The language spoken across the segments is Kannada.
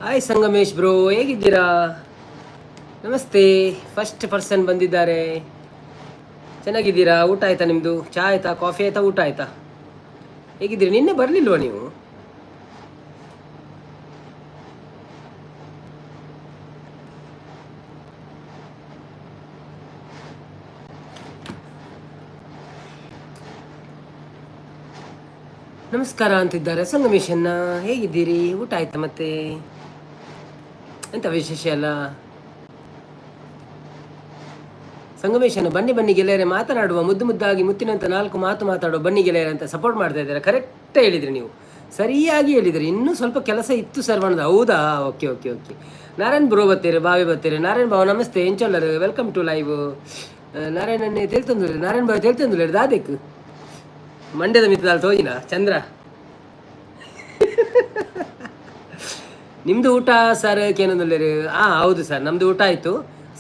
ಹಾಯ್ ಸಂಗಮೇಶ್ ಬ್ರೋ, ಹೇಗಿದ್ದೀರಾ? ನಮಸ್ತೆ. ಫಸ್ಟ್ ಪರ್ಸನ್ ಬಂದಿದ್ದಾರೆ. ಚೆನ್ನಾಗಿದ್ದೀರಾ? ಊಟ ಆಯ್ತಾ ನಿಮ್ಮದು? ಚಹಾ ಆಯ್ತಾ? ಕಾಫಿ ಆಯ್ತಾ? ಊಟ ಆಯ್ತಾ? ಹೇಗಿದ್ದೀರಿ? ನಿನ್ನೆ ಬರಲಿಲ್ವಾ ನೀವು? ನಮಸ್ಕಾರ ಅಂತಿದ್ದಾರೆ ಸಂಗಮೇಶನ್ನ. ಹೇಗಿದ್ದೀರಿ? ಊಟ ಆಯ್ತಾ? ಮತ್ತೆ ಎಂಥ ವಿಶೇಷ ಅಲ್ಲ? ಸಂಗಮೇಶನ ಬನ್ನಿ ಬನ್ನಿ ಗೆಳೆಯರೆ, ಮಾತನಾಡುವ, ಮುದ್ದು ಮುದ್ದಾಗಿ ಮುತ್ತಿನಂತ 4 ಮಾತು ಮಾತಾಡುವ, ಬನ್ನಿ ಗೆಳೆಯರೆ ಅಂತ ಸಪೋರ್ಟ್ ಮಾಡ್ತಾ ಇದ್ದಾರೆ. ಕರೆಕ್ಟ್ ಹೇಳಿದ್ರಿ ನೀವು, ಸರಿಯಾಗಿ ಹೇಳಿದ್ರಿ. ಇನ್ನೂ ಸ್ವಲ್ಪ ಕೆಲಸ ಇತ್ತು ಸರ್ವಣದ. ಹೌದಾ? Okay okay okay. Narayan bro ಬತ್ತೀರಿ, ಬಾವಿ ಬತ್ತೀರಿ. ನಾರಾಯಣ್ ಬಾವ ನಮಸ್ತೆ, ಎಂಚೊಲ್ಲರು, ವೆಲ್ಕಮ್ ಟು ಲೈವ್. ನಾರಾಯಣನ್ನೇ ತಿಳ್ತಂದ್ರಿ, ನಾರಾಯಣ್ ಬಾವ ತಿಳ್ತಂದ್ರಿ ದಾದೆಕ್ ಮಂಡ್ಯದ ಮಿತ್ರದಲ್ಲಿ ತೋಜಿನ ಚಂದ್ರ. ನಿಮ್ಮದು ಊಟ ಸರ್ ಏನಂದಿರಿ? ಹೌದು ಸರ್, ನಮ್ಮದು ಊಟ ಆಯಿತು.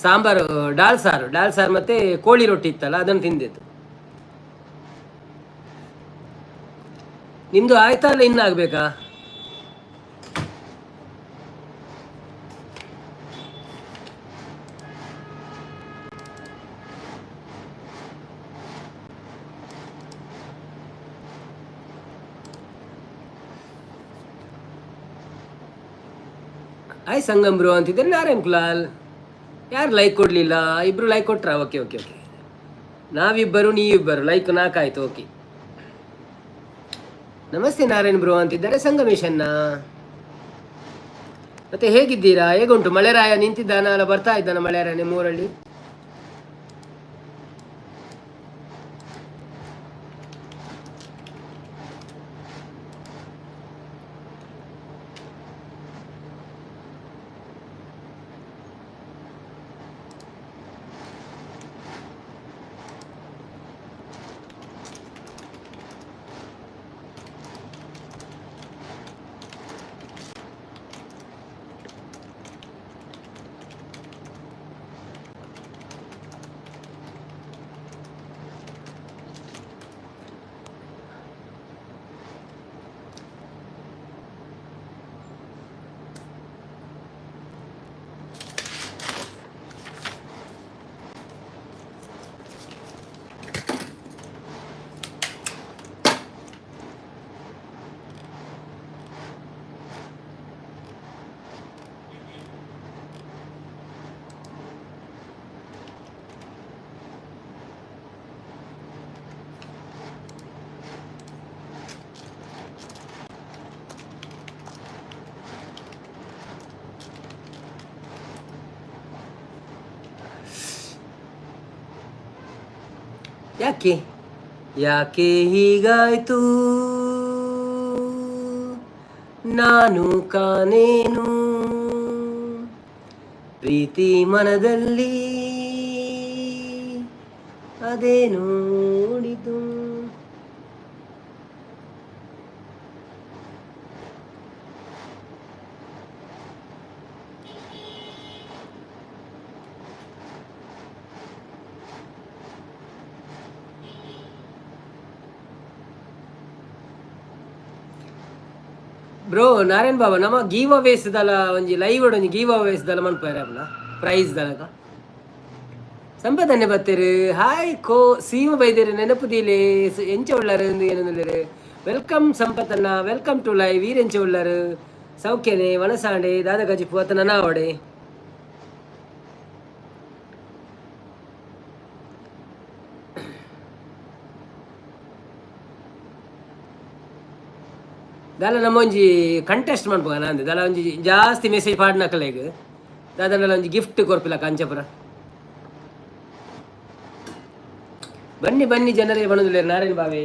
ಸಾಂಬಾರು, ಡಾಲ್ ಸಾರು ಮತ್ತು ಕೋಳಿ ರೊಟ್ಟಿ ಇತ್ತಲ್ಲ, ಅದನ್ನು ತಿಂದಿದ್ದು. ನಿಮ್ಮದು ಆಯ್ತಾ ಅಲ್ಲ ಇನ್ನು ಆಗಬೇಕಾ? ಸಂಗಮ್ ಬ್ರೋ ಅಂತಿದ್ದಾರೆ. ನಾರಾಯಣ್ ಕುಲಾಲ್ ಯಾರು ಲೈಕ್ ಕೊಡಲಿಲ್ಲ? ಇಬ್ಬರು ಲೈಕ್ ಕೊಟ್ರಾ? Okay okay okay. ನಾವಿಬ್ಬರು, ನೀವಿಬ್ಬರು, ಲೈಕ್ 4 ಆಯಿತು. ಓಕೆ. ನಮಸ್ತೆ ನಾರಾಯಣ್ ಬ್ರೋ ಅಂತಿದ್ದಾರೆ ಸಂಗಮೇಶನ್ನ. ಮತ್ತೆ ಹೇಗಿದ್ದೀರಾ? ಹೇಗುಂಟು? ಮಳೆರಾಯ ನಿಂತಿದ್ದಾನ ಅಲ್ಲ, ಬರ್ತಾ ಇದ್ದಾನ ಮಳೆರಾಯ ನಿಮ್ಮೂರಲ್ಲಿ? ಯಾಕೆ ಯಾಕೆ ಹೀಗಾಯ್ತು? ನಾನು ಕಾನೇನು ಪ್ರೀತಿ ಮನದಲ್ಲಿ ಅದೇನು ಉಳಿದು? ಬ್ರೋ ನಾರಾಯಣ್ ಬಾಬಾ ನಮ್ಮ ಗೀವ್ ಅವೇಸ್ದಲ್ಲ ಒಂಜಿ ಲೈವ್ ಒಂಜಿ ಗೀವ್ ಅವೇಸ್ದಲ್ಲ ಮನ್ಪೇರಲ್ಲ ಪ್ರೈಸ್ ದನಕ ಸಂಪದನ್ನೇ ಬತ್ತೇರು. ಹಾಯ್ ಕೋ ಸೀಮ ಬೈದೇರು ನೆನಪುದೀಲೆ ಎಂಚ ಉಳ್ಳಾರು ಏನಂದ್ರೆ ವೆಲ್ಕಮ್ ಸಂಪತ್ತನ್ನ, ವೆಲ್ಕಮ್ ಟು ಲೈವ್. ವೀರೆಂಚ ಉಳ್ಳಾರು ಸೌಖ್ಯನೇ ವನಸಾಂಡೆ ದಾದ ಗಜಿ ಪುವತ್ತ ನನಾವಡೆ. ದಾಲ ನಮ್ಮ ಒಂಜಿ ಕಂಟೆಸ್ಟ್ ಮಾಡ್ಬೋಗ ನಂದು ದಾಲ ಒಂಜಿ ಜಾಸ್ತಿ ಮೆಸೇಜ್ ಪಾಡ್ನಕಲ್ಲ ಈಗ ದಾದನೆಲ್ಲ ಒಂಜಿ ಗಿಫ್ಟ್ ಕೊರ್ಪಿಲ್ಲ ಕಂಚಪುರ ಬನ್ನಿ ಬನ್ನಿ ಜನರೇ ಬಣದುಲ್ಲೆ ನಾರಾಯಣ ಬಾವೆ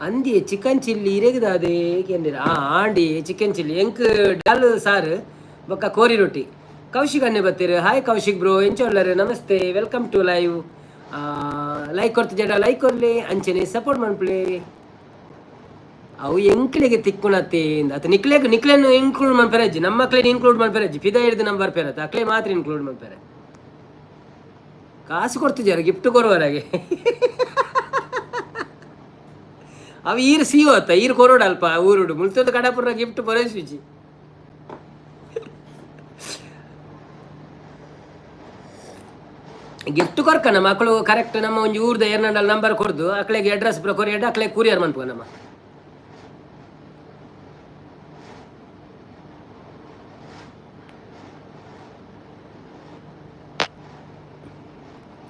ಅಂದಿ ಚಿಕನ್ ಚಿಲ್ಲಿ ಇರೇಗದಾದೆ ಕೇಂದಿರ ಆಂಡಿ ಚಿಕನ್ ಚಿಲ್ಲಿ ಎಂಕ್ ಡಾಲ್ ಸಾರು ಬೊಕ್ಕ ಕೋರಿ ರೊಟ್ಟಿ ಕೌಶಿಕ್ ಅನ್ನೆ ಬತ್ತೀರಿ ಹಾಯ್ ಕೌಶಿಕ್ ಬ್ರೋ ಎಂಚೊಲ್ಲರು ನಮಸ್ತೆ ವೆಲ್ಕಮ್ ಟು ಲೈವ್ ಲೈಕ್ ಕೊಡ್ತು ಜಡ ಲೈಕ್ ಕೊರ್ಲಿ ಅಂಚನೆ ಸಪೋರ್ಟ್ ಮಾಡ್ಪ್ಲೆ ಅವು ಎಂಕ್ಲೆಗೆ ತಿಕ್ಕುಣತ್ತೆ ಅದು ನಿಕ್ಲೆನು ಇನ್ಕ್ಲೂಡ್ ಮಾಡ್ಪೇರಜ್ಜಿ ನಮ್ಮ ಮಕ್ಳೇನು ಇನ್ಕ್ಲೂಡ್ ಮಾಡ್ಪೇರಜ್ಜಿ ಫಿದಾ ಹಿಡಿದು ನಮ್ಮ ಬರ್ಪೇರತ್ತೆ ಅಕ್ಲೆ ಮಾತ್ರ ಇನ್ಕ್ಲೂಡ್ ಮಾಡ್ಪೇರೆ ಕಾಸು ಕೊಡ್ತಿದ್ದಾರೆ ಗಿಫ್ಟ್ ಕೊರುವವರೆಗೆ ಅವು ಈರು ಸಿಗೋತ್ತ ಈರು ಕೊರೋಡು ಅಲ್ಪ ಊರುಡು ಮುಳ್ತದ ಕಡಪುರ ಗಿಫ್ಟ್ ಬರೋಸಿಜಿ ಗಿಫ್ಟ್ ಕೊರ್ಕನ ಮಕ್ಕಳು ಕರೆಕ್ಟ್ ನಮ್ಮ ಒಂದು ಊರ್ದ ಏರ್ನಂಡಲ್ ನಂಬರ್ ಕೊಡ್ದು ಅಕ್ಳೆಗೆ ಅಡ್ರೆಸ್ ಪುರ ಕೊರಿಯಡ್ ಅಕ್ಳೆ ಕೂರಿಯರ್ ಮನ್ಪು ನಮ್ಮ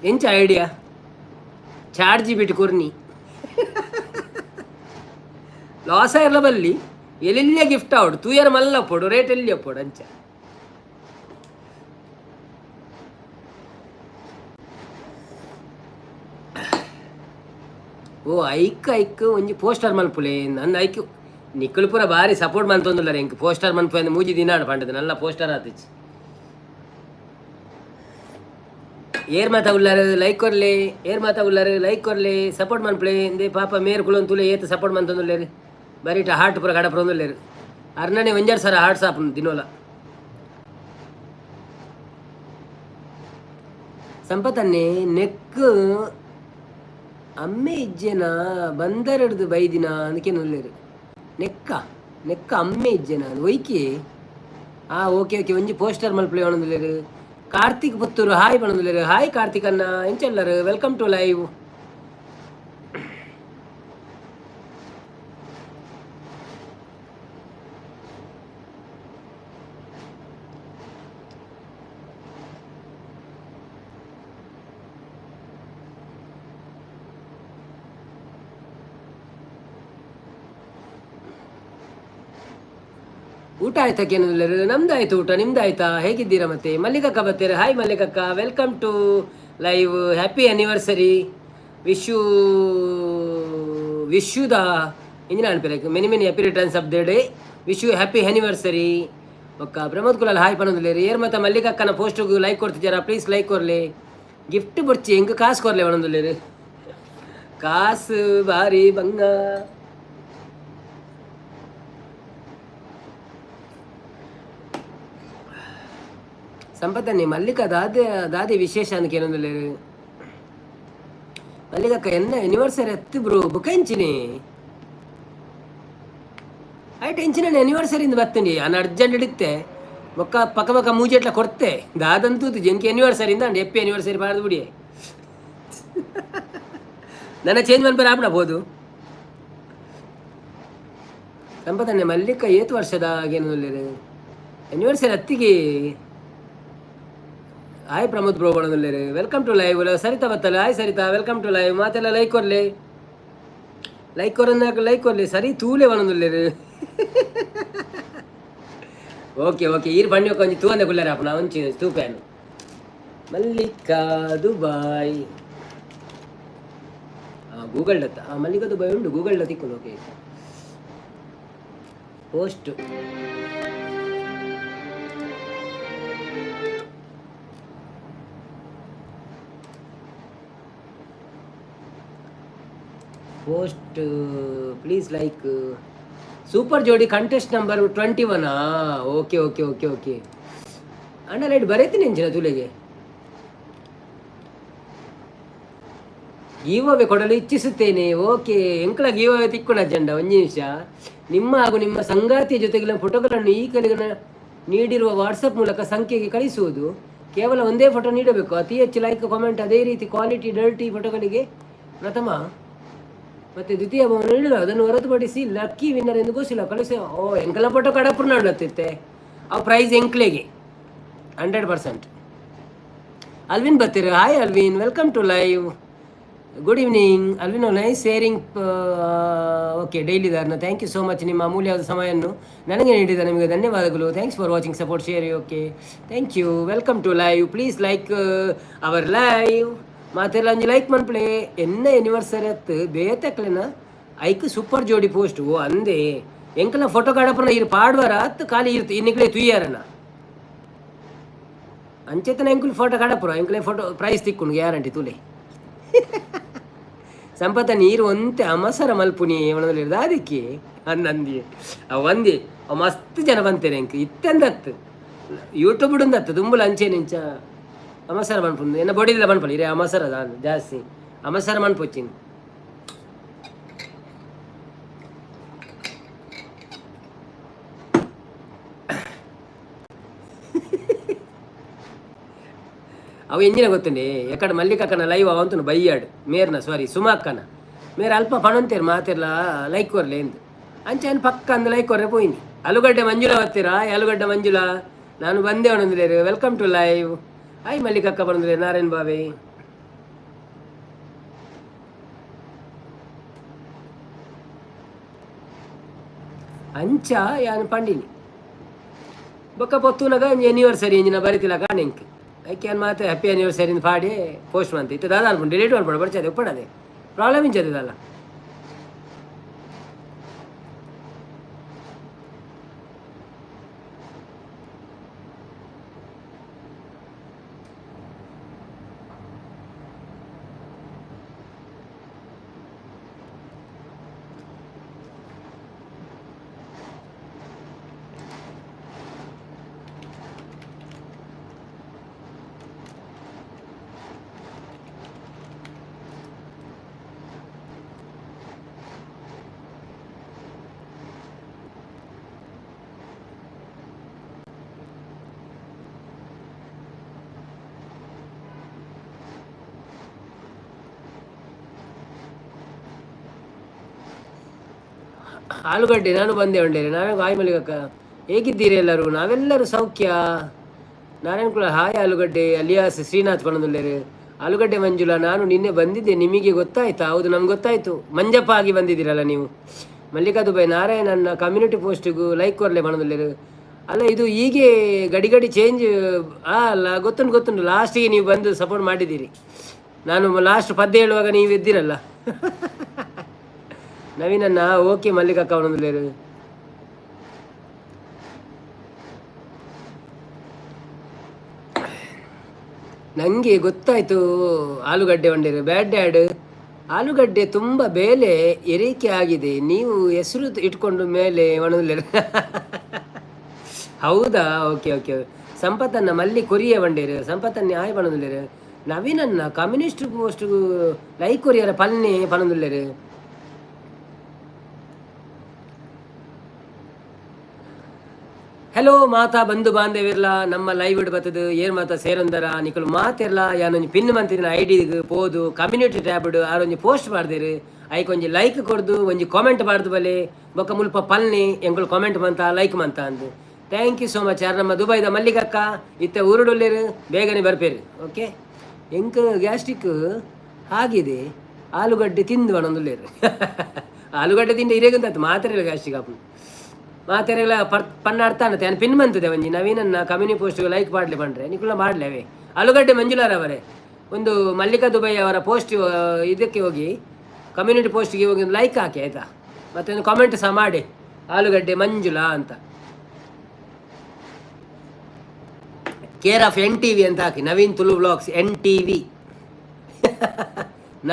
ಎಂಚ ಐಡಿಯಾ ಚಾರ್ಜಿ ಬಿಟ್ಟು ಕೊರ್ನಿ ಲಾಸ್ ಆಗಿರಲ ಬಲ್ಲಿ ಎಲ್ಲೆಲ್ಲೇ ಗಿಫ್ಟ್ ಆವಡು ತೂಯರ್ ಮಲ್ಲ ಪೋಡು ರೇಟ್ ಎಲ್ಲಿ ಅಪ್ಪೋಡು ಅಂಚ ಓ ಐಕ್ ಒಂಜಿ ಪೋಸ್ಟರ್ ಮಲ್ಪುಲೆ ನನ್ನ ಐಕ್ ನಿಕ್ಕಲು ಪೂರ ಭಾರಿ ಸಪೋರ್ಟ್ ಮಂತೊಂದುಲ್ಲ ಎಂಕ್ ಪೋಸ್ಟರ್ ಮನ್ಪು ಅಂದ್ರೆ ಮೂಜಿ ದಿನ ಪಂಡದು ನಲ್ಲ ಪೋಸ್ಟರ್ ಆತಿಚ್ಚಿ ಏರ್ ಮಾತಾ ಉಳ್ಳಾರು ಲೈಕ್ ಕೊರ್ಲೆ ಏರ್ ಮಾತಾ ಉಳ್ಳಾರು ಲೈಕ್ ಕೊರ್ಲೆ ಸಪೋರ್ಟ್ ಮನ್ಪುಳೆ ಇಂದೆ ಪಾಪ ಮೇರ್ ಕುಳನ್ ತುಲೆ ಏತ್ ಸಪೋರ್ಟ್ ಮಂತೊಂದುಲ್ಲೇರು ಬರೀಟ ಹಾರ್ಟ್ ಪೂರ ಕಡಪುರ ಒಂದುಲ್ಲೇರು ಅರ್ನನೆ ಒಂಜಾರು ಸರ ಹಾರ್ಟ್ ಸಾಪ್ ದಿನೋಲ ಸಂಪತ್ತನ್ನೇ ನೆಕ್ ಅಮ್ಮೆ ಇಜ್ಜೆನ ಬಂದರಡ್ದು ಬೈದಿನ ಅದಕ್ಕೆ ನೊಲ್ಲೇರು ನೆಕ್ಕ ಅಮ್ಮೆ ಇಜ್ಜೆನ ಒಯ್ಕಿ ಓಕೆ ಒಂಜಿ ಪೋಸ್ಟರ್ ಮಲ್ಪಲೆ ಒಣದುಲ್ಲೇರು ಕಾರ್ತಿಕ್ ಪುತ್ತೂರು ಹಾಯ್ ಬಣದುಲ್ಲೇರು ಹಾಯ್ ಕಾರ್ತಿಕ್ ಅನ್ನ ಎಂಚಲ್ಲರು ವೆಲ್ಕಮ್ ಟು ಲೈವ್ ಊಟ ಆಯ್ತಕ್ಕೆ ಏನಲ್ಲರು ನಮ್ದಾಯ್ತು ಊಟ ನಿಮ್ದಾಯ್ತಾ ಹೇಗಿದ್ದೀರಾ ಮತ್ತೆ ಮಲ್ಲಿಕಕ್ಕ ಬರ್ತೀರಾ ಹಾಯ್ ಮಲ್ಲಿಕಕ್ಕ welcome to live happy anniversary wish you the ಇಂಜಿನ ಅನ್ಪಿರಕ್ಕೆ many happy returns of the day wish you happy anniversary ಒಕ್ಕ ಪ್ರಮೋದ್ ಕುಲಾಲ್ ಹಾಯ್ ಪಣೋದಿಲ್ಲೇರಿ ಏರ್ ಮತ್ತೆ ಮಲ್ಲಿಕಕ್ಕನ ಪೋಸ್ಟ್ಗೂ ಲೈಕ್ ಕೊಡ್ತಿದ್ದಾರಾ ಪ್ಲೀಸ್ ಲೈಕ್ ಕೊರ್ಲಿ ಗಿಫ್ಟ್ ಬರ್ಚಿ ಹೆಂಗೆ ಕಾಸು ಕೊರ್ಲೆ ಒಣದಿಲ್ಲೇರಿ ಕಾಸು ಬಾರಿ ಬಂಗ ಸಂಪತ್ತನ್ನೇ ಮಲ್ಲಿಕ ದಾದೆ ವಿಶೇಷ ಅನ್ಕೆ ಏನೊಂದಿಲ್ಲ ಮಲ್ಲಿಕಕ್ಕ ಎನ್ನ ಆನಿವರ್ಸರಿ ಹತ್ತು ಬ್ರೋ ಬುಕಂಚಿನಿ ಆಯ್ತು ಎಂಚಿನ ಆನಿವರ್ಸರಿಯಿಂದ ಬರ್ತೀನಿ ನಾನು ಅರ್ಜೆಂಟ್ ಹಿಡಿತೆ ಪಕ್ಕ ಮೂಜೆಟ್ಲ ಕೊಡ್ತೆ ದಾದಂತೂ ಜನಕ್ಕೆ ಆನಿವರ್ಸರಿಯಿಂದ ಅಂಡ್ ಎಪ್ಪಿ ಆನಿವರ್ಸರಿ ಬಾರ್ದು ಬಿಡಿ ನನ್ನ ಚೇಂಜ್ ಮನ್ಪೇರ ಆಗ್ಬಿಡಬಹುದು ಸಂಪತ್ತನ್ನೇ ಮಲ್ಲಿಕ ಏತು ವರ್ಷದ ಆಗೇನೊಂದಿಲ್ಲ ಆನಿವರ್ಸರಿ ಹತ್ತಿಗೆ ಹಾಯ್ ಪ್ರಮೋದ್ ಬ್ರೋ ಬಣದಲ್ಲೇರಿ ವೆಲ್ಕಮ್ ಟು ಲೈವ್ ಸರಿತಾ ಬತ್ತಲ್ಲ hi Saritha welcome to live ಮಾತೆಲ್ಲ ಲೈಕ್ ಕೊರ್ಲಿ ಲೈಕ್ ಕೊರ್ಲಿ ಸರಿ ತೂಲೆ ಬಣದಲ್ಲೇರಿ ಓಕೆ ಈರ್ ಬಣ್ಣಿ ಕೊಂಚ ತೂಂದೆ ಕುಲ್ಲರ ಅಪ್ಪನ ಒಂಚಿ ತೂಪೇನು ಮಲ್ಲಿಕಾ ದುಬಾಯ್ ಗೂಗಲ್ ಡತ್ತ ಮಲ್ಲಿಕಾ ದುಬಾಯ್ ಉಂಟು ಗೂಗಲ್ ಡತ್ತ ಇಕ್ಕೊಂಡು okay post please like super ಜೋಡಿ ಕಂಟೆಸ್ಟ್ ನಂಬರ್ 21 ಓಕೆ ಅಣ್ಣ ಲೈಟ್ ಬರೀತೀನಿ ಎಂಚಿನ ತುಲೆಗೆ ಗೀವವೇ ಕೊಡಲು ಇಚ್ಛಿಸುತ್ತೇನೆ ಓಕೆ ಎಂಕಲ ಗೀವವೇ ತಿಕ್ಕೋಣ ಅಜ್ಜಂಡ ಒಂದು ನಿಮಿಷ ನಿಮ್ಮ ಹಾಗೂ ನಿಮ್ಮ ಸಂಗಾತಿಯ ಜೊತೆಗಿನ ಫೋಟೋಗಳನ್ನು ಈ ಕೆಳಗಿನ ನೀಡಿರುವ ವಾಟ್ಸಪ್ ಮೂಲಕ ಸಂಖ್ಯೆಗೆ ಕಳಿಸುವುದು ಕೇವಲ ಒಂದೇ ಫೋಟೋ ನೀಡಬೇಕು ಅತಿ ಹೆಚ್ಚು ಲೈಕ್ ಕಾಮೆಂಟ್ ಅದೇ ರೀತಿ ಕ್ವಾಲಿಟಿ ಡರ್ಟಿ ಫೋಟೋಗಳಿಗೆ ಪ್ರಥಮ ಮತ್ತೆ ದ್ವಿತೀಯ ಬಹುಮಾನ ನೀಡಲು ಅದನ್ನು ಹೊರತುಪಡಿಸಿ ಲಕ್ಕಿ ವಿನ್ನರ್ ಎಂದು ಘೋಷಿಸಿಲ್ಲ ಕಳಿಸಿ ಎಂಕಲ ಫೋಟೋ ಕಡಪುರ ನಡುತ್ತಿತ್ತೆ ಆ ಪ್ರೈಸ್ ಎಂಕ್ಲೆಗೆ 100%. ಅಲ್ವಿನ್ ಬರ್ತೀರ hi Alvin welcome to live good evening ಅಲ್ವಿನೋ ನೈಸ್ ಶೇರಿಂಗ್. ಓಕೆ ಡೈಲಿ ದಾರ್ನ ಥ್ಯಾಂಕ್ ಯು ಸೋ ಮಚ್ ನಿಮ್ಮ ಅಮೂಲ್ಯವಾದ ಸಮಯವನ್ನು ನನಗೆ ನೀಡಿದ ನಿಮಗೆ ಧನ್ಯವಾದಗಳು. Thanks for watching support share. Okay thank you. Welcome to live. Please like our live. ಮಾತೆಲ್ಲ ಅಂಜಿ ಲೈಕ್ ಮನ್ಪ್ಲೆ ಎನ್ನ ಎನಿವರ್ಸರಿ ಅತ್ತು ಬೇತಕ್ಲೆನ ಐಕ್ ಸೂಪರ್ ಜೋಡಿ ಪೋಸ್ಟ್ ಓ ಅಂದೆ ಎಂಕಲ ಫೋಟೋ ಕಾಡಪ್ಪನ ಇರು ಪಾಡ್ವಾರ ಅತ್ತು ಖಾಲಿ ಇರ್ತು ಇನ್ನಿಕ್ಲೆ ತುಯ್ಯಾರನ ಅಂಚೆತನ ಎಂಕುಲ್ ಫೋಟೋ ಕಾಡಪ್ಪರ ಎಂಕಲೆ ಫೋಟೋ ಪ್ರೈಸ್ ತಿಕ್ಕೊಂಡು ಗ್ಯಾರಂಟಿ ತುಲೆ ಸಂಪತ್ತ ನೀರು ಒಂತೆ ಅಮಸರ ಮಲ್ಪುನಿ ಒಣದಲ್ಲಿರ್ದ ಅದಕ್ಕೆ ಅನ್ನಂದಿ ಒಂದಿ ಮಸ್ತ್ ಜನ ಬಂತೇನೆ ಎಂಕ್ ಇತ್ತೆಂದತ್ತು ಯೂಟ್ಯೂಬ್ ಬಿಡುಂದತ್ತು ದುಂಬುಲ ಅಂಚೆ ನಿಂಚ ಅಮಸರ ಮನ್ಪುಂದು ಎನ್ನ ಬೊಡಿದಿಲ್ಲ ಮನ್ಪಲ್ಲ ಇರೇ ಅಮಸರ ಜಾಸ್ತಿ ಅಮಸರ ಮನ್ಪೊಚ್ಚಿನ ಅವು ಎಂಜಿನ ಗೊತ್ತುಂಡೆ ಎಕಡೆ ಮಲ್ಲಿಕಕ್ಕನ ಲೈವ್ ಅವಂತನು ಬೈಯಾಡು ಮೇರ್ನ ಸಾರಿ ಸುಮಾಕ್ಕನ ಮೇರೆ ಅಲ್ಪ ಪಣಂತೇರು ಮಾತೆಲ್ಲ ಲೈಕ್ ಕೊರ್ಲೆ ಎಂದು ಅಂಚೆನ್ ಪಕ್ಕ ಅಂದು ಲೈಕ್ ಕೊರ್ರೆ ಪೋಯಿನಿ. ಆಲೂಗಡ್ಡೆ ಮಂಜುಳ ಬರ್ತೀರಾ? ಆಲೂಗಡ್ಡೆ ಮಂಜುಳ ನಾನು ಬಂದೆ ಅವನಂದಿಲೇರು. Welcome to live. ಹಾಯ್ ಮಲ್ಲಿಕಕ್ಕ ಬಂದ್ರೆ ನಾರಾಯಣ್ ಬಾವೆ. ಅಂಚ ಯಾನು ಪಂಡಿನಿ ಬೊಕ್ಕ ಪೊತ್ತುನಾಗ ಎನಿವರ್ಸರಿ ಎಂಜಿನ ಬರಿತಿಲ್ಲ ಕಾಣೆಂಕ್ ಐಕ್ಯಾನ್ ಮಾತ್ರ ಹ್ಯಾಪಿ ಆನಿವರ್ಸರಿ ಪಾಡಿ ಪೋಸ್ಟ್ ಮಂತ್ ಇತ್ತು ದಾದ ಅನ್ಕೊಂಡು ಡಿಲೀಟ್ ಮಾಡ್ಬೋದು ಬರ್ಚದೆ ಒಪ್ಪಡದೆ ಪ್ರಾಬ್ಲಮ್ ಇಂಚದಲ್ಲ. ಆಲೂಗಡ್ಡೆ ನಾನು ಬಂದೆ ಉಂಡೇರಿ. ನಾನು ಹಾಯ್ ಮಲ್ಲಿಕಕ್ಕ ಹೇಗಿದ್ದೀರಿ ಎಲ್ಲರೂ? ನಾವೆಲ್ಲರೂ ಸೌಖ್ಯ. ನಾರಾಯಣ ಕುಳ ಹಾಯ್ ಆಲೂಗಡ್ಡೆ ಅಲಿಯಾಸ್ ಶ್ರೀನಾಥ್ ಪಣದುಲ್ಲೇರು. ಆಲೂಗಡ್ಡೆ ಮಂಜುಳಾ ನಾನು ನಿನ್ನೆ ಬಂದಿದ್ದೆ, ನಿಮಗೆ ಗೊತ್ತಾಯ್ತಾ? ಹೌದು ನಮ್ಗೆ ಗೊತ್ತಾಯ್ತು, ಮಂಜಪ್ಪ ಆಗಿ ಬಂದಿದ್ದೀರಲ್ಲ ನೀವು. ಮಲ್ಲಿಕಾ ದುಬೈ ನಾರಾಯಣನ್ನ ಕಮ್ಯುನಿಟಿ ಪೋಸ್ಟಿಗೂ ಲೈಕ್ ಕೊರ್ಲೆ ಪಣದುಲ್ಲೇರು. ಅಲ್ಲ ಇದು ಹೀಗೆ ಗಡಿ ಗಡಿ ಚೇಂಜ್ ಅಲ್ಲ ಗೊತ್ತುಂಟು ಲಾಸ್ಟಿಗೆ ನೀವು ಬಂದು ಸಪೋರ್ಟ್ ಮಾಡಿದ್ದೀರಿ. ನಾನು ಲಾಸ್ಟ್ ಪದ್ಯ ಹೇಳುವಾಗ ನೀವು ಇದ್ದೀರಲ್ಲ ನವೀನನ್ನ. ಓಕೆ ಮಲ್ಲಿಕಕ್ಕ ಅವನೊಂದುಲೇರು. ನನಗೆ ಗೊತ್ತಾಯ್ತು ಆಲೂಗಡ್ಡೆ ಒಂಡೇರು ಬ್ಯಾಡ್ ಡ್ಯಾಡ್. ಆಲೂಗಡ್ಡೆ ತುಂಬ ಬೆಲೆ ಏರಿಕೆ ಆಗಿದೆ, ನೀವು ಹೆಸರು ಇಟ್ಕೊಂಡು ಮೇಲೆ ಒಣದಲೇರು ಹೌದಾ? Okay okay. ಸಂಪತ್ತನ್ನ ಮಲ್ಲಿ ಕೊರಿಯ ಬಂಡೇರು. ಸಂಪತ್ತನ್ನ ಆಯ್ ಪಣದುಲ್ಲೇರು. ನವೀನನ್ನ ಕಮ್ಯುನಿಸ್ಟ್ ಪೋಸ್ಟ್ಗೂ ಲೈಕ್ ಕೊರಿಯರ ಪನ್ನೆ ಪಣದುಲ್ಲೇರು. ಹಲೋ ಮಾತಾ ಬಂಧು ಬಾಂಧವಿರ್ಲ ನಮ್ಮ ಲೈವ್ ಇಡ್ ಬರ್ತದೆ ಏನು ಮಾತಾ ಸೇರೊಂದರ ನಿಕಲು ಮಾತಿರ್ಲ ಯಾನೊಂದು ಪಿನ್ ಮಂತಿನ ಐಡಿಗೆ ಪೋದು ಕಮ್ಯುನಿಟಿ ಟ್ಯಾಬ್ಡ್ ಆರೊಂದು ಪೋಸ್ಟ್ ಮಾಡ್ದೇರು ಐಕ್ ಒಂಜಿ ಲೈಕ್ ಕೊಡ್ದು ಒಂಜಿ ಕಾಮೆಂಟ್ ಮಾಡ್ದು ಬಲೆ ಬೊಕ್ಕ ಮುಲ್ಪ ಪಲ್ನಿ ಎಂಗಳು ಕಾಮೆಂಟ್ ಮಂತ ಲೈಕ್ ಮಂತ ಅಂದು. Thank you so much. ಯಾರು ನಮ್ಮ ದುಬೈದ ಮಲ್ಲಿಕಕ್ಕ ಇತ್ತ ಊರುಡೊಲ್ಲೇರು ಬೇಗನೆ ಬರ್ಪೇರು. ಓಕೆ ಎಂಕ್ ಗ್ಯಾಸ್ಟ್ರಿಕ್ ಆಗಿದೆ, ಆಲೂಗಡ್ಡೆ ತಿಂದು ಬಣೊಂದುಲ್ಲೇರು ಆಲೂಗಡ್ಡೆ ತಿಂದ ಇರೇಗಂತ ಮಾತಾಡಿಲ್ಲ ಗ್ಯಾಸ್ಟ್ರಿಕ್ ಅಪ್ಪ ಮಾತೆರೆಲ್ಲ ಪನ್ನಾಡ್ತಾನೆ ನಾನು ಪಿನ್ ಬಂತದೆ ಒಂಜಿ ನವೀನನ್ನ ಕಮ್ಯುನಿ ಪೋಸ್ಟ್ಗೆ ಲೈಕ್ ಮಾಡಲಿ ಬಂದ್ರೆ ನಿಕುಲ ಮಾಡಲೇವೆ. ಆಲೂಗಡ್ಡೆ ಮಂಜುಳಾರವರೇ ಒಂದು ಮಲ್ಲಿಕಾ ದುಬೈ ಅವರ ಪೋಸ್ಟ್ ಇದಕ್ಕೆ ಹೋಗಿ ಕಮ್ಯುನಿಟಿ ಪೋಸ್ಟ್ಗೆ ಹೋಗಿ ಒಂದು ಲೈಕ್ ಹಾಕಿ ಆಯಿತಾ, ಮತ್ತೆ ಒಂದು ಕಾಮೆಂಟ್ ಸಹ ಮಾಡಿ ಆಲೂಗಡ್ಡೆ ಮಂಜುಳಾ ಅಂತ. ಕೇರ್ ಆಫ್ NTV ಅಂತ ಹಾಕಿ, ನವೀನ್ ತುಳು ವ್ಲಾಗ್ಸ್ NTV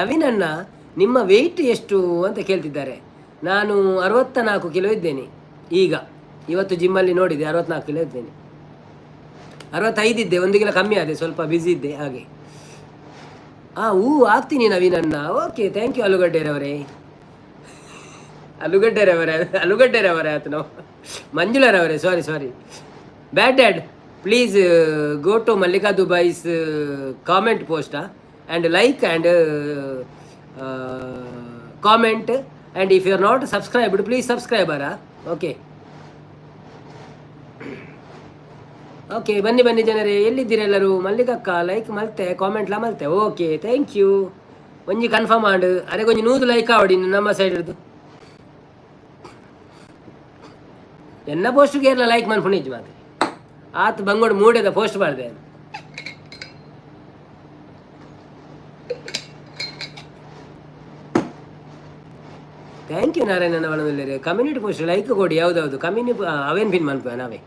ನವೀನನ್ನ ನಿಮ್ಮ ವೆಯ್ಟ್ ಎಷ್ಟು ಅಂತ ಕೇಳ್ತಿದ್ದಾರೆ. ನಾನು 64 ಕಿಲೋ ಇದ್ದೇನೆ ಈಗ. ಇವತ್ತು ಜಿಮ್ಮಲ್ಲಿ ನೋಡಿದೆ 64 ಕಿಲೋ ಇದ್ದೇನೆ. 65 ಇದ್ದೆ, 1 ಕಿಲೋ ಕಮ್ಮಿ ಆದೆ, ಸ್ವಲ್ಪ ಬ್ಯುಸಿ ಇದ್ದೆ ಹಾಗೆ. ಆಗ್ತೀನಿ ನವೀನನ್ನ. ಓಕೆ ಥ್ಯಾಂಕ್ ಯು ಆಲೂಗಡ್ಡೆರವರೇ. ಆಲೂಗಡ್ಡೆರವರೇ ಆಯ್ತು ನಾವು ಮಂಜುಳರವರೇ sorry. Bad dad please go to Mallika Dubai's comment post and like and comment and if you are not subscribed please ಸಬ್ಸ್ಕ್ರೈಬರಾ. ಓಕೆ ಓಕೆ ಬನ್ನಿ ಜನರೇ, ಎಲ್ಲಿದ್ದೀರೆಲ್ಲರೂ? ಮಲ್ಲಿಕಕ್ಕ ಲೈಕ್ ಮಲ್ತೆ ಕಾಮೆಂಟ್ಲ ಮಲ್ತೆ. Okay thank you. ಒಂಜಿ ಕನ್ಫರ್ಮ್ ಮಾಡು ಅದೇ ಕೊಂಚ ನೂದು ಲೈಕ್ ಆವಡಿ ನಮ್ಮ ಸೈಡ್ ಇರ್ದು ಎನ್ನ ಪೋಸ್ಟ್ಗೆ ಎಲ್ಲ ಲೈಕ್ ಮಾಡ್ಕೊಂಡಿದ್ದು ಮಾತ್ರ ಆತ ಬಂಗೋಡು ಮೂಡೆದ ಪೋಸ್ಟ್ ಮಾಡಿದೆ ಥ್ಯಾಂಕ್ ಯು ನಾರಾಯಣನ ಬಣದಲ್ಲಿ ಕಮ್ಯುನಿಟಿ ಪೋಸ್ಟ್ ಲೈಕ್ ಕೊಡಿ ಯಾವ್ದಾವುದು ಕಮ್ಯುನಿಟಿ ಅವೇನು ಪಿನ್ ಮಾಡ್ತೀವಿ ನಾವೇ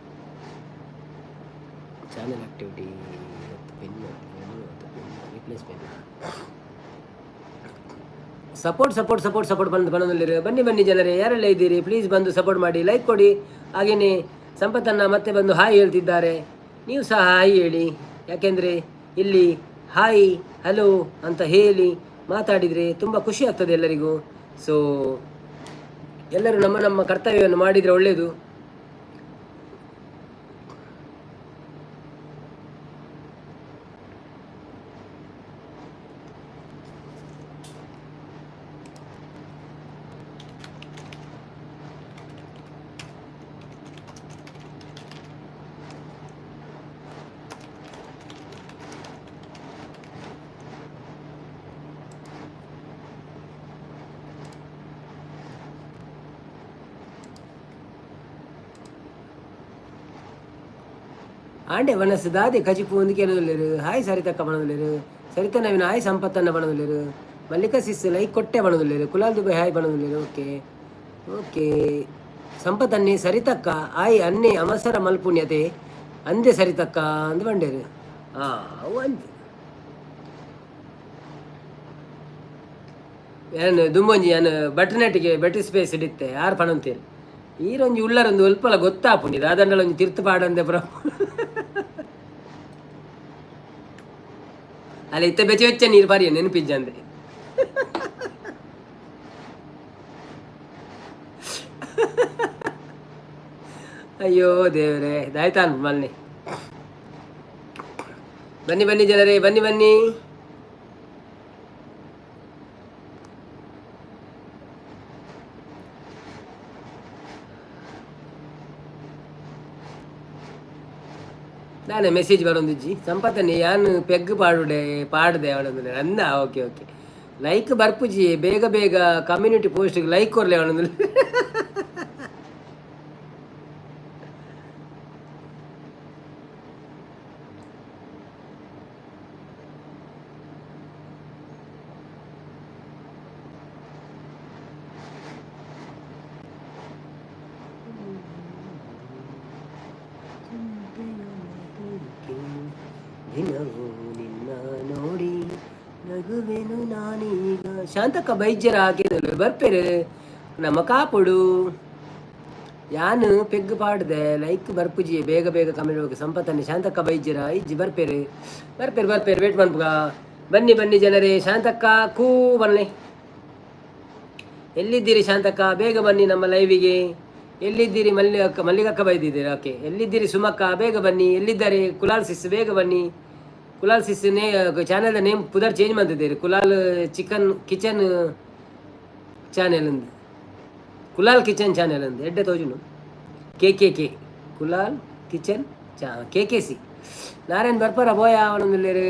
channel activity replace pin support ಬಂದು ಬಣದಲ್ಲಿ ಬನ್ನಿ ಜನರೇ ಯಾರೆಲ್ಲ ಇದ್ದೀರಿ ಪ್ಲೀಸ್ ಬಂದು ಸಪೋರ್ಟ್ ಮಾಡಿ ಲೈಕ್ ಕೊಡಿ ಹಾಗೆಯೇ ಸಂಪತ್ತನ್ನು ಮತ್ತೆ ಬಂದು ಹಾಯ್ ಹೇಳ್ತಿದ್ದಾರೆ ನೀವು ಸಹ ಹಾಯ್ ಹೇಳಿ ಯಾಕೆಂದರೆ ಇಲ್ಲಿ ಹಾಯ್ ಹಲೋ ಅಂತ ಹೇಳಿ ಮಾತಾಡಿದರೆ ತುಂಬ ಖುಷಿ ಆಗ್ತದೆ ಎಲ್ಲರಿಗೂ ಸೊ ಎಲ್ಲರೂ ನಮ್ಮ ಕರ್ತವ್ಯವನ್ನು ಮಾಡಿದರೆ ಒಳ್ಳೆಯದು ಆಂಡೆ ವನಸ್ ದಾದೆ ಕಜಿಪು ಒಂದಕ್ಕೆ ಏನೊಂದಿಲ್ಲೇರು ಹಾಯ್ ಸರಿತಕ್ಕ ಬಣದಲ್ಲೇರು ಸರಿತ ನವೀನ ಹಾಯ್ ಸಂಪತ್ತನ್ನ ಬಣದಲ್ಲೇರು ಮಲ್ಲಿಕಾ ಸಿಸ್ ಲೈಕ್ ಕೊಟ್ಟೆ ಬಣದಲ್ಲೇರು ಕುಲಾಲ್ ದುಬೈ ಹಾಯ್ ಬಣದಲ್ಲೇರು ಓಕೆ ಸಂಪತ್ತನ್ನೇ ಸರಿತಕ್ಕ ಹಾಯ್ ಅನ್ನೆ ಅಮಸರ ಮಲ್ಪುಣ್ಯತೆ ಅಂದೆ ಸರಿತಕ್ಕ ಅಂದು ಬಂಡೇರು ಅವು ಅಂತೆ ಏನು ದುಂಬೊಂಜಿ ಏನು ಬಟ್ನೆಟ್ಟಿಗೆ ಬೆಟ್ಟಿ ಸ್ಪೇಸ್ ಹಿಡಿತ್ತೆ ಯಾರು ಪಣಂತೀರಿ ಈರೊಂಜಿ ಉಳ್ಳರೊಂದು ಅಲ್ಪಲ ಗೊತ್ತಾಪುಂಡಿದ ಅದಂಡಲ ಒಂಜಿ ತಿರ್ತು ಪಾಡಂದೆ ಬ್ರ ಅಲ್ಲ ಇತ್ತ ಬೆಚ್ಚ ನೀರು ಪಾರಿಯ ನೆನಪಿಜ್ಜಂದೆ ಅಯ್ಯೋ ದೇವರೇ ದಾಯ್ತಾನ್ ಮಲ್ನಿ ಬನ್ನಿ ಜನರೇ ಬನ್ನಿ ನಾನೇ ಮೆಸೇಜ್ ಬರೋಂದಿಜ್ಜಿ ಸಂಪತ್ತನೆ ಯಾನು ಪೆಗ್ ಪಾಡ್ದೆ ಅವಳಂದ್ರೆ ಅಂದ ಓಕೆ ಲೈಕ್ ಬರ್ಪುಜಿ ಬೇಗ ಕಮ್ಯುನಿಟಿ ಪೋಸ್ಟ್ಗೆ ಲೈಕ್ ಕೊರ್ಲೆ ಅವಳಂದ್ರೆ ದಿನವೂ ನಿನ್ನ ನೋಡಿ ನಗುವೆನು ನಾನೀಗ ಶಾಂತಕ್ಕ ಬೈಜ್ಯರ ಹಾಕಿದಳು ಬರ್ಪೇರು ನಮ್ಮ ಕಾಪುಡು ಯಾನು ಪೆಗ್ ಪಾಡ್ದೆ ಲೈಕ್ ಬರ್ಪುಜಿ ಬೇಗ ಕಮೆಂಟ್ ಹೋಗಿ ಸಂಪತ್ತನ್ನೇ ಶಾಂತಕ್ಕ ಬೈಜ್ಯರ ಇಜ್ಜಿ ಬರ್ಪೇರು ವೇಟ್ ಮಾಡ್ಬ ಬನ್ನಿ ಜನರೇ ಶಾಂತಕ್ಕ ಕೂ ಬನ್ನಿ ಎಲ್ಲಿದ್ದೀರಿ ಶಾಂತಕ್ಕ ಬೇಗ ಬನ್ನಿ ನಮ್ಮ ಲೈವಿಗೆ ಎಲ್ಲಿದ್ದೀರಿ ಮಲ್ಲಿಗಕ್ಕ ಬೈದಿದ್ದೀರಿ ಓಕೆ ಎಲ್ಲಿದ್ದೀರಿ ಸುಮಕ್ಕ ಬೇಗ ಬನ್ನಿ ಎಲ್ಲಿದ್ದಾರೆ ಕುಲಾಲ್ ಸಿಸ್ ಬೇಗ ಬನ್ನಿ ಕುಲಾಲ್ ಸಿಸ್ ಚಾನೆಲ್ ನೇಮ್ ಪುದರ್ ಚೇಂಜ್ ಮಾಡ್ತಿದ್ದೀರಿ ಕುಲಾಲ್ ಕಿಚನ್ ಚಾನೆಲ್ ಅಂದು ಕುಲಾಲ್ ಕಿಚನ್ ಚಾನೆಲ್ ಅಂದು ಎಡ್ಡೆ ತೋಜುನು K Kulal kitchen KKC Narayan ಬರ್ಪಾರ ಬೋಯ ಅವನೊಂದಿಲ್ಲೇರು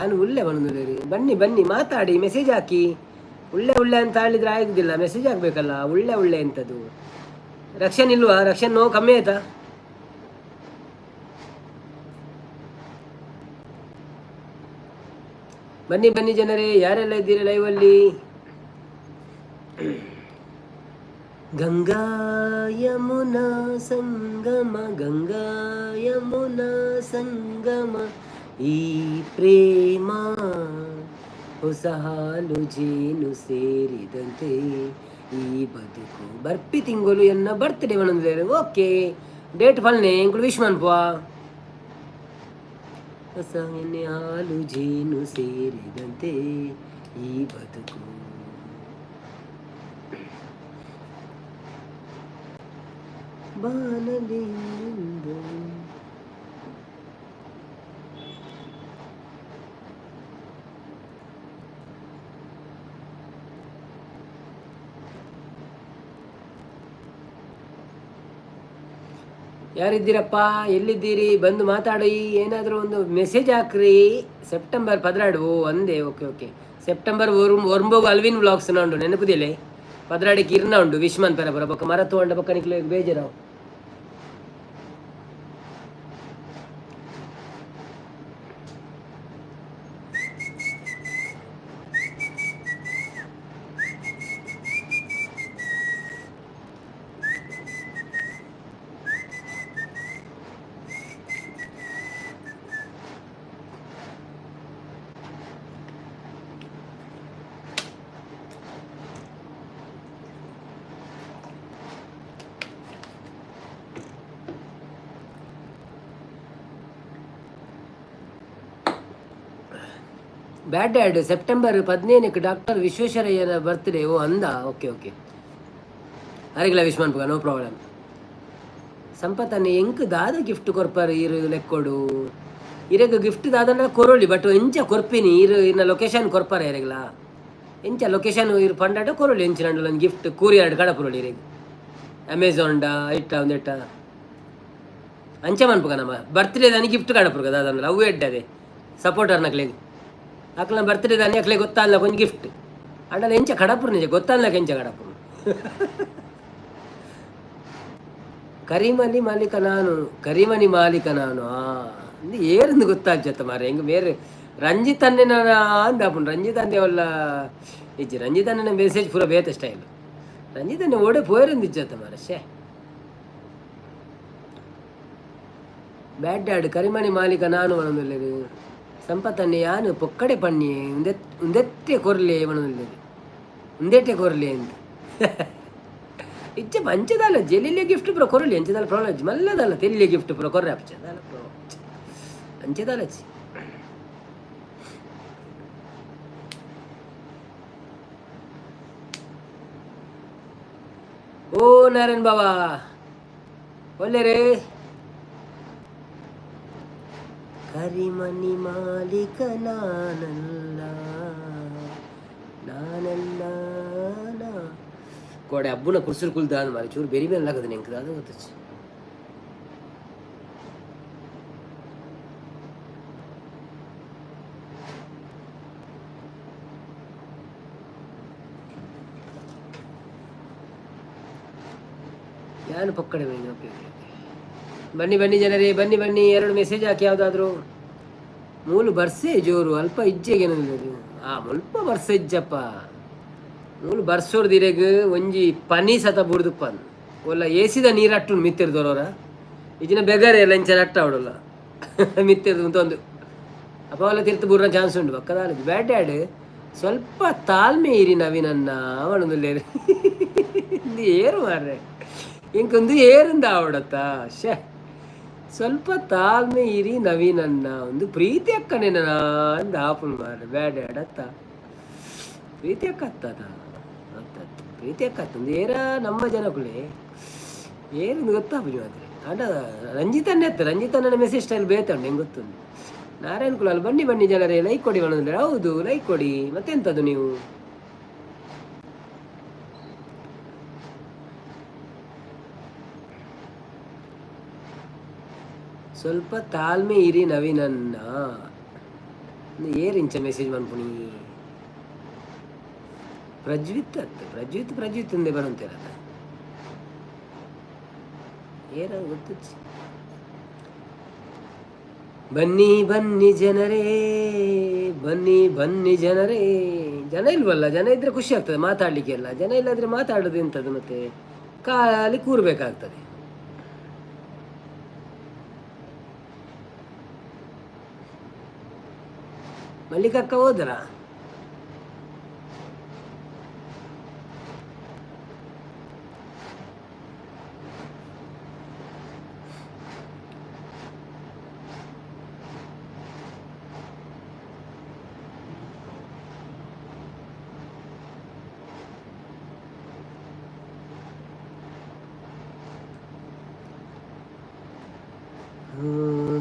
ನಾನು ಉಳ್ಳೆ ಬಂದಿದ್ದೀರಿ ಬನ್ನಿ ಮಾತಾಡಿ ಮೆಸೇಜ್ ಹಾಕಿ ಉಳ್ಳೆ ಅಂತ ಹೇಳಿದ್ರೆ ಆಗುದಿಲ್ಲ ಮೆಸೇಜ್ ಹಾಕ್ಬೇಕಲ್ಲ ಉಳ್ಳೆ ಎಂಥದ್ದು ರಕ್ಷನ್ ಇಲ್ವಾ ರಕ್ಷನ್ ನೋವು ಕಮ್ಮಿ ಆಯ್ತಾ ಬನ್ನಿ ಜನರೇ ಯಾರೆಲ್ಲ ಇದ್ದೀರಿ ಲೈವಲ್ಲಿ ಗಂಗಾ ಯಮುನಾ ಸಂಗಮ ಈ ಪ್ರೇಮ ಹೊಸ ಹಾಲು ಜೇನು ಸೇರಿದಂತೆ ಈ ಬದುಕು ಬರ್ಪಿ ತಿಂಗಳು ಎನ್ನ ಬರ್ತ್ಡೇ ಮನಂದ್ರೆ ಓಕೆ ಡೇಟ್ ಫಲ್ನೆ ಎಂಕುಲು ವಿಶ್ ಮನ್ಪುವ ಹೊಸ ಎಣ್ಣೆ ಹಾಲು ಜೇನು ಸೇರಿದಂತೆ ಈ ಬದುಕು ಬಾನಲಿಂದು ಯಾರಿದ್ದೀರಪ್ಪ, ಎಲ್ಲಿದ್ದೀರಿ? ಬಂದು ಮಾತಾಡಿ, ಏನಾದರೂ ಒಂದು ಮೆಸೇಜ್ ಹಾಕ್ರಿ. ಸೆಪ್ಟೆಂಬರ್ 16 ಒಂದೇ. Okay okay. ಸೆಪ್ಟೆಂಬರ್ ಒರ್ಂಬೋಗು ಅಲ್ವಿನ್ ವ್ಲಾಗ್ಸ್ ಉಂಡು ನೆನಪುದಿಲ್ಲ. 16 ಕಿರ್ನ ಉಂಡು ವಿಶ್ಮನ್ ಪೆರಪುರ ಬೊಕ್ಕ ಮರ ತಗೊಂಡ ಬೊಕ್ಕ ನಿಕ್ಲೆ ಬೇಜಾರಾವು. ಬ್ಯಾಡ್ ಡ್ಯಾಡ್ ಸೆಪ್ಟೆಂಬರ್ 15 ಡಾಕ್ಟರ್ ವಿಶ್ವೇಶ್ವರಯ್ಯನ ಬರ್ತ್ಡೇ. ಓ ಅಂದ. Okay okay. ಅರಿಗಿಲ್ಲ ವಿಶ್ಮನ್ ಪುಗ, ನೋ ಪ್ರಾಬ್ಲಮ್. ಸಂಪತ್ತನ್ನು ಎಂಕ್ ದಾದ ಗಿಫ್ಟ್ ಕೊರ್ಪಾರ ಇರು ಲೆಕ್ಕೊಡು. ಇರೆಗ್ ಗಿಫ್ಟ್ ದಾದನ ಕೊರೊಳ್ಳಿ ಬಟ್ ಎಂಚ ಕೊರ್ಪಿನಿ ಇನ್ನ ಲೊಕೇಶನ್ ಕೊರ್ಪಾರ ಇರೆಗ್ಲ ಎಂಚ ಲೊಕೇಶನ್ ಇರು ಪಂಡಾಟ ಕೊರೊಳ್ಳಿ ಎಂಚಿನ ಒಂದು ಗಿಫ್ಟ್ ಕೂರಿಯಾರ್ಡ್ ಕಡಪುರೊಳ್ಳಿ ಇರೆಗ್ ಅಮೆಝಾನ್ಡ ಇಟ್ಟ ಒಂದಿಟ್ಟ ಅಂಚೆ ಮನ್ಪುಗ ನಮ್ಮ ಬರ್ತ್ಡೇ ದಾನಿ ಗಿಫ್ಟ್ ಕಡಪುರ್ಗ ದಾದನ ಅವು ಎಡ್ಡದೆ ಸಪೋರ್ಟರ್ ನಕ್ಲೆಗ್ ಅಕ್ಲ ಬರ್ತ್ಡೇ ದಾನಿ ಅಕ್ಲೆ ಗೊತ್ತಾಲ್ಲ ಒಂದು ಗಿಫ್ಟ್ ಅಂಡಲ್ಲ ಎಂಚ ಕಡಪುರ ನಿಜ ಗೊತ್ತಾಲ್ಲ ಎಂಚ ಕಡಪುರ. ಕರಿಮನಿ ಮಾಲೀಕ ನಾನು, ಕರಿಮನಿ ಮಾಲೀಕ ನಾನು. ಏರಂದು ಗೊತ್ತಾಗ್ಜತ್ತ ಮಾರ ಹೆಂಗೆ ಬೇರೆ ರಂಜಿತ್ ಅನ್ನೆ ಅಂದ ಅಪ್ಪು ರಂಜಿತ್ ಅಂದೆ ಒಲ್ಲ ಇಜ್ಜಿ ರಂಜಿತ್ ಅನ್ನನ ಮೆಸೇಜ್ ಪೂರ ಬೇತ ಸ್ಟೈಲ್ ರಂಜಿತ್ ಅನ್ನೆ ಓಡೆ ಪೋಯರಂದು ಇಜ್ಜತ್ತ ಮಾರ ಶೇ. ಬ್ಯಾಡ್ ಡ್ಯಾಡ್ ಕರಿಮನಿ ಮಾಲೀಕ ನಾನು ಮನೊಂದುಲ್ಲೆದು ಸಂಪತ್ತನ್ನೇ ಯಾನು ಪೊಕ್ಕಡೆ ಪಣ್ಣಿ ಉಂದೆಟ್ಟೆ ಕೊರ್ಲೆ ಮನೊಂದುಲ್ಲೆದು ಉಂದೆಟ್ಟೆ ಕೊರ್ಲೆ ಅಂತ ಇಚ್ಚೆ ಮಂಚದಲ್ಲ ಜೆಲಿಲೆ ಗಿಫ್ಟ್ ಪುರ ಕೊರಲಿ ಅಂಚದಲ್ಲ ಪ್ರಾಬ್ಲಮ್ ಮಲ್ಲದಲ್ಲ ತೆಲಿಲೆ ಗಿಫ್ಟ್ ಪುರ ಕೊರ್ರೆ ಅಪ್ಪದಲ್ಲ ಅಂಚದಲ್ಲ ಚಿ. ಓ ನಾರಾಯಣ್ ಬಾಬಾ ಒಳ್ಳೆ ರೇ. ಕರಿಮನಿ ಮಾಲೀಕ ನಾನಲ್ಲ ನಾನಲ್ಲ ಕೋಡೆ ಅಬ್ಬುನ ಕುರ್ಸುರು ಕುಲ್ದಾದ ಮಾರಿ ಚೂರು ಬೇರೆ ಬೇರೆ ಆಗದ ನೆಂಕದ ಅದು ಗೊತ್ತಚ್ಚಿ. ಯಾನು ಪಕ್ಕಡೆ ಬನ್ನಿ. ಓಕೆ ಬನ್ನಿ ಬನ್ನಿ ಜನರೇ ಬನ್ನಿ ಬನ್ನಿ. 2 ಮೆಸೇಜ್ ಹಾಕಿ ಯಾವುದಾದ್ರು. ಮೂಲು ಬರ್ಸೆ ಜೋರು ಅಲ್ಪ ಇಜ್ಜೆಗೇನದು ಮುಲ್ಪ ಬರ್ಸೆ ಇಜ್ಜಪ್ಪ ಮೂಲು ಬರ್ಸೋರ್ದು ಇರೆಗ್ ಒಂಜಿ ಪನಿ ಸತ ಬುಡ್ದುಪ್ಪ ಒಲ್ಲ ಏಸಿದ ನೀರಟ್ಟು ಮಿತ್ತಿರ್ದೋರವ್ರ ಇಜಿನ ಬೆಗರೆ ಲಂಚ ನಟ್ಟ ಅವಡಲ್ಲ ಮಿತ್ತಿರ್ದು ಅಂತೊಂದು ಅಪ್ಪ ಒಲ್ಲ ತಿರ್ತು ಬುರ್ರ ಚಾನ್ಸ್ ಉಂಟು ಪಕ್ಕದ ಬ್ಯಾಡ್ ಡ್ಯಾಡ್ ಸ್ವಲ್ಪ ತಾಳ್ಮೆ ಇರಿ ನವೀನನ್ನ ಅವನೊಂದು ಏರು ಮಾರ್ರೆ ಇಂಕೊಂದು ಏರಿಂದ ಆವಡತ್ತ ಶೇ ಸ್ವಲ್ಪ ತಾಳ್ಮೆ ಇರಿ ನವೀನನ್ನ ಒಂದು ಪ್ರೀತಿ ಅಕ್ಕನೇನ ಅಂದ ಆಪನ್ ಮಾರ್ರೆ ಬ್ಯಾಡ್ ಡ್ಯಾಡ್ ಅತ್ತ ಪ್ರೀತಿ ಅಕ್ಕತ್ತದ ಪ್ರೀತಿ ಅಕ್ಕತ್ತ ಒಂದು ಏರ ನಮ್ಮ ಜನಗಳೇ ಏನು ಗೊತ್ತಾಗ್ಬಿಡಿ ಮಾತ್ರ ಅಡ ರಂಜಿತನ್ನೇ ಅತ್ತ ರಂಜಿತನ ಮೆಸೇಜ್ ಸ್ಟೈಲ್ ಬೇತಂಡು ಹೆಂಗೆ ಗೊತ್ತುಂಟು. ನಾರಾಯಣ್ ಕುಲಾಲ್ ಬನ್ನಿ ಬನ್ನಿ ಜನರೇ ಲೈಕ್ ಕೊಡಿ ಅನ್ನೋದ್ರೆ ಹೌದು ಲೈಕ್ ಕೊಡಿ ಮತ್ತೆಂಥದ್ದು ನೀವು. ಸ್ವಲ್ಪ ತಾಳ್ಮೆ ಇರಿ ನವೀನನ್ನ ಏರಿಂಚ ಮೆಸೇಜ್ ಮನ್ಪುಣಿ ಪ್ರಜ್ವಿತ್ ಅತ್ತ ಪ್ರಜ್ವಿತ್ ಒಂದೇ ಬರುವಂತಿರದ ಏನ ಗೊತ್ತ. ಬನ್ನಿ ಬನ್ನಿ ಜನರೇ ಬನ್ನಿ ಬನ್ನಿ ಜನರೇ. ಜನ ಇಲ್ವಲ್ಲ, ಜನ ಇದ್ರೆ ಖುಷಿ ಆಗ್ತದೆ ಮಾತಾಡ್ಲಿಕ್ಕೆ ಎಲ್ಲ. ಜನ ಇಲ್ಲದ್ರೆ ಮಾತಾಡೋದು ಎಂಥದ್ದು ಮತ್ತೆ ಖಾಲಿ ಕೂರ್ಬೇಕಾಗ್ತದೆ. ಮಲ್ಲಿಕಕ್ಕ ಹೋದ್ರ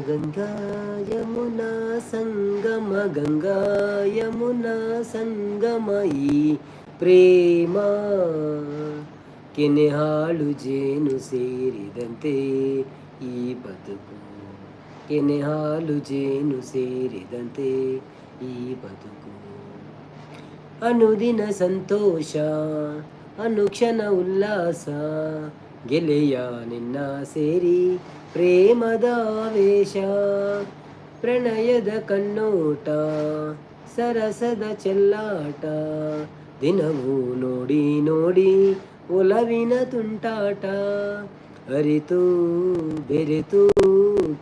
ಗಂಗಾ ಯಮುನಾ ಸಂಗಮ ಗಂಗಾ ಯಮುನಾ ಸಂಗಮ ಈ ಪ್ರೇಮ ಕೆನೆ ಹಾಲು ಜೇನು ಸೇರಿದಂತೆ ಈ ಬದುಕು, ಕೆನೆ ಹಾಲು ಜೇನು ಸೇರಿದಂತೆ ಈ ಬದುಕು. ಅನುದಿನ ಸಂತೋಷ, ಅನುಕ್ಷಣ ಉಲ್ಲಾಸ, ಗೆಳೆಯ ನಿನ್ನ ಸೇರಿ ಪ್ರೇಮದ ಆವೇಶ, ಪ್ರಣಯದ ಕಣ್ಣೋಟ, ಸರಸದ ಚೆಲ್ಲಾಟ, ದಿನವೂ ನೋಡಿ ನೋಡಿ ಒಲವಿನ ತುಂಟಾಟ, ಅರಿತು ಬೆರೆತು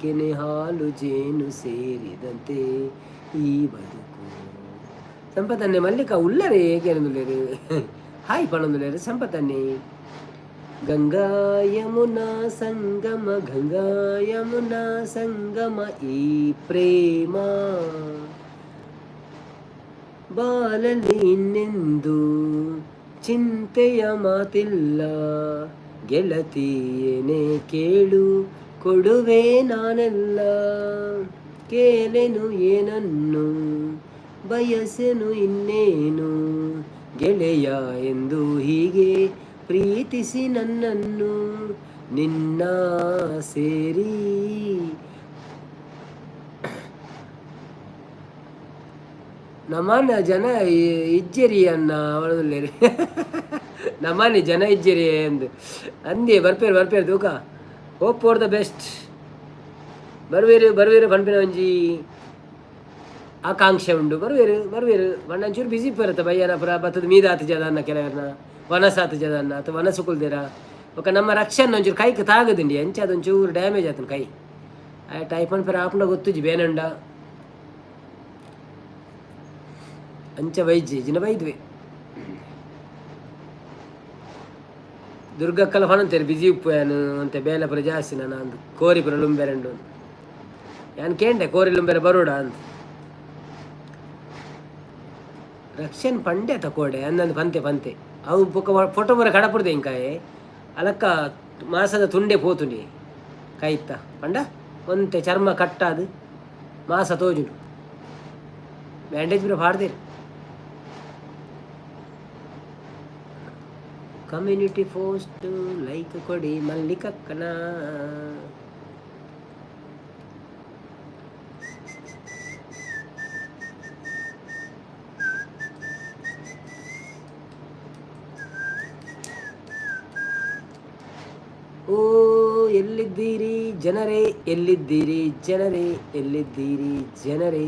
ಕೆನೆ ಹಾಲು ಜೇನು ಸೇರಿದಂತೆ ಈ ಬದುಕು. ಸಂಪತ್ತನ್ನೇ ಮಲ್ಲಿಕ ಉಲ್ಲರೆ ಕೇಳಂದುಲೇರು ಹಾಯ್ ಪಣಂದುಲೇರು ಸಂಪತ್ತನ್ನೇ. ಗಂಗಾ ಯಮುನಾ ಸಂಗಮ, ಗಂಗಾ ಯಮುನಾ ಸಂಗಮ ಈ ಪ್ರೇಮ, ಬಾಲಲ್ಲಿ ಇನ್ನೆಂದು ಚಿಂತೆಯ ಮಾತಿಲ್ಲ, ಗೆಳತಿಯೇನೇ ಕೇಳು ಕೊಡುವೆ ನಾನೆಲ್ಲ, ಕೇಳೆನು ಏನನ್ನು ಬಯಸೆನು ಇನ್ನೇನು, ಗೆಳೆಯ ಎಂದು ಹೀಗೆ ಪ್ರೀತಿಸಿ ನನ್ನನ್ನು, ನಿನ್ನ ಸೇರಿ ನಮ್ಮನ್ನ ಜನ ಇಜ್ಜೆರಿ ಅನ್ನ ಅವಳದಲ್ಲೇರಿ ನಮ್ಮನೆ ಜನ ಇಜ್ಜೆರಿ ಎಂದು ಅಂದೇ ಬರ್ಪೇರು ತೂಕ. Hope for the best. ಬರ್ವೇರು ಪಂಪಿನ ಒಂಜಿ ಆಕಾಂಕ್ಷೆ ಉಂಡು. ಬರ್ವೇರು ಒಂಚೂರು ಬಿಸಿ ಬರುತ್ತೆ ಬಯ್ಯನ ಪುರ ಬತ್ತದ ಮೀದಾತ ಜದ ಅನ್ನ ಕೆಲವರನ್ನ ವನಸಾತ ಜದ ಅನ್ನ ಅಥವಾ ವನಸು ಕುಲ್ದಿರ ఒక ನಮ್ಮ ರಕ್ಷನ್ ಒಂಚೂರು ಕೈಗೆ ತಾಗದಿಂಡಿ ಎಂಚ ಅದೊಂಚೂರು ಡ್ಯಾಮೇಜ್ ಆತನ ಕೈ ಆ ಟೈಪ್ ಅನ್ ಪರ ಆಪುಂಡ ಗೊತ್ತುಜಿ ಬೇನಂಡ ಅಂಚ ವೈದ್ಯ ಜಿನ ವೈದ್ವೆ ದುರ್ಗಕ್ಕಲ ಫನಂತೇರು ಬಿಸಿ ಉಪ್ಪು ಏನು ಅಂತೆ ಬೇಲೆ ಪುರ ಜಾಸ್ತಿ ನಾನು ಅಂದು ಕೋರಿ ಪುರ ಲುಂಬೆರೆಂಡು ಯಾನ್ ಕೇಂಡೆ ಕೋರಿ ಲುಂಬೆರೆ ಬರೋಡ ಅಂತ ರಕ್ಷನ್ ಪಂಡೆ ತಕೋಡೆ ಅಂದಂದು ಪಂತೆ ಅವು ಪೊಕ್ಕ ಫೋಟೋ ಬರ ಕಡಪುಡ್ದೆ ಇಂಕಾಯೆ ಅಲಕ್ಕ ಮಾಸದ ತುಂಡೆ ಪೋತುಂಡಿ ಕೈತ್ತ ಪಂಡ ಒಂತೆ ಚರ್ಮ ಕಟ್ಟಾದು ಮಾಸ ತೋಜುಂಡು ಬ್ಯಾಂಡೇಜ್ ಬರ ಪಾಡ್ದೇರು ಕಮ್ಯುನಿಟಿ ಪೋಸ್ಟ್ ಲೈಕ್ ಕೊಡಿ ಮಲ್ಲಿಕಕ್ಕನ ಓ ಎಲ್ಲಿದ್ದೀರಿ ಜನರೇ ಎಲ್ಲಿದ್ದೀರಿ ಜನರೇ ಎಲ್ಲಿದ್ದೀರಿ ಜನರೇ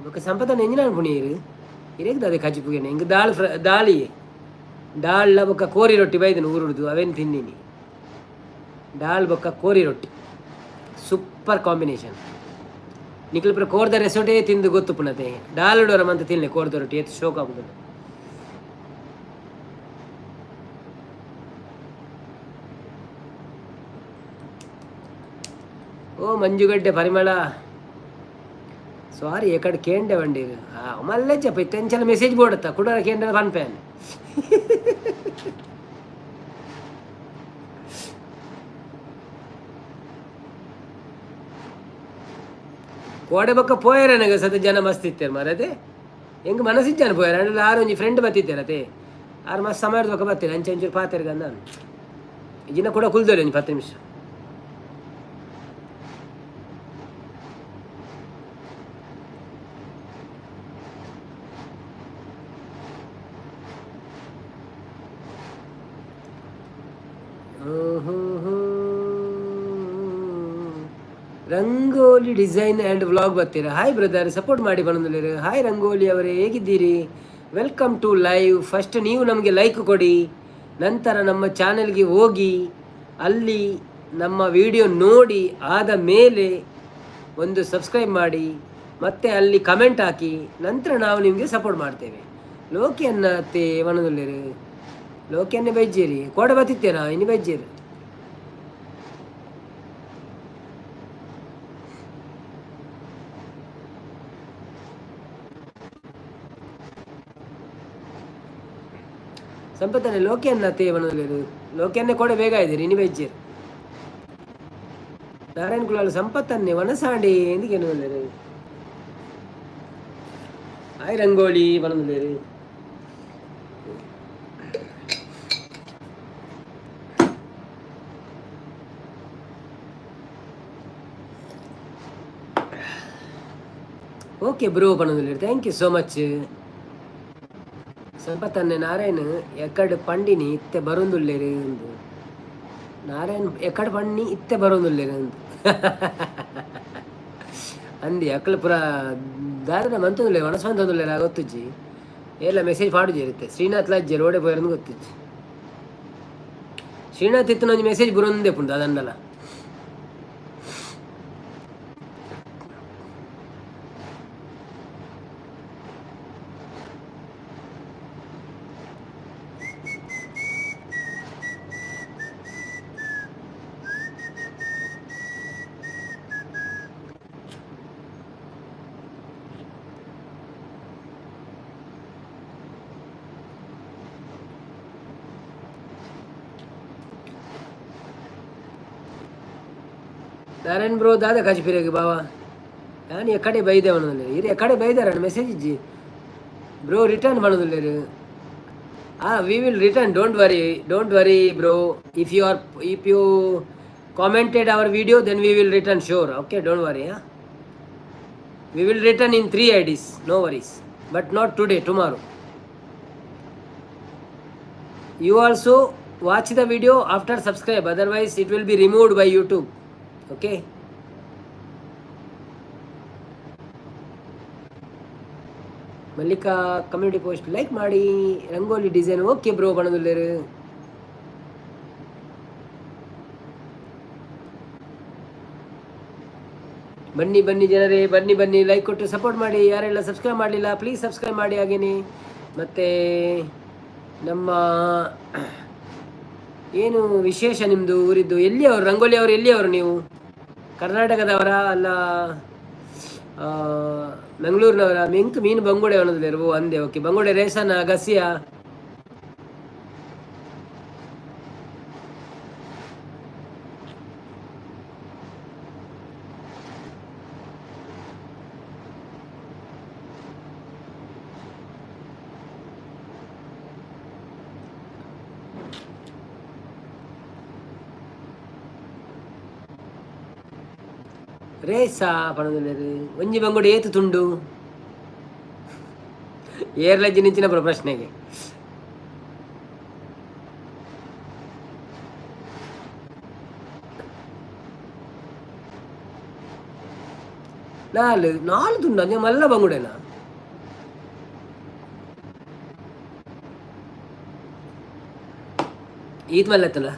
ఒక సంపద ఎంజినాను పునీరు ఇరేది అదే కచ్చిపోయాను ఇంక దాళ్ళ ఒక కోరి రొట్టి బయట ఊరుడు అవేನು తిన్నిని ದಾಲ್ ಬೊಕ್ಕ ಕೋರಿ ರೊಟ್ಟಿ ಸೂಪರ್ ಕಾಂಬಿನೇಷನ್ ನಿಖಲ್ ಪುರ ಕೋರ್ದ ರೆಸೋಟೇ ತಿಂದು ಗೊತ್ತು ಪುಣತೆ ಡಾಲ್ಡೋರ ಮಂತ ತಿನ್ಲೆ ಕೋರ್ದ ರೊಟ್ಟಿ ಎತ್ತು ಶೋಕ್ ಆಗುದು ಓ ಮಂಜುಗಡ್ಡೆ ಪರಿಮಳ ಸಾರಿ ಎಕಡೆ ಕೇಂಡೆ ಬಂಡೀರು ಮಲ್ಲೆ ಚಪ್ಪ ತೆಂಚಲ ಮೆಸೇಜ್ ಬೋಡತ್ತ ಕುಡರ ಕೇಂದ್ರ ಪನ್ಪೇನ್ ಕೋಡೆ ಬೊಕ್ಕ ಪೋಯರ ನನಗೆ ಸದ ಜನ ಮಸ್ತ್ ಇತ್ತೇರು ಮಾರದೆ ಹೆಂಗೆ ಮನಸ್ಸಿನ ಜನ ಪೋಯರ ಅಂದ್ರೆ ಆರು ಒಂಜಿ ಫ್ರೆಂಡ್ ಬತ್ತಿತ್ತೇರತೆ ಆರು ಮಸ್ತ್ ಸಮಯದ ಬೊಕ್ಕ ಬರ್ತೀರಿ ಅಂಚೆ ಒಂಚೂರು ಪಾತೆರ್ಗ ನಾನು ಇಜಿನ ಕೂಡ ಕುಲ್ದೋರಿ ಒಂಜಿ 10 ನಿಮಿಷ ರಂಗೋಲಿ ಡಿಸೈನ್ ಆ್ಯಂಡ್ ವ್ಲಾಗ್ ಬರ್ತೀರಾ ಹಾಯ್ ಬ್ರದರ್ ಸಪೋರ್ಟ್ ಮಾಡಿ ಬಂದಿದ್ದೀರಿ ಹಾಯ್ ರಂಗೋಲಿ ಅವರೇ ಹೇಗಿದ್ದೀರಿ ವೆಲ್ಕಮ್ ಟು ಲೈವ್ ಫಸ್ಟ್ ನೀವು ನಮಗೆ ಲೈಕ್ ಕೊಡಿ ನಂತರ ನಮ್ಮ ಚಾನೆಲ್ಗೆ ಹೋಗಿ ಅಲ್ಲಿ ನಮ್ಮ ವಿಡಿಯೋ ನೋಡಿ ಆದ ಮೇಲೆ ಒಂದು ಸಬ್ಸ್ಕ್ರೈಬ್ ಮಾಡಿ ಮತ್ತೆ ಅಲ್ಲಿ ಕಮೆಂಟ್ ಹಾಕಿ ನಂತರ ನಾವು ನಿಮಗೆ ಸಪೋರ್ಟ್ ಮಾಡ್ತೇವೆ ಲೋಕಿ ಅನ್ನತ್ತೆ ಮನದಲ್ಲಿರಿ ಲೋಕಿ ಅನ್ನೇ ಬೈಜೇರಿ ಕೋಡೆ ಬತ್ತಿತ್ತೇನಾ ಇನ್ನು ಬೈಜೇರಿ ಸಂಪತ್ತನೆ ಲೋಕಿಯನ್ನ ತೇವನಲ್ಲಿರು ಲೋಕಿಯನ್ನೇ ಕೊಡೆ ಬೇಗ ಇದ್ದೀರಿ ಇನ್ನು ಬೆಜ್ಜೀರು నారాయణ కులాలు సంపత్తన్ని వనసాండి ఎందుకు లేరు హాయ్ రంగోళి మనం లేరు ಓಕೆ ಬ್ರೋ ಪಣದಲ್ಲಿ ಥ್ಯಾಂಕ್ ಯು ಸೋ ಮಚ್ ಸಂಪತ್ತನ್ನೆ ನಾರಾಯಣ್ ಎಕ್ಕಡ ಪಂಡಿನಿ ಇತ್ತೆ ಬರೊಂದುಲ್ಲೇರು ಎಂದು ನಾರಾಯಣ್ ಎಕ್ಕಡ ಪಣ್ಣಿ ಇತ್ತೆ ಬರೊಂದುಲ್ಲೇರು ಎಂದು ಅಂದಿ ಅಕ್ಕಳ ಪುರ ದಾದನ ಮಂತೊಂದುಲ್ಲೆ ವನಸ್ವಂತೊಂದುಲ್ಲೇರ ಗೊತ್ತುಜ್ಜಿ ಎಲ್ಲ ಮೆಸೇಜ್ ಪಾಡುಜಿ ಇರುತ್ತೆ ಶ್ರೀನಾಥ್ ಲಜ್ಜೆ ರೋಡೆ ಪೋಯರಂದು ಗೊತ್ತಿಜ್ಜಿ ಶ್ರೀನಾಥ್ ಇತ್ತು ಒಂಜಿ ಮೆಸೇಜ್ ಬುರೊಂದೆ ಪುಂಡು ಅದಂಡಲ ನಾರಾಯಣ್ ಬ್ರೋ ದಾದ ಕಾಜಿಪಿರಿಗೆ ಬಾವ ನಾನು ಎಕ್ಕಡೆ ಬೈದೆ ಅವನಲ್ಲಿ ಇದು ಎಕ್ಕಡೆ ಬೈದಾರ ಮೆಸೇಜ್ ಇಜ್ಜಿ ಬ್ರೋ ರಿಟರ್ನ್ ಮಾಡೋದಿಲ್ಲ we will return don't worry bro if you commented our video then we will return sure okay don't worry we will return in 3 IDs no worries but not today tomorrow you also watch the video after subscribe otherwise it will be removed by YouTube okay Mallika community post like ಮಾಡಿ ರಂಗೋಲಿ ಡಿಸೈನ್ ಓಕೆ ಬ್ರೋ ಬಣದುಲ್ಲೇರು ಬನ್ನಿ ಜನರೇ ಬನ್ನಿ ಲೈಕ್ ಕೊಟ್ಟು ಸಪೋರ್ಟ್ ಮಾಡಿ ಯಾರೆಲ್ಲ ಸಬ್ಸ್ಕ್ರೈಬ್ ಮಾಡಲಿಲ್ಲ ಪ್ಲೀಸ್ ಸಬ್ಸ್ಕ್ರೈಬ್ ಮಾಡಿ ಹಾಗೇನೆ ಮತ್ತು ನಮ್ಮ ಏನು ವಿಶೇಷ ನಿಮ್ಮದು ಊರಿದ್ದು ಎಲ್ಲಿಯವರು ರಂಗೋಲಿ ಅವರು ಎಲ್ಲಿಯವರು ನೀವು ಕರ್ನಾಟಕದವರ ಅಲ್ಲ ಮಂಗಳೂರಿನವರ ಮಿಂಕ್ ಮೀನು ಬಂಗುಡೆ ಅನ್ನೋದು ಅಂದೆ ಓಕೆ ಬಂಗುಡೆ ರೇಸನ ಗಸಿಯಾ ರೇಸಾ ಪಣದಲ್ಲಿ ಒಂಜಿ ಬಂಗುಡೆ ಏತು ತುಂಡು ಏರ್ಲಜ್ಜಿ ನಿಂಚಿನ ಪ್ರಶ್ನೆಗೆ ನಾಲು ತುಂಡು ಅಂಜ ಮಲ್ಲ ಬಂಗುಡೆನಾ ಈತ್ ಮಲ್ಲತ್ತಲ್ಲ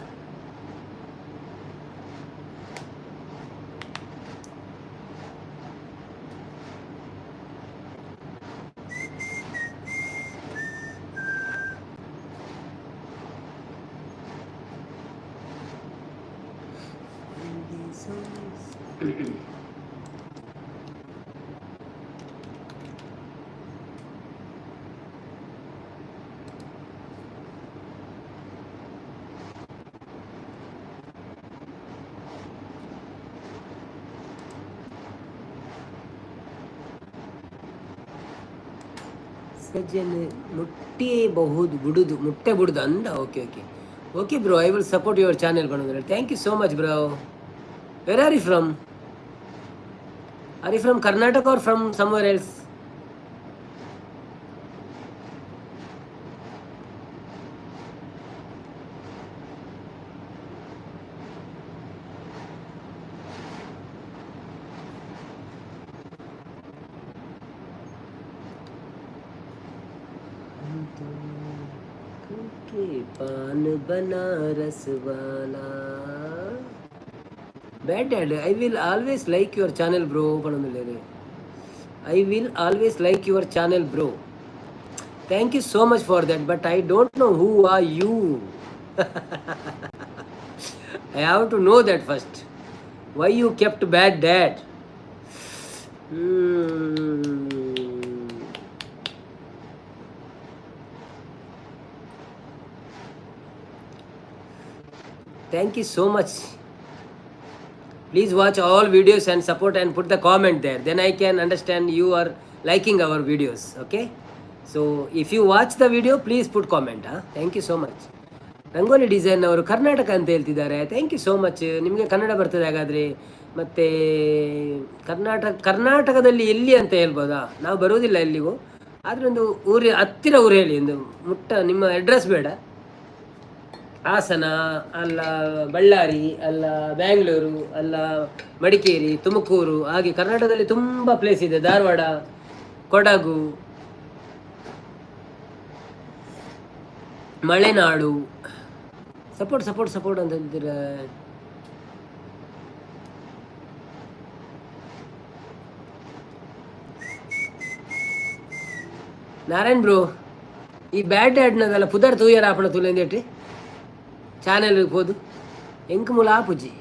ಸಜ್ಜನ್ ಮುಟ್ಟಿ ಬಹುದು ಬಿಡುದು ಮುಟ್ಟೆ ಬಿಡುದು ಅಂದ okay bro I will support your channel ಬಂದ್ರೆ thank you so much bro where are you from Karnataka are from somewhere else पान बनारस वाला bad dad I will always like your channel bro I will always like your channel bro thank you so much for that but I don't know who are you I have to know that first why you kept bad dad thank you so much Please watch all videos and support and put the comment there. Then I can understand you are liking our videos. Okay. So if you watch the video, please put comment. Thank you so much. Rangoli design ಅವರು ಕರ್ನಾಟಕ ಅಂತ ಹೇಳ್ತಿದ್ದಾರೆ. Thank you so much. ನಿಮಗೆ ಕನ್ನಡ ಬರ್ತದೆ ಹಾಗಾದರೆ? ಮತ್ತು ಕರ್ನಾಟಕದಲ್ಲಿ ಎಲ್ಲಿ ಅಂತ ಹೇಳ್ಬೋದಾ? ನಾವು ಬರೋದಿಲ್ಲ ಎಲ್ಲಿಗೂ, ಆದರೆ ಒಂದು ಹತ್ತಿರ ಊರು ಹೇಳಿ, ಒಂದು ನಿಮ್ಮ ಅಡ್ರೆಸ್ ಬೇಡ. ಹಾಸನ ಅಲ್ಲ, ಬಳ್ಳಾರಿ ಅಲ್ಲ, ಬ್ಯಾಂಗ್ಳೂರು ಅಲ್ಲ, ಮಡಿಕೇರಿ, ತುಮಕೂರು, ಹಾಗೆ ಕರ್ನಾಟಕದಲ್ಲಿ ತುಂಬ ಪ್ಲೇಸ್ ಇದೆ. Dharwad, Kodagu, Malenadu. Support support support ಅಂತ ಹೇಳ್ತೀರ. ನಾರಾಯಣ್ ಬ್ರೋ, ಈ ಬ್ಯಾಟ್ ಆಡ್ನದಲ್ಲ ಪುದರ್ ತೂಯರ ಆಪಣ ತುಲೆಂದೇಟಿ ಚಾನೆಲ್ ಹೋದು ಎಂಕ್ ಮೂಲ ಆಪುಜಿ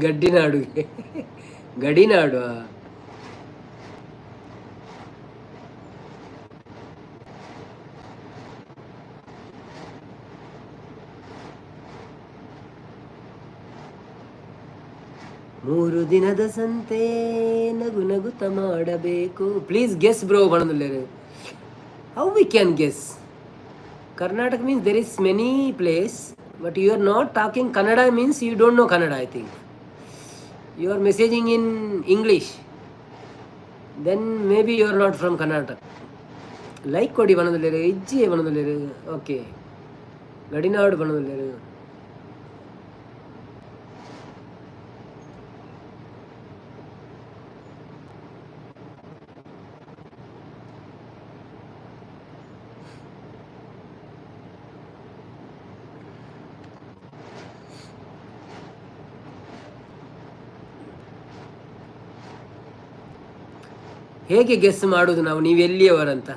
ಗಡ್ಡಿನಾಡು ಗಡಿನಾಡು. ಮೂರು ದಿನದ ಸಂತೆ ನಗು ನಗುತ ಮಾಡಬೇಕು. ಪ್ಲೀಸ್ ಗೆಸ್ ಬ್ರೋ ಬಣದಲ್ಲೇರು. How we can guess? Karnataka means there is many place, but you are not talking Kannada means you don't know Kannada. I think you are messaging in English, then maybe you are not from Karnataka. Like kodi banadalleru, ijji banadalleru. Okay, gadinadu banadalleru. ಹೇಗೆ ಗೆಸ್ ಮಾಡೋದು ನಾವು? ನೀವು ಎಲ್ಲಿಯವರಂತ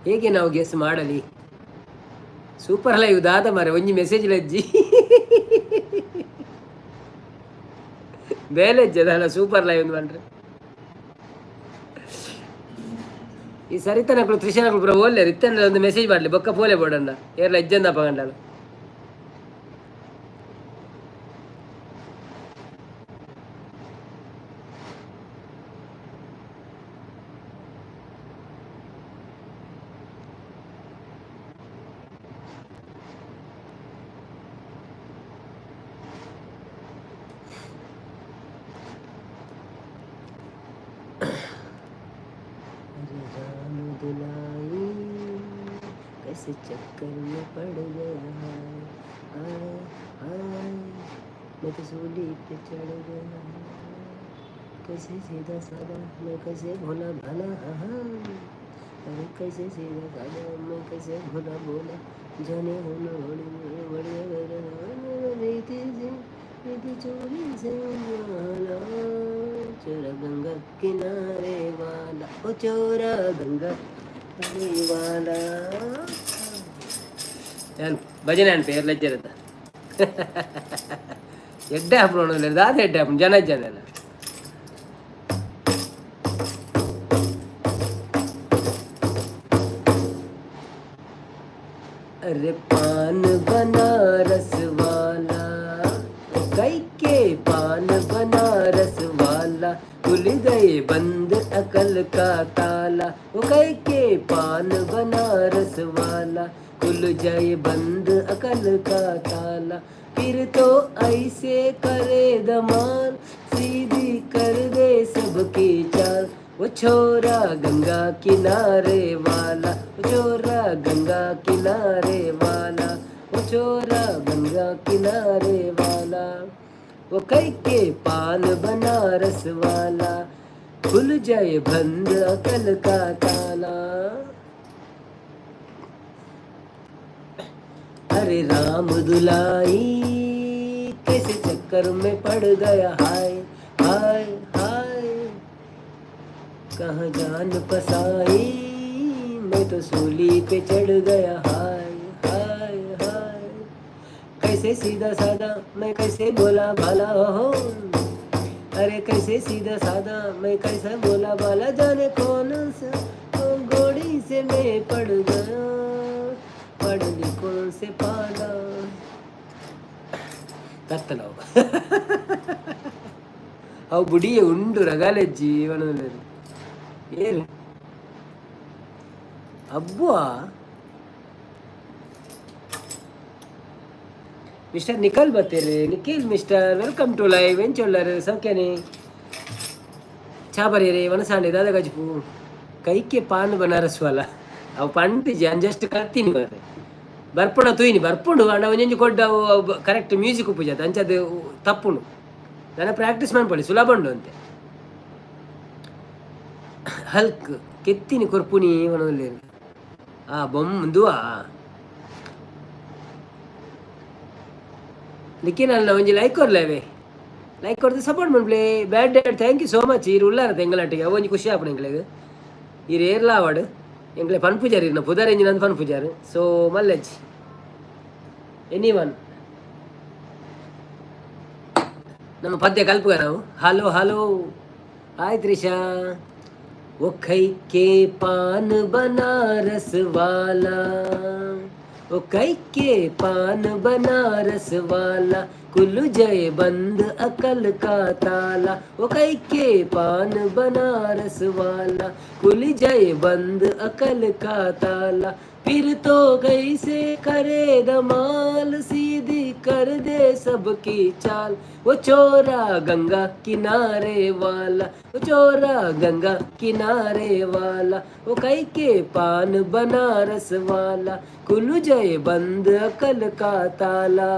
ಹೇಗೆ ನಾವು ಗೆಸ್ ಮಾಡಲಿ? ಸೂಪರ್ ಲೈವ್ ದಾದ ಮಾರೆ ಒಂಜಿ ಮೆಸೇಜ್ ಲಜ್ಜಿ ಬೇಲೆಜ್ಜದಲ್ಲ ಸೂಪರ್ ಲೈವ್ ಮಾಡ್ರೆ. ಈ ಸರಿತನಗಳು ತ್ರಿಶನಗಳು ಬ್ರೋ ಓಲ್ಲೆ ಇತ್ತಂದ್ರೆ ಒಂದು ಮೆಸೇಜ್ ಮಾಡಲಿ ಬೊಕ್ಕ ಪೋಲೆ ಬೋಡಂಡ ಏರ್ಲ ಎಜ್ಜಂದ ಪಗಂಡಲ್ಲ. कैसे चक्कर में पड़ गया हाय हाय, मैं तो सूली पे चढ़ गया, कैसे सीधा साधा मैं कैसे भोला भाला, अरे कैसे सीधा साधा मैं कैसे भोला बोला, जाने होना मेरी चोरी से वाला, चोरा गंगा किनारे वाला, ओ चोरा गंगा वाला. ಭಜನೆ ಅನ್ಪೆ ಎಲ್ಲ ಇದ್ದಿರುತ್ತ ಎಡ್ಡೆ ಹಾಪಣ ಅದೇ ಎಡ್ಡೆ ಹಾಪಣ ಜನ ಎಲ್ಲ. अरे पान बनारस वाला कई के पान बनारस वाला, खुल गए बंद अकल का ताला, वो कई के पान बनारस वाला, खुल जाए बंद अकल का ताला, फिर तो ऐसे करे धमाल, सीधी कर दे सबकी चाल, वो छोरा गंगा किनारे वाला, वो छोरा गंगा किनारे वाला, वो छोरा गंगा किनारे वाला, वो कई के पान बनारस वाला, खुल जाए बंद अकल का ताला. अरे राम दुलाई कैसे चक्कर में पड़ गया हाय हाय हाय, कहाँ जान फसाई मैं तो सूली पे चढ़ गया हाय हाय हाय, कैसे सीधा साधा मैं कैसे बोला भाला हो, अरे कैसे सीधा साधा मैं कैसा बोला बाला जाने कौन सा गोड़ी से मैं पड़ गया पढ़ली कौन से पाला ಕತ್ತಲವು ಅವು ಬುಡಿಯೇ ಉಂಡು ರಗಾಲೆ ಜೀವನದಲ್ಲಿ ಏನು ಅಬ್ಬಾ मिस्टर निकल बतेरे Nikhil mister welcome to live एं चोल्लर सौख्यने छाबरे रे वनसांडे दादा गजपू कई के पान बनारस वाला अव पंड जन जस्ट करतीनि मारे ಬರ್ಪುಣ ತುಯ್ನಿ ಬರ್ಪುಂಡು ಅಂಡ ಒಂಜೊಂಜಿ ಕೊಡ್ಡ ಕರೆಕ್ಟ್ ಮ್ಯೂಸಿಕ್ ಉಪ್ಪುಜಾತ ಅಂಚದು ತಪ್ಪುಂಡು ನನ್ನ ಪ್ರಾಕ್ಟೀಸ್ ಮಾಡ್ಪಡಿ ಸುಲಭ ಉಂಡು ಅಂತೆ ಹಲ್ಕ್ ಕೆತ್ತಿನಿ ಕೊರ್ಪುನಿ ಮನದಲ್ಲಿ ಆ ಬೊಮ್ಮದುವಾ ನಿಖಿನಲ್ಲ ಒಂಜಿ ಲೈಕ್ ಕೊರ್ಲೇವೆ ಲೈಕ್ ಕೊಡ್ದು ಸಪೋರ್ಟ್ ಮಾಡ್ಬ್ಲೆ bad dad thank you so much ಇರು ಉಳ್ಳಾರ ತೆಂಗಲಾಟಿಗೆ ಅವೊಂಜಿ ಖುಷಿ ಆಪಣ ಎಂಗ್ಲೆಗ್ ಇರು ಏರ್ಲ ಅವಾರ್ಡ್ ಎಂಗ್ಲೆ ಫನ್ ಪೂಜಾರಿ ಇರ್ನ ಪುದಾರ್ ಎಂಜಿನ ಫನ್ ಪೂಜಾರು ಸೊ ಮಲ್ಲಜ್ ಎನಿ ಒನ್ ನಮ್ಮ ಪದ್ಯ ಕಲ್ಪುಗ ನಾವು ಹಲೋ ಹಲೋ ಹಾಯ್ ತ್ರಿಷಾ वो खई के पान बनारस वाला वो कई के पान बनारस वाला कुल्लू जय बंद अकल का ताला वो कई के पान बनारस वाला कुल जय बंद अकल का ताला फिर तो कैसे करे दमाल सीधी कर दे सबकी चाल वो चोरा गंगा किनारे वाला वो चोरा गंगा किनारे वाला वो कई के पान बनारस वाला कुल जय बंद अकल का ताला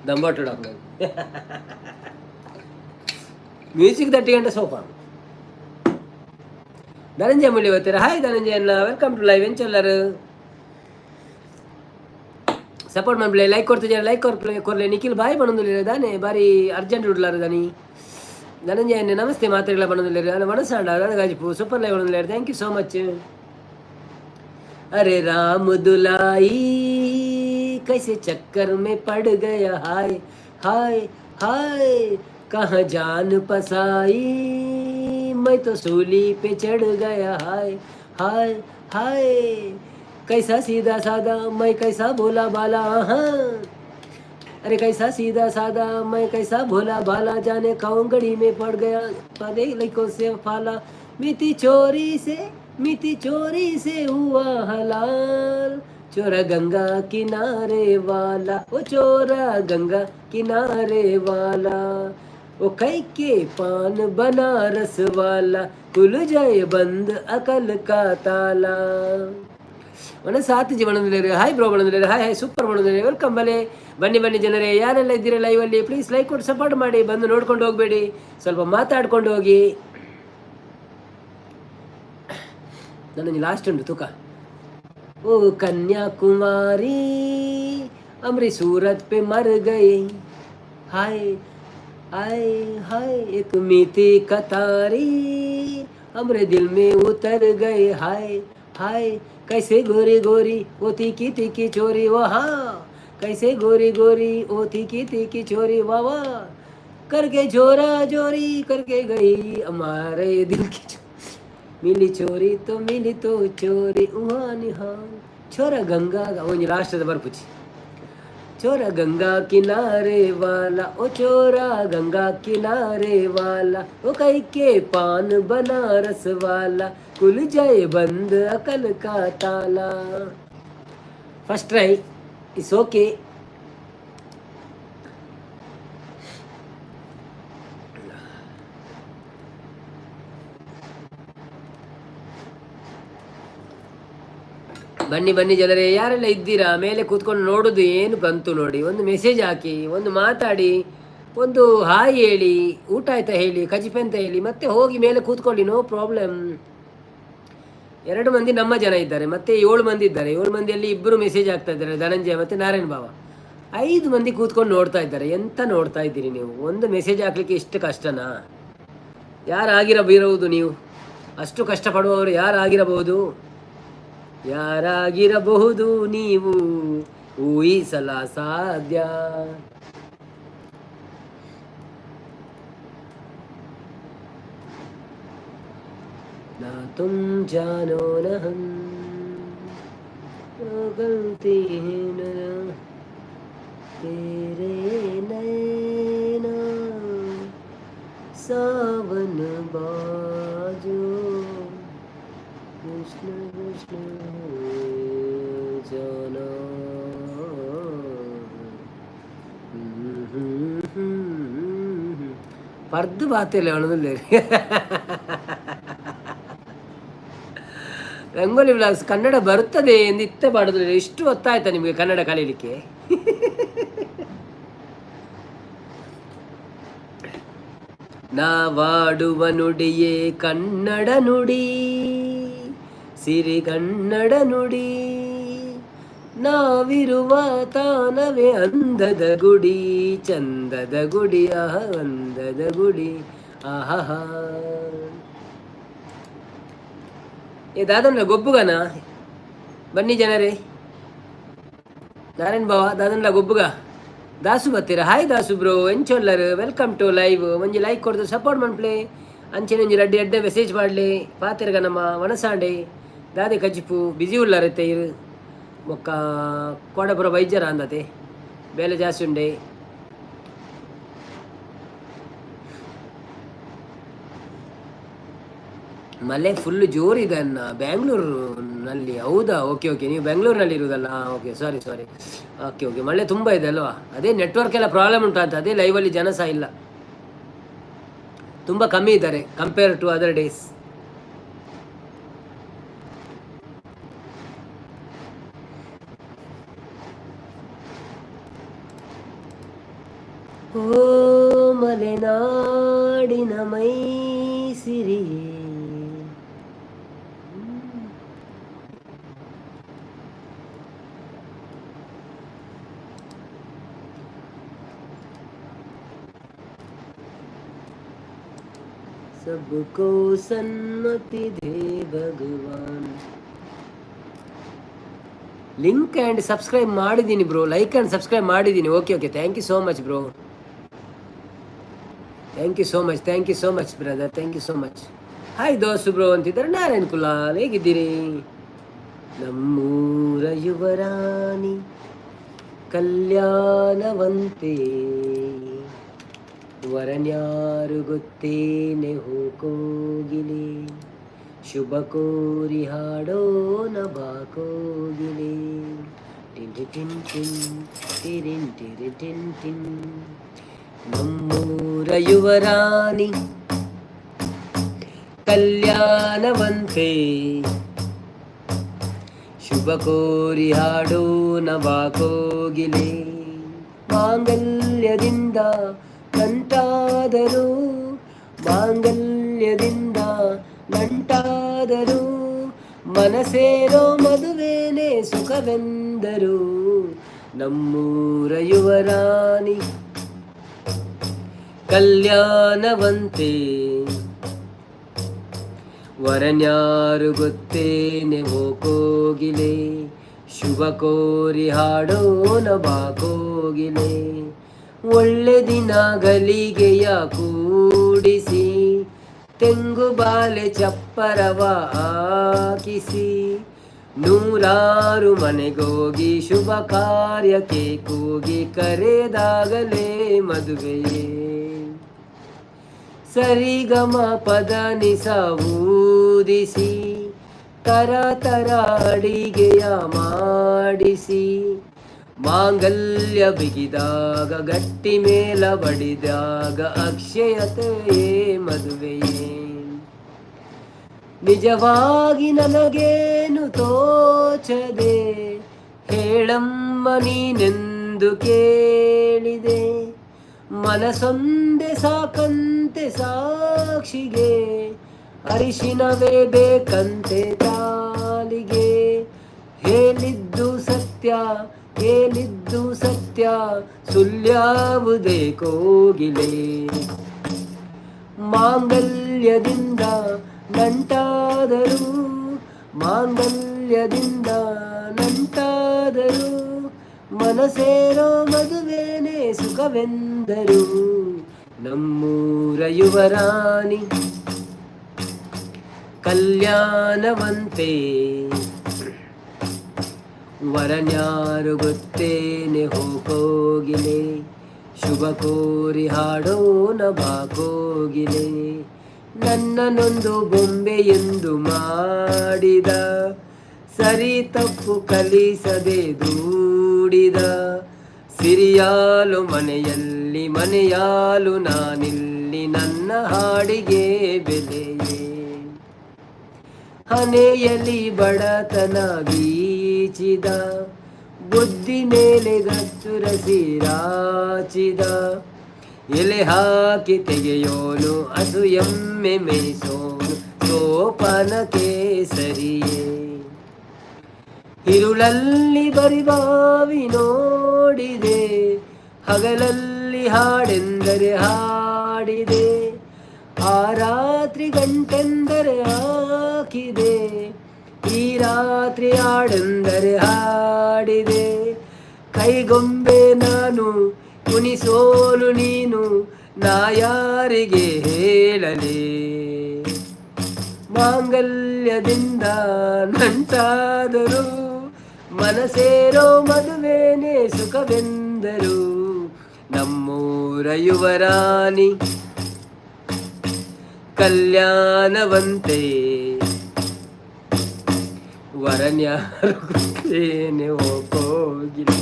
ದಂಬಾಟು ಮ್ಯೂಸಿಕ್ ದಟ್ಟಿ ಗಂಟೆ ಸೋಪ ಧನಂಜಯ ಮುಳ್ಳಿ ಬರ್ತೀರಾ ಹಾಯ್ ಧನಂಜಯ ಅಣ್ಣ ವೆಲ್ಕಮ್ ಟು ಲೈವ್ ಎಂಚಲ್ಲರು ಸಪೋರ್ಟ್ ಮಾಡ್ಬಿಳೆ ಲೈಕ್ ಕೊಡ್ತಿದ್ದಾರೆ ಲೈಕ್ ಕೊರ್ಲೆ ನಿಖಿಲ್ ಬಾಯಿ ಬಣ್ಣದಿಲ್ಲ ದಾನೆ ಬಾರಿ ಅರ್ಜೆಂಟ್ ಉಡ್ಲಾರ ದನಿ ಧನಂಜಯ ಅಣ್ಣ ನಮಸ್ತೆ ಮಾತ್ರೆಗಳ ಬಣ್ಣದಿಲ್ಲ ನಾನು ಮನಸ್ಸಾಂಡ ಗಾಜಿಪು ಸೂಪರ್ ಲೈವ್ ಬಣ್ಣದಿಲ್ಲ ಥ್ಯಾಂಕ್ ಯು ಸೋ ಮಚ್ अरे राम दुलाई कैसे चक्कर में पड़ गया हाय हाय हाय कहाँ जान पसाई मैं तो सूली पे चढ़ गया हाय हाय हाय कैसा सीधा साधा मैं कैसा भोला बाला हाँ अरे कैसा सीधा साधा मैं कैसा भोला बाला जाने कौन गड़ी में पड़ गया पदे लइकों से फाला मिति चोरी से हुआ हलाल चोरा गंगा किनारे वाला वो चोरा गंगा किनारे वाला वो कई के पान बनारस वाला कुल जय बंद अकल का ताला ಮನ ಸಾತ್ ಜೀವನದಲ್ಲಿ ಹಾಯ್ ಬ್ರೋ ಬಣ್ಣದಲ್ಲಿ ಹಾಯ್ ಹಾಯ್ ಸೂಪರ್ ಬಣ್ಣದಲ್ಲಿ ವೆಲ್ಕಮ್ ಬನ್ನಿ ಬನ್ನಿ ಜನರೇ ಯಾರೆಲ್ಲ ಇದ್ದೀರಾ ಲೈವಲ್ಲಿ ಪ್ಲೀಸ್ ಲೈಕ್ ಕೊಟ್ಟು ಸಪೋರ್ಟ್ ಮಾಡಿ ಬಂದು ನೋಡ್ಕೊಂಡು ಹೋಗಬೇಡಿ ಸ್ವಲ್ಪ ಮಾತಾಡ್ಕೊಂಡು ಹೋಗಿ ನನ್ನ ಲಾಸ್ಟ್ ಉಂಟು ತುಕ ओ कन्याकुमारी अमरी सूरत पे मर गए हाय हाय हाय एक मीठी कतारी हमरे दिल में उतर गए हाय हाय कैसे गोरी गोरी ओ तीखी तीखी चोरी वहाँ कैसे गोरी गोरी ओ तीखी तीखी चोरी वाह करके जोरा जोरी करके गई हमारे दिल की मिली चोरी तो चोरी उहा छोरा गंगा ಒಂಜಿ ರಾಷ್ಟ್ರದ ಬರ್ಪುಚಿ छोरा गंगा किनारे वाला ओ छोरा गंगा किनारे वाला ओ कई के पान बनारस वाला कुल जाए बंद अकल का ताला फर्स्ट ट्राई इट्स ओके ಬನ್ನಿ ಬನ್ನಿ ಜನರೇ ಯಾರೆಲ್ಲ ಇದ್ದೀರಾ ಮೇಲೆ ಕೂತ್ಕೊಂಡು ನೋಡೋದು ಏನು ಬಂತು ನೋಡಿ ಒಂದು ಮೆಸೇಜ್ ಹಾಕಿ ಒಂದು ಮಾತಾಡಿ ಒಂದು ಹಾಯ್ ಹೇಳಿ ಊಟ ಆಯ್ತಾ ಹೇಳಿ ಕಜಿಪೆ ಅಂತ ಹೇಳಿ ಮತ್ತೆ ಹೋಗಿ ಮೇಲೆ ಕೂತ್ಕೊಳ್ಳಿ ನೋ ಪ್ರಾಬ್ಲಮ್ 2 ಮಂದಿ ನಮ್ಮ ಜನ ಇದ್ದಾರೆ ಮತ್ತೆ 7 ಮಂದಿ ಇದ್ದಾರೆ 7 ಮಂದಿಯಲ್ಲಿ 2 ಮೆಸೇಜ್ ಆಗ್ತಾ ಇದ್ದಾರೆ ಧನಂಜಯ ಮತ್ತು ನಾರಾಯಣ್ ಬಾವ 5 ಮಂದಿ ಕೂತ್ಕೊಂಡು ನೋಡ್ತಾ ಇದ್ದಾರೆ ಎಂತ ನೋಡ್ತಾ ಇದ್ದೀರಿ ನೀವು ಒಂದು ಮೆಸೇಜ್ ಹಾಕ್ಲಿಕ್ಕೆ ಇಷ್ಟು ಕಷ್ಟನಾ ಯಾರಾಗಿರಬಹುದು ನೀವು ಅಷ್ಟು ಕಷ್ಟಪಡುವವರು ಯಾರಾಗಿರಬಹುದು ಯಾರಾಗಿರಬಹುದು ನೀವು ಊಹಿಸಲ ಸಾಧ್ಯ ना तुम जानो न हम तो गलती है न तेरे नैना सावन बाजो कृष्ण कृष्ण जाना ಪರ್ದು ಬಾತಿಲ್ಲ ಅವನದಿಲ್ಲ ರಂಗೋಲಿ ಬ್ಲಾಗ್ಸ್ ಕನ್ನಡ ಬರುತ್ತದೆ ಎಂದು ಇತ್ತ ಬಾಡುದಿಲ್ಲ. ಎಷ್ಟು ಹೊತ್ತಾಯ್ತಾ ನಿಮಗೆ ಕನ್ನಡ ಕಲೀಲಿಕ್ಕೆ? ನಾವಾಡುವ ನುಡಿಯೇ ಕನ್ನಡ ನುಡಿ, ಸಿರಿ ಕನ್ನಡ ನುಡಿ, ನಾವಿರುವ ತಾನವೇ ಅಂದದ ಗುಡಿ, ಚಂದದ ಗುಡಿ, ಅಂದದ ಗುಡಿ, ಆಹಾ. ಏ ದಾದನ್ಲ ಗೊಬ್ಬುಗನ ಬನ್ನಿ ಜನರೇ. ನಾರಾಯಣ್ ಬಾವ ದಾದನ್ಲ ಗೊಬ್ಬುಗ ದಾಸು ಬತ್ತೀರ. ಹಾಯ್ ದಾಸು ಬ್ರೋ ಎಂಚೊಲ್ಲರು, ವೆಲ್ಕಮ್ ಟು ಲೈವ್. ಒಂಜಿ ಲೈಕ್ ಕೊಡ್ದು ಸಪೋರ್ಟ್ ಮನ್ಪ್ಲೆ. ಅಂಚಿನ ಒಂಜಿ ರಡ್ಡಿ ಅಡ್ಡೆ ಮೆಸೇಜ್ ಮಾಡಲಿ ಪಾತಿರ್ಗ ನಮ್ಮ ವನಸಾಂಡೆ ದಾದೆ ಕಜಿಪು ಬಿಜಿ ಉಳ್ಳಾರತ್ತೆ ಇರು ಮೊಕ್ಕ ಕೋಡಪುರ ವೈದ್ಯರ ಅಂದತೆ ಬೇಲೆ ಜಾಸ್ತಿ ಉಂಡೆ. ಮಳೆ ಫುಲ್ ಜೋರಿದೆ ಅನ್ನ ಬ್ಯಾಂಗ್ಳೂರಿನಲ್ಲಿ. ಹೌದಾ? ಓಕೆ ಓಕೆ, ನೀವು ಬೆಂಗಳೂರಿನಲ್ಲಿ ಇರುವುದಲ್ಲ? ಓಕೆ ಸಾರಿ ಸಾರಿ. ಓಕೆ ಓಕೆ, ಮಳೆ ತುಂಬ ಇದೆ ಅಲ್ವಾ? ಅದೇ ನೆಟ್ವರ್ಕ್ ಎಲ್ಲ ಪ್ರಾಬ್ಲಮ್ ಉಂಟು ಅಂತ, ಅದೇ ಲೈವಲ್ಲಿ ಜನ ಸಹ ಇಲ್ಲ, ತುಂಬ ಕಮ್ಮಿ ಇದ್ದಾರೆ ಕಂಪೇರ್ ಟು ಅದರ್ ಡೇಸ್. ಓ ಮಲೆನಾಡಿನ ಮೈ ಸಿರಿಯೇ सबको सन्मति दे भगवान. ಲಿಂಕ್ ಆ್ಯಂಡ್ ಸಬ್ಸ್ಕ್ರೈಬ್ ಮಾಡಿದ್ದೀನಿ ಬ್ರೋ, ಲೈಕ್ ಆ್ಯಂಡ್ ಸಬ್ಸ್ಕ್ರೈಬ್ ಮಾಡಿದ್ದೀನಿ. Okay okay, thank you so much bro, thank you so much, thank you so much brother, thank you so much. Hi ದೋಸ್ತು ಬ್ರೋ ಅಂತಿದ್ದಾರೆ. ನಾರಾಯಣ್ ಕುಲಾಲ್ ಹೇಗಿದ್ದೀರಿ? ನಮ್ಮೂರ ಯುವರಾಣಿ ಕಲ್ಯಾಣವಂತೆ ವರನ್ಯಾರು ಗೊತ್ತೇನೆ ಹೋಗೋಗಿಲೆ, ಶುಭ ಕೋರಿ ಹಾಡೋನ ಬಾಕೋಗಿಲೆ. ಟಿನ್ ಟಿನ್ ಟಿನ್ ಟಿರಿನ್ ಟಿರಿ ಟಿನ್ ಟಿನ್. ನಮ್ಮೂರ ಯುವರಾಣಿ ಕಲ್ಯಾಣವಂತೆ ಶುಭ ಕೋರಿ ಹಾಡೋನ ಬಾಕೋಗಿಲೆ. ಮಾಂಗಲ್ಯದಿಂದ ನಂಟಾದರು, ಮಾಂಗಲ್ಯದಿಂದ ನಂಟಾದರು, ಮನಸೇರೋ ಮದುವೇನೆ ಸುಖವೆಂದರು. ನಮ್ಮೂರ ಯುವರಾಣಿ ಕಲ್ಯಾಣವಂತೆ ವರನ್ಯಾರು ಗೊತ್ತೇನೆ ಹೋಗೋಗಿಲೆ, ಶುಭ ಕೋರಿ ಹಾಡೋನ ಬಾಕೋಗಿಲೆ. ಒಳ್ಳೆ ದಿನ ಗಲಿಗೆಯ ಕೂಡಿಸಿ, ತೆಂಗು ಬಾಲೆ ಚಪ್ಪರವ ಹಾಕಿಸಿ, ನೂರಾರು ಮನೆಗೋಗಿ ಶುಭ ಕಾರ್ಯಕ್ಕೆ ಕೂಗಿ ಕರೆದಾಗಲೇ ಮದುವೆಯೇ. ಸರಿಗಮ ಪದ ನಿಸ ಊದಿಸಿ, ತರ ತರ ಅಡಿಗೆಯ ಮಾಡಿಸಿ, ಮಾಂಗಲ್ಯ ಬಿಗಿದಾಗ ಗಟ್ಟಿ ಮೇಲ ಬಡಿದಾಗ ಅಕ್ಷಯತೆಯೇ ಮದುವೆಯೇ. ನಿಜವಾಗಿ ನನಗೇನು ತೋಚದೆ ಹೇಳಮ್ಮ ನೀನೆಂದು ಕೇಳಿದೆ, ಮನಸೊಂದೆ ಸಾಕಂತೆ ಸಾಕ್ಷಿಗೆ, ಅರಿಶಿನವೇ ಬೇಕಂತೆ ತಾಲಿಗೆ. ಹೇಳಿದ್ದು ಸತ್ಯ ಹೇಳಿದ್ದು ಸತ್ಯ, ಸುಳ್ಯಾವುದೇ ಕೋಗಿಲೆ. ಮಾಂಗಲ್ಯದಿಂದ ನಂಟಾದರು, ಮಾಂಗಲ್ಯದಿಂದ ನಂಟಾದರು, ಮನಸೇರೋ ಮದುವೇನೆ ಸುಖವೆಂದರು. ನಮ್ಮೂರ ಯುವರಾಣಿ ಕಲ್ಯಾಣವಂತೆ ವರನ್ಯಾರು ಗೊತ್ತೇನೆ ಹೋಗೋಗಿಲೆ ಶುಭ ಕೋರಿ ಹಾಡೋಣ ಬಾಕೋಗಿಲೆ ನನ್ನನೊಂದು ಬೊಂಬೆ ಎಂದು ಮಾಡಿದ ಸರಿ ತಪ್ಪು ಕಲಿಸದೆ ದೂಡಿದ ಸಿರಿಯಾಲು ಮನೆಯಲ್ಲಿ ಮನೆಯಾಲು ನಾನಿಲ್ಲಿ ನನ್ನ ಹಾಡಿಗೆ ಬೆಲೆಯೇ ಹನೆಯಲ್ಲಿ ಬಡತನ ಬೀಚಿದ ಬುದ್ಧಿ ಮೇಲೆ ಗಸ್ತುರಸಿ ರಾಚಿದ ಎಲೆ ಹಾಕಿ ತೆಗೆಯೋನು ಹಸು ಎಮ್ಮೆ ಮೇಯಿಸೋನು ಸೋಪನ ಕೇಸರಿಯೇ ഇരുളಲ್ಲಿ ಬರಿಬಾವಿ ನೋಡಿದೆ ಹಗಲಲ್ಲಿ ಹಾಡೆಂದರೆ ಹಾಡಿದೆ ಆ ರಾತ್ರಿ ಗಂಟೆಂದರೆ ಹಾಕಿದೆ ಈ ರಾತ್ರಿ ಹಾಡೆಂದರೆ ಹಾಡಿದೆ ಕೈಗೊಂಬೆ ನಾನು ಕುಣಿಸೋನು ನೀನು ನಾ ಯಾರಿಗೆ ಹೇಳಲೇ ಮಾಂಗಲ್ಯದಿಂದ ನಂಟಾದರು ಮನಸೇರೋ ಮದುವೆನೇ ಸುಖವೆಂದರು ನಮ್ಮೂರ ಯುವರಾಣಿ ಕಲ್ಯಾಣವಂತೆ ವರನ್ಯಾರುತ್ತೇನೆ ಹೋಗಿಲ್ಲ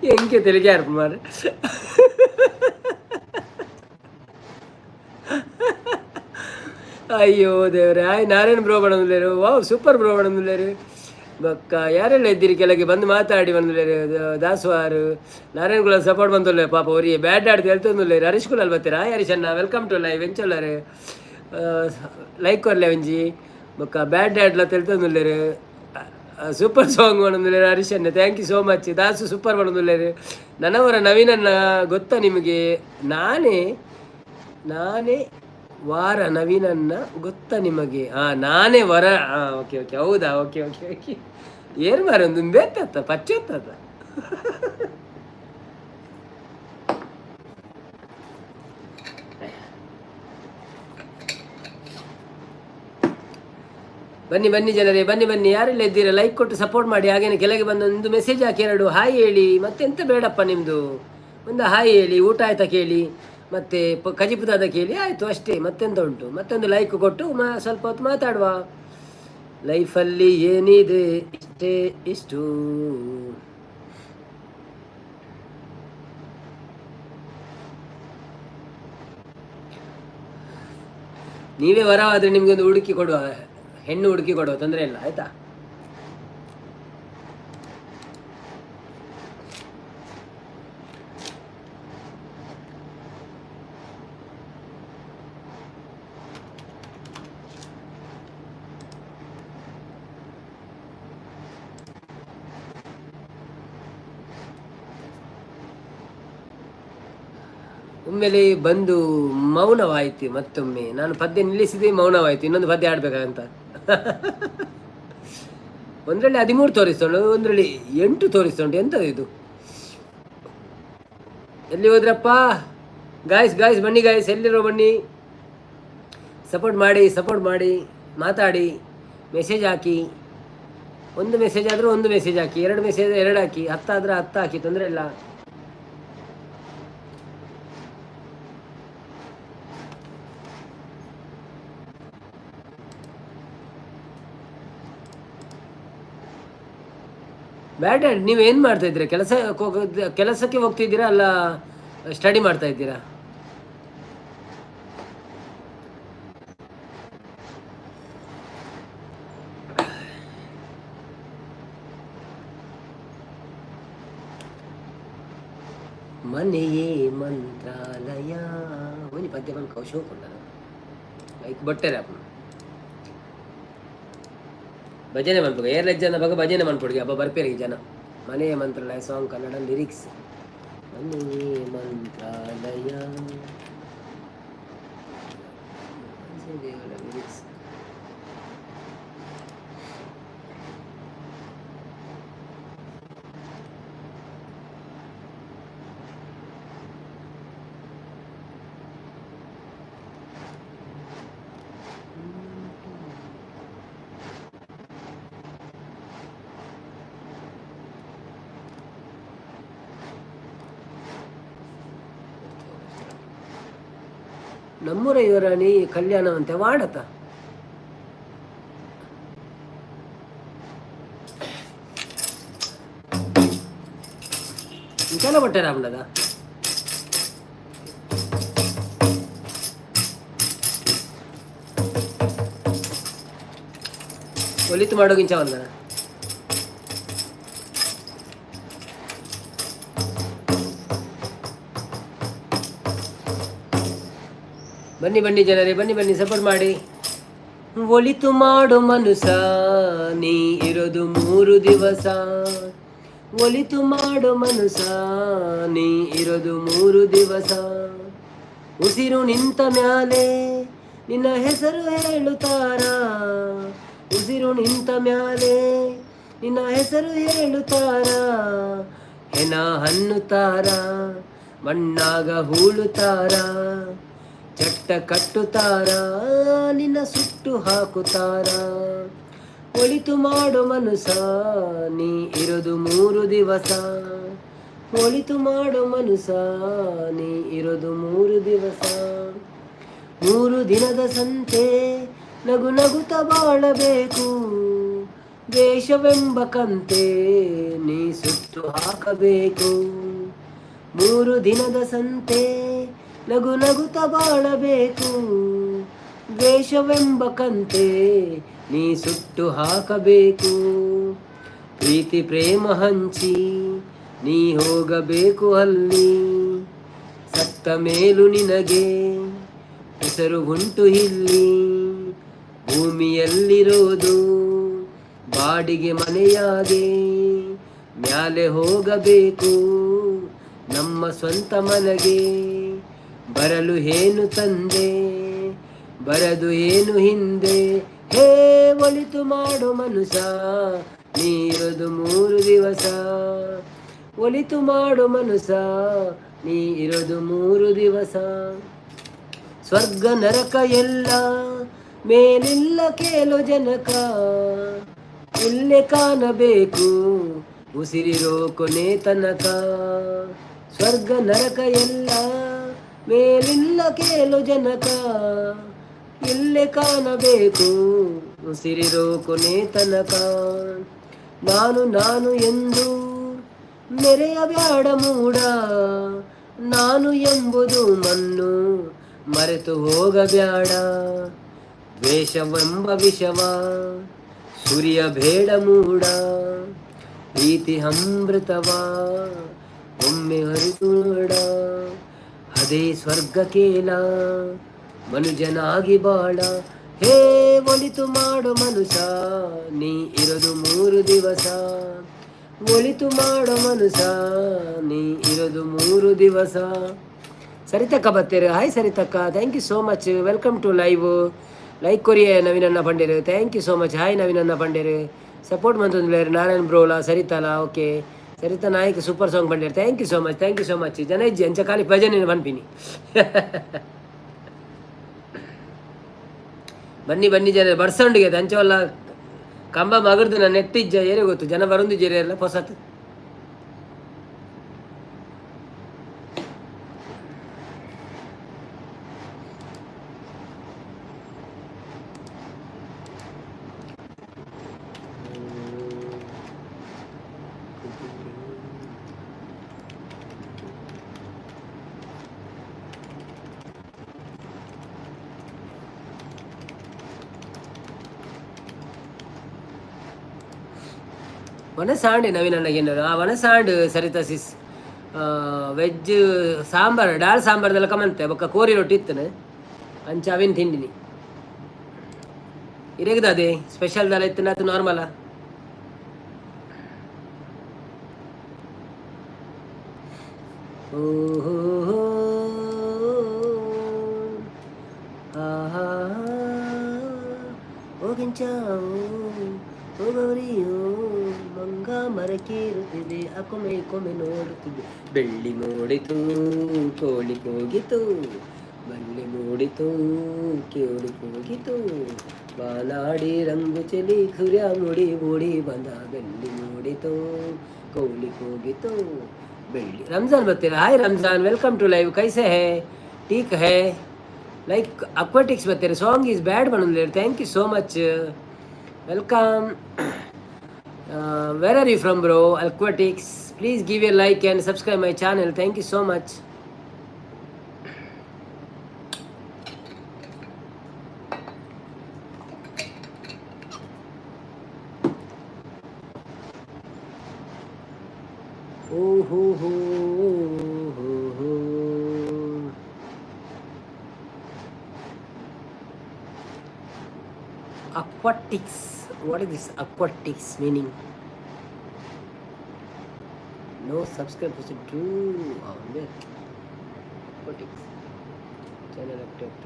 ಹೆಂಗೆ ತೆಲಿಗೆ ಅರ್ಪ ಮಾರ ಅಯ್ಯೋ ದೇವ್ರೆ ಆಯ್ ನಾರಾಯಣ ಬ್ರೋ ಬಂದಿಲ್ಲೇರು ವಾವ್ ಸೂಪರ್ ಬ್ರೋ ಬಂದಿಲ್ಲೇರು ಬಕ್ಕ ಯಾರೆಲ್ಲ ಇದ್ದೀರಿ ಕೆಳಗೆ ಬಂದು ಮಾತಾಡಿ ಬಂದಿಲ್ಲೇರು ದಾಸವಾರು ನಾರಾಯಣ ಕುಲ ಸಪೋರ್ಟ್ ಬಂದಿಲ್ಲ ಪಾಪ ಅವರಿಗೆ ಬ್ಯಾಟ್ ಆಡ್ತು ಹೇಳ್ತಂದಿಲ್ಲೇರು ಹರೀಶ್ ಕುಲಲ್ಲಿ ಬರ್ತೀರಾ ಹರೀಶ್ ಅಣ್ಣ ವೆಲ್ಕಮ್ ಟು ಲೈವ್ ಎಂಚಲ್ಲರು ಲೈಕ್ ಕೊರ್ಲೆ ಒಂಜಿ ಬಕ್ಕ ಬ್ಯಾಟ್ ಆಡ್ಲ ತಿಳ್ತಂದಿಲ್ಲೇರು ಸೂಪರ್ ಸಾಂಗ್ ಬಂದಿಲ್ಲೇರು ಹರೀಶ್ ಅಣ್ಣ thank you so much Dasu super ಬಂದಿಲ್ಲೇರು ನನ್ನವರ ನವೀನನ್ನ ಗೊತ್ತಾ ನಿಮಗೆ ನಾನೇ ವಾರ ನವೀನನ್ನ ಗೊತ್ತಾ ನಿಮಗೆ ನಾನೇ ವರ ಓಕೆ ಓಕೆ ಹೌದಾ ಓಕೆ ಓಕೆ ಓಕೆ ಏನು ಮಾರ ಒಂದು ಬೇತತ್ತ ಪಚ್ಚೊತ್ತತ್ತ ಬನ್ನಿ ಬನ್ನಿ ಜನರೇ ಬನ್ನಿ ಬನ್ನಿ ಯಾರೆಲ್ಲ ಇದ್ದೀರಾ ಲೈಕ್ ಕೊಟ್ಟು ಸಪೋರ್ಟ್ ಮಾಡಿ ಹಾಗೇನೆ ಕೆಳಗೆ ಬಂದು ಒಂದು ಮೆಸೇಜ್ ಹಾಕಿ ಎರಡು ಹಾಯ್ ಹೇಳಿ ಮತ್ತೆಂತ ಬೇಡಪ್ಪ ನಿಮ್ಮದು ಒಂದು ಹಾಯ್ ಹೇಳಿ ಊಟ ಆಯ್ತಾ ಕೇಳಿ ಮತ್ತು ಕಜಿಪುದಾದ ಕೇಳಿ ಆಯಿತು ಅಷ್ಟೇ ಮತ್ತೆಂತ ಉಂಟು ಮತ್ತೊಂದು ಲೈಕ್ ಕೊಟ್ಟು ಸ್ವಲ್ಪ ಹೊತ್ತು ಮಾತಾಡುವ ಲೈಫಲ್ಲಿ ಏನಿದೆ ಇಷ್ಟೇ ಇಷ್ಟು ನೀವೇ ವರವಾದರೆ ನಿಮಗೊಂದು ಹುಡುಕಿ ಕೊಡುವ ಹೆಣ್ಣು ಹುಡುಕಿ ಕೊಡುವ ತೊಂದರೆ ಇಲ್ಲ ಆಯಿತಾ ಒಮ್ಮೆಲೆ ಬಂದು ಮೌನವಾಯಿತು ಮತ್ತೊಮ್ಮೆ ನಾನು ಪದ್ಯ ನಿಲ್ಲಿಸಿದೆ ಮೌನವಾಯಿತು ಇನ್ನೊಂದು ಪದ್ಯ ಆಡ್ಬೇಕಂತ ಒಂದರಲ್ಲಿ 13 ತೋರಿಸ್ತುಂಟು ಒಂದರಲ್ಲಿ 8 ತೋರಿಸ್ತುಂಟು ಎಂಥದ್ದು ಇದು ಎಲ್ಲಿ ಹೋದ್ರಪ್ಪ ಗಾಯ್ಸ್ ಬನ್ನಿ ಗಾಯ್ಸ್ ಎಲ್ಲಿರೋ ಬನ್ನಿ ಸಪೋರ್ಟ್ ಮಾಡಿ ಮಾತಾಡಿ ಮೆಸೇಜ್ ಹಾಕಿ ಒಂದು ಮೆಸೇಜ್ ಆದರೂ ಒಂದು ಮೆಸೇಜ್ ಹಾಕಿ 2 ಮೆಸೇಜ್ 2 ಹಾಕಿ 10 ಆದರೆ 10 ಹಾಕಿ ತೊಂದರೆ ಇಲ್ಲ ಬ್ಯಾಡ್ ನೀವೇನು ಮಾಡ್ತಾ ಇದ್ದೀರಾ ಕೆಲಸಕ್ಕೆ ಹೋಗ್ತಿದ್ದೀರಾ ಅಲ್ಲ ಸ್ಟಡಿ ಮಾಡ್ತಾ ಇದ್ದೀರಾ ಮನೆಯೇ ಮಂತ್ರಾಲಯ ಬನ್ನಿ ಪದ್ಯ ಬಂದು ಕೌಶೋಕೊಂಡ ಲೈಕ್ ಬಟ್ಟೆ ಭಜನೆ ಮನ್ಪುಗ ಏರ್ಲೆಜ್ ಜನ ಬಗ್ಗೆ ಭಜನೆ ಮನ್ಪುಡಿಗೆ ಹಬ್ಬ ಬರ್ಪೇರಿ ಜನ ಮನೆಯ ಮಂತ್ರಾಲಯ ಸಾಂಗ್ ಕನ್ನಡ ಲಿರಿಕ್ಸ್ ಮನೆಯೇ ಮಂತ್ರಾಲಯ ಲಿರಿಕ್ಸ್ ನಮ್ಮೂರ ಯುವರಾಣಿ ಕಲ್ಯಾಣವಂತೆ ವಾಡತ ఇంకెలా పట్టారా ఉండదా ಒಲಿತು ಮಾಡೋಗಿಂಚವಲ್ಲ ಬನ್ನಿ ಬನ್ನಿ ಜನರೇ, ಬನ್ನಿ ಬನ್ನಿ, ಸಪೋರ್ಟ್ ಮಾಡಿ. ಒಲಿತು ಮಾಡು ಮನುಸ ನೀ ಇರೋದು 3 ದಿವಸ, ಒಲಿತು ಮಾಡು ಮನುಸ ನೀ ಇರೋದು 3 ದಿವಸ. ಉಸಿರು ನಿಂತ ಮ್ಯಾಲೆ ನಿನ್ನ ಹೆಸರು ಹೇಳುತ್ತಾರ, ಉಸಿರು ನಿಂತ ಮ್ಯಾಲೆ ನಿನ್ನ ಹೆಸರು ಹೇಳುತ್ತಾರ. ಹೆಣ ಹನ್ನುತ್ತಾರ, ಮಣ್ಣಾಗ ಹೂಳುತ್ತಾರ, ಚಟ್ಟ ಕಟ್ಟುತ್ತಾರ, ನಿನ್ನ ಸುಟ್ಟು ಹಾಕುತ್ತಾರ. ಒಳಿತು ಮಾಡು ಮನುಸ ನೀ ಇರೋದು 3 ದಿವಸ, ಒಳಿತು ಮಾಡು ಮನುಸ ನೀ ಇರೋದು 3 ದಿವಸ. 3 ದಿನದ ಸಂತೆ ನಗು ನಗುತ್ತ ಬಾಳಬೇಕು, ದ್ವೇಷವೆಂಬ ಕಂತೆ ನೀ ಸುಟ್ಟು ಹಾಕಬೇಕು. 3 ದಿನದ ಸಂತೆ ನಗು ನಗುತ್ತ ಬಾಳಬೇಕು, ದ್ವೇಷವೆಂಬ ಕಂತೆ ನೀ ಸುಟ್ಟು ಹಾಕಬೇಕು. ಪ್ರೀತಿ ಪ್ರೇಮ ಹಂಚಿ ನೀ ಹೋಗಬೇಕು ಅಲ್ಲಿ, ಸತ್ತ ಮೇಲೂ ನಿನಗೆ ಹೆಸರು ಉಂಟು ಇಲ್ಲಿ. ಭೂಮಿಯಲ್ಲಿರೋದು ಬಾಡಿಗೆ ಮನೆಯಾಗೆ, ಮ್ಯಾಲೆ ಹೋಗಬೇಕು ನಮ್ಮ ಸ್ವಂತ ಮನೆಗೆ. ಬರಲು ಏನು ತಂದೆ, ಬರದು ಏನು ಹಿಂದೆ. ಹೇ ಒಳಿತು ಮಾಡು ಮನುಸ ನೀ ಇರೋದು 3 ದಿವಸ, ಒಳಿತು ಮಾಡು ಮನುಸ ನೀ ಇರೋದು 3 ದಿವಸ. ಸ್ವರ್ಗ ನರಕ ಎಲ್ಲ ಮೇಲಿಲ್ಲ ಕೇಳು ಜನಕ, ಇಲ್ಲೇ ಕಾಣಬೇಕು ಉಸಿರಿರೋ ಕೊನೆ ತನಕ. ಸ್ವರ್ಗ ನರಕ ಎಲ್ಲ ಮೇಲಿಲ್ಲ ಕೇಳು ಜನಕ, ಇಲ್ಲೇ ಕಾಣಬೇಕು ಉಸಿರಿರೋ ಕೊನೆ ತನಕ. ನಾನು ನಾನು ಎಂದು ಮೆರೆಯಬ್ಯಾಡ ಮೂಡ, ನಾನು ಎಂಬುದು ಮಣ್ಣು ಮರೆತು ಹೋಗಬ್ಯಾಡ. ದ್ವೇಷವೆಂಬ ವಿಷವ ಸುರಿಯಬೇಡ ಮೂಡ, ಪ್ರೀತಿ ಅಮೃತವ ಒಮ್ಮೆ ಹರಿದು ನೋಡ. ಅದೇ ಸ್ವರ್ಗ ಕೇಳ ಮನುಜನಾಗಿ ಬಾಳ. ಹೇ ಒಳಿತು ಮಾಡು ಮನುಸ ನೀ ಇರೋದು 3 ದಿವಸ, ಒಳಿತು ಮಾಡು ಮನುಸ ನೀ ಇರೋದು 3 ದಿವಸ. ಸರಿತಕ್ಕ ಬರ್ತೀರಿ? ಹಾಯ್ ಸರಿತಕ್ಕ, thank you so much, welcome to live. Like ಕೊರಿಯ ನವೀನನ್ನ ಪಂಡೇರು, ಥ್ಯಾಂಕ್ ಯು ಸೋ ಮಚ್. ಹಾಯ್ ನವೀನನ್ನ ಪಂಡೇರು, ಸಪೋರ್ಟ್ ಮಂತಂದ್ರೆ ನಾರಾಯಣ್ ಬ್ರೋಲಾ ಸರಿತಲ್ಲ. Okay Saritha Nayak super song ಪಂಡೇರು, thank you so much, thank you so much. ಜನ ಇಜ್ಜಿ ಅಂಚ ಖಾಲಿ ಭಜನೆ ಪನ್ಪಿನಿ. ಬನ್ನಿ ಬನ್ನಿ ಜನ ಬರ್ಸಂಡಿಗೆ ಅಂಚವಲ್ಲ ಕಂಬ ಮಗರ್ದು ನಾನು ನೆಟ್ಟಿಜ್ಜ ಏರೇ ಗೊತ್ತು ಜನ ಬರೊಂದು ಜೇರೆ ಎಲ್ಲ ಹೊಸತ್. ವನಸಾಂಡೆ ನವೀನಣ್ಣಗೇನಾರು ಆ ವನಸಾಂಡ್ ಸರಿತಾ ಸಿಸ್ ವೆಜ್ ಸಾಂಬಾರು ಡಾಲ್ ಸಾಂಬಾರ್ದೆಲ್ಲ ಕಮಂತೆ ಬೊಕ್ಕ ಕೋರಿ ರೊಟ್ಟಿ ಇತ್ತನೆ ಅಂಚ ಅವೇನು ತಿಂಡಿನಿ ಇರೇಗದ ಅದೇ ಸ್ಪೆಷಲ್ ದಾಲ ಇತ್ತನ ಅದು ನಾರ್ಮಲ. ಓಹೋ ಹೋಗವರಿಯೋ ಮಂಗ ಮರಕೇರುತ್ತಿದೆ ಅಕೊಮ್ಮೆ ಕೊಮ್ಮೆ ನೋಡುತ್ತಿದೆ. ಬೆಳ್ಳಿ ಮೂಡಿತು ಕೋಳಿ ಕೂಗಿತು, ಬಳ್ಳಿ ಮೂಡಿತು ಕೋಳಿ ಕೂಗಿತು, ಬಾನಾಡಿ ರಂಗು ಚಲಿ ಖುರ್ಯ ಮುಡಿ ಮುಡಿ ಬಂದ. ಬೆಳ್ಳಿ ಮೂಡಿತು ಕೋಳಿ ಕೂಗಿತು ಬೆಳ್ಳಿ. ರಂಜಾನ್ ಬರ್ತೀರಾ? Hi Ramzan, welcome to live. ಕೈಸೆ ಹೇ? ಟೀಕ್ ಹೇ? ಲೈಕ್ ಅಕ್ವಾಟಿಕ್ಸ್ ಬರ್ತಾರೆ. ಸಾಂಗ್ ಈಸ್ ಬ್ಯಾಡ್ ಬಂದಿಲ್ಲ. Thank you so much, welcome. Where are you from bro? Aquatics, please give a like and subscribe my channel. Thank you so much. Aquatics. What is this aquatics meaning? No subscribe to do. Oh, wait. Aquatics. Channel active.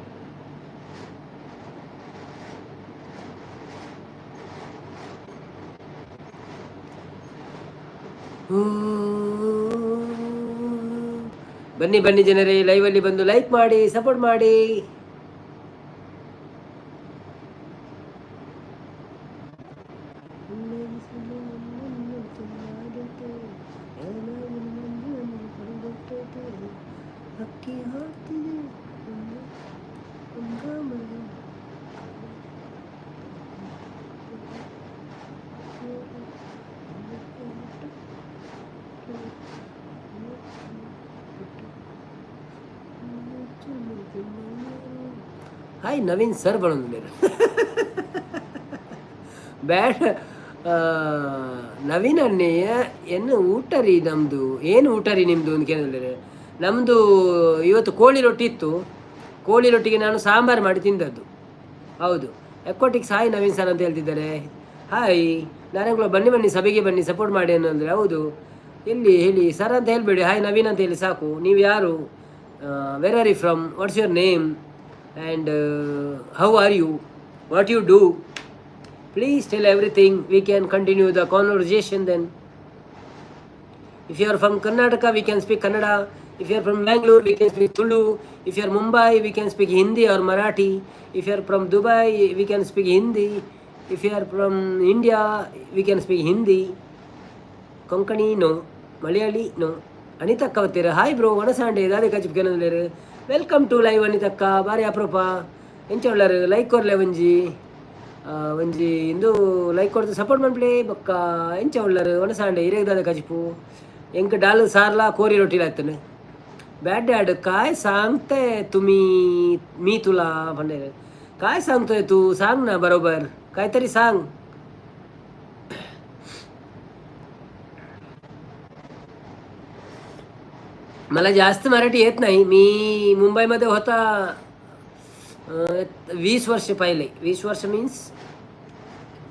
ಬನ್ನಿ ಬನ್ನಿ ಜನರೇ, ಲೈವಲ್ಲಿ ಬಂದು ಲೈಕ್ ಮಾಡಿ, ಸಪೋರ್ಟ್ ಮಾಡಿ. ಹಾಯ್ ನವೀನ್ ಸರ್ ಬರೋದಿಲ್ಲ ಬ್ಯಾಡ್. ನವೀನ್ ಅನ್ನಯ್ಯ ಏನು ಊಟ ರೀ ನಮ್ಮದು? ಏನು ಊಟ ರೀ ನಿಮ್ಮದು ಅಂತ ಕೇಳಿದ್ರೆ, ನಮ್ಮದು ಇವತ್ತು ಕೋಳಿ ರೊಟ್ಟಿ ಇತ್ತು. ಕೋಳಿ ರೊಟ್ಟಿಗೆ ನಾನು ಸಾಂಬಾರು ಮಾಡಿ ತಿಂದದ್ದು. ಹೌದು, ಎಕ್ವಾಟಿಕ್ಸ್ ಹಾಯ್ ನವೀನ್ ಸರ್ ಅಂತ ಹೇಳ್ತಿದ್ದಾರೆ. ಹಾಯ್ ನಾರಾಯಣಗಳು, ಬನ್ನಿ ಬನ್ನಿ ಸಭೆಗೆ ಬನ್ನಿ, ಸಪೋರ್ಟ್ ಮಾಡಿ ಅನ್ನೋದ್ರೆ. ಹೌದು, ಎಲ್ಲಿ ಹೇಳಿ ಸರ್ ಅಂತ ಹೇಳ್ಬೇಡಿ, ಹಾಯ್ ನವೀನ್ ಅಂತ ಹೇಳಿ ಸಾಕು. ನೀವು ಯಾರು? Where are you from? What's your name and how are you, what you do? Please tell everything, we can continue the conversation then. If you are from Karnataka, we can speak Kannada. If you are from Bangalore, we can speak Tulu. If you are Mumbai, we can speak Hindi or Marathi. If you are from Dubai, we can speak Hindi. If you are from India, we can speak Hindi. Konkani no, Malayali no. Anita Kavatira, hi bro, Vanasande, Dade Kachipkanandere. Welcome to live ಅನಿತಕ್ಕ, ಬಾರಿ ಅಪ್ರೂಪ. ಎಂಚ ಒಳ್ಳಾರು ಲೈಕ್ ಕೊರ್ಲೆ ಒಂಜಿ ಒಂಜಿ ಇಂದು ಲೈಕ್ ಕೊಡ್ದು ಸಪೋರ್ಟ್ ಮಾಡ್ಬಿಡಿ ಬಕ್ಕ. ಎಂಚ ಒಳ್ಳಾರು ಒಣಸಾಂಡೆ ಇರೇದಾದ ಕಜಿಪು ಎಂಕ ಡಾಲ್ ಸಾರ್ಲಾ ಕೋರಿ ರೊಟ್ಟಿಲ ಆಯ್ತಾನೆ. ಬ್ಯಾಡ್ ಡ್ಯಾಡ್ काय सांगते तुम्ही, मी तुला म्हणजे काय सांगतोय तू? सांग ना बरोबर, काहीतरी सांग. मला जास्त मराठी येत नाही. मी मुंबईमध्ये होता 20 वर्ष पहिले. 20 वर्ष मीन्स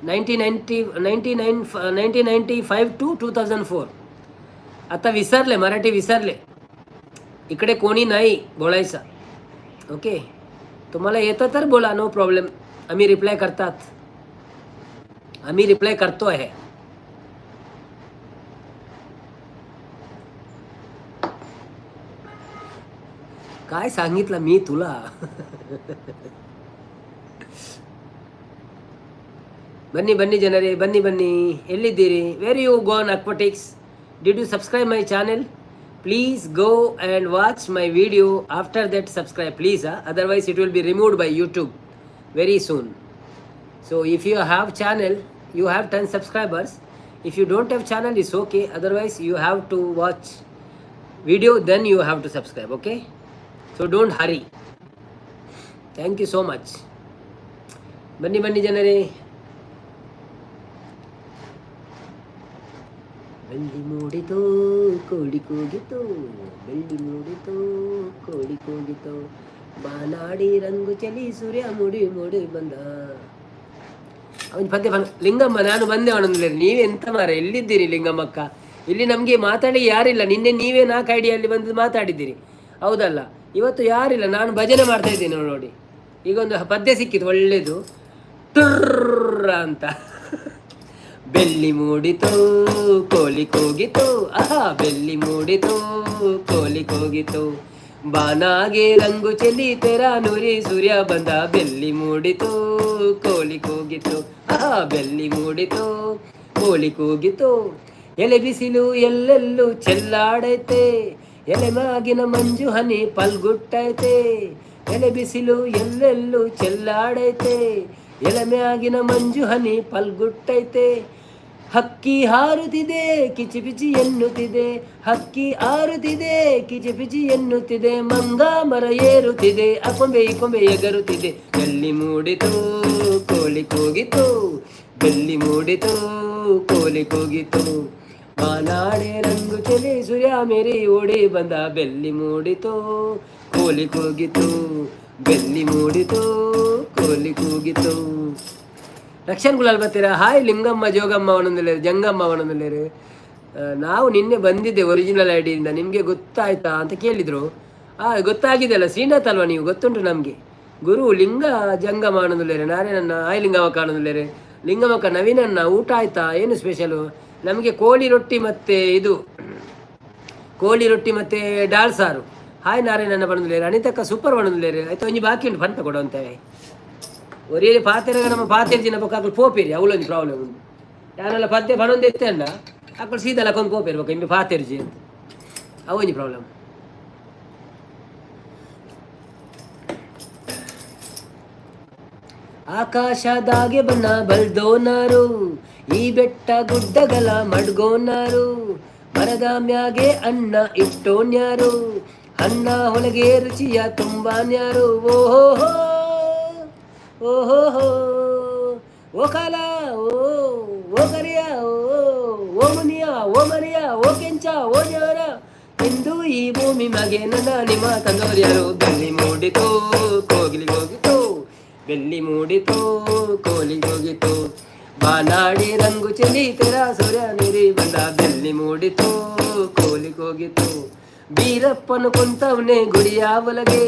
1995 टू 2004. आता विसरले, मराठी विसरले. इकडे कोणी नाही बोलायचं. ओके, तुम्हाला येतं तर बोला, नो प्रॉब्लेम. आम्ही रिप्लाय करतात, आम्ही रिप्लाय करतो आहे. काय सांगितलं मी तुला? ಬನ್ನಿ ಬನ್ನಿ ಜನರೇ, ಬನ್ನಿ ಬನ್ನಿ. ಎಲ್ಲಿದ್ದೀರಿ? Where you gone aquatics? Did you subscribe my channel? Please go and watch my video. After that subscribe please, otherwise it will be removed by YouTube very soon. So if you have channel, you have 10 subscribers. If you don't have channel, is okay. Otherwise you have to watch video, then you have to subscribe. Okay, so don't hurry. Thank you so much. ಬನ್ನಿ ಬನ್ನಿ ಜನರೇ. ಬೆಳ್ಳಿ ಮೂಡಿತೋ ಕೋಡಿ ಕೂಗಿತೋ, ಬೆಳ್ಳಿ ಮೂಡಿತೋ ಕೋಡಿ ಕೂಗಿತೋ, ಬಾನಾಡಿ ರಂಗು ಚಲಿ ಸೂರ್ಯ ಮುಡಿ ಮುಡಿ ಬಂದ. ಅವನ ಪದ್ಯ ಲಿಂಗಮ್ಮ, ನಾನು ಬಂದೆ ಅವನಂದ್ರೆ. ನೀವೆಂತ ಮಾರ, ಎಲ್ಲಿದ್ದೀರಿ ಲಿಂಗಮ್ಮಕ್ಕ? ಇಲ್ಲಿ ನಮಗೆ ಮಾತಾಡಿ ಯಾರಿಲ್ಲ. ನಿನ್ನೆ ನೀವೇ 4 ಐಡಿಯಲ್ಲಿ ಬಂದು ಮಾತಾಡಿದ್ದೀರಿ, ಹೌದಲ್ಲ? ಇವತ್ತು ಯಾರಿಲ್ಲ, ನಾನು ಭಜನೆ ಮಾಡ್ತಾ ಇದ್ದೀನಿ ನೋಡಿ. ಈಗ ಒಂದು ಪದ್ಯ ಸಿಕ್ಕಿತು ಒಳ್ಳೇದು, ತುರ್ರ ಅಂತ. ಬೆಳ್ಳಿ ಮೂಡಿತೋ ಕೋಲಿ ಕೂಗಿತೋ, ಆಹಾ ಬೆಳ್ಳಿ ಮೂಡಿತೋ ಕೋಲಿ ಕೂಗಿತೋ, ಬಾನಾಗೆ ರಂಗು ಚೆಲ್ಲಿ ತೆರ ನುರಿ ಸೂರ್ಯ ಬಂದ. ಬೆಳ್ಳಿ ಮೂಡಿತೋ ಕೋಲಿ ಕೂಗಿತೋ, ಆಹಾ ಬೆಳ್ಳಿ ಮೂಡಿತೋ ಕೋಲಿ ಕೂಗಿತೋ. ಎಲೆ ಬಿಸಿಲು ಎಲ್ಲೆಲ್ಲೂ ಚೆಲ್ಲಾಡೈತೆ, ಎಲೆ ಮಾಗಿನ ಮಂಜು ಹನಿ ಪಲ್ಗುಟ್ಟೈತೆ, ಎಲೆ ಬಿಸಿಲು ಎಲ್ಲೆಲ್ಲೂ ಚೆಲ್ಲಾಡೈತೆ, ಎಲೆ ಮ್ಯಾಗಿನ ಮಂಜು ಹನಿ ಪಲ್ಗುಟ್ಟೈತೆ. ಹಕ್ಕಿ ಹಾರುತ್ತಿದೆ ಕಿಚಿಪಿಚಿ ಎನ್ನುತ್ತಿದೆ, ಹಕ್ಕಿ ಹಾರುತ್ತಿದೆ ಕಿಚಿಪಿಚಿ ಎನ್ನುತ್ತಿದೆ, ಮಂಗ ಮರ ಏರುತ್ತಿದೆ, ಅಕೊಂಬೆ ಈ ಕೊಂಬೆ ಎಗರುತ್ತಿದೆ. ಬೆಲ್ಲಿ ಮೂಡಿತು ಕೋಳಿ ಕೂಗಿತು, ಬೆಲ್ಲಿ ಮೂಡಿತು ಕೋಳಿ ಕೂಗಿತು, ಮಾನಾಡೆ ರಂಗು ಚೆಲಿ ಸೂರ್ಯ ಮೇರಿ ಓಡಿ ಬಂದ. ಬೆಲ್ಲಿ ಮೂಡಿತು ಕೋಳಿ ಕೂಗಿತು, ಬೆಲ್ಲಿ ಮೂಡಿತು ಕೋಳಿ ಕೂಗಿತು. ರಕ್ಷಣೆಗಳಲ್ಲಿ ಬರ್ತೀರಾ? ಹಾಯ್ ಲಿಂಗಮ್ಮ, ಜೋಗಮ್ಮ ಅವನೊಂದಿಲ್ಲೇರು, ಜಂಗಮ್ಮ ಅವನೊಂದಿಲ್ಲೇರು. ನಾವು ನಿನ್ನೆ ಬಂದಿದ್ದೆ ಒರಿಜಿನಲ್ ಐಡಿಯಿಂದ, ನಿಮಗೆ ಗೊತ್ತಾಯ್ತಾ ಅಂತ ಕೇಳಿದರು. ಗೊತ್ತಾಗಿದೆ ಅಲ್ಲ, ಶ್ರೀನಾಥ್ ಅಲ್ವಾ ನೀವು, ಗೊತ್ತುಂಟು ನಮಗೆ. ಗುರು ಲಿಂಗ ಜಂಗಮ ಅವನೊಂದಿಲ್ಲೇರು, ನಾರಾಯಣನ್ನ ಹಾಯ್ ಲಿಂಗಮ್ಮಕ್ಕ ಅವನೊಂದಿಲ್ಲೇರು. ಲಿಂಗಮ್ಮಕ್ಕ ನವೀನನ್ನ ಊಟ ಆಯ್ತಾ, ಏನು ಸ್ಪೆಷಲು? ನಮಗೆ ಕೋಳಿ ರೊಟ್ಟಿ ಮತ್ತು ಇದು ಕೋಳಿ ರೊಟ್ಟಿ ಮತ್ತು ಡಾಲ್ ಸಾರು. ಹಾಯ್ ನಾರಾಯಣನ್ನ ಬಣ್ಣದಿಲ್ಲೇರು, ಅನಿತಕ್ಕ ಸೂಪರ್ ಬಣ್ಣದಿಲ್ಲೇರು. ಆಯ್ತು ಒಂಜಿ ಬಾಕಿ ಉಂಟು ಪಂತ ಕೊಡುವಂತೇವೆ ಒರೇ ಪಾತೆರೆಗ ನಮ್ಮ ಪಾತೆರ್ಜಿನ ಬೊಕ್ಕ ಅಕ್ಕಳು ಪೋಪೇರಿ ಅವಳೊಂದು ಪ್ರಾಬ್ಲಮ್ ಉಂಟು. ಯಾನೆಲ್ಲ ಪದ್ಯ ಬಣೊಂದು ಎತ್ತಂಡ ಅಕ್ಕಳು ಸೀದಲಕ್ಕೊಂದು ಪೋಪೇರ್ಬೇಕು ಇಂಬಿ ಪಾತೆರ್ಜಿ ಅಂತ, ಅವೊಂಜಿ ಪ್ರಾಬ್ಲಮ್. ಆಕಾಶದಾಗೆ ಬಣ್ಣ ಬಲ್ದೋನಾರು, ಈ ಬೆಟ್ಟ ಗುಡ್ಡಗಳ ಮಡ್ಗೋನಾರು, ಮರದ ಮ್ಯಾಗೆ ಅನ್ನ ಇಟ್ಟೋನ್ಯಾರು, ಅನ್ನ ಹೊಲಗೆ ರುಚಿಯ ತುಂಬಾನ್ಯಾರು. ಓಹೋ ಓಹೋ ಓ ಕಾಲ ಓ ಕರಿಯ ಓ ಮುನಿಯ ಓ ಮರಿಯ ಓ ಕೆಂಚ ಓ ಜ್ಞಾನ ಎಂದು ಈ ಭೂಮಿ ಮಗೆ ನನ್ನ ನಿಮ್ಮ ತಂದೋರ್ಯಾರು. ಬೆಲ್ಲಿ ಮೂಡಿತು ಕೋಗಿಲಿಗೆ ಹೋಗಿತು, ಬೆಲ್ಲಿ ಮೂಡಿತು ಕೋಲಿಗೆ ಹೋಗಿತು, ಬಾನಾಡಿ ರಂಗು ಚೆಲ್ಲಿ ತೆರ ಸೂರ್ಯ ನೀರಿ ಬಂದ. ಬೆಲ್ಲಿ ಮೂಡಿತು ಕೋಲಿಗೆ ಹೋಗಿತು, ಬೀರಪ್ಪನು ಕುಂತವನೇ ಗುಡಿಯ ಒಳಗೆ,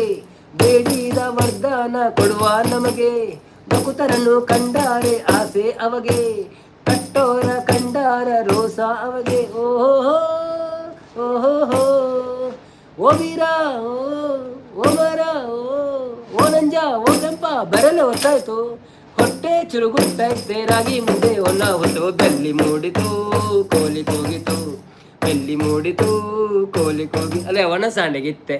ಬೇಡಿದ ವರದಾನ ಕೊಡುವ ನಮಗೆ, ಬಕುತರನ್ನು ಕಂಡಾರೆ ಆಸೆ ಅವಗೆ, ಕಟ್ಟೋರ ಕಂಡಾರ ರೋಸ ಅವಗೆ. ಓಹೋ ಓಹೋ ಓ ವೀರ ಓ ಮರ ಓ ನಂಜ ಓ ಕೆಂಪ ಬರಲು ಹೊತ್ತಾಯ್ತು, ಹೊಟ್ಟೆ ಚುರುಗುಟ್ಟೈತೆ ರಾಗಿ ಮುದ್ದೆ ಒನ್ನ ಹೊತ್ತು. ಬೆಲ್ಲಿ ಮೂಡಿತು ಕೋಲಿ ಕೂಗಿತು, ಬೆಲ್ಲಿ ಮೂಡಿತು ಕೋಲಿ ಕೂಗಿ. ಅಲ್ಲೇ ಒಣಸಾಂಡೆಗಿತ್ತೆ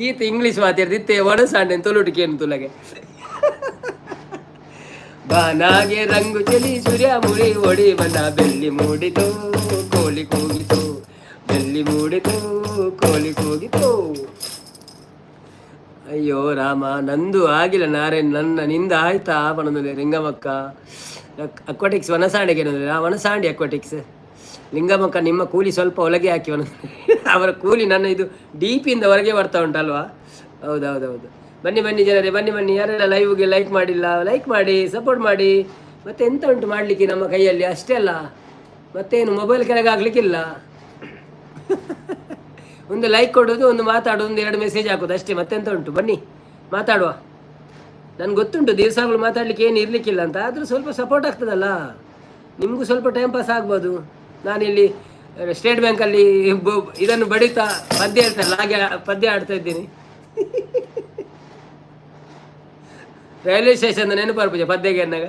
ಈತ ಇಂಗ್ಲೀಷ್ ಮಾತಾಡ್ದಿತ್ತೆ, ಒಣಸಾಂಡೆ ತೊಲುಟಿಕೇನು ತುಲಗೆ. ಬಾನಾಗೆ ರಂಗು ಚೆಲಿ ಸೂರ್ಯ ಮುಳಿ ಓಡಿ ಬಂದ. ಬೆಲ್ಲಿ ಮೂಡಿತು ಕೋಳಿ ಕೂಗಿತು, ಬೆಲ್ಲಿ ಮೂಡಿತು ಕೋಳಿ ಕೂಗಿತು. ಅಯ್ಯೋ ರಾಮ, ನಂದು ಆಗಿಲ್ಲ ನಾರಾಯಣ್, ನಿಂದ ಆಯ್ತಾ? ಬಣದಲ್ಲಿ ಲಿಂಗಮಕ್ಕ ಅಕ್ವಾಟಿಕ್ಸ್ ವನಸಾಂಡೆಗೆ ವನಸಾಂಡಿ ಅಕ್ವಾಟಿಕ್ಸ್. ಲಿಂಗಮಕ್ಕ ನಿಮ್ಮ ಕೂಲಿ ಸ್ವಲ್ಪ ಒಳಗೆ ಹಾಕಿ ಅವರ ಕೂಲಿ ನನ್ನ ಇದು ಡಿಪಿಯಿಂದ ಹೊರಗೆ ಬರ್ತಾ ಉಂಟಲ್ವಾ? ಹೌದೌದೌದು. ಬನ್ನಿ ಬನ್ನಿ ಜನರೇ, ಬನ್ನಿ ಬನ್ನಿ. ಯಾರೆಲ್ಲ ಲೈವ್ಗೆ ಲೈಕ್ ಮಾಡಿಲ್ಲ ಲೈಕ್ ಮಾಡಿ, ಸಪೋರ್ಟ್ ಮಾಡಿ. ಮತ್ತೆ ಎಂತ ಉಂಟು ಮಾಡಲಿಕ್ಕೆ ನಮ್ಮ ಕೈಯಲ್ಲಿ, ಅಷ್ಟೇ ಅಲ್ಲ, ಮತ್ತೇನು ಮೊಬೈಲ್ ಕೆಳಗೆ ಆಗ್ಲಿಕ್ಕಿಲ್ಲ. ಒಂದು ಲೈಕ್ ಕೊಡೋದು, ಒಂದು ಮಾತಾಡೋದು, ಒಂದು 2 ಮೆಸೇಜ್ ಹಾಕೋದು ಅಷ್ಟೇ, ಮತ್ತೆಂತ ಉಂಟು? ಬನ್ನಿ ಮಾತಾಡುವ. ನನಗೆ ಗೊತ್ತುಂಟು ದಿವಸಗಳು ಮಾತಾಡಲಿಕ್ಕೆ ಏನು ಇರಲಿಕ್ಕಿಲ್ಲ ಅಂತ, ಆದರೂ ಸ್ವಲ್ಪ ಸಪೋರ್ಟ್ ಆಗ್ತದಲ್ಲ, ನಿಮಗೂ ಸ್ವಲ್ಪ ಟೈಮ್ ಪಾಸ್ ಆಗ್ಬೋದು. ನಾನಿಲ್ಲಿ ಸ್ಟೇಟ್ ಬ್ಯಾಂಕಲ್ಲಿ ಇದನ್ನು ಬಡಿತಾ ಪದ್ಯ ಹೇಳ್ತಾರಲ್ಲ ಹಾಗೆ ಪದ್ಯ ಆಡ್ತಾ ಇದ್ದೀನಿ. ರೈಲ್ವೆ ಸ್ಟೇಷನ್ ನೆನಪಾರ ಪೂಜೆ ಪದ್ಯಗೆ ಅಂದಾಗ.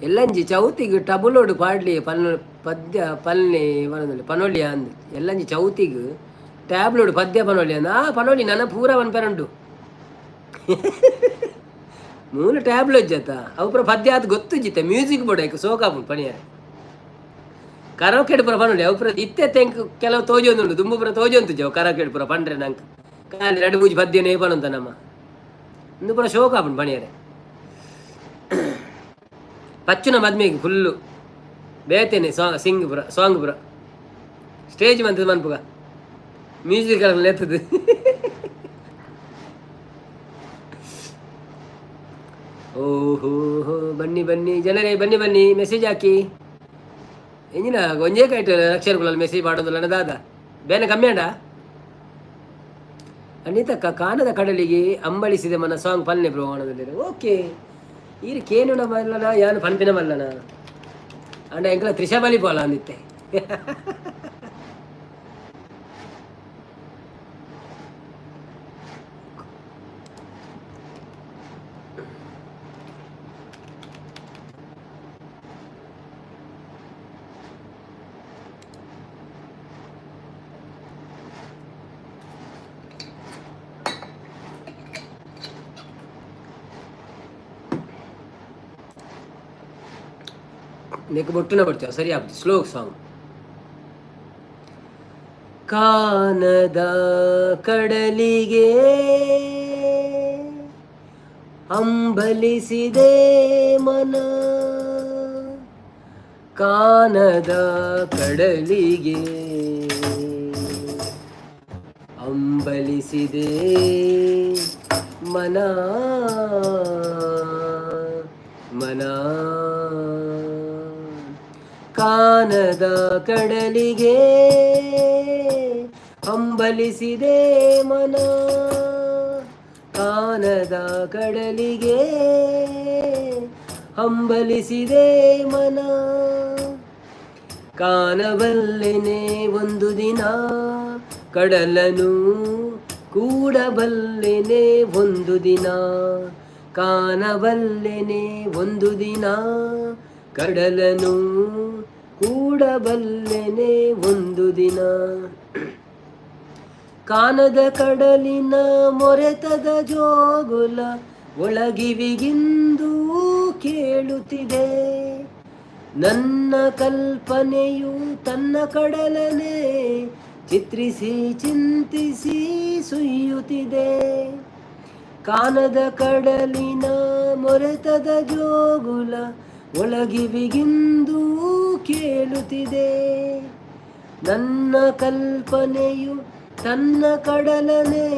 ಎಲ್ಲಂಜಿ ಚೌತಿಗೆ ಟಬುಲೋಡು ಪಾಡ್ಲಿ ಪದ್ಯ ಪಲ್ನಿ ಬರೋದಿಲ್ಲ ಪನೋಲಿಯ ಅಂದ್ ಎಲ್ಲಂಜಿ ಚೌತಿಗೆ ಟ್ಯಾಬ್ಲೋಡು ಪದ್ಯ ಪನೋಲಿ ಅಂದ. ಪನೋಲಿ ನನ್ನ ಪೂರ ಪೆರಂಡು 3 ಟ್ಯಾಬ್ಲೆಟ್ ಜತ ಅವು ಪುರ ಪದ್ಯ ಅದು ಗೊತ್ತು ಜಿತ್ತೆ ಮ್ಯೂಸಿಕ್ ಬೋರ್ಡ್ ಸೋಕಾಪು ಪಣಿಯಾರೆ ಕರಾವಕೆಡ್ ಪುರ ಪನೋಲಿ ಅವು ಪುರ ಇತ್ತೆ ತೆಂಕ್ ಕೆಲವು ತೋಜೊಂದುಂಡು ದುಂಬು ಪುರ ತೋಜೊಂತು ಜವು ಕರಾವಕೆಡ್ ಪುರ ಪಂಡ್ರೆ ನಂಗೆ ಕಾಲಿ 2-3 ಪದ್ಯನೇ ಪನಂತ ನಮ್ಮ ಇಂದು ಪುರ ಶೋಕಾಪು ಪಣಿಯಾರೆ. ಪಚ್ಚುನ ಮದ್ಮೆಗೆ ಫುಲ್ಲು ಬೇತೇನೆ ಸಿಂಗ್ ಪುರ ಸಾಂಗ್ ಪುರ ಸ್ಟೇಜ್ ಬಂತದ ಮನ್ಪುಗ ಮ್ಯೂಸಿಕ್ ಎತ್ತದು. ಓಹೋ ಹೋ ಬನ್ನಿ ಬನ್ನಿ ಜನರೇ, ಬನ್ನಿ ಬನ್ನಿ, ಮೆಸೇಜ್ ಹಾಕಿ. ಎಂಜಿನ ಒಂಜೇ ಕೈಟ್ ಅಕ್ಷರಗಳಲ್ಲಿ ಮೆಸೇಜ್ ಮಾಡೋದಿಲ್ಲ ನದಾದ ಬೇನೆ ಕಮ್ಮಿ ಅಂಡ. ಅನಿತಕ್ಕ ಕಾನದ ಕಡಲಿಗೆ ಅಂಬಳಿಸಿದೆ ಮನ ಸಾಂಗ್ ಪಲ್ನೆ ಪ್ರಮಾಣದಲ್ಲಿ. ಓಕೆ ಈರು ಕೇನುನ ಮಲ್ಲನ ಯಾನು ಪನ್ಪಿನ ಮಲ್ಲನ ಅಂಡ ಎಂಕಲ ತ್ರಿಶಬಲಿ ಪೋಲ ಅಂದಿತ್ತೆ. ನೆಕ್ ಬೊಟ್ಟುನ ಬರ್ತೀವ ಸರಿ ಆಗ್ತದೆ. Slow song. ಕಾನದ ಕಡಲಿಗೆ ಹಂಬಲಿಸಿದೆ ಮನ, ಕಾನದ ಕಡಲಿಗೆ ಹಂಬಲಿಸಿದೆ ಮನ ಮನ, ಕಾನದ ಕಡಲಿಗೆ ಹಂಬಲಿಸಿದೆ ಮನ, ಕಾನದ ಕಡಲಿಗೆ ಹಂಬಲಿಸಿದೆ ಮನ, ಕಾಣಬಲ್ಲೆನೆ ಒಂದು ದಿನ ಕಡಲನು ಕೂಡಬಲ್ಲೆನೆ ಒಂದು ದಿನ, ಕಾಣಬಲ್ಲೆನೆ ಒಂದು ದಿನ ಕಡಲನು ಕೂಡಬಲ್ಲೆನೆ ಒಂದು ದಿನ, ಕಾನದ ಕಡಲಿನ ಮೊರೆತದ ಜೋಗುಲ ಒಳಗಿವಿಗಿಂದು ಕೇಳುತ್ತಿದೆ, ನನ್ನ ಕಲ್ಪನೆಯು ತನ್ನ ಕಡಲನೆ ಚಿತ್ರಿಸಿ ಚಿಂತಿಸಿ ಸುಯ್ಯುತ್ತಿದೆ, ಕಾನದ ಕಡಲಿನ ಮೊರೆತದ ಜೋಗುಲ ಒಳಗಿವಿಗಿಂದು ಕೇಳುತ್ತಿದೆ, ನನ್ನ ಕಲ್ಪನೆಯು ತನ್ನ ಕಡಲನೆ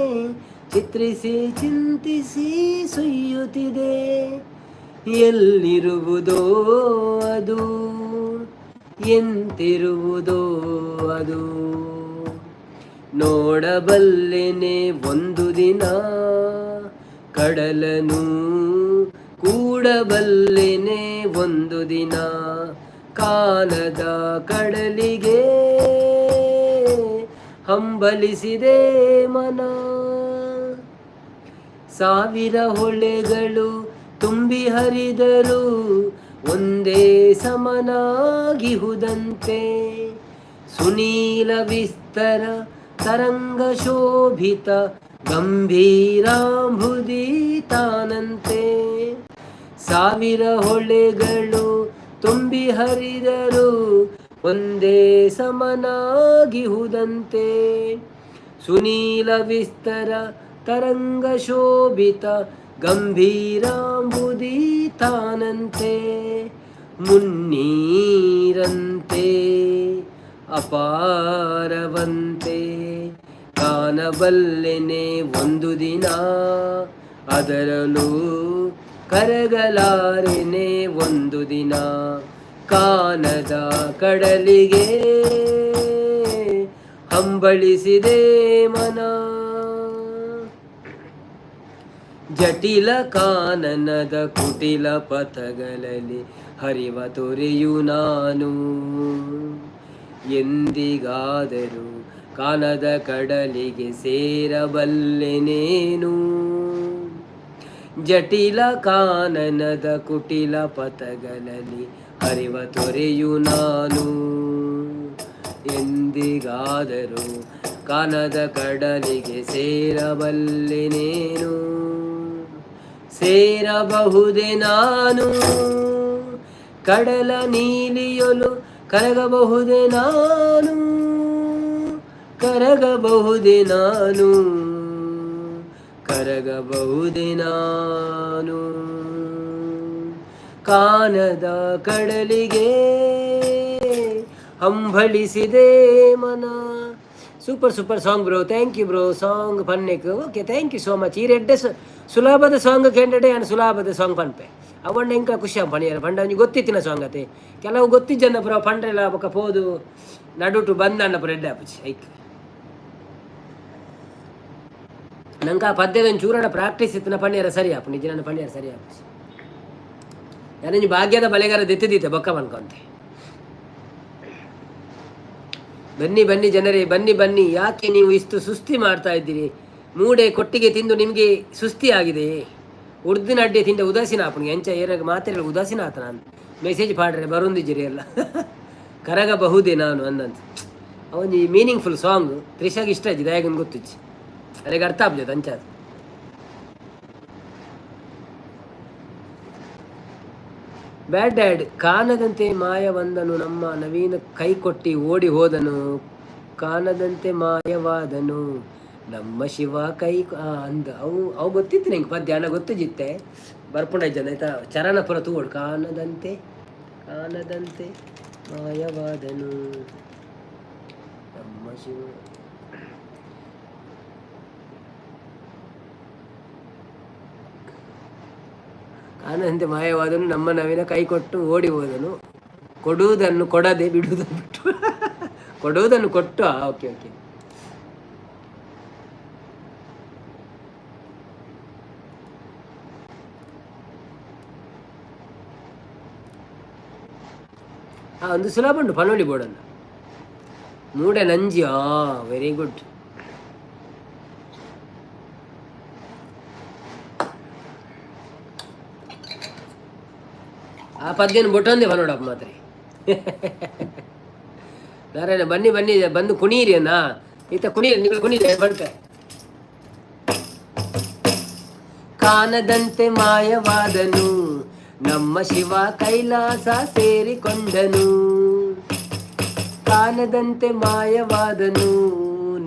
ಚಿತ್ರಿಸಿ ಚಿಂತಿಸಿ ಸುಯ್ಯುತ್ತಿದೆ, ಎಲ್ಲಿರುವುದೋ ಅದು ಎಂತಿರುವುದೋ ಅದು, ನೋಡಬಲ್ಲೆನೆ ಒಂದು ದಿನ ಕಡಲನು ಕೂಡಬಲ್ಲೆನೆ ಒಂದು ದಿನ, ಕಾನದ ಕಡಲಿಗೆ ಹಂಬಲಿಸಿದೆ ಮನ, ಸಾವಿರ ಹೊಳೆಗಳು ತುಂಬಿ ಹರಿದರು ಒಂದೇ ಸಮನಾಗಿಹುದಂತೆ, ಸುನೀಲ ವಿಸ್ತರ ತರಂಗ ಶೋಭಿತ ಗಂಭೀರಾಂಬುದಿ ತಾನಂತೆ, ಸಾವಿರ ಹೊಳೆಗಳು ತುಂಬಿ ಹರಿದರು ಒಂದೇ ಸಮನಾಗಿಹುದಂತೆ, ಸುನೀಲ ವಿಸ್ತರ ತರಂಗ ಶೋಭಿತ ಗಂಭೀರಾಂಬುದಿ ತಾನಂತೆ, ಮುನ್ನೀರಂತೆ ಅಪಾರವಂತೆ ಕಾಣಬಲ್ಲೆನೆ ಒಂದು ದಿನ, ಅದರಲ್ಲೂ ಕರಗಲಾರೆನೆ ಒಂದು ದಿನ, ಕಾನದ ಕಡಲಿಗೆ ಹಂಬಲಿಸಿದೆ ಮನ, ಜಟಿಲ ಕಾನನದ ಕುಟಿಲ ಪಥಗಳಲ್ಲಿ ಹರಿವ ತೊರೆಯು ನಾನು, ಎಂದಿಗಾದರೂ ಕಾನದ ಕಡಲಿಗೆ ಸೇರಬಲ್ಲೆನೇನು, ಜಟಿಲ ಕಾನನದ ಕುಟಿಲ ಪಥಗಳಲ್ಲಿ ಹರಿವ ತೊರೆಯು ನಾನು, ಎಂದಿಗಾದರೂ ಕಾನದ ಕಡಲಿಗೆ ಸೇರಬಲ್ಲೆನೇನು, ಸೇರಬಹುದೇ ನಾನು ಕಡಲ ನೀಲಿಯೊಲು ಕರಗಬಹುದೇ ನಾನು, ಕರಗಬಹುದೇ ನಾನು ಕರಗಬಹುದೇ ನಾನು, ಕಾನದ ಕಡಲಿಗೆ ಹಂಬಲಿಸಿದೆ ಮನ. Super super song bro, thank you bro. Song ಪನ್ನೆಕ್ okay, thank you so much. ಈ ರೆಡ್ಡೆ ಸುಲಭದ ಸಾಂಗ್ ಕೇಂದ್ರಡೆ ನಾನು ಸುಲಭದ ಸಾಂಗ್ ಪನ್ಪೆ ಅವಣ್ಣ ಎಂಕ ಖುಷಿ ಪಣಿಯಾರ ಪಂಡ ಅವ್ನಿಗೆ ಗೊತ್ತಿತ್ತಿನ ಸಾಂಗ್ ಅತೆ ಕೆಲವು ಗೊತ್ತಿಜ್ಜನ್ನ ಪುರ ಪಂಡ್ರೆಲ್ಲ ಬೊಕ್ಕ ಪೋದು ನಡುಟು ಬಂದಣ್ಣ ಪುರ ರೆಡ್ಡೆ ಆಪುಜಿ ಐಕ್ ನಂಗೆ ಆ ಪದ್ಯದೊಂದು ಚೂರಣ ಪ್ರಾಕ್ಟೀಸ್ ಇತ್ತಿನ ಪಣ್ಯಾರ ಸರಿ ಆಪು ನಿಜ ನನ್ನ ಪಣ್ಯಾರ ಸರಿ ಆಪುಜಿ ಯಾರು ಭಾಗ್ಯದ ಬಲೆಗಾರ ದೆತ್ತಿದ್ದೀತೆ ಬೊಕ್ಕ ಬನ್ಕೊಂತೆ. ಬನ್ನಿ ಬನ್ನಿ ಜನರೇ, ಬನ್ನಿ ಬನ್ನಿ. ಯಾಕೆ ನೀವು ಇಷ್ಟು ಸುಸ್ತಿ ಮಾಡ್ತಾ ಇದ್ದೀರಿ? ಮೂಡೆ ಕೊಟ್ಟಿಗೆ ತಿಂದು ನಿಮಗೆ ಸುಸ್ತಿ ಆಗಿದೆ. ಉರ್ದಿನ ಅಡ್ಡೆ ತಿಂದ ಉದಾಸೀನ ಆಪನಿಗೆ ಎಂಚ ಏನಾಗ ಮಾತಾಡಲು ಉದಾಸೀನ ಆತ. ನಾನು ಮೆಸೇಜ್ ಪಾಡ್ರೆ ಬರೊಂದಿದ್ದೀರಿ ಎಲ್ಲ ಕರಗಬಹುದೇ ನಾನು ಅಂದಂತ. ಅವನು ಈ ಮೀನಿಂಗ್ಫುಲ್ ಸಾಂಗ್ ತ್ರಿಷಾಗೆ ಇಷ್ಟ ಆಯ್ತು, ದಯಾಗನ್ ಗೊತ್ತಿಚ್ಚಿ ಅದಕ್ಕೆ ಅರ್ಥ ಆಗ್ಬೋದು ಅಂಚಾದ. ಬ್ಯಾಡ್ ಡ್ಯಾಡ್. ಕಾಣದಂತೆ ಮಾಯವಂದನು ನಮ್ಮ ನವೀನ ಕೈ ಕೊಟ್ಟಿ ಓಡಿ ಹೋದನು. ಕಾಣದಂತೆ ಮಾಯವಾದನು ನಮ್ಮ ಶಿವ ಕೈ ಅಂದ ಅವು ಗೊತ್ತಿತ್ತು ನಂಗೆ ಪದ್ಯ ಅನ್ನ ಗೊತ್ತು ಜಿತ್ತೆ ಬರ್ಪುಂಡ ಜನ ಆಯ್ತಾ ಚರಣಪುರ ತೂಗೋಡು. ಕಾಣದಂತೆ ಕಾಣದಂತೆ ಮಾಯವಾದನು ನಮ್ಮ ಶಿವ. ಕಾಣದಂತೆ ಮಾಯವಾದನು ನಮ್ಮ ನವಿನ ಕೈ ಕೊಟ್ಟು ಓಡಿ ಹೋದನು. ಕೊಡುವುದನ್ನು ಕೊಡದೆ ಬಿಡುವುದನ್ನು ಬಿಟ್ಟು ಕೊಡುವುದನ್ನು ಕೊಟ್ಟು. Okay okay. ಒಂದು ಸುಲಭ ಉಂಟು ಪನೋಳಿ ಬೋರ್ಡನ್ನು. ಮೂಡೆ ನಂಜಿ. Very good. ಆ ಪದ್ಯನ ಬೊಟ್ಟೊಂದೇ ಪನೋಡಪ್ಪ ಮಾತ್ರ. ನಾರಾಯಣ ಬನ್ನಿ ಬನ್ನಿ ಬಂದು ಕುಣೀರಿ ಅನ್ನ ಈತ ಕುಣೀರಿ ನೀವು ಕುಣೀರಿ ಬಂಟ. ಕಾಣದಂತೆ ಮಾಯವಾದನು ನಮ್ಮ ಶಿವ ಕೈಲಾಸ ಸೇರಿಕೊಂಡನು. ಕಾಣದಂತೆ ಮಾಯವಾದನು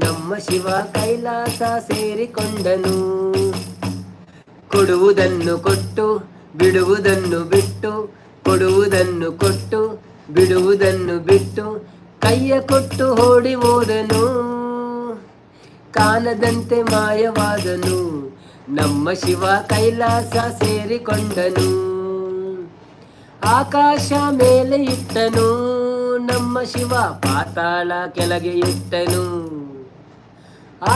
ನಮ್ಮ ಶಿವ ಕೈಲಾಸ ಸೇರಿಕೊಂಡನು. ಕೊಡುವುದನ್ನು ಕೊಟ್ಟು ಬಿಡುವುದನ್ನು ಬಿಟ್ಟು, ಕೊಡುವುದನ್ನು ಕೊಟ್ಟು ಬಿಡುವುದನ್ನು ಬಿಟ್ಟು, ಕೈಯ ಕೊಟ್ಟು ಓಡಿ ಹೋದನು. ಕಾಣದಂತೆ ಮಾಯವಾದನು ನಮ್ಮ ಶಿವ ಕೈಲಾಸ ಸೇರಿಕೊಂಡನು. ಆಕಾಶ ಮೇಲೆ ಇಟ್ಟನು ನಮ್ಮ ಶಿವ ಪಾತಾಳ ಕೆಳಗೆ ಇಟ್ಟನು.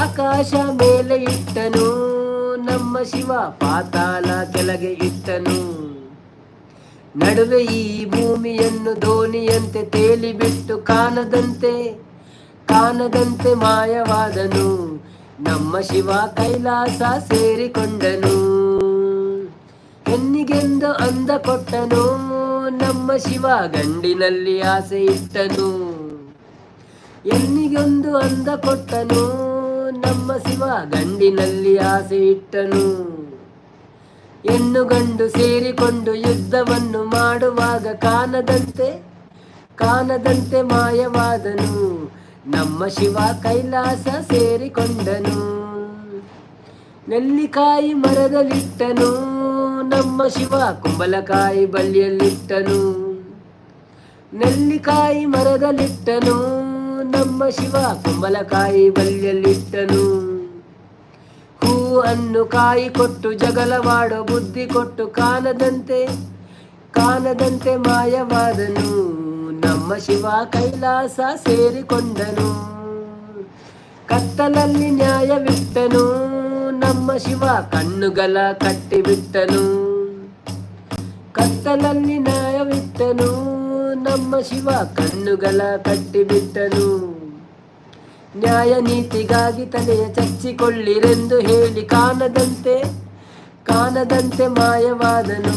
ಆಕಾಶ ಮೇಲೆ ಇಟ್ಟನು ನಮ್ಮ ಶಿವ ಪಾತಾಳ ಕೆಳಗೆ ಇಟ್ಟನು. ನಡುವೆ ಈ ಭೂಮಿಯನ್ನು ದೋಣಿಯಂತೆ ತೇಲಿ ಬಿಟ್ಟು ಕಾಣದಂತೆ ಕಾಣದಂತೆ ಮಾಯವಾದನು ನಮ್ಮ ಶಿವ ಕೈಲಾಸ ಸೇರಿಕೊಂಡನು. ಹೆಣ್ಣಿಗೆಂದು ಅಂದ ಕೊಟ್ಟನು ನಮ್ಮ ಶಿವ ಗಂಡಿನಲ್ಲಿ ಆಸೆ ಇಟ್ಟನು. ಹೆಣ್ಣಿಗೊಂದು ಅಂದ ಕೊಟ್ಟನು ನಮ್ಮ ಶಿವ ಗಂಡಿನಲ್ಲಿ ಆಸೆ ಇಟ್ಟನು. ಹೆಣ್ಣು ಗಂಡು ಸೇರಿಕೊಂಡು ಯುದ್ಧವನ್ನು ಮಾಡುವಾಗ ಕಾಣದಂತೆ ಕಾಣದಂತೆ ಮಾಯವಾದನು ನಮ್ಮ ಶಿವ ಕೈಲಾಸ ಸೇರಿಕೊಂಡನು. ನೆಲ್ಲಿಕಾಯಿ ಮರದಲ್ಲಿಟ್ಟನು ನಮ್ಮ ಶಿವ ಕುಂಬಳಕಾಯಿ ಬಳ್ಳಿಯಲ್ಲಿಟ್ಟನು. ನೆಲ್ಲಿಕಾಯಿ ಮರದಲ್ಲಿಟ್ಟನು ನಮ್ಮ ಶಿವ ಕುಂಬಳಕಾಯಿ ಬಳ್ಳಿಯಲ್ಲಿಟ್ಟನು. ಹೂ ಅನ್ನು ಕಾಯಿ ಕೊಟ್ಟು ಜಗಳವಾಡೋ ಬುದ್ಧಿ ಕೊಟ್ಟು ಕಾಣದಂತೆ ಕಾಣದಂತೆ ಮಾಯವಾದನು ನಮ್ಮ ಶಿವ ಕೈಲಾಸ ಸೇರಿಕೊಂಡನು. ಕತ್ತಲಲ್ಲಿ ನ್ಯಾಯವಿಟ್ಟನು ನಮ್ಮ ಶಿವ ಕಣ್ಣುಗಳ ಕಟ್ಟಿಬಿಟ್ಟನು. ಕತ್ತಲಲ್ಲಿ ನ್ಯಾಯವಿಟ್ಟನು ನಮ್ಮ ಶಿವ ಕಣ್ಣುಗಳ ಕಟ್ಟಿಬಿಟ್ಟನು. ನ್ಯಾಯ ನೀತಿಗಾಗಿ ತಲೆಯ ಚಚ್ಚಿಕೊಳ್ಳಿರೆಂದು ಹೇಳಿ ಕಾಣದಂತೆ ಕಾಣದಂತೆ ಮಾಯವಾದನು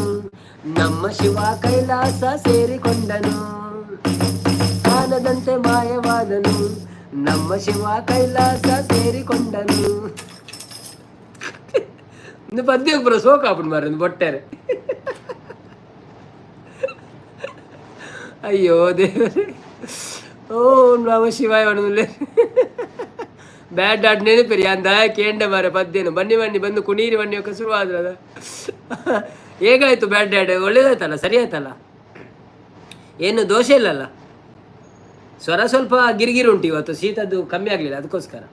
ನಮ್ಮ ಶಿವ ಕೈಲಾಸ ಸೇರಿಕೊಂಡನು. ಕಾಣದಂತೆ ಮಾಯವಾದನು ನಮ್ಮ ಶಿವ ಕೈಲಾಸ ಸೇರಿಕೊಂಡನು. ಒಂದು ಪದ್ಯ ಬರೋ ಸೋಕಾಪುಡ್ ಮಾರ ಒಂದು ಬೊಟ್ಟೆರೆ. ಅಯ್ಯೋ ದೇವರೇ. ಓಂ ನಮ ಶಿವಾಯ ಒಣಲೆ ಬ್ಯಾಡ್ ಡಾಟ್ ನೆನಪಿರಿ ಅಂದಾಯ ಕೇಂಡ ಮಾರ ಪದ್ಯನು. ಬನ್ನಿ ಬನ್ನಿ ಬಂದು ಕುಣೀರಿ ಬನ್ನಿ ಒಕ್ಕ ಶುರುವಾದ್ರದ. ಹೇಗಾಯ್ತು ಬ್ಯಾಡ್ ಡ್ಯಾಡ್? ಒಳ್ಳೇದಾಯ್ತಲ್ಲ, ಸರಿ ಆಯ್ತಲ್ಲ, ಏನು ದೋಷ ಇಲ್ಲಲ್ಲ? ಸ್ವರ ಸ್ವಲ್ಪ ಗಿರಿಗಿರಿ ಉಂಟು ಇವತ್ತು, ಶೀತದ್ದು ಕಮ್ಮಿ ಆಗಲಿಲ್ಲ ಅದಕ್ಕೋಸ್ಕರ.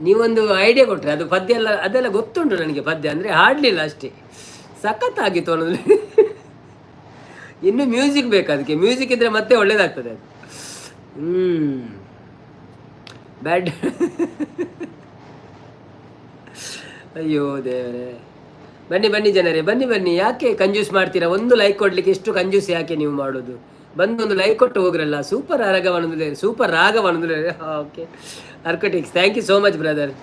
ನೀವೊಂದು ಐಡಿಯಾ ಕೊಟ್ಟರೆ ಅದು ಪದ್ಯ ಎಲ್ಲ ಅದೆಲ್ಲ ಗೊತ್ತುಂಟು ನನಗೆ. ಪದ್ಯ ಅಂದರೆ ಹಾಡಲಿಲ್ಲ ಅಷ್ಟೇ, ಸಖತ್ತಾಗಿತ್ತು ಅನ್ನೋದು. ಇನ್ನು ಮ್ಯೂಸಿಕ್ ಬೇಕು ಅದಕ್ಕೆ, ಮ್ಯೂಸಿಕ್ ಇದ್ರೆ ಮತ್ತೆ ಒಳ್ಳೇದಾಗ್ತದೆ ಅದು. ಬ್ಯಾಡ್. ಅಯ್ಯೋ ದೇವರೇ. ಬನ್ನಿ ಬನ್ನಿ ಜನರೇ, ಬನ್ನಿ ಬನ್ನಿ. ಯಾಕೆ ಕಂಜೂಸ್ ಮಾಡ್ತೀರಾ? ಒಂದು ಲೈಕ್ ಕೊಡ್ಲಿಕ್ಕೆ ಎಷ್ಟು ಕಂಜೂಸ್ ಯಾಕೆ ನೀವು ಮಾಡೋದು? ಬಂದು ಒಂದು ಲೈಕ್ ಕೊಟ್ಟು ಹೋಗ್ರಲ್ಲ. ಸೂಪರ್ ರಾಗವನಂದುಲೆ, ಸೂಪರ್ ರಾಗವನಂದುಲೆ. Okay architects, thank you so much brother.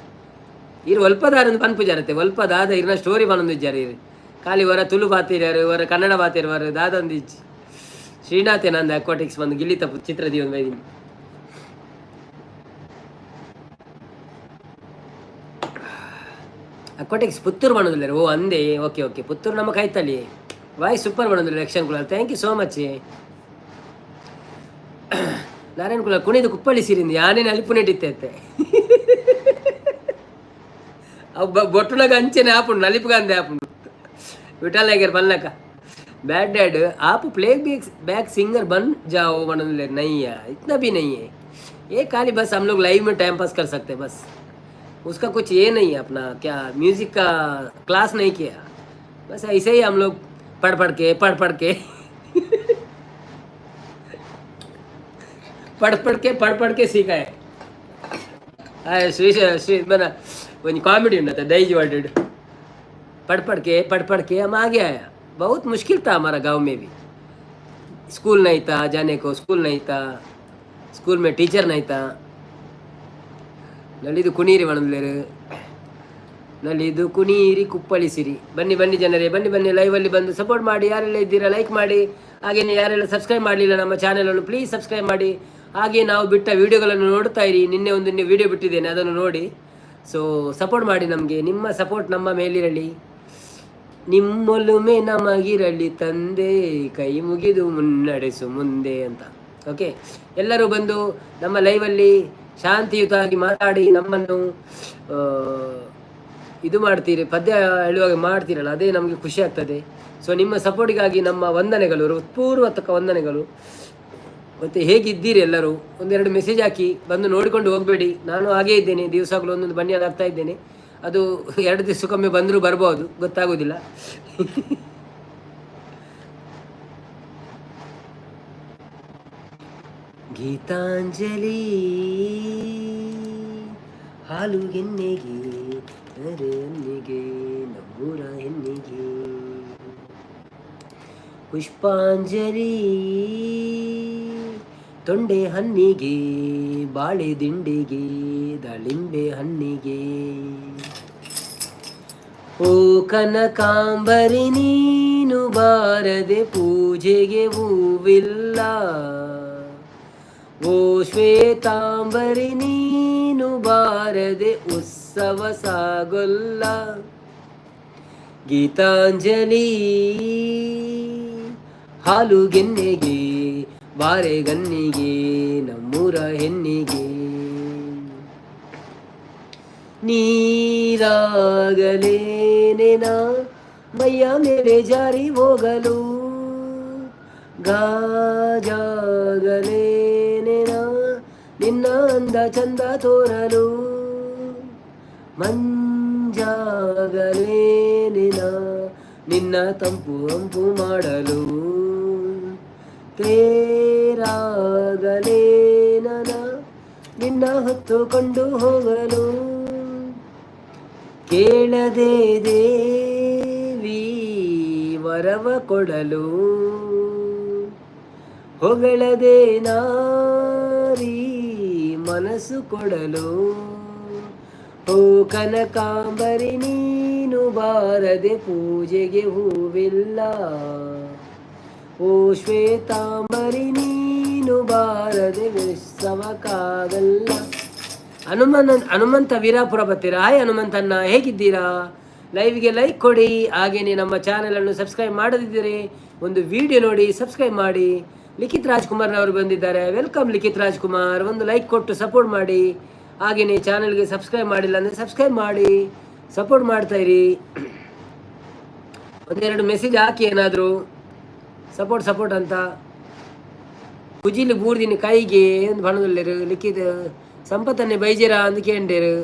ಇರು ಒಲ್ಪದಾರೊಂದು ಪನ್ಪುಜಾರತ್ತೆ ಒಲ್ಪದಾದ ಇರ್ನ ಸ್ಟೋರಿ ಬನ್ನೊಂದು ಇಜ್ಜಾರ ಇರು ಖಾಲಿ ವರ ತುಳು ಬಾತಿರ್ಯಾರು ವರ ಕನ್ನಡ ಬಾತಿರುವರು ದಾದೊಂದು ಇಜ್ಜಿ ಶ್ರೀನಾಥೆ ನಂದು ಅಕ್ವಾಟಿಕ್ಸ್ ಬಂದು ಗಿಲ್ಲಿ ತಪ್ಪು ಚಿತ್ರದಿ ಒಂದು ಬೈದಿನಿ. ಅಕ್ವಾಟಿಕ್ಸ್ ಪುತ್ತೂರು ಮಾಡೋದಿಲ್ಲ. ಓ ಅಂದೆ, ಓಕೆ ಓಕೆ. ಪುತ್ತೂರು ನಮ್ಮ ಕೈತಲ್ಲಿ ವಾಯ್ಸ್ ಸೂಪರ್ ಮಾಡೋದಿಲ್ಲ. ಯಕ್ಷನ್ Kulal thank you so much. Narayan Kulal ಕುಣಿದು ಕುಪ್ಪಳಿ ಸೀರಿಂದು ಯಾನೇನು ಅಲಿಪುನೆಟ್ಟಿತ್ತೆ ಅವು ಬೊಟ್ಟುನಾಗ ಅಂಚೆನೆ ಆಪುಂಡು ನಲಿಪುಗಂದೆ ಆಪುಂಡು ವಿಠಲಾಗ್ಯಾರ ಬನ್ನಕ बैड डैड आप प्ले बैक सिंगर बन जाओ मनोज नहीं है, इतना भी नहीं है ये, खाली बस हम लोग लाइव में टाइम पास कर सकते हैं बस, उसका कुछ ये नहीं है अपना क्या म्यूजिक का क्लास नहीं किया, बस ऐसे ही हम लोग पढ़ पढ़ के पढ़ पढ़ के सीखा है. श्री बना वो कॉमेडी होता है दही वाटेड, पढ़ पढ़ के हम आगे आया. बहुत मुश्किल था हमारा गांव में भी, स्कूल नहीं था जाने को, स्कूल नहीं था, स्कूल में टीचर नहीं था. ನಲಿದು ಕುಣೀರಿ ಮಣಲೇರು, ನಲಿದು ಕುಣೀರಿ ಕುಪ್ಪಳಿಸಿರಿ. ಬನ್ನಿ ಬನ್ನಿ ಜನರೇ, ಬನ್ನಿ ಬನ್ನಿ ಲೈವಲ್ಲಿ ಬಂದು ಸಪೋರ್ಟ್ ಮಾಡಿ. ಯಾರೆಲ್ಲ ಇದ್ದೀರಾ ಲೈಕ್ ಮಾಡಿ. ಹಾಗೆಯೇ ಯಾರೆಲ್ಲ ಸಬ್ಸ್ಕ್ರೈಬ್ ಮಾಡಲಿಲ್ಲ ನಮ್ಮ ಚಾನಲನ್ನು ಪ್ಲೀಸ್ ಸಬ್ಸ್ಕ್ರೈಬ್ ಮಾಡಿ. ಹಾಗೆ ನಾವು ಬಿಟ್ಟ ವೀಡಿಯೋಗಳನ್ನು ನೋಡ್ತಾ ಇರಿ. ನಿನ್ನೆ ಒಂದು ವೀಡಿಯೋ ಬಿಟ್ಟಿದ್ದೇನೆ, ಅದನ್ನು ನೋಡಿ. ಸೊ ಸಪೋರ್ಟ್ ಮಾಡಿ ನಮಗೆ, ನಿಮ್ಮ ಸಪೋರ್ಟ್ ನಮ್ಮ ಮೇಲಿರಲಿ, ನಿಮ್ಮೊಲುಮೆ ನಮಗಿರಲಿ ತಂದೆ, ಕೈ ಮುಗಿದು ಮುನ್ನಡೆಸು ಮುಂದೆ ಅಂತ. ಓಕೆ, ಎಲ್ಲರೂ ಬಂದು ನಮ್ಮ ಲೈವಲ್ಲಿ ಶಾಂತಿಯುತವಾಗಿ ಮಾತಾಡಿ ನಮ್ಮನ್ನು ಇದು ಮಾಡ್ತೀರಿ, ಪದ್ಯ ಹೇಳುವಾಗ ಮಾಡ್ತೀರಲ್ಲ, ಅದೇ ನಮಗೆ ಖುಷಿ ಆಗ್ತದೆ. ಸೊ ನಿಮ್ಮ ಸಪೋರ್ಟಿಗಾಗಿ ನಮ್ಮ ವಂದನೆಗಳು, ಹೃತ್ಪೂರ್ವಕ ವಂದನೆಗಳು. ಮತ್ತು ಹೇಗಿದ್ದೀರಿ ಎಲ್ಲರೂ? ಒಂದೆರಡು ಮೆಸೇಜ್ ಹಾಕಿ, ಬಂದು ನೋಡಿಕೊಂಡು ಹೋಗಬೇಡಿ. ನಾನು ಹಾಗೇ ಇದ್ದೇನೆ, ದಿವಸಗಳು ಒಂದೊಂದು ಬನ್ನಿ ಆಗ್ತಾ ಇದ್ದೇನೆ. ಅದು 2 ದಿವಸಕ್ಕೊಮ್ಮೆ ಬಂದರೂ ಬರ್ಬೋದು, ಗೊತ್ತಾಗೋದಿಲ್ಲ. ಗೀತಾಂಜಲಿ ಹಾಲು ಹೆಣ್ಣಿಗೆ, ಅರೆ ಹೆಣ್ಣಿಗೆ, ನಮ್ಮೂರ ಹೆಣ್ಣಿಗೆ. ಪುಷ್ಪಾಂಜಲಿ ತೊಂಡೆ ಹಣ್ಣಿಗೆ, ಬಾಳೆ ದಿಂಡಿಗೆ, ದಾಳಿಂಬೆ ಹಣ್ಣಿಗೆ. ಓ ಕನಕಾಂಬರಿ ನೀನು ಬಾರದೆ ಪೂಜೆಗೆ ಹೂವಿಲ್ಲ, ಓ ಶ್ವೇತಾಂಬರಿ ನೀನು ಬಾರದೆ ಉತ್ಸವ ಸಾಗೊಲ್ಲ. ಗೀತಾಂಜಲಿ ಹಾಲು ಗೆನ್ನೆಗೆ, ಬಾರೆ ಗನ್ನಿಗೆ, ನಮ್ಮೂರ ಹೆಣ್ಣಿಗೆ. ನೀರಾಗಲೇನೆನ ಮೈಯ ಮೇಲೆ ಜಾರಿ ಹೋಗಲು, ಗಾಜಾಗಲೇನೆನ ನಿನ್ನ ಅಂದ ಚಂದ ತೋರಲು, ಮಂಜಾಗಲೇನೆನ ನಿನ್ನ ತಂಪು ಹಂಪು ಮಾಡಲು, ತೇರಾಗಲೇನನ ನಿನ್ನ ಹೊತ್ತುಕೊಂಡು ಹೋಗಲು. ಕೇಳದೆ ದೇವಿ ವರವ ಕೊಡಲು, ಹೊಗಳದೆ ನಾರಿ ಮನಸ್ಸು ಕೊಡಲು. ಓ ಕನಕಾಂಬರಿ ನೀನು ಬಾರದೆ ಪೂಜೆಗೆ ಹೂವಿಲ್ಲ, ಓ ಶ್ವೇತಾಂಬರಿ ನೀನು ಬಾರದೆ ಉತ್ಸವಕ್ಕಾಗಲ್ಲ. ಹನುಮಂತ ವೀರಾಪುರ ಬರ್ತೀರಾ? ಹಾಯ್ ಹನುಮಂತಣ್ಣ, ಹೇಗಿದ್ದೀರಾ? ಲೈವ್ಗೆ ಲೈಕ್ ಕೊಡಿ. ಹಾಗೆಯೇ ನಮ್ಮ ಚಾನಲನ್ನು ಸಬ್ಸ್ಕ್ರೈಬ್ ಮಾಡದಿದ್ದರೆ ಒಂದು ವಿಡಿಯೋ ನೋಡಿ ಸಬ್ಸ್ಕ್ರೈಬ್ ಮಾಡಿ. ಲಿಖಿತ್ ರಾಜ್ಕುಮಾರ್ನವರು ಬಂದಿದ್ದಾರೆ, ವೆಲ್ಕಮ್ ಲಿಖಿತ್ ರಾಜ್ಕುಮಾರ್. ಒಂದು ಲೈಕ್ ಕೊಟ್ಟು ಸಪೋರ್ಟ್ ಮಾಡಿ. ಹಾಗೆಯೇ ಚಾನಲ್ಗೆ ಸಬ್ಸ್ಕ್ರೈಬ್ ಮಾಡಿಲ್ಲ ಅಂದರೆ ಸಬ್ಸ್ಕ್ರೈಬ್ ಮಾಡಿ, ಸಪೋರ್ಟ್ ಮಾಡ್ತಾಯಿರಿ. ಒಂದೆರಡು ಮೆಸೇಜ್ ಹಾಕಿ, ಏನಾದರೂ ಸಪೋರ್ಟ್ ಅಂತ. ಕುಜಿಲಿ ಬೂರ್ದಿನ ಕೈಗೆ ಒಂದು ಬಣದಲ್ಲಿರು ಲಿಖಿತ್ ಸಂಪತ್ತನ್ನೇ ಬೈಜೀರ ಅಂದು ಕೇಂಡೇರು,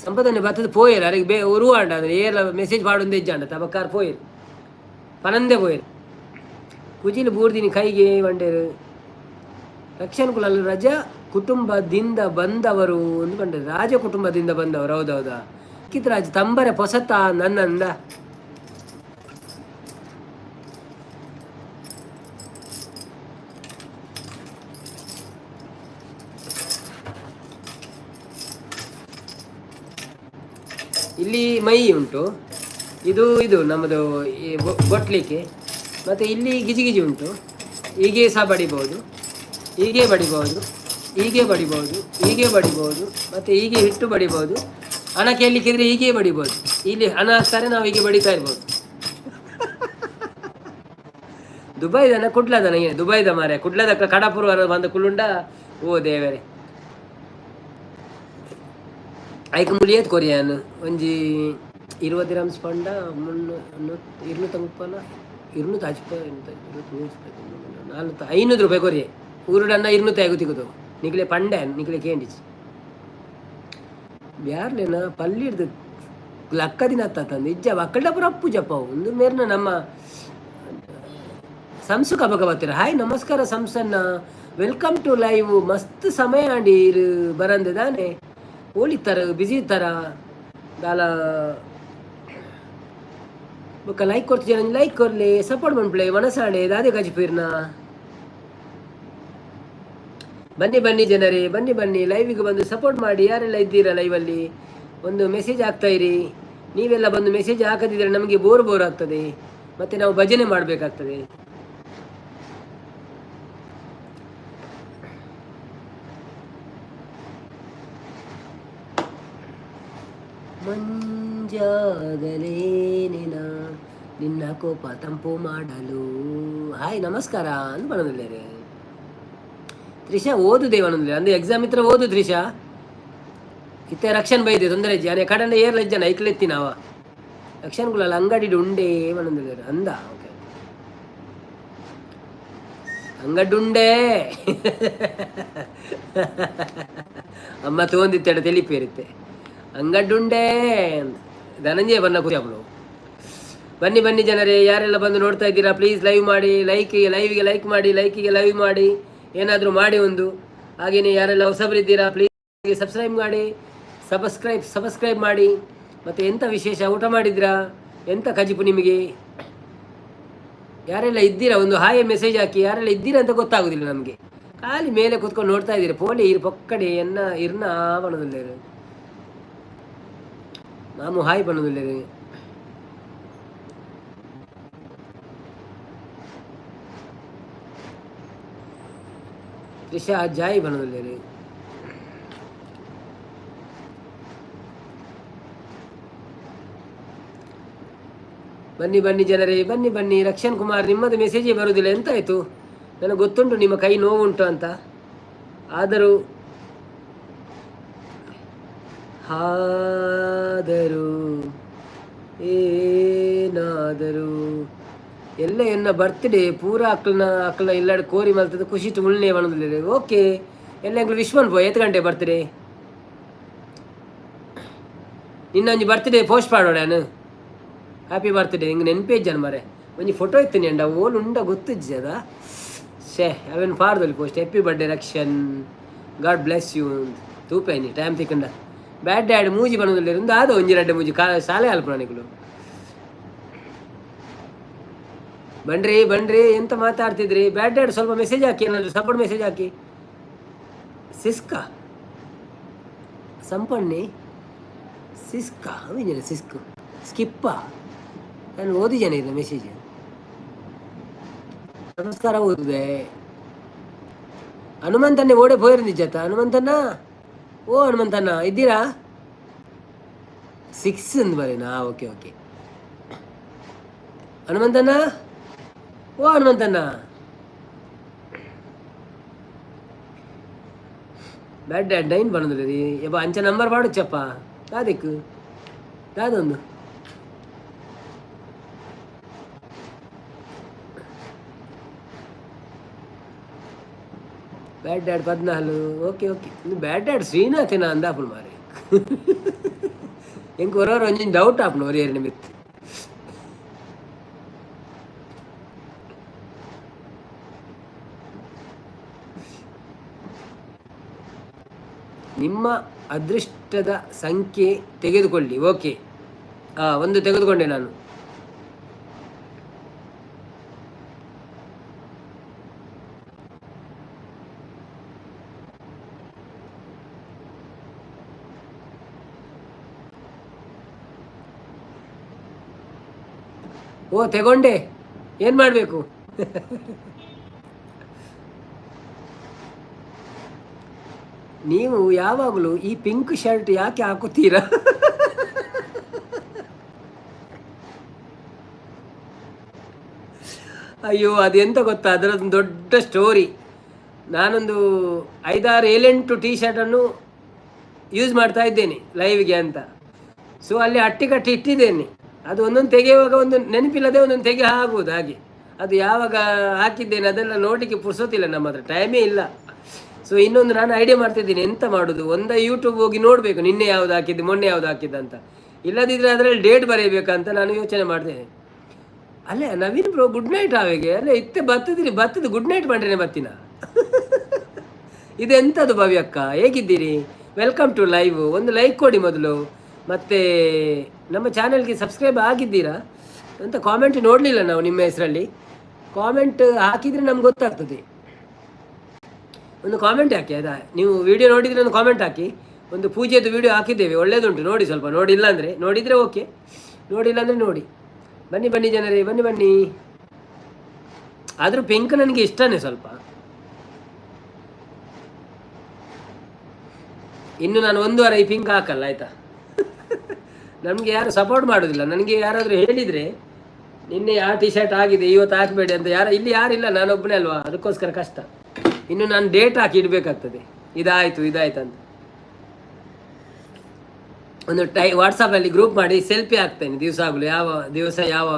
ಸಂಪತ್ತನ್ನೇ ಬತ್ತದ ಪೋಯರು ಅರಿಗೆ ಉರುವಾಂಡ ಅಂದರೆ ಏರ ಮೆಸೇಜ್ ಪಾಡೊಂದು ಹೆಜ್ಜಾಂಡ ತಬಕ್ಕಾರ್ ಪೋಯರು ಪನಂದೆ ಪೋಯರು. ಕುಜಿಲಿ ಬೂರ್ದಿನ ಕೈಗೆ ಬಂಡೇರು. ರಕ್ಷಣ್ ಕುಲಲ್ ರಜ ಕುಟುಂಬದಿಂದ ಬಂದವರು ಅಂದ್ಕೊಂಡ್ರೆ, ರಾಜ ಕುಟುಂಬದಿಂದ ಬಂದವರು. ಹೌದೌದಾ? ಲಿಖಿತ್ ರಾಜ್ ತಂಬರೆ ಪೊಸತ್ತ ನನ್ನಂದ. ಇಲ್ಲಿ ಮೈ ಉಂಟು, ಇದು ನಮ್ಮದು ಬೊಟ್ಲಿಕ್ಕೆ. ಮತ್ತು ಇಲ್ಲಿ ಗಿಜಿ ಉಂಟು. ಹೀಗೆ ಸಹ ಬಡಿಬೋದು, ಹೀಗೆ ಬಡಿಬೋದು, ಮತ್ತು ಹೀಗೆ ಹಿಟ್ಟು ಬಡಿಬೋದು, ಹಣ ಕೇಳಲಿಕ್ಕಿದ್ರೆ ಹೀಗೆ ಬಡಿಬೋದು. ಇಲ್ಲಿ ಹಣ ಹಾಕ್ತಾರೆ, ನಾವು ಹೀಗೆ ಬಡಿತಾ ಇರ್ಬೋದು. ದುಬೈದನ ಕುಡ್ಲದನ ಏನು ದುಬೈದ ಮಾರೆ ಕುಡ್ಲದ ಕಡಪುರ ಬಂದ ಕುಳ್ಳುಂಡ. ಓ ದೇವರೇ, ಐಕ ಮುಳಿಯತ್ ಕೊರಿಯನ್ ಒಂಜಿ 20 ದಿರಮ್ಸ್ ಪಂಡ ಇರ್ನು ತಂಪಲ ಇರ್ನು ತಾಜ್ಪ 500 ರೂಪಾಯಿ ಕೊರಿಯೆ ಊರುಡನ್ನ 200 ಆಗು ತಿಗುದು ನಿಕ್ಲೆ ಪಂಡೆ ನಿಕ್ಲೆ ಕೇಂಡಿಚ್ ಬ್ಯಾರ್ಲೇನ ಪಲ್ಲಿಡ್ದು ಲಕ್ಕ ದಿನ ತಂದು ಇಜ್ಜ ಮಕ್ಕಳ ಪುರ ಅಪ್ಪು ಜಪ್ಪ ಒಂದು ಮೇರ್ನ ನಮ್ಮ ಸಂಸು ಕಬಕ ಬರ್ತೀರ. ಹಾಯ್ ನಮಸ್ಕಾರ ಸಂಸನ್ನ, ವೆಲ್ಕಮ್ ಟು ಲೈವ್. ಮಸ್ತ್ ಸಮಯ ಆಂಡಿ ಬರಂದೆ ದಾನೆ ಓಳಿತಾರ ಬಿಜಿ ಇತ್ತಾರ ದಾಲ ಬೊಕ್ಕ ಲೈಕ್ ಕೊಡ್ತಿದ್ದ ನಂಗೆ ಲೈಕ್ ಕೊರ್ಲಿ ಸಪೋರ್ಟ್ ಮಾಡ್ಬಿಳೆ ಮನಸಾಡೆ ದಾದೆ ಗಜಿಪೀರ್ನ. ಬನ್ನಿ ಬನ್ನಿ ಜನರೇ, ಬನ್ನಿ ಬನ್ನಿ ಲೈವಿಗೆ ಬಂದು ಸಪೋರ್ಟ್ ಮಾಡಿ. ಯಾರೆಲ್ಲ ಇದ್ದೀರಾ ಲೈವಲ್ಲಿ ಒಂದು ಮೆಸೇಜ್ ಹಾಕ್ತಾ ಇರಿ. ನೀವೆಲ್ಲ ಬಂದು ಮೆಸೇಜ್ ಹಾಕದಿದ್ರೆ ನಮಗೆ ಬೋರ್ ಆಗ್ತದೆ, ಮತ್ತೆ ನಾವು ಭಜನೆ ಮಾಡಬೇಕಾಗ್ತದೆ. ಮಂಜಾಗಲೇನಿನ ನಿನ್ನ ಕೋಪ ತಂಪು ಮಾಡಲು. ಹಾಯ್ ನಮಸ್ಕಾರ ಅಂದು ಬಣ್ಣದಿಲ್ಲ ತ್ರಿಷಾ ಓದು ದೇವನಂದಿಲ್ಲ ಅಂದು ಎಕ್ಸಾಮ್ ಇತ್ರ ಓದು ತ್ರಿಷಾ. ಇತ್ತೆ ರಕ್ಷಣ್ ಬೈದೆ ತೊಂದರೆ ಜಾನೆ ಕಡಂಡ ಏರ್ಲ ಜನ ಐಕ್ಲೆತ್ತಿ ನಾವ ರಕ್ಷಣ್ಗುಳಲ್ಲ ಅಂಗಡಿ ಉಂಡೆ ಮನಂದಿಲ್ಲ ಅಂದ. ಓಕೆ ಅಂಗಡುಂಡೆ ಅಮ್ಮ ತಗೊಂದಿತ್ತೇಡ ತೆಲಿಪೇರಿತ್ತೆ ಅಂಗಡ್ಡುಂಡೆ ಧನಂಜಯ ಬನ್ನ ಖುಷಿಗಳು. ಬನ್ನಿ ಬನ್ನಿ ಜನರೇ, ಯಾರೆಲ್ಲ ಬಂದು ನೋಡ್ತಾ ಇದ್ದೀರಾ ಪ್ಲೀಸ್ ಲೈವ್ ಮಾಡಿ. ಲೈವಿಗೆ ಲೈಕ್ ಮಾಡಿ, ಲೈಕಿಗೆ ಲೈವ್ ಮಾಡಿ, ಏನಾದರೂ ಮಾಡಿ ಒಂದು. ಹಾಗೆಯೇ ಯಾರೆಲ್ಲ ಹೊಸಬರಿದ್ದೀರಾ ಪ್ಲೀಸ್ ಸಬ್ಸ್ಕ್ರೈಬ್ ಮಾಡಿ, ಸಬ್ಸ್ಕ್ರೈಬ್ ಮಾಡಿ. ಮತ್ತು ಎಂಥ ವಿಶೇಷ ಊಟ ಮಾಡಿದ್ರಾ, ಎಂಥ ಕಜಿಪು ನಿಮಗೆ? ಯಾರೆಲ್ಲ ಇದ್ದೀರಾ ಒಂದು ಹಾಯ್ ಮೆಸೇಜ್ ಹಾಕಿ. ಯಾರೆಲ್ಲ ಇದ್ದೀರಾ ಅಂತ ಗೊತ್ತಾಗೋದಿಲ್ಲ ನಮಗೆ, ಖಾಲಿ ಮೇಲೆ ಕೂತ್ಕೊಂಡು ನೋಡ್ತಾ ಇದ್ದೀರಿ. ಪೋಲೆ ಇರು ಪಕ್ಕಡೆ ಇರ್ನ ಬಣ್ಣದಲ್ಲೇ ಮಾಮು ಹಾಯ್ ಬಣ್ಣದಿಲ್ಲ ರೀ. ತ್ರಿಷಾ ಜಾಯ್ ಬಣ್ಣದಿಲ್ಲ ರೀ. ಬನ್ನಿ ಬನ್ನಿ ಜನರೇ, ಬನ್ನಿ ಬನ್ನಿ. ರಕ್ಷಣ್ ಕುಮಾರ್ ನಿಮ್ಮದು ಮೆಸೇಜೇ ಬರುವುದಿಲ್ಲ, ಎಂತಾಯಿತು? ನನಗೆ ಗೊತ್ತುಂಟು ನಿಮ್ಮ ಕೈ ನೋವುಂಟು ಅಂತ. ಆದರೂ ಏನಾದರೂ ಎಲ್ಲ ಎನ್ನ ಬರ್ತ್ಡೇ ಪೂರ ಅಕ್ಕಳನ್ನ ಎಲ್ಲಾಡು ಕೋರಿ ಮಲ್ತದ ಖುಷಿ ಉಳ್ಳೆ ಬಣ್ಣದಿಲ್ಲ. ಓಕೆ ಎಲ್ಲ ಎಂಗ್ಳು ವಿಶ್ವನ್ ಪೋ ಎತ್ತು ಗಂಟೆ ಬರ್ತ್ಡೇ ನಿನ್ನೊಂಜಿ ಬರ್ತ್ಡೇ ಪೋಸ್ಟ್ ಮಾಡೋಣ ನಾನು. ಹ್ಯಾಪಿ ಬರ್ತ್ಡೇ ಹಿಂಗೆ ನೆನಪೇಜ್ಜನ ಮರೆ ಒಂಜಿ ಫೋಟೋ ಇತ್ತೀನಿ ಅಂಡ ಓಲ್ ಉಂಡ ಗೊತ್ತಿಜ್ಜದ ಶೇ ಅವೇನು ಪಾರ್ದಲ್ಲಿ post happy birthday Rakshan god bless you ತೂಪೇನಿ ಟೈಮ್ ತಿಕ್ಕಂಡ ಬ್ಯಾಡ್ ಡ್ಯಾಡ್ ಮೂಜಿ ಬಣ್ಣದಲ್ಲಿ ಇருந்து ಆದ ಒಂಜಿ ರಡ್ಡೆ ಮೂಜಿ ಶಾಲೆ ಅಲ್ಪಣಿಗಳು. ಬನ್ರಿ ಎಂತ ಮಾತಾಡ್ತಿದ್ರಿ? ಬ್ಯಾಡ್ ಡ್ಯಾಡ್ ಸ್ವಲ್ಪ ಮೆಸೇಜ್ ಹಾಕಿ, ಏನಾದರೂ ಸಪೋರ್ಟ್ ಮೆಸೇಜ್ ಹಾಕಿ. ಸಿಸ್ಕಾ ಸಂಪಣ್ಣಿ ಸಿಸ್ಕಾ ಅವಿಂಜನ ಸಿಸ್ಕು ಸ್ಕಿಪ್ಪ ನಾನು ಓದಿದ್ದೇನೆ ಇಲ್ಲ ಮೆಸೇಜ್. ನಮಸ್ಕಾರ ಓದಿದೆ. ಹನುಮಂತನ್ನೇ ಓಡೆ ಪೋಯಿರು ನಿಜತ್ತ. ಹನುಮಂತಣ್ಣ ಓ ಹನುಮಂತಣ್ಣ ಇದ್ದೀರಾ? 6 ಅಂದು ಬರೀನಾ? ಓಕೆ ಹನುಮಂತಣ್ಣ ಓ ಹನುಮಂತಣ್ಣ ಬ್ಯಾಡ್ ಡ್ಯಾಡ್ 9 ಬಣ್ಣದಿಲ್ಲ ರೀ. ಯಪ್ಪ ಅಂಚ ನಂಬರ್ ಪಾಡುಚ್ಚಪ್ಪ ದಾದಿಕ್ಕು ದಾದೊಂದು ಬ್ಯಾಡ್ ಡ್ಯಾಡ್ 14. ಓಕೆ ಬ್ಯಾಡ್ ಡ್ಯಾಡ್ ಶ್ರೀನಾಥೇನ ಅಂದಾಪುಲ್ ಮಾರೆ ಹೆಂಗೆ ಹೊರವ್ರು ಒಂಜಿನ ಡೌಟ್ ಆಪ್ನು ಅವ್ರು ಏರಿನ ಮಿತ್ತು. ನಿಮ್ಮ ಅದೃಷ್ಟದ ಸಂಖ್ಯೆ ತೆಗೆದುಕೊಳ್ಳಿ. ಓಕೆ ಒಂದು ತೆಗೆದುಕೊಂಡೆ ನಾನು. ಓ ತೆಗೊಂಡೆ, ಏನು ಮಾಡಬೇಕು? ನೀವು ಯಾವಾಗಲೂ ಈ ಪಿಂಕ್ ಶರ್ಟ್ ಯಾಕೆ ಹಾಕುತ್ತೀರಾ? ಅಯ್ಯೋ ಅದೆಂತ ಗೊತ್ತಾ, ಅದರದ್ದು ದೊಡ್ಡ ಸ್ಟೋರಿ. ನಾನೊಂದು 5, 6, 7, 8 ಟೀ ಶರ್ಟನ್ನು ಯೂಸ್ ಮಾಡ್ತಾ ಇದ್ದೇನೆ ಲೈವ್ಗೆ ಅಂತ. ಸೊ ಅಲ್ಲಿ ಅಟ್ಟಿ ಕಟ್ಟಿ ಇಟ್ಟಿದ್ದೇನೆ. ಅದು ಒಂದೊಂದು ತೆಗೆಯುವಾಗ ಒಂದು ನೆನಪಿಲ್ಲದೆ ಒಂದೊಂದು ತೆಗೆ ಆಗ್ಬೋದು. ಹಾಗೆ ಅದು ಯಾವಾಗ ಹಾಕಿದ್ದೇನೆ ಅದೆಲ್ಲ ನೋಡಲಿಕ್ಕೆ ಪುರ್ಸೋತಿಲ್ಲ, ನಮ್ಮ ಹತ್ರ ಟೈಮೇ ಇಲ್ಲ. ಸೊ ಇನ್ನೊಂದು ನಾನು ಐಡಿಯಾ ಮಾಡ್ತಿದ್ದೀನಿ, ಎಂತ ಮಾಡೋದು, ಒಂದು ಯೂಟ್ಯೂಬ್ ಹೋಗಿ ನೋಡಬೇಕು ನಿನ್ನೆ ಯಾವ್ದು ಹಾಕಿದ್ದೆ ಮೊನ್ನೆ ಯಾವ್ದು ಹಾಕಿದ್ದ ಅಂತ. ಇಲ್ಲದಿದ್ದರೆ ಅದರಲ್ಲಿ ಡೇಟ್ ಬರೀಬೇಕಂತ ನಾನು ಯೋಚನೆ ಮಾಡ್ತೇನೆ. ಅಲ್ಲೇ ನವೀನ್ ಬ್ರೋ ಗುಡ್ ನೈಟ್ ಆವೆಗೆ ಅಲ್ಲೇ ಇತ್ತೆ ಬತ್ತದ ಗುಡ್ ನೈಟ್ ಮಾಡ್ರೇನೆ ಬತ್ತಿನ. ಇದೆಂಥದ್ದು ಭವ್ಯಕ್ಕ, ಹೇಗಿದ್ದೀರಿ? Welcome to live. ಒಂದು ಲೈಕ್ ಕೊಡಿ ಮೊದಲು, ಮತ್ತು ನಮ್ಮ ಚಾನಲ್ಗೆ ಸಬ್ಸ್ಕ್ರೈಬ್ ಆಗಿದ್ದೀರಾ ಅಂತ ಕಾಮೆಂಟ್ ನೋಡಲಿಲ್ಲ ನಾವು ನಿಮ್ಮ ಹೆಸರಲ್ಲಿ. ಕಾಮೆಂಟ್ ಹಾಕಿದರೆ ನಮ್ಗೆ ಗೊತ್ತಾಗ್ತದೆ. ಒಂದು ಕಾಮೆಂಟ್ ಹಾಕಿ ಆಯ್ತಾ? ನೀವು ವಿಡಿಯೋ ನೋಡಿದರೆ ಒಂದು ಕಾಮೆಂಟ್ ಹಾಕಿ. ಒಂದು ಪೂಜೆದು ವಿಡಿಯೋ ಹಾಕಿದ್ದೇವೆ, ಒಳ್ಳೇದುಂಟು ನೋಡಿ. ಸ್ವಲ್ಪ ನೋಡಿಲ್ಲ ಅಂದರೆ, ನೋಡಿದರೆ ಓಕೆ, ನೋಡಿಲ್ಲ ಅಂದರೆ ನೋಡಿ. ಬನ್ನಿ ಬನ್ನಿ ಜನರೇ, ಬನ್ನಿ ಬನ್ನಿ. ಆದರೂ ಪಿಂಕ್ ನನಗೆ ಇಷ್ಟನೇ ಸ್ವಲ್ಪ. ಇನ್ನು ನಾನು 1 ವಾರ ಈ ಪಿಂಕ್ ಹಾಕಲ್ಲ ಆಯಿತಾ? ನಮಗೆ ಯಾರು ಸಪೋರ್ಟ್ ಮಾಡೋದಿಲ್ಲ. ನನಗೆ ಯಾರಾದರೂ ಹೇಳಿದರೆ ನಿನ್ನೆ ಆ ಟಿ ಶರ್ಟ್ ಆಗಿದೆ ಇವತ್ತು ಹಾಕಬೇಡಿ ಅಂತ, ಇಲ್ಲಿ ಯಾರಿಲ್ಲ, ನಾನೊಬ್ಬನೇ ಅಲ್ವಾ, ಅದಕ್ಕೋಸ್ಕರ ಕಷ್ಟ. ಇನ್ನು ನಾನು ಡೇಟ್ ಹಾಕಿ ಇಡಬೇಕಾಗ್ತದೆ, ಇದಾಯಿತು ಅಂತ. ಒಂದು ವಾಟ್ಸಪ್ಪಲ್ಲಿ ಗ್ರೂಪ್ ಮಾಡಿ ಸೆಲ್ಫಿ ಹಾಕ್ತೇನೆ ದಿವಸ ಆಗಲು, ಯಾವ ದಿವಸ ಯಾವ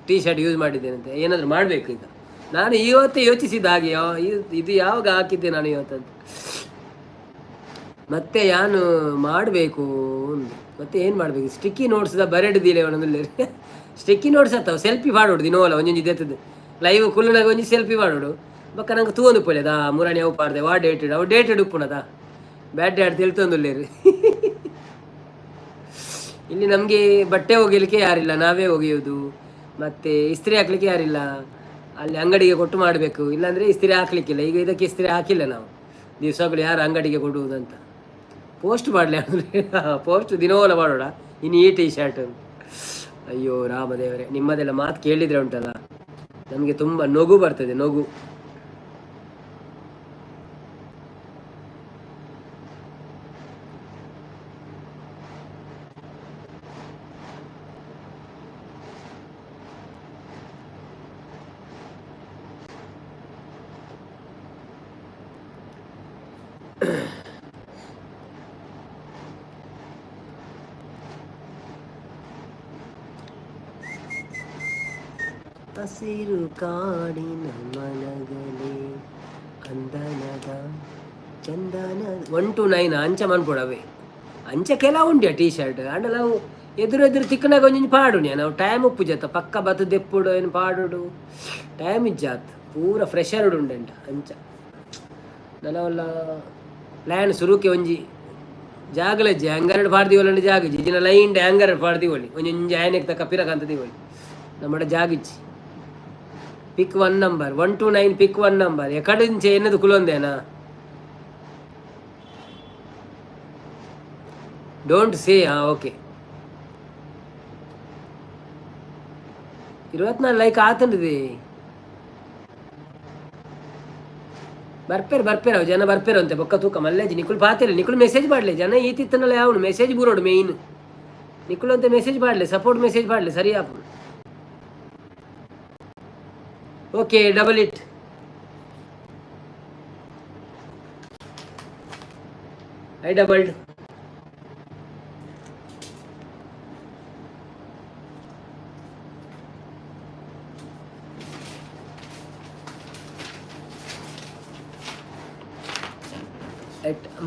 ಟಿ ಶರ್ಟ್ ಯೂಸ್ ಮಾಡಿದ್ದೇನೆ ಅಂತ. ಏನಾದರೂ ಮಾಡಬೇಕು ಈಗ. ನಾನು ಇವತ್ತೇ ಯೋಚಿಸಿದ ಹಾಗೆ, ಇದು ಯಾವಾಗ ಹಾಕಿದ್ದೆ ನಾನು ಇವತ್ತಂತ. ಮತ್ತೆ ಯಾನು ಮಾಡಬೇಕು ಮತ್ತೆ ಏನು ಮಾಡಬೇಕು? ಸ್ಟಿಕ್ಕಿ ನೋಟ್ಸ್ದ ಬರೆಡ್ದಿಲ್ಲ ಒಂದೊಂದು ಸ್ಟಿಕ್ಕಿ ನೋಟ್ಸ್ ಆಗ್ತಾವೆ. ಸೆಲ್ಫಿ ಪಾಡೋಡು ದಿನವಲ್ಲ ಒಂಜೊಂಜಿ ಇದ್ದದ್ದು ಲೈವ್ ಕುಲ್ಲನಾಗ ಒಂಜಿ ಸೆಲ್ಫಿ ಪಾಡೋಡು. ಬಕ್ಕ ನಂಗೆ ತೂವೊಂದು ಪೊಲೆದಾ ಮೂರನೇ ಅವು ಪಾಡ್ದೆ ವಾ ಡೇಟೆಡ್ ಉಪ್ಪುಣದ ಬ್ಯಾಡ್ ಆಡ್ ತಿಳ್ತೊಂದುಲ್ಲೇರು. ಇಲ್ಲಿ ನಮಗೆ ಬಟ್ಟೆ ಒಗಿಲಿಕ್ಕೆ ಯಾರಿಲ್ಲ, ನಾವೇ ಒಗೆಯೋದು. ಮತ್ತು ಇಸ್ತ್ರಿ ಹಾಕ್ಲಿಕ್ಕೆ ಯಾರಿಲ್ಲ, ಅಲ್ಲಿ ಅಂಗಡಿಗೆ ಕೊಟ್ಟು ಮಾಡಬೇಕು. ಇಲ್ಲಾಂದರೆ ಇಸ್ತ್ರಿ ಹಾಕ್ಲಿಕ್ಕಿಲ್ಲ. ಈಗ ಇದಕ್ಕೆ ಇಸ್ತ್ರಿ ಹಾಕಿಲ್ಲ ನಾವು, ದಿವಸಗಳು ಯಾರು ಅಂಗಡಿಗೆ ಕೊಡುವುದಂತ. ಪೋಸ್ಟ್ ಮಾಡಲಿ ಅಂದರೆ ಪೋಸ್ಟ್ ದಿನವಲ್ಲ ಮಾಡೋಣ. ಇನ್ನು ಈ ಟಿ ಶರ್ಟ್, ಅಯ್ಯೋ ರಾಮದೇವರೇ, ನಿಮ್ಮದೆಲ್ಲ ಮಾತು ಕೇಳಿದರೆ ಉಂಟಲ್ಲ ನಮಗೆ ತುಂಬ ನಗು ಬರ್ತದೆ, ನಗು. ಹಸಿರು ಕಾಡಿನ ಮನಗಲೇ ಅಂದನದ ಚಂದನ 1 to 9 ಅಂಚ ಮನ್ಪೊಡವೆ ಅಂಚ ಕೆಲ ಉಂಡ್ಯ ಟೀ ಶರ್ಟ್ ಅಂಡ ನಾವು ಎದುರು ತಿಕ್ಕನಾಗ ಒಂಜಿ ಪಾಡುಣ್ಯ ನಾವು ಟೈಮ್ ಉಪ್ಪು ಜತ್ತ ಪಕ್ಕ ಬತ್ತು ದೆಪ್ಪುಡು ಏನು ಪಾಡುಡು ಟೈಮ್ ಇಜ್ಜಾತ್ ಪೂರ ಫ್ರೆಶರ್ ಉಂಡೆಂಟ ಅಂಚ ನನವಲ್ಲ ಪ್ಲ್ಯಾನ್ ಸುರುಕೆ ಒಂಜಿ ಜಾಗಲಜ್ಜಿ ಹ್ಯಾಂಗರ್ ಪಾಡ್ದಿವಲ್ಲ ಜಾಗ ಜಿಜಿನ ಲೈನ್ ಹ್ಯಾಂಗರ್ ಪಾಡ್ದಿವಳಿ ಒಂಜಿ ಆಯನೆಗೆ ತಕ್ಕ ಪಿರಕಂತದಿವಳಿ ನಮ್ಮ ಜಾಗಿಚ್ಚಿ pick 1 number 1 to 9 pick 1 number ఎక్కడి నుంచి ఎన్నది కులందేనా డోంట్ సే ఓకే 24 ಲೈಕ್ ಆತಂದಿದೆ ಬರ್ಪೇರ ಜನ ಬರ್ಪೇರ ಅಂತೆ ಬೊಕ್ಕ ತೂಕ ಮಲ್ಲೇಜಿ ನಿಕುಲ್ ಪಾತಿಲ್ಲ ನಿಕುಲ್ ಮೆಸೇಜ್ ಮಾಡಲಿ ಜನ ಈತಿತ್ತನಲ್ಲ ಯಾವನು ಮೆಸೇಜ್ ಬೂರೋಡು ಮೇಯ್ನ್ ನಿಕುಲ್ ಅಂತ ಮೆಸೇಜ್ ಮಾಡಲಿ ಸಪೋರ್ಟ್ ಮೆಸೇಜ್ ಮಾಡಲಿ ಸರಿ ಆಪು okay double it I doubled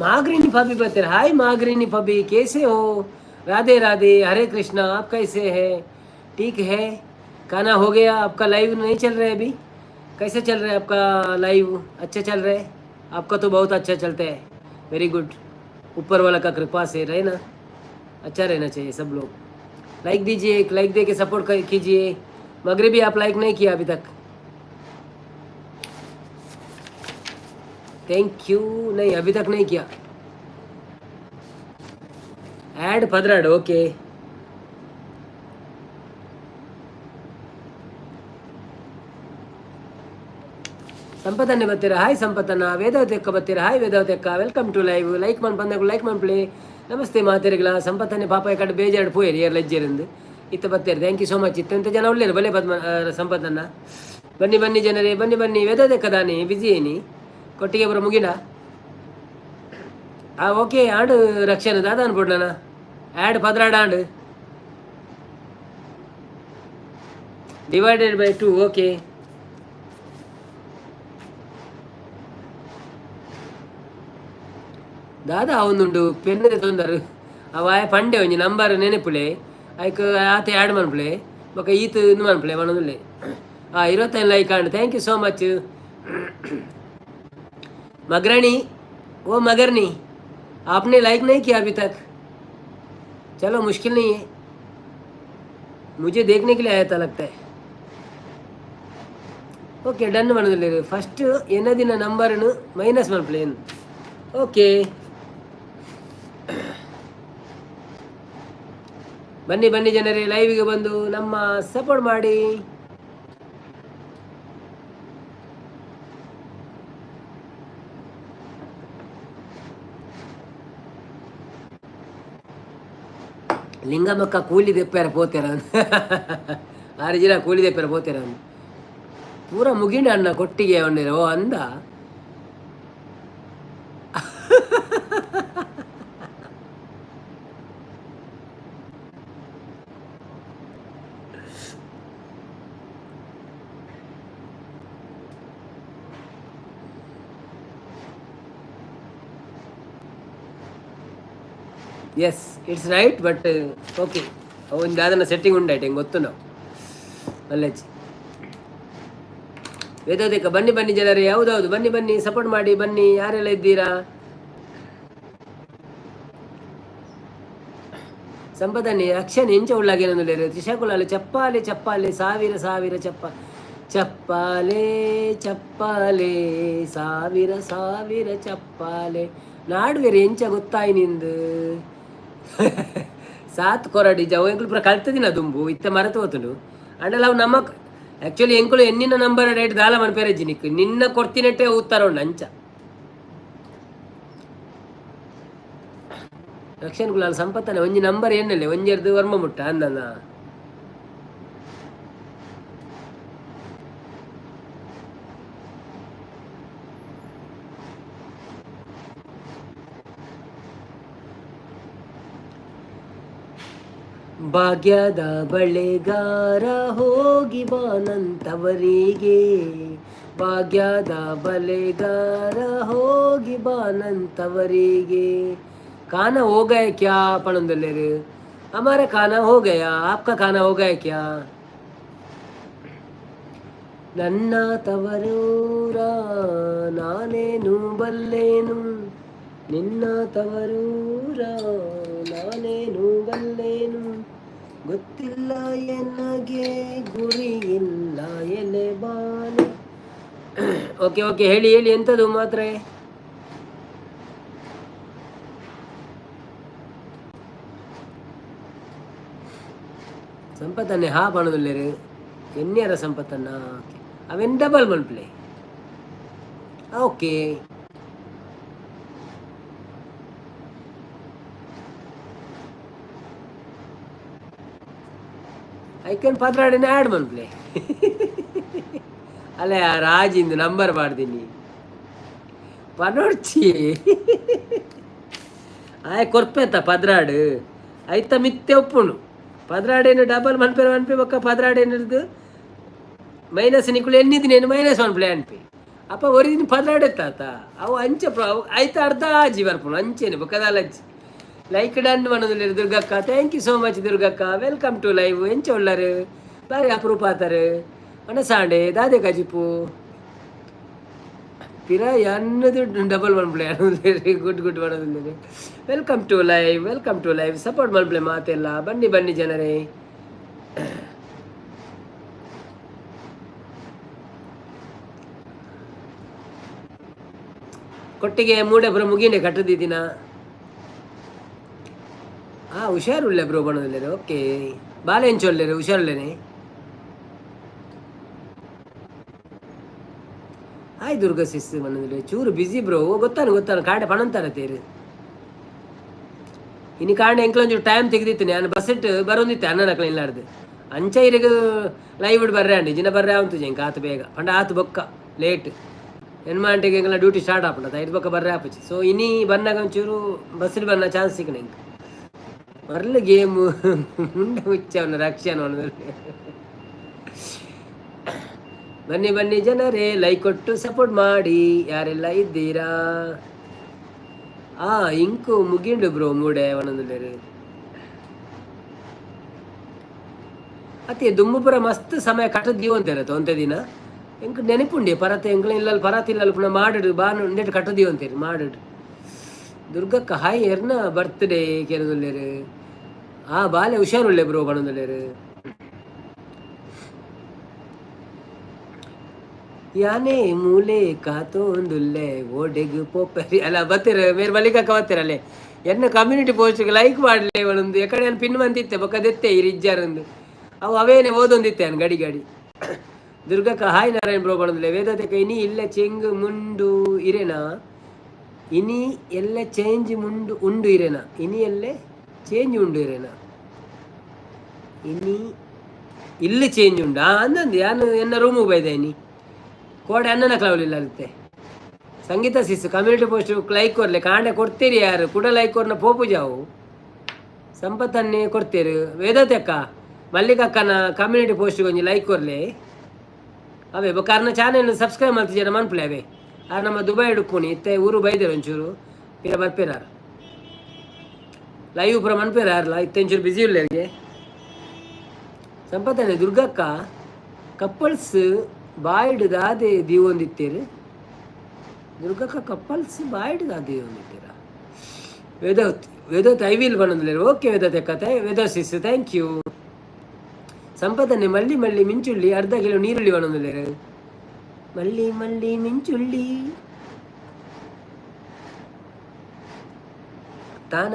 मागरीनी भाभी बता हाय मागरीनी भाभी कैसे हो राधे राधे हरे कृष्णा आप कैसे हैं ठीक है खाना हो गया आपका लाइव नहीं चल रहा है अभी कैसे चल रहा है आपका लाइव अच्छा चल रहा है आपका तो बहुत अच्छा चलता है वेरी गुड ऊपर वाला का कृपा से रहे ना अच्छा रहना चाहिए सब लोग लाइक दीजिए एक लाइक दे के सपोर्ट कीजिए मगरबी आप लाइक नहीं किया अभी तक थैंक यू नहीं अभी तक नहीं किया ऐड पदराड ओके ಸಂಪತ್ತನ್ನೇ ಬರ್ತೀರಾ, ಹಾಯ್ ಸಂಪತ್ತನ್ನ. ವೇದಾವತಿ ಅಕ್ಕ ಬರ್ತೀರಾ, ಹಾಯ್ ವೇದಾವತಿ ಅಕ್ಕ, ವೆಲ್ಕಮ್ ಟು ಲೈವ್. ಲೈಕ್ ಮಾಡಿ ಬಂದಾಗ ಲೈಕ್ ಮಾಡ್ಪ್ಲಿ. ನಮಸ್ತೆ ಮಾತೇರಿಗಳ ಸಂಪತ್ತನ್ನೇ ಪಾಪ ಕಡೆ ಬೇಜಾಡು ಪೋಯರಿ ಯಾರು ಲಜ್ಜೆರಿಂದ ಇತ್ತ ಬರ್ತೀರಿ. Thank you so much. ಇತ್ತಂತ ಜನ ಒಳ್ಳೆಯರು ಬಲೆ ಪದ್ಮ ಸಂಪತ್ತನ್ನ. ಬನ್ನಿ ಬನ್ನಿ ಜನರೇ, ಬನ್ನಿ ಬನ್ನಿ. ವೇದಾವತಿ ಅಕ್ಕ ದಾನಿ ಬಿಜಿ ಏನಿ ಕೊಟ್ಟಿಗೆ ಬರೋ ಮುಗಿನ ಓಕೆ. ಆಂಡ್ ರಕ್ಷಣ ದಾದ ಅನ್ಬಿಡ್ಲನ ಆ್ಯಡ್ ಪದ್ರಾಡ ಆಂಡ್ ಡಿವೈಡೆಡ್ ಬೈ 2. ಓಕೆ ದಾದಾ ಅವನುಂಡು ಪೆನ್ನಿದೆ ತೊಂದರು ಅವ ಪಂಡೆ ಒಂಜಿ ನಂಬರ್ ನೆನಪುಲೆ ಆಯ್ಕೆ ಆತ ಆ್ಯಡ್ ಮನ್ಪುಲೆ ಬೊಕ ಈತ ಇನ್ನು ಮನ್ಪುಲೆ ಮನದುಲ್ಲೆ 25 like and thank you so much. मगरणी वो मगरनी आपने लाइक नहीं किया अभी तक. चलो मुश्किल नहीं है, मुझे देखने के लिए आया था लगता है. ಓಕೆ ಡನ್ ಮಾಡೋದಿಲ್ಲ. ಫಸ್ಟ್ ಏನದಿನ ನಂಬರ್ನು ಮೈನಸ್ ಮಾಡಿ ಪ್ಲೇನ್. ಓಕೆ ಬನ್ನಿ ಬನ್ನಿ ಜನರೇ, ಲೈವಿಗೆ ಬಂದು ನಮ್ಮ ಸಪೋರ್ಟ್ ಮಾಡಿ. ಲಿಂಗಮ್ಮಕ್ಕ ಕೂಲಿ ದೆಪ್ಪಾರ ಪೋತಾರ 6 ಜನ ಕೂಲಿ ದೆಪ್ಪಾರ ಪೋತಾರ ಪೂರ ಮುಗಿಂಡ ಅಣ್ಣ ಕೊಟ್ಟಿಗೆ ಅವನಿರ ಓ ಅಂದ. Yes it's right but okay ಒಂದು ಅದನ್ನು ಸೆಟ್ಟಿಂಗ್ ಉಂಟಾಯ್ತು ಹೆಂಗೆ ಗೊತ್ತು ನಾವು ಅಲ್ಲಜ್ಜಿ. ವೇದೋದಕ ಬನ್ನಿ ಬನ್ನಿ ಜನರೇ, ಯಾವುದೌದು ಬನ್ನಿ ಬನ್ನಿ ಸಪೋರ್ಟ್ ಮಾಡಿ ಬನ್ನಿ. ಯಾರೆಲ್ಲ ಇದ್ದೀರಾ? ಸಂಪದನ್ನಿ ರಕ್ಷಣೆ ಎಂಚ ಉಳ್ಳಾಗೇನೊಂದು ತ್ರಿಶಾಕುಲಾಲೆ ಚಪ್ಪಾಲೆ ಚಪ್ಪಾಲೆ ಸಾವಿರ ಸಾವಿರ ಚಪ್ಪಾಲೆ ಚಪ್ಪಾಲೆ ಸಾವಿರ ಸಾವಿರ ಚಪ್ಪಾಲೆ ನಾಡುವೆರು ಎಂಚ ಗೊತ್ತಾಯಿ ನಿಂದು ಸಾತ್ ಕೊರಡಿ ಜವ ಎಂಕುಲು ಪೂರ ಕಲ್ತದಿನ ದುಂಬು ಇತ್ತ ಮರತು ಹೋತುಂಡು ಅಂಡಲ್ಲ ಅವು ನಮ್ಮ ಆ್ಯಕ್ಚುಲಿ ಎಂಕುಲು ಎನ್ನಿನ ನಂಬರ್ ಡೇಟ್ ದಾಲ ಮನ್ಪೇರಜ್ಜಿ ನಿಕ್ಕು ನಿನ್ನ ಕೊಡ್ತೀನಟ್ಟೆ ಉತ್ತರ ಉಂಡು ಅಂಚ ರಕ್ಷಣೆ ಅಲ್ಲಿ ಸಂಪತ್ತನೆ ಒಂಜಿ ನಂಬರ್ ಎನ್ನಲೆ ಒಂಜೆರ್ದು ವರ್ಮ ಮುಟ್ಟ ಅಂದನ ಭಾಗ್ಯದ ಬಳೆಗಾರ ಹೋಗಿ ಬಾನಂತವರಿಗೆ, ಭಾಗ್ಯದ ಬಳೆಗಾರ ಹೋಗಿ ಬಾನಂತವರಿಗೆ. खाना हो गया क्या पणंदलेर? हमारा खाना हो गया, आपका खाना हो गया क्या? ನನ್ನ ತವರೂರ ನಾನೇನು ಬಲ್ಲೇನು, ನಿನ್ನ ತವರೂರ ನಾನೇನು ಬಲ್ಲೇನು, ಗೊತ್ತಿಲ್ಲ ಎನಗೆ ಗುರಿ ಇಲ್ಲ ಎಲೆ ಬಾನೆ. ಓಕೆ ಓಕೆ ಹೇಳಿ ಹೇಳಿ ಎಂಥದ್ದು ಮಾತ್ರ ಸಂಪತ್ತನ್ನೇ ಹಾ ಪಣದಲ್ಲೇರು ಎನ್ನಿಯರ ಸಂಪತ್ತನ್ನ ಅವೆನ್ ಡಬಲ್ ಮಲ್ಪ್ಲೆ. ಓಕೆ ಐಕನ್ ಪತ್ರಾಡಿನ ಆ್ಯಡ್ ಮನ್ಪ್ಲೆ ಅಲ್ಲ ರಾಜಿಂದು ನಂಬರ್ ಮಾಡ್ತೀನಿ ಪನೋಡ್ಚಿ ಆಯ್ ಕೊರ್ಪೆತ್ತ ಪದ್ರಾಡು ಐತ ಮಿತ್ತೆ ಒಪ್ಪುಣು ಪದ್ರಾಡೇನು ಡಬಲ್ ಮನ್ಪೇರ ಅನ್ಪಿ ಬೊಕ್ಕ ಪದ್ರಾಡೇನದು ಮೈನಸ್ ನಿಕ್ಕಳು ಎನ್ನಿದ್ದೀನಿ ಮೈನಸ್ ಒನ್ಪ್ಲೆ ಅನ್ಪಿ ಅಪ್ಪ ಒರಿದಿನ ಪದ್ರಾಡೆತ್ತಾತ ಅವು ಅಂಚೆ ಆಯ್ತು ಅರ್ಧ ಆಜಿ ಬರ್ಪುಣು ಅಂಚೆನೆ ಬೊಕ್ಕದಲ್ಲಜ್ಜಿ. ಲೈಕ್ ಡನ್ ಮಾಡೋದಿಲ್ಲ ದುರ್ಗಕ್ಕ. ಥ್ಯಾಂಕ್ ಯು ಸೋ ಮಚ್ ದುರ್ಗಕ್ಕ, ವೆಲ್ಕಮ್ ಟು ಲೈವ್. ಎಂಚ ಒಳ್ಳಾರು ಬಾರಿ ಅಪರೂಪ ಆತಾರೆ ಒಣಸಾಂಡೆ ದಾದೆ ಕಜಿಪು ಪಿರ ಅನ್ನದು ಡಬಲ್ ಮನ್ಪ್ಲೆ ಅನ್ನೋದು ಗುಡ್ ಗುಡ್ ಮಾಡೋದಿಲ್ಲ. Welcome to live, welcome to live. Support ಮನ್ಪ್ಲೆ ಮಾತೆಲ್ಲ ಬನ್ನಿ ಬನ್ನಿ ಜನರೇ. ಕೊಟ್ಟಿಗೆ ಮೂಡೆ ಬ್ರೋ ಮುಗಿಂಡೆ ಕಟ್ಟದಿದ್ದೀನ ಹುಷಾರುಳ್ಳೆ ಬ್ರೋ ಬಣದಲ್ಲೇನೆ. ಓಕೆ ಬಾಲೆ ಹೆಂಚೊಳ್ಳೆರು ಹುಷಾರುಳ್ಳೇನೆ. ಹಾಯ್ ದುರ್ಗಾ ಸಿಸ್ ಮನದಲ್ಲಿ ಚೂರು ಬಿಸಿ ಬ್ರೋ ಗೊತ್ತಾನು ಕಾಡೆ ಪಣಂತಾರ ತೇರು ಇನ್ನು ಕಾಂಡೆ ಎಂಕ್ಲೊಂಚೂರು ಟೈಮ್ ತೆಗೆದಿತ್ತು ನಾನು ಬಸ್ಸೆಟ್ ಬರೋಂದಿತ್ತೆ ಅನ್ನನಕ್ಲ ಇಲ್ಲಾರ್ದು ಅಂಚ ಇರಗ ಲೈವ್ ಇಡ್ ಬರ್ರೆ ಅಂಡಿ ಜಿನ ಬರ್ರೆ ಆವಂತು ಜಂಕ ಆತು ಬೇಗ ಪಂಡ ಆತು ಬೊಕ್ಕ ಲೇಟ್ ಹೆಣ್ಮಾಂಟಿಗೆ ಎಂಗೆಲ್ಲ ಡ್ಯೂಟಿ ಸ್ಟಾರ್ಟ್ ಆಪುಂಡ ಐದು ಬೊಕ್ಕ ಬರ್ರೆ ಆಪುಚಿ ಸೊ ಇನಿ ಬಂದಾಗ ಒಂಚೂರು ಬಸ್ಸಿಲ್ ಬನ್ನ ಚಾನ್ಸ್ ಸಿಕ್ಕಣ ಇಂಕ ಮರ್ಲ ಗೇಮ್ ಮುಂಡೆ ಹುಚ್ಚವನ ರಕ್ಷಣ ಬನ್ನಿ ಬನ್ನಿ ಜನರೇ ಲೈಕ್ ಕೊಟ್ಟು ಸಪೋರ್ಟ್ ಮಾಡಿ ಯಾರೆಲ್ಲ ಇದ್ದೀರಾ ಇಂಕು ಮುಗಿಂಡು ಬ್ರೋ ಮೂಡೆ ಒಂದೊಂದು ಅತಿ ದುಮ್ಮಪುರ ಮಸ್ತ್ ಸಮಯ ಕಟ್ಟದೀವು ಅಂತಾರೆ ತೊಂತೆ ದಿನ ಎಂಕ್ ನೆನಪುಂಡಿ ಪರತೆ ಎಂಕ್ಲ ಇಲ್ಲಲ್ಲಿ ಪರತ್ ಇಲ್ಲಲ್ಲಿ ಪುನಃ ಮಾಡಿಡು ಬಾನು ನೆಟ್ಟು ಕಟ್ಟದೀವು ಅಂತೀರಿ ಮಾಡಿಡು ದುರ್ಗಕ್ಕ ಹಾಯ್ ಎರ್ನ ಬರ್ತ್ಡೇ ಕೆಲದಲ್ಲೇರು ಬಾಲೆ ಹುಷಾರುಳ್ಳೆ ಬ್ರೋ ಬಣದಲ್ಲೇರು ಯಾನೇ ಮೂಲೆ ಕಾತೊಂದುಲ್ಲೆ ಓಡೆಗು ಪೋಪರಿ ಅಲ್ಲ ಬರ್ತೀರ ಮೇರೆ ಮಲ್ಲಿಕಕ್ಕ ಬರ್ತೀರಲ್ಲೇ ಎನ್ನ ಕಮ್ಯುನಿಟಿ ಪೋಸ್ಟ್ಗೆ ಲೈಕ್ ಮಾಡಲೇ ಒಂದೊಂದು ಎಕಡೆ ನಾನು ಪಿನ್ ಬಂದಿತ್ತೆ ಬೊಕ್ಕದೆತ್ತೆ ಈ ರಿಜ್ಜಾರೊಂದು ಅವು ಅವೇನೆ ಓದೊಂದಿತ್ತೆ ನಾನು ಗಡಿ ದುರ್ಗಕ್ಕ ಹಾಯ್ ನಾರಾಯಣ್ ಬ್ರೋ ಬಣದಲ್ಲೇ ವೇದತೆಕ ಇನಿ ಇಲ್ಲ ಚೆಂಗ್ ಮುಂಡು ಇರೇನಾ ಇನಿ ಎಲ್ಲ ಚೇಂಜ್ ಮುಂಡು ಉಂಡು ಇರೇನಾ ಇನಿ ಎಲ್ಲೇ ಚೇಂಜ್ ಉಂಡು ಇರೇನಾ ಇನಿ ಇಲ್ಲಿ ಚೇಂಜ್ ಉಂಡು ಅಂದಂದು ಯಾನು ಎನ್ನ ರೂಮಿಗೆ ಬೈದೆ ಇನಿ ಕೋಡೆ ಅನ್ನನ ಕ್ಲೌಲಿಲ್ಲ ಅಂತೆ ಸಂಗೀತ ಸಿಸ್ ಕಮ್ಯುನಿಟಿ ಪೋಸ್ಟ್ ಲೈಕ್ ಕೊರ್ಲೆ ಕಾಂಡೆ ಕೊಡ್ತೀರಿ ಯಾರು ಕೂಡ ಲೈಕ್ ಕೊರ್ನ ಪೋಪು ಜಾವು ಸಂಪತ್ತನ್ನೇ ಕೊಡ್ತೀರಿ ವೇದತೆ ಅಕ್ಕ ಮಲ್ಲಿಕಕ್ಕನ ಕಮ್ಯುನಿಟಿ ಪೋಸ್ಟ್ಗೆ ಒಂಜಿ ಲೈಕ್ ಕೊರ್ಲೆ ಅವೇ ಕಾರ್ನ ಚಾನೆಲ್ ಸಬ್ಸ್ಕ್ರೈಬ್ ಮಾಡ್ತಿ ಜನ ಮನ್ಪುಲೆ ಅವೇ ನಮ್ಮ ದುಬೈ ಹಿಡ್ಕೊನಿ ಇತ್ತೆ ಊರು ಬೈದೇರು ಒಂಚೂರು ಇರ ಬರ್ಪೇರಾರು ಲೈವ್ ಪುರ ಮನ್ಪೇರಾರಲ್ಲ ಇತ್ತೆ ಒಂಚೂರು ಬಿಸಿ ಇಲ್ಲ ಅವ್ರಿಗೆ ಸಂಪತ್ತನೆ ದುರ್ಗಕ್ಕ couples boiled ದಾದೆ ದೀವೊಂದಿತ್ತೀರಿ ದುರ್ಗಕ್ಕ couples boiled ದಾದೆ ದೀವೊಂದಿತ್ತೀರ ವೇದೋತ್ I will ಬಂದಿಲ್ಲ ಓಕೆ ವೇದತೆ ಕತೆ ವೇದೋ ಸಿಸ್ ಥ್ಯಾಂಕ್ ಯು ಸಂಪದನೆ ಮಳ್ಳಿ ಮಳ್ಳಿ ಮಿಂಚುಳ್ಳಿ ಅರ್ಧ ಕಿಲೋ ನೀರುಳ್ಳಿ ಬಂದಿಲ್ಲ ಮಳ್ಳಿ ಮಳ್ಳಿ ಮಿಂಚುಳ್ಳಿ ತಾನ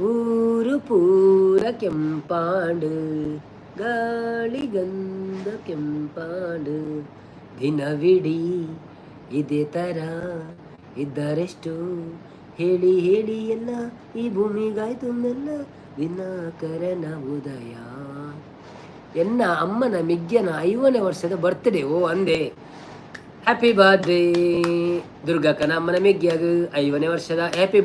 ಊರು ಪೂರ ಕೆಂಪಾಂಡು ಗಾಳಿ ಗಂಧ ಕೆಂಪಾಂಡು ದಿನವಿಡೀ ಇದೇ ಥರ ಇದ್ದರೆಷ್ಟು ಹೇಳಿ ಹೇಳಿ ಎಲ್ಲ ಈ ಭೂಮಿಗಾಯ್ತು ಎಲ್ಲ ದಿನಕರನ ಉದಯ ಎನ್ನ ಅಮ್ಮನ ಮಿಗ್ಯನ 5ನೇ ವರ್ಷದ ಬರ್ತ್ಡೇ ಅಂದೆ ಹ್ಯಾಪಿ ಬರ್ತ್ಡೇ ದುರ್ಗಕ್ಕನ ಅಮ್ಮನ ಮಿಗ್ಯಾಗ 5ನೇ ವರ್ಷದ ಹ್ಯಾಪಿ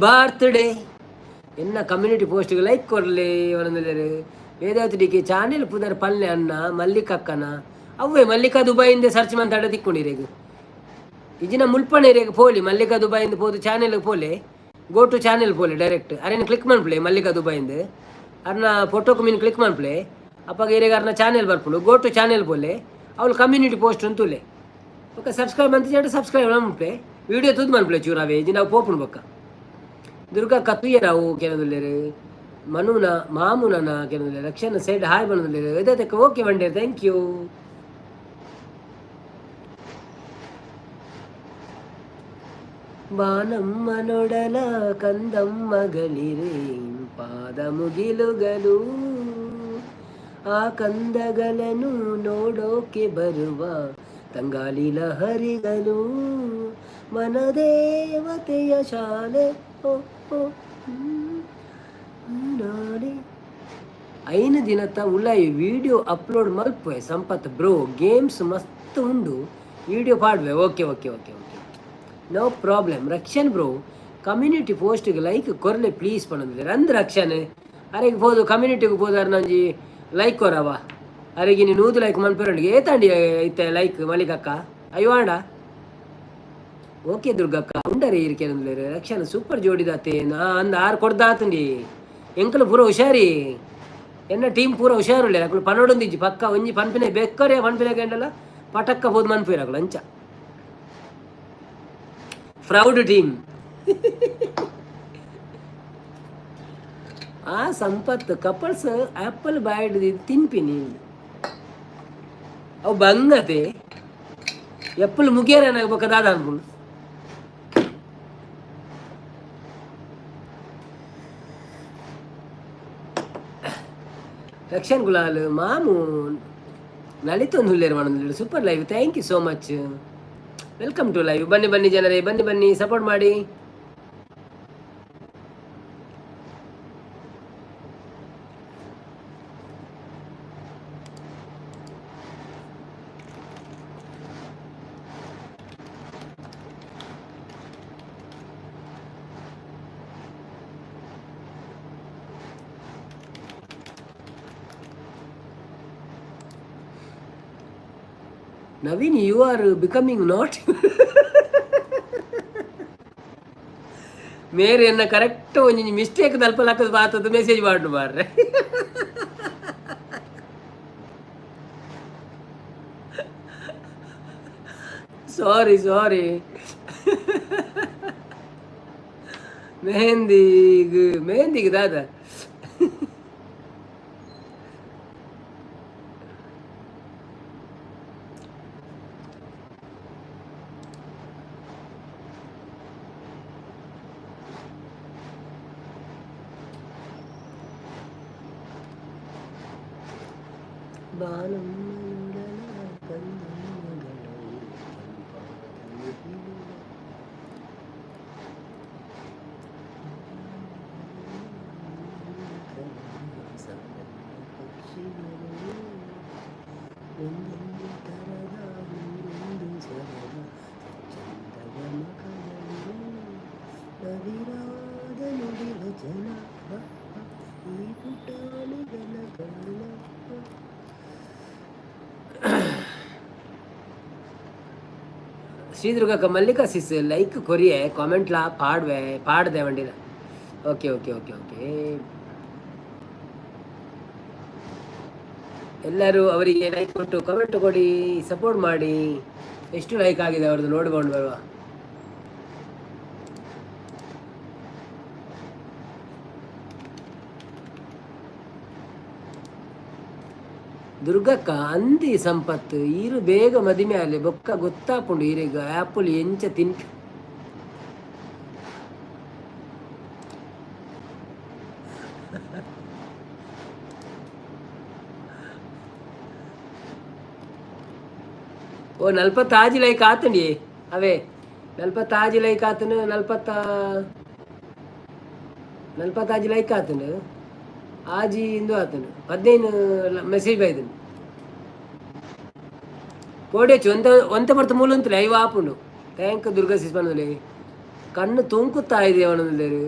ಬರ್ತ್ಡೇ ಎನ್ನ ಕಮ್ಯುನಿಟಿ ಪೋಸ್ಟ್ಗೆ ಲೈಕ್ ಕೊರ್ಲೆ ಒಂದೊಂದು ವೇದಾವತಿ ಡಿಕೆ ಚಾನೆಲ್ ಪುದರ್ ಪಲ್ಲೆ ಅನ್ನ ಮಲ್ಲಿಕಕ್ಕನ ಅವೇ ಮಲ್ಲಿಕಾ ದುಬೈಯಿಂದ ಸರ್ಚ್ ಮಾತಾಡ ತಿಕ್ಕೊಂಡಿರೇಗ ಇಜಿನ ಮುಲ್ಪಣೇರಿಗೆ ಪೋಲಿ ಮಲ್ಲಿಕಾ ದುಬೈಯಿಂದ ಪೋದು ಚಾನೆಲ್ಗೆ ಪೋಲೆ ಗೋ ಟು ಚಾನೆಲ್ ಪೋಲೆ ಡೈರೆಕ್ಟ್ ಅರೇನು ಕ್ಲಿಕ್ ಮಾಡ್ಪ್ಲೆ ಮಲ್ಲಿಕಾ ದುಬೈಯಿಂದ ಅರ್ನ ಫೋಟೋಕ್ಕೆ ಮೀನು ಕ್ಲಿಕ್ ಮಾಡ್ಪ್ಲೆ ಅಪ್ಪಾಗ ಏರಿಯಾಗ ಅರ್ನ ಚಾನೆಲ್ ಬರ್ಪುಂಡು ಗೋ ಟು ಚಾನೆಲ್ ಪೋಲೆ ಅವಳು ಕಮ್ಯುನಿಟಿ ಪೋಸ್ಟ್ ಅಂತೂಲೆ ಓಕೆ ಸಬ್ಸ್ಕ್ರೈಬ್ ಅಂತ ಸಬ್ಸ್ಕ್ರೈಬ್ ಮಾಡ್ಪ್ಲೆ ವಿಡಿಯೋ ತುದ್ ಮಾಡ್ಪ್ಲೆ ಚೂರಾವೇ ಇಜಿ ನಾವು ಪೋಪುಣ್ ಬೊಕ್ಕ ದುರ್ಗಾ ಕತ್ತುಯ್ಯ ನಾವು ಕೆಲವೊಂದಿಲ್ಲೇರು ಮನುನ ಮಾಮುನನ ಕೆಲವೊಂದಿಲ್ಲ ರಕ್ಷಣ ಸೈಡ್ ಹಾಯ್ ಬಂದಿಲ್ಲ ಇದಕ್ಕೆ ಓಕೆ ಬಂಡೆ ಥ್ಯಾಂಕ್ ಯು ಬಾನಮ್ಮ ನೊಡಲ ಕಂದಮ್ಮಗಳಿರೆ ಪಾದ ಮುಗಿಲುಗಳು ಆ ಕಂದಗಳನ್ನು ನೋಡೋಕೆ ಬರುವ ತಂಗಾಲಿ ಲಹರಿಗಳು ಮನದೇವತೆಯ ಶಾಲೆ ಐನು ದಿನತ್ತ ಉಳ್ಳಾಯಿ ವಿಡಿಯೋ ಅಪ್ಲೋಡ್ ಮಲ್ಪೆ ಸಂಪತ್ ಬ್ರೋ ಗೇಮ್ಸ್ ಮಸ್ತ್ ಉಂಡು ವಿಡಿಯೋ ಪಾಡ್ವೆ okay okay okay okay no problem Rakshan bro community ಪೋಸ್ಟಿಗೆ ಲೈಕ್ ಕೊರ್ಲೆ ಪ್ಲೀಸ್ ಪಣದಿದ್ದಾರೆ ಅಂದ್ ರಕ್ಷನ್ ಅರೆಗೆ ಹೋದು ಕಮ್ಯುನಿಟಿಗೆ ಹೋದಾರ ನಂಜಿ ಲೈಕ್ ಕೊರವ ಅರೆಗೆ ನೀನು 100 ಲೈಕ್ ಮನ್ಪೇರೊಂಡಿಗೆ ಏತಾಂಡಿ ಐತೆ ಲೈಕ್ ಮಲ್ಲಿಕಕ್ಕ ಅಯ್ಯೋಣ ಓಕೆ ದುರ್ಗಕ್ಕ ಉಂಡರೆ ಇರಿಕೆ ರಕ್ಷನ್ ಸೂಪರ್ ಜೋಡಿದಾತೆ ನಾ ಅಂದ 6 ಕೊಡ್ದಾತಂಡಿ ಎಂಕಲು ಪೂರ ಹುಷಾರಿ ಎನ್ನ ಟೀಮ್ ಪೂರ ಹುಷಾರುಳ್ಳೆ ಅಕ್ಕಳು ಪನ್ನೊಡೊಂದಿಜ್ಜಿ ಪಕ್ಕ ಒಂಜಿ ಪನ್ಪಿನ ಬೆಕ್ಕರೆ ಪನ್ಪಿನ ಗಂಡಲ್ಲ ಪಟಕ್ಕ ಹೋದ್ ಮನ್ಪೇರಾಕಳು ಅಂಚ ಪ್ರೌಡ್ ಟೀಮ್ ಆ ಸಂಪತ್ ಕಪಲ್ಸ್ ಆಪಲ್ ಬಾಯ್ಡ್ ತಿನ್ಪಿನಿ ಅವು ಬಂಗತೆ ಎಪ್ಪಲ್ ಮುಗಿಯರ ಬೊಕ್ಕದಾದ ಅನ್ಕೊಂಡು ರಕ್ಷನ್ ಗುಲಾಲ್ ಮಾಮು ಲಲಿತ್ ಹುಲ್ಲೇರು ಮಾಡೋದು super live. Thank you so much. Welcome to live. ಬನ್ನಿ ಬನ್ನಿ ಜನರೇ, ಬನ್ನಿ ಬನ್ನಿ, ಸಪೋರ್ಟ್ ಮಾಡಿ. Naveen, you are becoming not ಮೇರೆನ್ನ ಕರೆಕ್ಟ್ ಒಂಜಿ ಮಿಸ್ಟೇಕ್ ದಲ್ಪಲಾಕದ ಬಾತದ ಮೆಸೇಜ್ ಮಾಡು ಮಾರ್ರೆ. Sorry sorry. ಮೆಹಂದಿಗೆ ದಾದ ಶ್ರೀದುರ್ಗಕ್ಕ ಮಲ್ಲಿಕಾ ಸಿಸ್ ಲೈಕ್ ಕೊರಿಯೆ ಕಾಮೆಂಟ್ಲಾ ಪಾಡ್ದೆ ವಂಡಿನ. Okay okay okay okay. ಎಲ್ಲರೂ ಅವರಿಗೆ ಲೈಕ್ ಕೊಟ್ಟು ಕಮೆಂಟ್ ಕೊಡಿ, ಸಪೋರ್ಟ್ ಮಾಡಿ. ಎಷ್ಟು ಲೈಕ್ ಆಗಿದೆ ಅವ್ರದ್ದು ನೋಡ್ಕೊಂಡು ಬರುವ. ದುರ್ಗಕ್ಕ ಅಂದಿ ಸಂಪತ್ತು ಈರು ಬೇಗ ಮದಿಮೆ ಅಲ್ಲಿ ಬೊಕ್ಕ ಗೊತ್ತಾಪುಂಡು ಈರೀಗ ಆ್ಯಪಲ್ ಎಂಚ ತಿನ್. ಓ 40 ಆಜಿ ಲೈಕ್ ಆತಂಡಿ ಅವೇ 40 ಆಜಿ ಲೈಕ್ ಆತನು 40 ಆಜಿ ಲೈಕ್ ಆತನು ಆಜಿ ಇಂದು ಆತನು 15 ಮೆಸೇಜ್ ಬೈದನು ಕೋಡೆಚ್ಚು ಒಂತ ಬರ್ತ ಮೂಲ ಅಂತಲೇ ಐವ ಆಪುಂಡು. ಥ್ಯಾಂಕ್ ದುರ್ಗಾ ಸಿಸ್ಪನದಲ್ಲಿ ಕಣ್ಣು ತುಂಕುತ್ತಾ ಇದೆ ಅವನಂದಿಲ್ಲೇರು.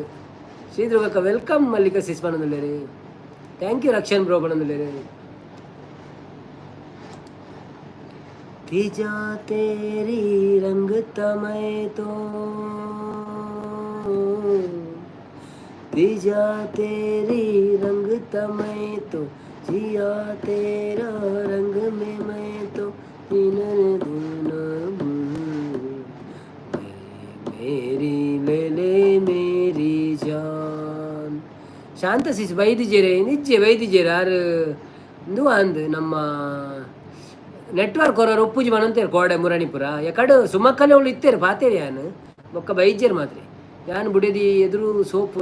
ಶ್ರೀದುರ್ಗಕ್ಕ ವೆಲ್ಕಮ್ ಮಲ್ಲಿಕಾ ಸಿಸ್ಪನಂದಿಲ್ಲೇರು. ಥ್ಯಾಂಕ್ ಯು ರಕ್ಷನ್ ಬ್ರೋ ಬಣಂದಿಲ್ಲೇರು. तिजा तेरी रंग तमय तो तिजा तेरी रंग तमय तो जिया तेरा रंग में मैं तो मेरी ले ले मेरी जान. ಶಾಂತ ಸಿಸ್ ಬೈದಿದ್ದೀರಿ ನಿಜ ಬೈದಿದ್ದೀರಿ ಯಾರು ಇಂದು ಅಂದು ನಮ್ಮ ನೆಟ್ವರ್ಕ್ ಹೊರ ಒಪ್ಪುಜಿ ಮನಂತೇರು ಕೋಡೆ ಮುರಣಿಪುರ ಯಾಕಡೆ ಸುಮಕ್ಕನೆ ಅವಳು ಇತ್ತೇರು ಪಾತೇರಿ ಯಾನು ಬೊಕ್ಕ ಬೈಜ್ಯರು ಮಾತ್ರ ಯಾನು ಬುಡಿದಿ ಎದುರು ಸೋಪು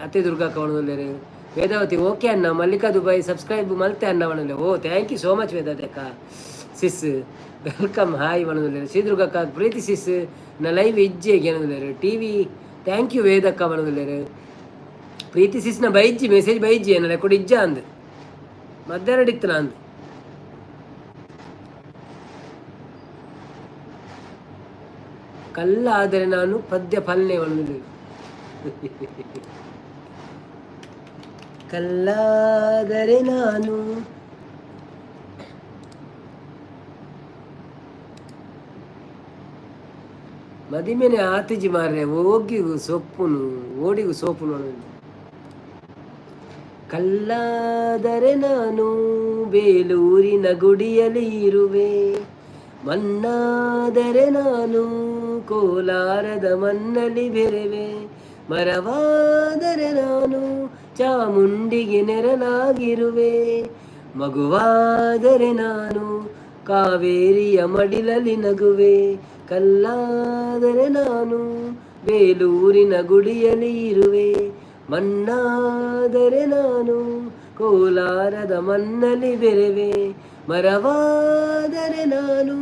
ಅತ್ತೆ ದುರ್ಗಕ್ಕ ಅವಣದಲ್ಲೇರು. ವೇದಾವತಿ ಓಕೆ ಅನ್ನ ಮಲ್ಲಿಕಾ ದುಬೈ ಸಬ್ಸ್ಕ್ರೈಬ್ ಮಲ್ತೆ ಅನ್ನ ಅವಣಲ್ಲ. Oh thank you so much Vedavathi ಅಕ್ಕ ಸಿಸ್ ವೆಲ್ಕಮ್ ಹಾಯ್ ಅವಣದಲ್ಲೇರು. ಶ್ರೀದುರ್ಗಕ್ಕ ಪ್ರೀತಿ ಸಿಸ್ ನ ಲೈವ್ ಇಜ್ಜೆಗೆ ಏನದಲ್ಲೇರು ಟಿ ವಿ. ಥ್ಯಾಂಕ್ ಯು ವೇದಕ್ಕ ಅವಣದಲ್ಲೇರು. ಪ್ರೀತಿ ಸಿಸ್ನ ಬೈಜ್ಜಿ ಮೆಸೇಜ್ ಬೈಜ್ಜಿ ಏನಲ್ಲ ಕೊಡಿ ಇಜ್ಜ ಅಂದು ಮಧ್ಯಾಹ್ನ ಇತ್ತು ನಂದು ಕಲ್ಲಾದರೆ ನಾನು ಪದ್ಯ ಫಲನೆ ಒಂದು ಕಲ್ಲಾದರೆ ನಾನು ಮದಿಮೆನೆ ಆತಿಜಿ ಮಾರ್ರೆ ಹೋಗಿಗೂ ಸೊಪ್ಪುನು ಓಡಿಗೂ ಸೋಪುನು. ಕಲ್ಲಾದರೆ ನಾನು ಬೇಲೂರಿನ ಗುಡಿಯಲ್ಲಿ ಇರುವೆ, ಮಣ್ಣಾದರೆ ನಾನು ಕೋಲಾರದ ಮಣ್ಣಲ್ಲಿ ಬೆರೆವೆ, ಮರವಾದರೆ ನಾನು ಚಾಮುಂಡಿಗೆ ನೆರನಾಗಿರುವೆ, ಮಗುವಾದರೆ ನಾನು ಕಾವೇರಿಯ ಮಡಿಲಲ್ಲಿ ನಗುವೆ. ಕಲ್ಲಾದರೆ ನಾನು ಬೇಲೂರಿನ ಗುಡಿಯಲ್ಲಿ ಇರುವೆ, ಮಣ್ಣಾದರೆ ನಾನು ಕೋಲಾರದ ಮಣ್ಣಲ್ಲಿ ಬೆರೆವೆ, ಮರವಾದರೆ ನಾನು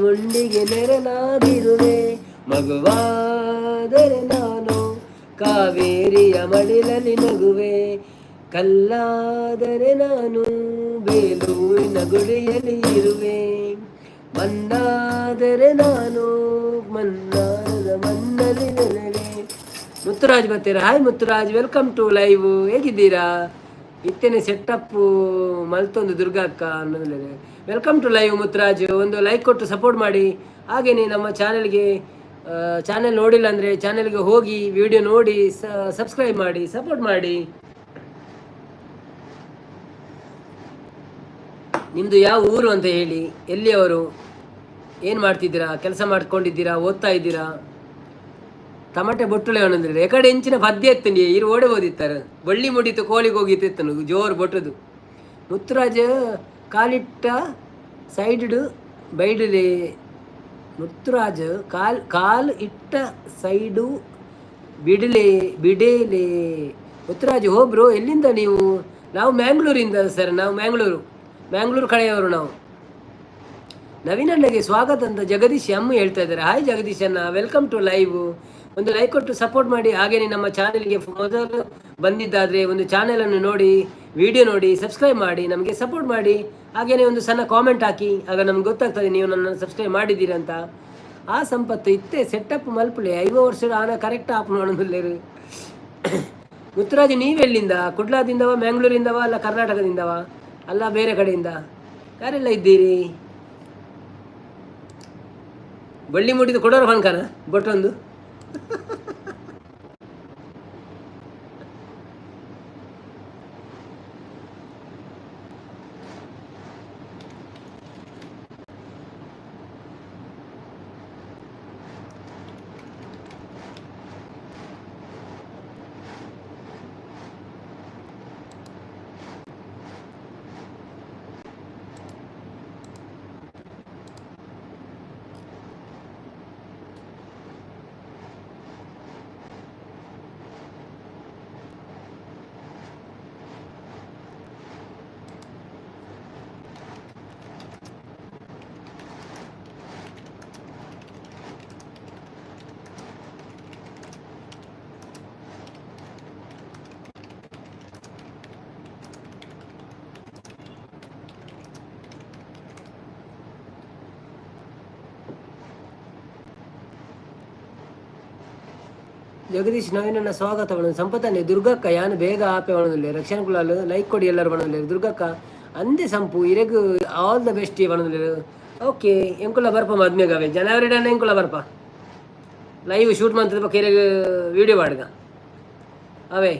ಮುಂಡಿಗೆ ನೆರಳಾಗಿರುವೆ, ಮಗುವಾದರೆ ನಾನು ಕಾವೇರಿಯ ಮಡಿಲಲ್ಲಿ ನಗುವೆ, ಕಲ್ಲಾದರೆ ನಾನು ಬೇಲೂರಿನ ಗುಡಿಯಲ್ಲಿ ಇರುವೆ, ಮಣ್ಣಾದರೆ ನಾನು ಮನ್ನಾರದ ಮಣ್ಣಲ್ಲಿ ನೆಲೆವೆ. ಮುತ್ತುರಾಜ್ ಬರ್ತೀರಾ? Hi Muthuraj, welcome to live. ಹೇಗಿದ್ದೀರಾ? ಇತ್ತೇನೆ ಸೆಟಪ್ಪು ಮಲ್ತೊಂದು ದುರ್ಗಾ ಅಕ್ಕ ಅನ್ನೋದಿಲ್ಲ. Welcome to live Muthuraj. ಒಂದು ಲೈಕ್ ಕೊಟ್ಟು ಸಪೋರ್ಟ್ ಮಾಡಿ. ಹಾಗೆಯೇ ನಮ್ಮ ಚಾನೆಲ್ ನೋಡಿಲ್ಲ ಅಂದರೆ ಚಾನೆಲ್ಗೆ ಹೋಗಿ ವಿಡಿಯೋ ನೋಡಿ ಸಬ್ಸ್ಕ್ರೈಬ್ ಮಾಡಿ, ಸಪೋರ್ಟ್ ಮಾಡಿ. ನಿಮ್ಮದು ಯಾವ ಊರು ಅಂತ ಹೇಳಿ, ಎಲ್ಲಿಯವರು, ಏನು ಮಾಡ್ತಿದ್ದೀರಾ, ಕೆಲಸ ಮಾಡ್ಕೊಂಡಿದ್ದೀರಾ, ಓದ್ತಾ ಇದ್ದೀರಾ? ಟಮಟೆ ಬೊಟ್ಟುಳೆ ಅನ್ನೋದ್ರೆ ಎಕಡೆ ಹೆಂಚಿನ ಪದ್ಯ ಎತ್ತಂಡಿ ಇರು ಓಡೆ ಓದಿತ್ತಾರೆ. ಬಳ್ಳಿ ಮುಡಿತು ಕೋಳಿಗೆ ಹೋಗಿತ್ತು ಎತ್ತನು ಜೋರು ಬೊಟ್ಟದು. ಮುತ್ತುರಾಜ ಕಾಲಿಟ್ಟ ಸೈಡು ಬೈಡಲೆ. ಮುತ್ತುರಾಜ ಕಾಲ್ ಇಟ್ಟ ಸೈಡು ಬಿಡೇಲೆ. ಮುತ್ತುರಾಜ್ ಬ್ರೋ, ಎಲ್ಲಿಂದ ನೀವು? ನಾವು ಮ್ಯಾಂಗ್ಳೂರಿಂದ ಸರ್, ನಾವು ಮ್ಯಾಂಗ್ಳೂರು ಕಡೆಯವರು ನಾವು. ನವೀನಣ್ಣಗೆ ಸ್ವಾಗತ ಅಂತ ಜಗದೀಶ್ ಅಮ್ಮ ಹೇಳ್ತಾ ಇದ್ದಾರೆ. ಹಾಯ್ ಜಗದೀಶ್ ಅಣ್ಣ, ವೆಲ್ಕಮ್ ಟು ಲೈವ್. ಒಂದು ಲೈಕ್ ಕೊಟ್ಟು ಸಪೋರ್ಟ್ ಮಾಡಿ. ಹಾಗೆಯೇ ನಮ್ಮ ಚಾನೆಲ್ಗೆ ಮೊದಲು ಬಂದಿದ್ದಾದರೆ ಒಂದು ಚಾನೆಲನ್ನು ನೋಡಿ, ವಿಡಿಯೋ ನೋಡಿ, ಸಬ್ಸ್ಕ್ರೈಬ್ ಮಾಡಿ, ನಮಗೆ ಸಪೋರ್ಟ್ ಮಾಡಿ. ಹಾಗೆಯೇ ಒಂದು ಸಣ್ಣ ಕಾಮೆಂಟ್ ಹಾಕಿ, ಆಗ ನಮ್ಗೆ ಗೊತ್ತಾಗ್ತದೆ ನೀವು ನನ್ನನ್ನು ಸಬ್ಸ್ಕ್ರೈಬ್ ಮಾಡಿದ್ದೀರಿ ಅಂತ. ಆ ಸಂಪತ್ತು ಇತ್ತೆ ಸೆಟಪ್ ಮಲ್ಪುಳೆ 5 ವರ್ಷದ ಆನ ಕರೆಕ್ಟ್ ಆಪ್ ನೋಡೋದಿಲ್ಲೇರು. ಮುತ್ತುರಾಜ್ ನೀವೆಲ್ಲಿಂದ? ಕುಡ್ಲಾದಿಂದವ, ಮ್ಯಾಂಗ್ಳೂರಿಂದವ, ಅಲ್ಲ ಕರ್ನಾಟಕದಿಂದವ, ಅಲ್ಲ ಬೇರೆ ಕಡೆಯಿಂದ? ಯಾರೆಲ್ಲ ಇದ್ದೀರಿ? ಬಳ್ಳಿ ಮುಡಿದು ಕೊಡೋರು ಫನ್ಕನ ಬೊಟ್ಟೊಂದು. ಜಗದೀಶ್ ನವೀನನ್ನ ಸ್ವಾಗತ ಮಾಡೋದು. ಸಂಪತ್ತನ್ನೇ ದುರ್ಗಕ್ಕ ಯಾನು ಬೇಗ ಆಪೆ ಮಾಡೋದಿಲ್ಲ. ರಕ್ಷಣಾ ಕುಲಾಲು ಲೈಕ್ ಕೊಡಿ, ಎಲ್ಲರೂ ಮಾಡೋದಿಲ್ಲ. ದುರ್ಗಕ್ಕ ಅಂದೆ ಸಂಪು ಇರೆಗು ಆಲ್ ದ ಬೆಸ್ಟ್ ಮಾಡೋದಿಲ್ಲ. ಓಕೆ, ಎಂಕುಲ ಬರ್ಪ ಮದ್ಮೆಗಾವೆ ಜನವರಿ ಡನ್ನ ಎಂಕುಲ ಬರ್ಪ ಲೈವ್ ಶೂಟ್ ಮಾಡ್ತದ ಪಕ್ಕ ಇರೆಗು ವಿಡಿಯೋ ಮಾಡಿದ ಅವೇ.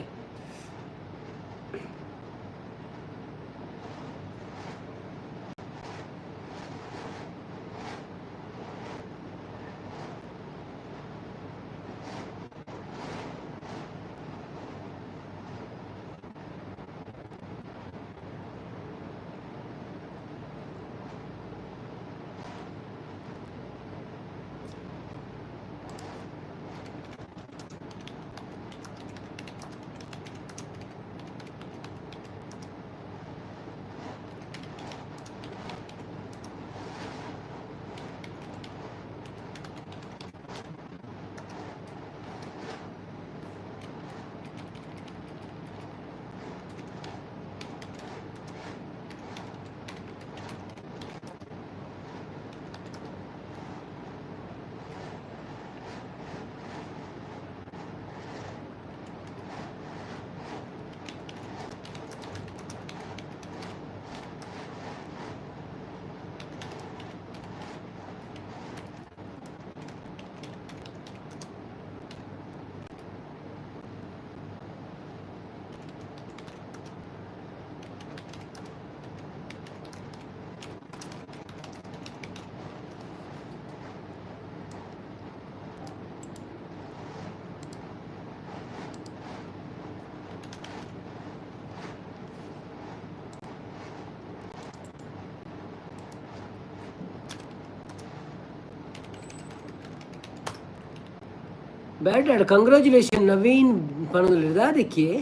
बैड कंग्रेचुलेशन नवीन पणुदा देखिए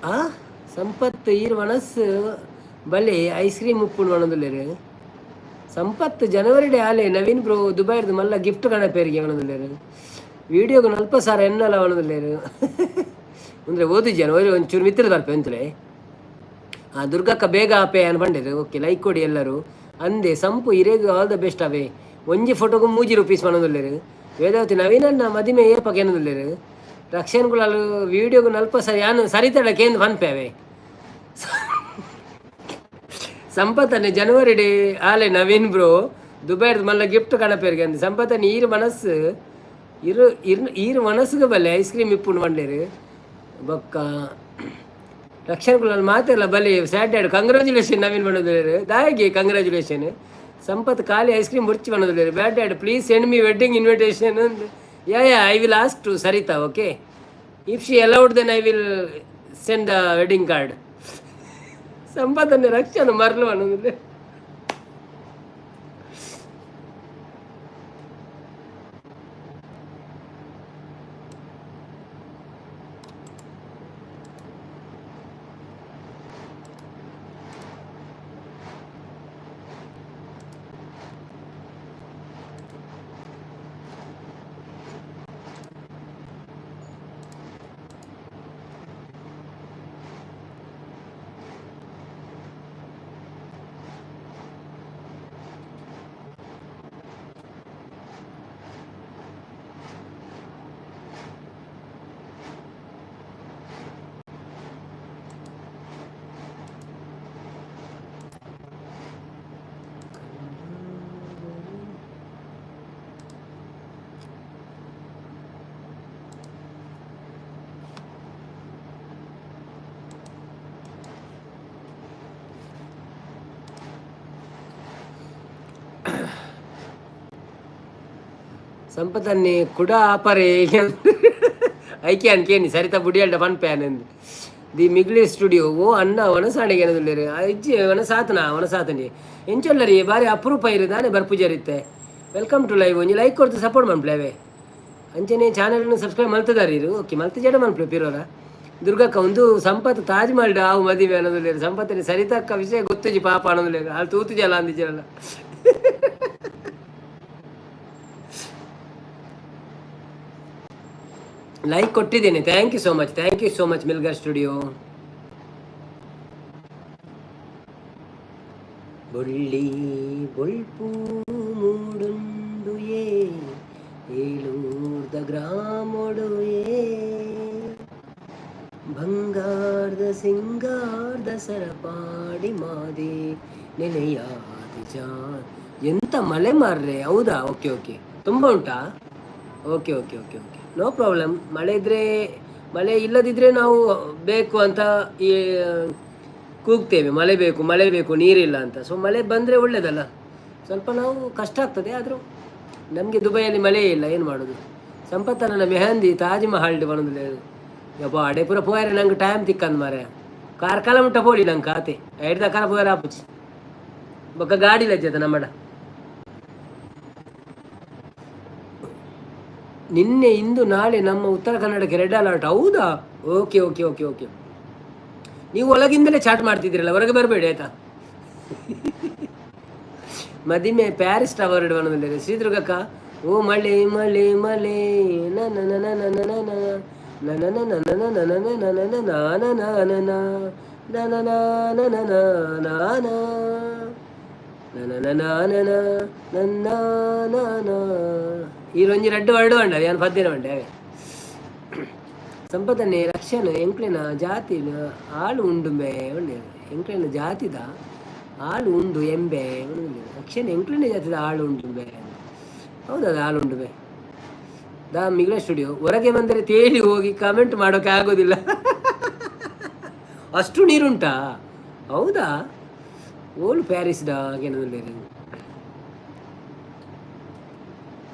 ಆ ಸಂಪತ್ ಈರ್ ಮನಸ್ಸು ಬಲೆ ಐಸ್ ಕ್ರೀಮ್ ಉಪ್ಪುಂಡು ಮಣದುಲ್ಲೇರು ಸಂಪತ್ ಜನವರಿ ಡೇ ಆಲೆ ನವೀನ್ ಬ್ರೋ ದುಬೈರ್ದು ಮಲ್ಲ ಗಿಫ್ಟ್ ಕಣಪೇರಿಗೆ ಮಣದುಲ್ಲೇರು ವಿಡಿಯೋಗೆ ನಲ್ಪ ಸಾರ ಎನ್ನಲ್ಲ ಮಣದುಲ್ಲೇರು ಅಂದರೆ ಓದಿ ಜನವರಿ ಒಂಚೂರು ಮಿತ್ರದ ಬರ್ಪೆ ಅಂತಲೇ ದುರ್ಗಕ್ಕ ಬೇಗ ಆಪೆ ಅನ್ ಬಂಡಿರು ಓಕೆ ಲೈಕ್ ಕೊಡಿ ಎಲ್ಲರೂ ಅಂದೆ ಸಂಪು ಇರೇಗ ಆಲ್ ದ ಬೆಸ್ಟ್ ಅವೇ ಒಂಜಿ ಫೋಟೋಗೂ ₹3 ಮಣದುಲ್ಲೇರು ವೇದಾವತಿ ನವೀನನ್ನ ಮದಿಮೆ ಏರ್ಪಕ್ಕೆ ಏನದುಲ್ಲೇರು ರಕ್ಷಣಗಳು ವಿಡಿಯೋಗೂ ನಲ್ಪ ಸರಿ ಯಾನು ಸರಿತಡಕ್ಕೆ ಏನು ಪನ್ಪೇವೆ ಸಂಪತ್ತನ್ನೇ ಜನವರಿ ಡೇ ಆಲೆ ನವೀನ್ ಬ್ರೋ ದುಬೈರ್ದು ಮಲ್ಲ ಗಿಫ್ಟ್ ಕಣಪೇರಿಗೆ ಅಂದ ಸಂಪತ್ತನ್ನು ಈರು ಮನಸ್ಸು ಈರು ಮನಸ್ಸಿಗೆ ಬಲ್ಲೆ ಐಸ್ ಕ್ರೀಮ್ ಇಪ್ಪುಂಡು ಮಂಡೇರು ಬೊಕ್ಕ ರಕ್ಷಣಗಳು ಮಾತೆಲ್ಲ ಬಲಿ ಸ್ಯಾಟರ್ಡೆ ಕಂಗ್ರ್ಯಾಚುಲೇಷನ್ ನವೀನ್ ಮಾಡೋದಿಲ್ಲ ದಾಯಿಗೆ ಕಂಗ್ರ್ಯಾಚುಲೇಷನ್ ಸಂಪತ್ ಖಾಲಿ ಐಸ್ ಕ್ರೀಮ್ ಮುರ್ಚಿ ಮಾಡೋದಿಲ್ಲ bad dad please send me wedding invitation yeah I will ask to Saritha okay if she allowed then I will send the wedding card ಸಂಪತ್ತನ್ನೇ ರಕ್ಷಣೆ ಮರಲು ಅನ್ನೋದಿಲ್ಲ ಸಂಪತ್ತನ್ನೇ ಕುಡ ಆಪರೆ ಐಕೆ ಅನ್ಕೇನಿ ಸರಿತಾ ಬುಡಿಯಲ್ಡ ಫನ್ ಪ್ಯಾನ್ ಎಂದು ದಿ ಮಿಗ್ಲಿ ಸ್ಟುಡಿಯೋ ಓ ಅಣ್ಣ ಒಣಸಾಣಿಗೆ ಏನದಿಲ್ಲ ಅಜ್ಜಿ ಒಣಸಾತನಿ ಎಂಚೊಲ್ಲರಿ ಬಾರಿ ಅಪರೂಪ ಇರುದಾನೆ ಬರ್ಪುಜರಿತ್ತೆ ವೆಲ್ಕಮ್ ಟು ಲೈವ್ ಒಂಜಿ ಲೈಕ್ ಕೊಡ್ತು ಸಪೋರ್ಟ್ ಮನ್ಪ್ಲೇವೆ ಅಂಚನೆ ಚಾನಲ್ನು ಸಬ್ಸ್ಕ್ರೈಬ್ ಮಲ್ತದಾರಿ ಇರು ಓಕೆ ಮಲ್ತಜಾಡ ಮನ್ಪ್ಲೆ ಪಿರೋರ ದುರ್ಗಕ್ಕ ಒಂದು ಸಂಪತ್ ತಾಜ್ ಮಹಲ್ ಆವು ಮದುವೆ ಅನ್ನೋದಿಲ್ಲ ಸಂಪತ್ತಿನ ಸರಿತಕ್ಕ ವಿಷಯ ಗೊತ್ತುಜಿ ಪಾಪ ಅನ್ನೋದಿಲ್ಲ ಅಲ್ಲಿ ತೂತುಜಲ್ಲ ಅಂದಿಜಲ್ಲ ಲೈಕ್ ಕೊಟ್ಟಿದ್ದೇನೆ ಥ್ಯಾಂಕ್ ಯು ಸೋ ಮಚ್ ಮಿಲ್ಗರ್ ಸ್ಟುಡಿಯೋ ಬೊಳ್ಳಿ ಬೊಳ್ಪು ಮೂಡುಂಡು ಏಳೂರ್ದ ಗ್ರಾಮೊಡು ಬಂಗಾರದ ಸಿಂಗಾರದ ಸರಪಾಡಿ ಮಾದಿ ನೆನೆಯಾದಿ ಜಾ ಎಂತ ಮಳೆ ಮಾರ್ರೆ ಹೌದಾ ಓಕೆ ತುಂಬ ಉಂಟಾ ಓಕೆ ನೋ ಪ್ರಾಬ್ಲಮ್ ಮಳೆ ಇದ್ದರೆ ಮಳೆ ಇಲ್ಲದಿದ್ದರೆ ನಾವು ಬೇಕು ಅಂತ ಈ ಕೂಗ್ತೇವೆ ಮಳೆ ಬೇಕು ನೀರಿಲ್ಲ ಅಂತ ಸೊ ಮಳೆ ಬಂದರೆ ಒಳ್ಳೆಯದಲ್ಲ ಸ್ವಲ್ಪ ನಾವು ಕಷ್ಟ ಆಗ್ತದೆ ಆದರೂ ನಮಗೆ ದುಬೈಯಲ್ಲಿ ಮಳೆ ಇಲ್ಲ ಏನು ಮಾಡೋದು ಸಂಪತ್ತನ ಮೆಹಂದಿ ತಾಜ್ ಮಹಲ್ ಬರೋದಿಲ್ಲ ಯಪ್ಪ ಅಡೆ ಪೂರ ಪೋಯಾರೆ ನಂಗೆ ಟೈಮ್ ತಿಕ್ಕಂದು ಮಾರೆ ಕಾರ್ಕಾಲ ಮುಟ್ಟ ಪೋಡಿ ನಂಗೆ ಖಾತೆ ಐಡ್ದ ಕಾರ ಪೋಯಾರ ಆಪುಚಿ ಬೊಕ್ಕ ಗಾಡಿ ಲಜ್ಜದ ನಮ್ಮಡ ನಿನ್ನೆ ಇಂದು ನಾಳೆ ನಮ್ಮ ಉತ್ತರ ಕನ್ನಡಕ್ಕೆ ರೆಡ್ ಅಲರ್ಟ್ ಹೌದಾ ಓಕೆ ನೀವು ಒಳಗಿಂದಲೇ ಚಾಟ್ ಮಾಡ್ತಿದ್ದೀರಲ್ಲ ಹೊರಗೆ ಬರಬೇಡಿ ಆಯ್ತಾ ಮದಿಮೆ ಪ್ಯಾರಿಸ್ ಟವರ್ ಇಡುವನದಲ್ಲಿ ಶ್ರೀದುರ್ಗಕ್ಕ ಓ ಮಳೆ ಮಳೆ ಮಳೆ ಈ ರೊಂಜಿ ರೆಡ್ ವರ್ಡ್ ಅಂಡ ಯಾನು ಪದ್ಯನ ಬಂಡೆ ಸಂಪತ್ತನ್ನೇ ರಕ್ಷಣೆ ಎಂಕ್ಲಿನ ಜಾತಿ ಆಳು ಉಂಡುಂಬೆ ಒಳ್ಳೆ ಎಂಕ್ಲಿನ ಜಾತಿದ ಆಳು ಉಂಡು ಎಂಬೆ ರಕ್ಷಣೆ ಎಂಕ್ಲಿನ ಜಾತಿದ ಆಳು ಉಂಡುಂಬೆ ಹೌದಾ ಆಳು ಉಂಡುಬೆ ದಾ ಮಿಗ್ಲ ಸ್ಟುಡಿಯೋ ಹೊರಗೆ ಬಂದರೆ ತೇಲಿ ಹೋಗಿ ಕಮೆಂಟ್ ಮಾಡೋಕೆ ಆಗೋದಿಲ್ಲ ಅಷ್ಟು ನೀರುಂಟಾ ಹೌದಾ ಓಲ್ಡ್ ಪ್ಯಾರಿಸ್ಡಾ ಹಾಗೇನಲ್ಲ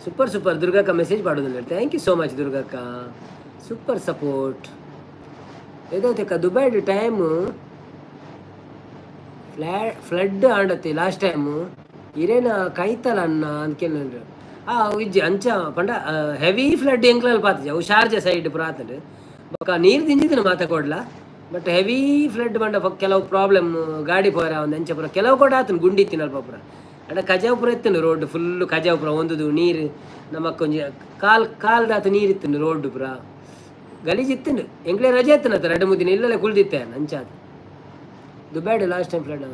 ಸೂಪರ್ ದುರ್ಗಕ್ಕ ಮೆಸೇಜ್ ಮಾಡೋದಿಲ್ಲ ಥ್ಯಾಂಕ್ ಯು ಸೋ ಮಚ್ ದುರ್ಗಕ್ಕ ಸೂಪರ್ ಸಪೋರ್ಟ್ ಏದೋತಕ್ಕ ದುಬೈ ಟೈಮು ಫ್ಲಡ್ ಆಂಡತ್ತೆ ಲಾಸ್ಟ್ ಟೈಮು ಇರೇನ ಕೈತಲ ಅನ್ನ ಅಂದ್ಕೇಂದ್ರೆ ಇಜ್ಜಿ ಅಂಚ ಪಂಡ ಹೆವಿ ಫ್ಲಡ್ ಎಂಕ್ಲಲ್ಲಿ ಪಾತಿಜ ಅವು ಶಾರ್ಜಾ ಸೈಡ್ ಪುರಾತಡ್ ಬೊಕ್ಕ ನೀರು ದಿಂಜಿದಿನ ಮಾತಾಕೊಡ್ಲ ಬಟ್ ಹೆವಿ ಫ್ಲಡ್ ಬಂಡ ಕೆಲವು ಪ್ರಾಬ್ಲಮ್ ಗಾಡಿ ಪೋರ ಒಂದು ಎಂಚಪುರ ಕೆಲವು ಕೂಡ ಆತನು ಗುಂಡಿ ಇತ್ತಿನಲ್ಪ ಪುರ ಅಡ ಕಜಾಪುರ ಎತ್ತನು ರೋಡ್ ಫುಲ್ಲು ಕಜಾಪುರ ಒಂದುದು ನೀರು ನಮಕ್ ಕೊಂಚ ಕಾಲ್ದಾತ ನೀರು ಇತ್ತನು ರೋಡ್ ಪುರ ಗಲೀಜಿತ್ತನು ಎಂಕ್ಲೆ ರಜೆ ಎತ್ತನತ್ತ 2-3 ದಿನ ಇಲ್ಲೇ ಕುಳ್ದಿತ್ತೆ ಅಂಚಾದ ದುಬೈಡ್ ಲಾಸ್ಟ್ ಟೈಮ್ ಫ್ಲಡ್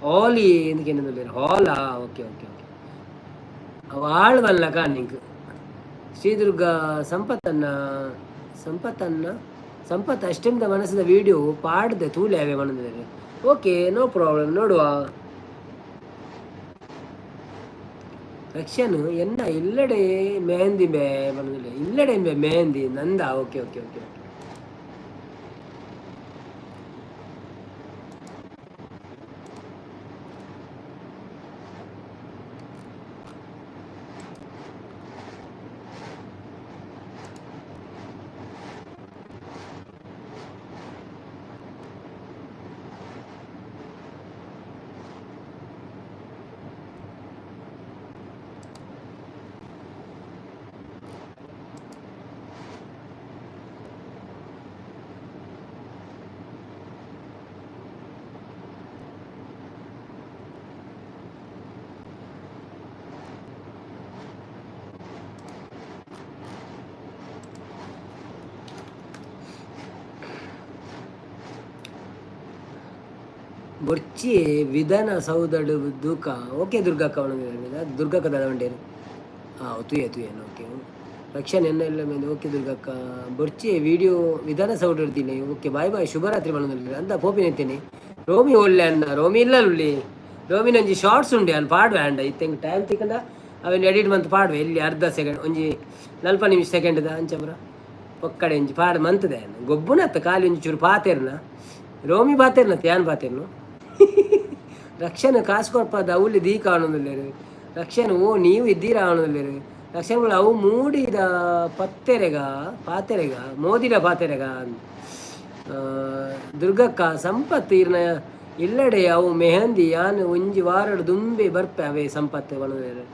ಹಾಲಿ ಎಂದಕ್ಕೆ ಹಾಲಾ ಓಕೆ ಓಕೆ ಓಕೆ ಅವು ಆಳ್ವಲ್ಲ ಕಾಣಿಂಕ್ ಶ್ರೀದುರ್ಗ ಸಂಪತ್ ಅಷ್ಟೆಂದ ಮನಸ್ಸಿನ ವಿಡಿಯೋ ಪಾಡ್ದೆ ತೂಲೆ ಅವೇ ಮನದಲ್ಲಿ ಓಕೆ ನೋ ಪ್ರಾಬ್ಲಮ್ ನೋಡುವ ರಕ್ಷನ್ ಎನ್ನ ಇಲ್ಲಡೆ ಮೆಹಂದಿ ಮನದಲ್ಲಿ ಇಲ್ಲಡೆ ಮೆಹಂದಿ ನಂದ ಓಕೆ ಓಕೆ ಓಕೆ ಓಕೆ ಬೊರ್ಚಿ ವಿಧಾನಸೌಧಡು ದೂಕ ಓಕೆ ದುರ್ಗಕ್ಕ ದುರ್ಗಕ್ಕ ದಾದಂಡೇರು ತುಯೇನು ಓಕೆ ರಕ್ಷಣೆ ಎಲ್ಲ ಮೇಲೆ ಓಕೆ ದುರ್ಗಕ್ಕ ಬೊರ್ಚಿ ವಿಡಿಯೋ ವಿಧಾನಸೌಧ ಇರ್ತೀನಿ ಓಕೆ ಬಾಯ್ ಬಾಯ್ ಶುಭರಾತ್ರಿ ಮನದಲ್ಲಿ ಅಂತ ಪೋಪಿನೆತ್ತೀನಿ ರೋಮಿ ಒಳ್ಳೆ ಅಣ್ಣ ರೋಮಿ ಇಲ್ಲ ಉಳ್ಳಿ ರೋಮಿ ಒಂಜಿ ಶಾರ್ಟ್ಸ್ ಉಂಡೆ ಅವ್ನು ಪಾಡುವೆ ಅಂಡ ಇತ್ತೆಂಗೆ ಟೈಮ್ ತಿಕ್ಕಂಡ ಅವೇನು ಎಡಿಟ್ ಮಂತ್ ಪಾಡುವೆ ಇಲ್ಲಿ ಅರ್ಧ ಸೆಕೆಂಡ್ ಒಂಜಿ 40 ನಿಮಿಷ ಸೆಕೆಂಡ್ದ ಅಂಚಬ್ರ ಒಕ್ಕಡೆ ಒಂಜಿ ಪಾಡು ಮಂತದೆ ಗೊಬ್ಬುನತ್ತ ಖಾಲಿ ಒಂಜಿ ಚೂರು ಪಾತೇರ್ನ ರೋಮಿ ಪಾತೇರ್ನ ತ್ಯಾನ್ ಪಾತೇರ್ನು ರಕ್ಷಣೆ ಕಾಸು ಕೊಡ್ಪದ ಅವಲ್ಲಿ ದೀ ಕಾಣೋದಿಲ್ಲೇರು ರಕ್ಷಣೆ ಓ ನೀವು ಇದ್ದೀರಾ ಕಾಣೋದಿಲ್ಲೇರು ರಕ್ಷಣೆಗಳು ಅವು ಮೂಡಿದ ಪಾತೆರೆಗ ಮೋದಿನ ಪಾತೆರೆಗ ದುರ್ಗಕ್ಕ ಸಂಪತ್ತು ಇರ್ನ ಇಲ್ಲಡೆ ಅವು ಮೆಹಂದಿ ಯಾನು ಒಂಜಿ ವಾರಡು ದುಂಬೆ ಬರ್ಪೆ ಅವೇ ಸಂಪತ್ತು ಬಣದಿಲ್ಲೇರು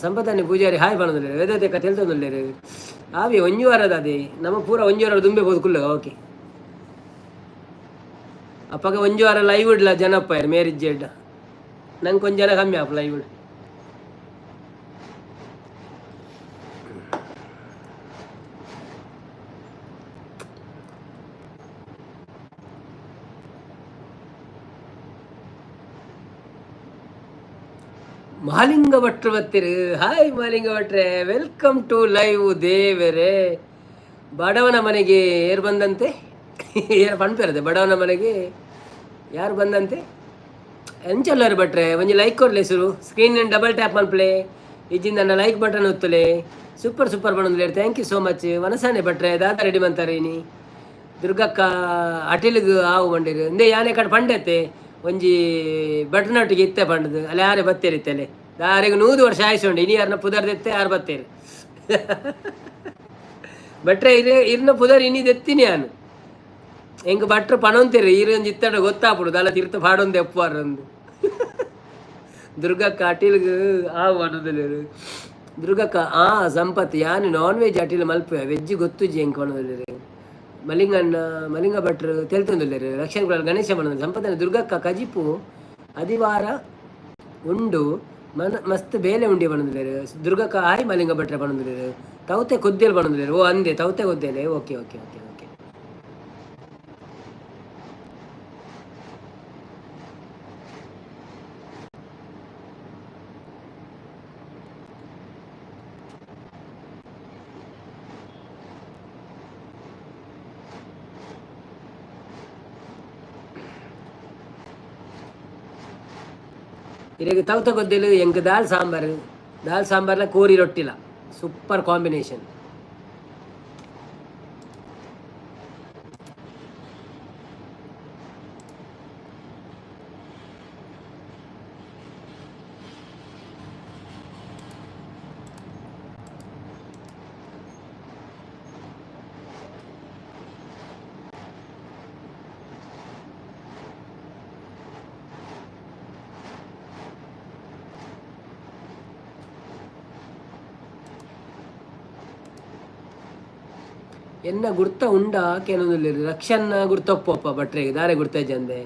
ಸಂಪತ್ತನ್ನೇ ಪೂಜಾರಿ ಹಾಯ್ ಬಣದಿಲ್ಲೇರು ವೇದತೆಕ್ಕ ತೆಲ್ತೊಂದಿಲ್ಲೇರು ಅವೇ ಒಂಜಿ ವಾರದ ಅದೇ ನಮ್ಮ ಪೂರ ಒಂಜಿ ವಾರ ದುಂಬೆ ಬೋದು ಓಕೆ ಅಪ್ಪಗೆ ಒಂಜು ವಾರ ಲೈವ್ ಇಡ್ಲ ಜನಪ್ಪ ಮೇರಿಜ್ ಜೆಡ್ ನಂಗೆ ಕೊಂಚ ಜನ ಕಮ್ಮಿ ಆಪ ಲೈವ್ ಇಡ್ ಮಾಲಿಂಗ ಭಟ್ರು ಬತ್ತಿರು ಹಾಯ್ ಮಾಲಿಂಗ ಭಟ್ರೆ ವೆಲ್ಕಮ್ ಟು ಲೈವ್ ದೇವರೇ ಬಡವನ ಮನೆಗೆ ಏರ್ ಬಂದಂತೆ ಏನು ಪಣ್ಪೇರದೆ ಬಡವನ ಮನೆಗೆ ಯಾರು ಬಂದಂತೆ ಎಂಚಲ್ಲರು ಭಟ್ರೆ ಒಂಜಿ ಲೈಕ್ ಕೊಡ್ಲೆ ಸುರು ಸ್ಕ್ರೀನ್ ಡಬಲ್ ಟ್ಯಾಪ್ ಮನ್ಪ್ಲೆ ಇಜ್ಜಿಂದ ನನ್ನ ಲೈಕ್ ಬಟನ್ ಒತ್ತಲೆ ಸೂಪರ್ ಬಣ್ಣದ ಥ್ಯಾಂಕ್ ಯು ಸೋ ಮಚ್ ವನಸಾನೆ ಭಟ್ರೆ ದಾದ ರೆಡಿ ಮಂತಾರೆ ನೀ ದುರ್ಗಕ್ಕ ಅಟಿಲ್ಗೆ ಆವು ಬಂಡಿರು ಇಂದೇ ಯಾನೆ ಕಡೆ ಪಂಡತ್ತೆ ಒಂಜಿ ಬಟನೊಟ್ಟಿಗೆ ಇತ್ತೆ ಪಂಡದು ಅಲ್ಲಿ ಯಾರೇ ಬತ್ತೇರಿತ್ತೆ ಅಲ್ಲಿ ದಾರಿಗೆ 100 ವರ್ಷ ಆಯ್ಸೊಂಡು ಇನಿ ಯಾರನ್ನ ಪುದರ್ದೆತ್ತೆ ಯಾರು ಬತ್ತೇರಿ ಭಟ್ರೆ ಇರ್ನ ಪುದರ್ ಇನಿ ದೆತ್ತೀನಿ ನಾನು ಹೆಂಗೆ ಭಟ್ರು ಪಣೊಂತೀರಿ ಈರೊಂದು ಇತ್ತಡ ಗೊತ್ತಾಗ್ಬಿಡುದು ಅಲ್ಲ ತೀರ್ಥ ಪಾಡೊಂದು ಎಪ್ಪಾರೊಂದು ದುರ್ಗಕ್ಕ ಅಟಿಲ್ಗೆ ಆವು ಅನ್ನೋದಿಲ್ಲ ದುರ್ಗಕ್ಕ ಸಂಪತ್ತು ಯಾನು ನಾನ್ ವೆಜ್ ಅಟಿಲ್ ಮಲ್ಪೆ ವೆಜ್ ಗೊತ್ತುಜಿ ಹೆಂಗೆ ಕೊಣೋದಿಲ್ಲ ಮಲಿಂಗ ಭಟ್ರು ತೆಲ್ತೊಂದಿಲ್ಲ ರಕ್ಷಣೆ ಗಣೇಶ ಬಣ್ಣದ ಸಂಪತ್ತನ ದುರ್ಗಕ್ಕ ಕಜಿಪು ಅದಿವಾರ ಉಂಡು ಮಸ್ತ್ ಬೇಲೆ ಉಂಡಿ ಬಣ್ಣದಿಲ್ಲ ದುರ್ಗಕ್ಕ ಹಾಯ್ ಮಲಿಂಗ ಭಟ್ರೆ ಬಣ್ಣದಿಲ್ಲ ತೌತೆ ಕೊದ್ದೇಲಿ ಬಣ್ಣದಿಲ್ಲ ಓ ಅಂದೆ ತೌತೆ ಕೊದ್ದೇಲೆ ಓಕೆ ಓಕೆ ಓಕೆ ಓಕೆ ಇರಗೆ ತವತ ಗೊದ್ದೆಲು ಎಂಕ್ ದಾಲ್ ಸಾಂಬಾರ್ಲ ಕೋರಿ ರೊಟ್ಟಿಲ ಸೂಪರ್ ಕಾಂಬಿನೇಷನ್ ಎನ್ನ ಗುರ್ತ ಉಂಡ ಕೆಲವೊಂದಿಲ್ಲ ರಕ್ಷನ್ನ ಗುರ್ತಪ್ಪಪ್ಪ ಬಟ್ರೆಗೆ ದಾರೆ ಗುರ್ತ ಜಂದೆ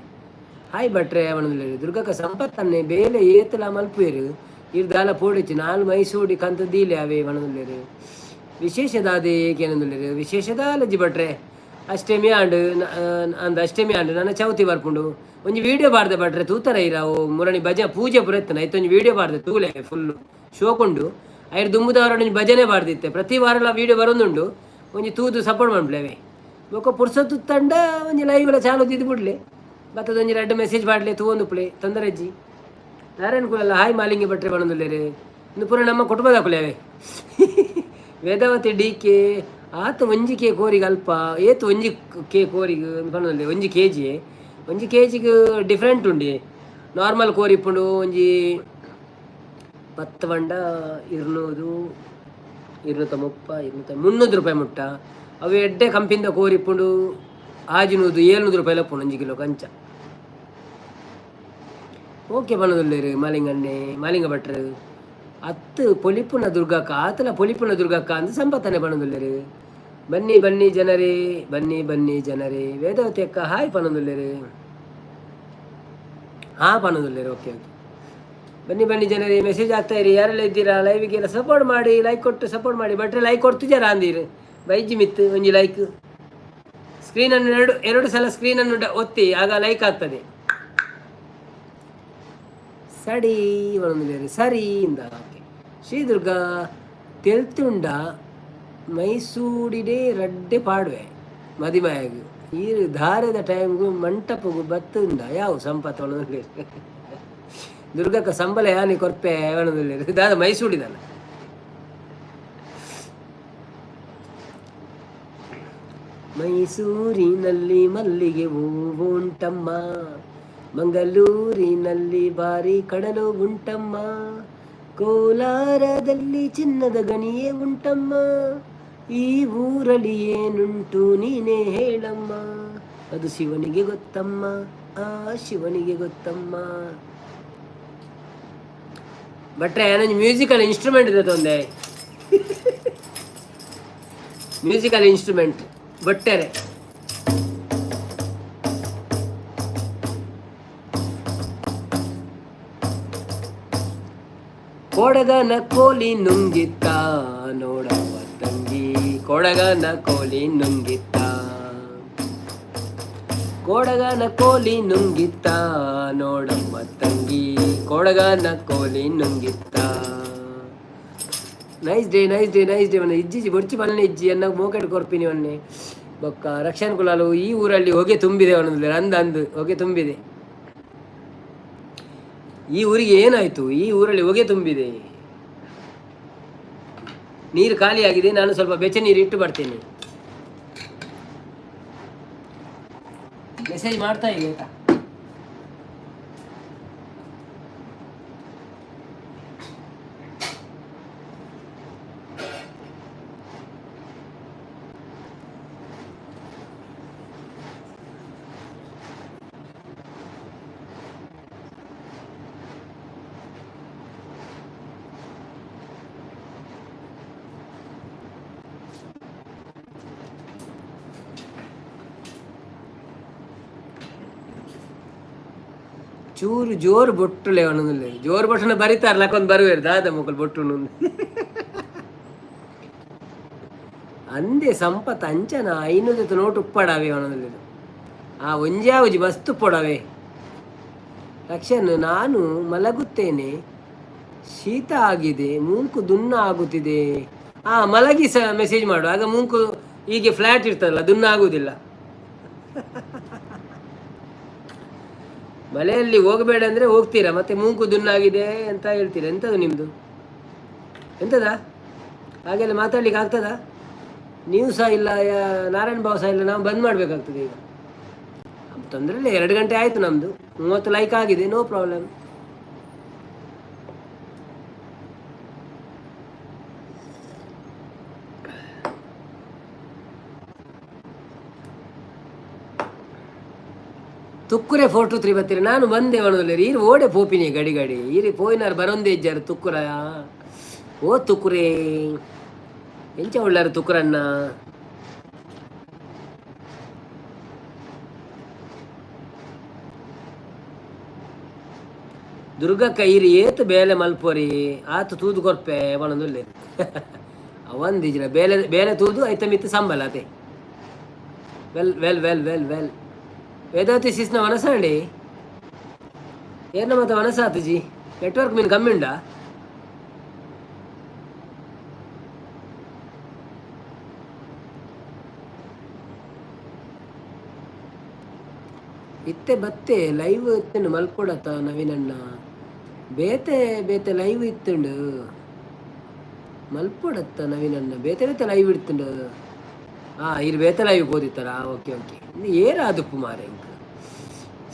ಹಾಯ್ ಬಟ್ರೆ ಅವನದಿಲ್ಲ ದುರ್ಗಕ್ಕ ಸಂಪತ್ತನ್ನೇ ಬೇಲೆ ಏತಲ ಮಲ್ಪೇರು ಇರ್ ದಾಲ ಪೋಡಿச்சு ನಾಲ್ ಮೈಸೂಡಿ ಕಂತ ದೀಲೆ ಅವೇ ಅವನದಿಲ್ಲ ವಿಶೇಷದಾದೆ ಏನಂದಿಲ್ಲ ವಿಶೇಷದ ಲಜ್ಜಿ ಬಟ್ರೆ ಅಷ್ಟಮಿ ಆಂಡು ಅಂದ ಅಷ್ಟಮಿ ಆಂಡು ನನ್ನ ಚೌತಿ ಬರ್ಪುಂಡು ಒಂಜಿ ವಿಡಿಯೋ ಬಾರ್ದೆ ಬಟ್ರೆ ತೂತರ ಇರಾವು ಮುರಣಿ ಭಜ ಪೂಜೆ ಪುರೆತ್ತನ ಐತೊಂಜಿ ವಿಡಿಯೋ ಬಾರ್ದೆ ತೂಲೆ ಫುಲ್ಲು ಶೋಕೊಂಡು ಐದು ದುಂಬುದವರ ಭಜನೆ ಬಾರ್ದಿತ್ತೆ ಪ್ರತಿ ವಾರ ವಿಡಿಯೋ ಬರೋದುಂಡು ಒಂಜಿ ತೂದು ಸಪೋರ್ಟ್ ಮಾಡ್ಲೇವೆ ಬೊಕ್ಕ ಪುರ್ಸೊತ್ತು ತಂಡ ಒಂಜಿ ಲೈವ್ ಎಲ್ಲ ಚಾಲು ದಿದ್ದು ಬಿಡ್ಲೆ ಬತ್ತದ ಒಂಜಿ ರೆಡ್ ಮೆಸೇಜ್ ಮಾಡ್ಲೆ ತೂವೊಂದು ಪ್ಲೇ ತೊಂದರೆಜ್ಜಿ ನಾರಾಯಣ ಕುಲಲ್ಲ ಹಾಯ್ ಮಾಲಿಂಗಿ ಬಟ್ರೆ ಬಣ್ಣದಲ್ಲೇರೆ ಇನ್ನು ಪುರ ನಮ್ಮ ಕುಟುಂಬದಾಕುಲೇವೆ ವೇದಾವತಿ ಡಿ ಕೆ ಆತ ಒಂಜಿ ಕೆ ಕೋರಿಗೆ ಅಲ್ಪ ಏತು ಒಂಜಿ ಕೆ ಕೋರಿಗೆ ಬಣ್ಣದಲ್ಲಿ ಒಂಜಿ ಕೆ ಜಿ ಡಿಫ್ರೆಂಟ್ ಉಂಡಿ ನಾರ್ಮಲ್ ಕೋರಿ ಇಪ್ಪುಂಡು ಒಂಜಿ 10 ಬಂಡ 200 230 300 ರೂಪಾಯಿ ಮುಟ್ಟ ಅವು ಎಡ್ಡೆ ಕಂಪಿಂದ ಕೋರಿಪ್ಪುಂಡು 700 ರೂಪಾಯಿ ಲಪ್ಪುಂಡು 1 ಕಿಲೋ ಕಂಚ ಓಕೆ ಬಣ್ಣದಲ್ಲೇರು ಮಾಲಿಂಗ ಭಟ್ರು 10 ಪೊಲಿಪುನ ದುರ್ಗಕ್ಕ ಆತಲ ಪೊಲಿಪುನ ದುರ್ಗಕ್ಕ ಅಂತ ಸಂಪತ್ತನೆ ಬಣ್ಣದಲ್ಲೇರು ಬನ್ನಿ ಜನರೇ ವೇದಾವತಿ ಅಕ್ಕ ಹಾಯ್ ಪಣ್ಣದಲ್ಲೇರು ಪಣ್ಣದಲ್ಲೇರು ಓಕೆ ಬನ್ನಿ ಜನರೇ ಮೆಸೇಜ್ ಆಗ್ತಾ ಇರಿ ಯಾರೆಲ್ಲ ಇದ್ದೀರಾ ಲೈವಿಗೆಲ್ಲ ಸಪೋರ್ಟ್ ಮಾಡಿ ಲೈಕ್ ಕೊಟ್ಟು ಸಪೋರ್ಟ್ ಮಾಡಿ ಬಟ್ರೆ ಲೈಕ್ ಕೊಡ್ತಿದ್ದಾರ ಅಂದಿರಿ ಬೈಜಿ ಮಿತ್ತು ಒಂಜಿ ಲೈಕ್ ಸ್ಕ್ರೀನನ್ನು ಎರಡು ಸಲ ಸ್ಕ್ರೀನನ್ನು ಒತ್ತಿ ಆಗ ಲೈಕ್ ಆಗ್ತದೆ ಸಡಿ ಒಂದು ಸರಿ ಇಂದ ಓಕೆ ಶ್ರೀದುರ್ಗ ತೆಲ್ತುಂಡ ಮೈಸೂಡಿಡೆ ರಡ್ಡೆ ಪಾಡುವೆ ಮದಿಮಯಾಗು ಈ ಧಾರದ ಟೈಮ್ಗೂ ಮಂಟಪಗೂ ಬತ್ತುಂಡ ಯಾವ ಸಂಪತ್ತು ಒಳದಲ್ಲಿ ದುರ್ಗಕ್ಕ ಸಂಬಳ ಯಾನಿ ಕೊರ್ಪೆ ಒಳದಲ್ಲಿ ದಾದ ಮೈಸೂಡಿದಲ್ಲ ಮೈಸೂರಿನಲ್ಲಿ ಮಲ್ಲಿಗೆ ಹೂವು ಉಂಟಮ್ಮ ಮಂಗಳೂರಿನಲ್ಲಿ ಭಾರಿ ಕಡಲು ಉಂಟಮ್ಮ ಕೋಲಾರದಲ್ಲಿ ಚಿನ್ನದ ಗಣಿಯೇ ಉಂಟಮ್ಮ ಈ ಊರಲ್ಲಿ ಏನುಂಟು ನೀನೇ ಹೇಳಮ್ಮ ಅದು ಶಿವನಿಗೆ ಗೊತ್ತಮ್ಮ ಶಿವನಿಗೆ ಗೊತ್ತಮ್ಮ ಬಟ್ರೆ ನನಗೆ ಮ್ಯೂಸಿಕಲ್ ಇನ್ಸ್ಟ್ರೂಮೆಂಟ್ ಇದೆ ತೊಂದೆ ಮ್ಯೂಸಿಕಲ್ ಇನ್ಸ್ಟ್ರೂಮೆಂಟ್ ಬಟ್ಟೆರೆ ಕೊಡಗನ ಕೋಲಿ ನುಂಗಿತ್ತ ನೋಡವ ತಂಗಿ ಕೊಡಗನ ಕೋಲಿ ನುಂಗಿತ್ತ ಕೊಡಗನ ಕೋಲಿ ನುಂಗಿತ್ತ ನೋಡಮ್ಮ ತಂಗಿ ಕೊಡಗನ ಕೋಲಿ ನುಂಗಿತ್ತ ನೈಸ್ ಡೇ ಇಜ್ಜಿ ಬೊಡ್ಚಿ ಬನ್ನಿ ಇಜ್ಜಿ ಅನ್ನ ಮೋಕೆಟ್ ಕೊರ್ಪಿನಿ ಒನ್ನೆ ಬೊಕ್ಕ ರಕ್ಷಣ್ ಕುಲಾಲು ಈ ಊರಲ್ಲಿ ಹೊಗೆ ತುಂಬಿದೆ ಅವನದು ಅಂದು ಹೊಗೆ ತುಂಬಿದೆ ಈ ಊರಿಗೆ ಏನಾಯ್ತು ಈ ಊರಲ್ಲಿ ಹೊಗೆ ತುಂಬಿದೆ ನೀರು ಖಾಲಿ ಆಗಿದೆ ನಾನು ಸ್ವಲ್ಪ ಬೆಚ್ಚ ನೀರು ಇಟ್ಟು ಬರ್ತೇನೆ ಮೆಸೇಜ್ ಮಾಡ್ತಾ ಇದೆ ಆಯ್ತಾ ಚೂರು ಜೋರು ಬೊಟ್ಟುಲೆ ಅವನೊಂದು ಜೋರು ಬೊಟ್ಟನ ಬರೀತಾರಲ್ಲ ಒಂದು ಬರುವೇರು ದಾದ ಮಕ್ಕಳು ಬೊಟ್ಟು ಅಂದೆ ಸಂಪತ್ ಅಂಚನ 500 ನೋಟು ಉಪ್ಪಡಾವೆ ಅವನದಲ್ಲಿ ಒಂಜಿ ಮಸ್ತು ಉಪ್ಪಡವೆ ರಕ್ಷನ್ ನಾನು ಮಲಗುತ್ತೇನೆ ಶೀತ ಆಗಿದೆ ಮೂಂಕು ದುನ್ನ ಆಗುತ್ತಿದೆ ಮಲಗಿ ಮೆಸೇಜ್ ಮಾಡು ಆಗ ಮೂಂಕು ಹೀಗೆ ಫ್ಲಾಟ್ ಇರ್ತದಲ್ಲ ದುನ್ನ ಆಗುವುದಿಲ್ಲ ಮಳೆಯಲ್ಲಿ ಹೋಗಬೇಡ ಅಂದರೆ ಹೋಗ್ತೀರಾ ಮತ್ತೆ ಮೂಗು ದುನ್ನಾಗಿದೆ ಅಂತ ಹೇಳ್ತೀರಾ ಎಂಥದ್ದು ನಿಮ್ಮದು ಎಂಥದ ಹಾಗೆಲ್ಲ ಮಾತಾಡ್ಲಿಕ್ಕೆ ಆಗ್ತದಾ ನೀವು ಸಹ ಇಲ್ಲ ನಾರಾಯಣ ಬಾಬು ಸಹ ಇಲ್ಲ ನಾವು ಬಂದ್ ಮಾಡಬೇಕಾಗ್ತದೆ ಈಗ ತೊಂದರೆ ಇಲ್ಲ 2 ಗಂಟೆ ಆಯಿತು ನಮ್ಮದು 30 ಲೈಕ್ ಆಗಿದೆ ನೋ ಪ್ರಾಬ್ಲಮ್ ತುಕ್ಕುರೆ 423 ಬರ್ತೀರಿ ನಾನು ಬಂದೆ ಒಣದಲ್ಲಿ ಈರು ಓಡೆ ಪೋಪಿನಿ ಗಡಿ ಈರಿ ಪೋಯಿನಾರು ಬರೊಂದೇ ಇಜ್ಜಾರು ತುಕ್ಕುರ ಓ ತುಕ್ಕುರೇ ಎಂಚ ಒಳ್ಳಾರು ತುಕ್ಕುರನ್ನ ದುರ್ಗಕ್ಕ ಇರಿ ಏತು ಬೇಲೆ ಮಲ್ಪೊರಿ ಆತು ತೂದು ಕೊರ್ಪೆ ಬಣದುಲ್ಲೆ ಅವಂದಿಜ್ರ ಬೇಲೆ ಬೇಲೆ ತೂದು ಐತ ಮಿತ್ತು ಸಂಬಳ ಅತೆ well well well well well Vedavathi ಸಿಸ್ನ ವನಸಂಡಿ ಏನ ಮತ್ತೆ ವನಸಾತುಜಿ ನೆಟ್ವರ್ಕ್ ಮೀನು ಕಮ್ಮಿ ಉಂಡಾ ಇತ್ತೆ ಬತ್ತೆ ಲೈವ್ ಇತ್ತುಂಡು ಮಲ್ಪೊಡತ್ತ ನವೀನಣ್ಣ ಬೇತೆ ಬೇತೆ ಲೈವ್ ಇತ್ತುಂಡು ಮಲ್ಪೊಡತ್ತ ನವೀನಣ್ಣ ಬೇತೆ ಬೇತೆ ಲೈವ್ ಇಡ್ತುಂಡು ಇರು ಬೇತೆ ಲೈವ್ ಬೋದಿತ್ತಾರ ಓಕೆ ಓಕೆ ಏರ ಆದುಪ್ಪು ಮಾರ ಇಂಕ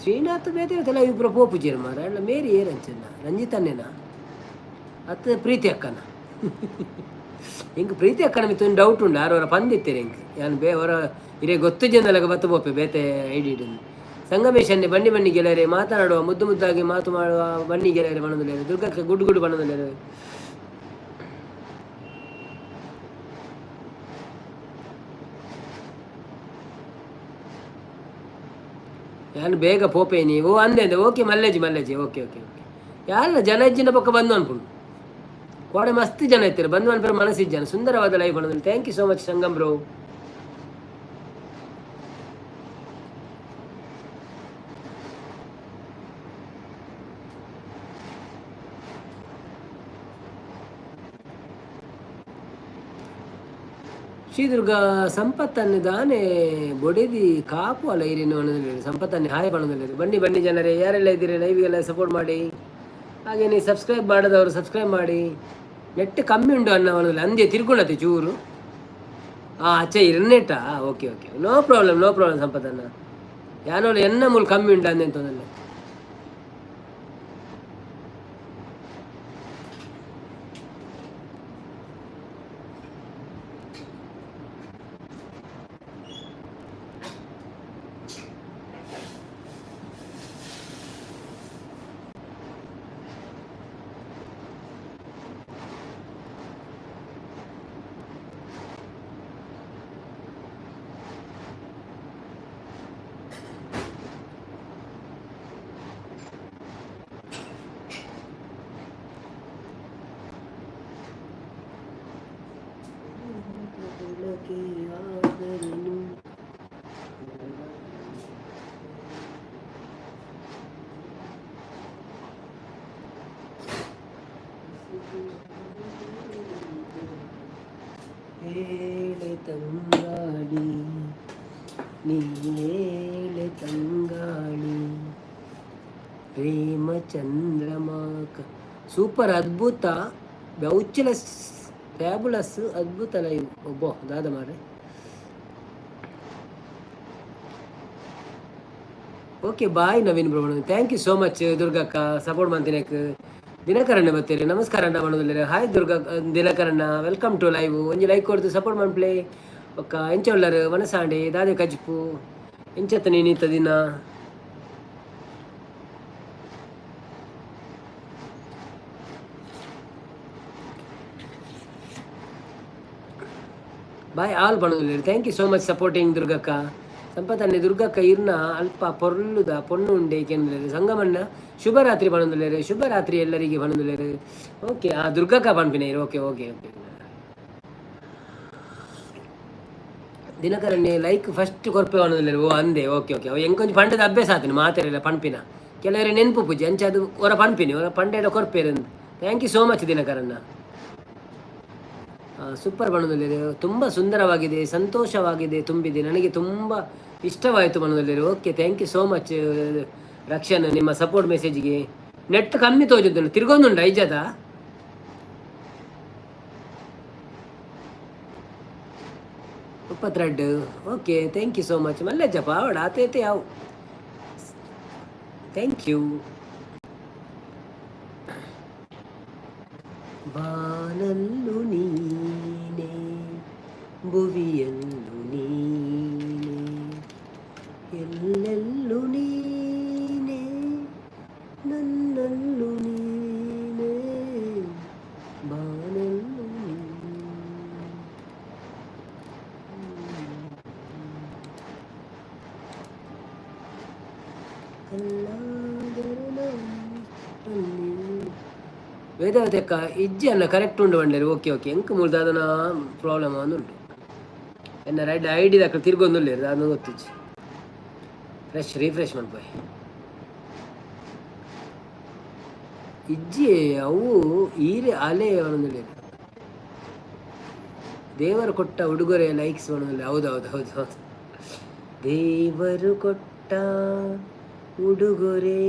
ಶ್ರೀನಾಥ್ ಬೇತೆ ಬೇತೆ ಲೈವ್ ಪೂರ ಪೋಪುಜೀರು ಮಾರ ಅಲ್ಲ ಮೇರಿ ಏರಂಚನ್ನ ರಂಜಿತನ್ನೇನಾ ಅತ್ತ ಪ್ರೀತಿ ಅಕ್ಕನ ಇಂಕ ಪ್ರೀತಿ ಅಕ್ಕನ ಮಿತ್ತು ಡೌಟ್ ಉಂಡು ಆರವರ ಪಂದಿತ್ತೀರಿ ಇಂಕ ಯಾನು ಹೊರ ಇರೇ ಗೊತ್ತು ಜನದಾಗ ಬತ್ತು ಬೋಪೆ ಬೇತೆ ಐಡಿ ಇಡನ್ನು ಸಂಗಮೇಶನ್ನೇ ಬನ್ನಿ ಬನ್ನಿ ಗೆಳೆಯರೆ ಮಾತನಾಡುವ ಮುದ್ದು ಮುದ್ದಾಗಿ ಮಾತು ಮಾಡುವ ಬನ್ನಿ ಗೆಳೆಯರೆ ಬಣ್ಣದಲ್ಲೇರು ದುರ್ಗಕ್ಕೆ ಗುಡ್ಡು ಗುಡ್ಡು ಬಣ್ಣದಲ್ಲೇರು ಯಾನು ಬೇಗ ಪೋಪೆ ನೀವು ಅಂದೆ ಓಕೆ ಮಲ್ಲೇಜಿ ಮಲ್ಲೇಜಿ ಓಕೆ ಓಕೆ ಓಕೆ ಯಾರಲ್ಲ ಜನ ಇಜ್ಜಿನ ಪಕ್ಕ ಬಂದು ಅನ್ಕೊಂಡು ಕೋಡೆ ಮಸ್ತ್ ಜನ ಇರ್ತಾರೆ ಬಂದು ಅನ್ಪರ ಮನಸ್ಸಿಜ್ಜನ ಸುಂದರವಾದ ಲೈವ್ ಬಣ್ಣದಲ್ಲಿ thank you so much Sangam bro Shridurga ಸಂಪತ್ತನ್ನು ದಾನೆ ಬೊಡೆದಿ ಕಾಪು ಅಲ್ಲ ಇರಿನ ಬಣ್ಣದಲ್ಲಿ ಸಂಪತ್ತನ್ನು ಹಾಯ ಬಣ್ಣದಲ್ಲಿ ಬನ್ನಿ ಬನ್ನಿ ಜನರೇ ಯಾರೆಲ್ಲ ಇದ್ದೀರಿ ಲೈವ್ಗೆಲ್ಲ ಸಪೋರ್ಟ್ ಮಾಡಿ ಹಾಗೆ ನೀವು ಸಬ್ಸ್ಕ್ರೈಬ್ ಮಾಡೋದವರು ಸಬ್ಸ್ಕ್ರೈಬ್ ಮಾಡಿ ನೆಟ್ ಕಮ್ಮಿ ಉಂಟು ಅನ್ನ ಬಣ್ಣದಲ್ಲಿ ಅಂದೇ ತಿರ್ಕೊಳ್ಳತ್ತೆ ಚೂರು ಅಚ್ಚ ಇರನೆಟ್ಟಾ ಓಕೆ ಓಕೆ ನೋ ಪ್ರಾಬ್ಲಮ್ ಸಂಪತ್ತನ್ನ ಯಾನೋ ಎನ್ನ ಮೂಲ ಕಮ್ಮಿ ಉಂಟು ಅಂದೆ ಅಂತಂದಲ್ಲ ಹೇಳೆ ತಂಗಾಳಿ ನೀನೇಳೆ ತಂಗಾಳಿ ಪ್ರೇಮ ಚಂದ್ರಮಾಕ ಸೂಪರ್ ಅದ್ಭುತ ಬ್ಯೌಚಲಸ್ ಫ್ಯಾಬುಲಸ್ ಅದ್ಭುತ ಲೈವ್ ಒಬ್ಬ ದಾದ ಮಾರೆ ಓಕೆ ಬಾಯ್ ನವೀನ್ ಬ್ರಹ್ಮಣ ಥ್ಯಾಂಕ್ ಯು ಸೋ ಮಚ್ ದುರ್ಗಕ್ಕ ಸಪೋರ್ಟ್ ಮಾಡ್ತೀನಿ ದಿನಕರಣ್ಣ ಬರ್ತೀರಿ ನಮಸ್ಕಾರ ಅಣ್ಣ ಮಾಡೋದಿಲ್ಲ ಹಾಯ್ ದುರ್ಗಾ ದಿನಕರಣ್ಣ ವೆಲ್ಕಮ್ ಟು ಲೈವ್ ಒಂಜಿ ಲೈಕ್ ಕೊಡ್ತು ಸಪೋರ್ಟ್ ಮಾಡ್ಪ್ಲೇ ಒಕ್ಕ ಎಂಚೊಳ್ಳರು ಮನಸಾಂಡೆ ದಾದೆ ಕಜ್ಪು ಎಂಚತ್ತ ನೀನಿತ್ತ ದಿನ ಬಾಯ್ ಆಲ್ ಬಣ್ಣದಲ್ಲಿ thank you so much supporting ದುರ್ಗಕ್ಕ ಸಂಪತ್ತನ್ನೇ ದುರ್ಗಕ್ಕ ಇರ್ನ ಅಲ್ಪ ಪೊರ್ಲುದ ಪೊಣ್ಣು ಉಂಡೆ ಕೆಂದ್ರೆ ಸಂಗಮಣ್ಣ ಶುಭರಾತ್ರಿ ಬಣ್ಣದಲ್ಲೇರು ಶುಭರಾತ್ರಿ ಎಲ್ಲರಿಗೆ ಬಣ್ಣದಲ್ಲೇರು ಓಕೆ ದುರ್ಗಕ್ಕ ಬಣ್ಪಿನೇರು ಓಕೆ ಓಕೆ ಓಕೆ ದಿನಕರನ್ನೇ ಲೈಕ್ ಫಸ್ಟ್ ಕೊರ್ಪೆ ಬಣ್ಣದಲ್ಲೇರು ಓ ಅಂದೆ ಓಕೆ ಓಕೆ ಅವ ಎಂಕೊಂಚು ಪಂಡದ ಅಭ್ಯಾಸ ಆತನು ಮಾತಾಡಿಲ್ಲ ಪಣ್ಪಿನ ಕೆಲವರೆ ನೆನಪು ಪೂಜೆ ಅಂಚೆ ಅದು ಹೊರ ಪಣ್ಪಿನಿ ಹೊರ ಪಂಡೆಡ ಕೊರ್ಪೇರು ಥ್ಯಾಂಕ್ ಯು ಸೋ ಮಚ್ ದಿನಕರನ್ನ ಸೂಪರ್ ಬಣ್ಣದಲ್ಲಿದೆ ತುಂಬ ಸುಂದರವಾಗಿದೆ ಸಂತೋಷವಾಗಿದೆ ತುಂಬಿದೆ ನನಗೆ ತುಂಬ ಇಷ್ಟವಾಯಿತು ಬಣ್ಣದಲ್ಲಿದೆ okay thank you so much Rakshan ನಿಮ್ಮ ಸಪೋರ್ಟ್ ಮೆಸೇಜ್ಗೆ ನೆಟ್ ಕಮ್ಮಿ ತೋಜುದು ತಿರ್ಗೊಂದುಂಡ ಐಜದ ಉಪ್ಪತ್ರೆಡ್ okay thank you so much ಮಲ್ಲೆಜ್ಜಪ್ಪ ಅವಡ ಆತೈತೆ ಯಾವ ಥ್ಯಾಂಕ್ ಯು ಬಾನಲ್ಲು ನೀನೆ ಭುವಿಯಲ್ಲು ನೀನೆ ಎಲ್ಲೆಲ್ಲು ನೀನೆ ನನ್ನಲ್ಲು ನೀನೆ ಬಾನಲ್ಲು ವೇದಾವತಿ ಅಕ್ಕ ಇಜ್ಜಿ ಅನ್ನ ಕರೆಕ್ಟ್ ಉಂಡು ಬಂಡೇರು. ಓಕೆ ಓಕೆ ಎಂಕ್ ಮುಳ್ದು ಅದನ್ನ ಪ್ರಾಬ್ಲಮ್ ಉಂಟು ಎನ್ನ ರೈಡ್ ಐಡಿ ದಾಖಲೆ ತಿರ್ಗೊಂದುಲ್ಲೇರು ಅದನ್ನು ಗೊತ್ತಿಜ್ಜಿ ಫ್ರೆಶ್ ರೀಫ್ರೆಶ್ ಮಾಡ್ಬೋಯ್ ಇಜ್ಜಿ ಅವು ಈರೆ ಅಲೆ ಅವನೊಂದಿಲ್ಲ ದೇವರು ಕೊಟ್ಟ ಉಡುಗೊರೆ ಲೈಕ್ಸ್ ಅವನೊಂದಿಲ್ಲ. ಹೌದೌದು ಹೌದು ಹೌದು ದೇವರು ಕೊಟ್ಟ ಉಡುಗೊರೆ.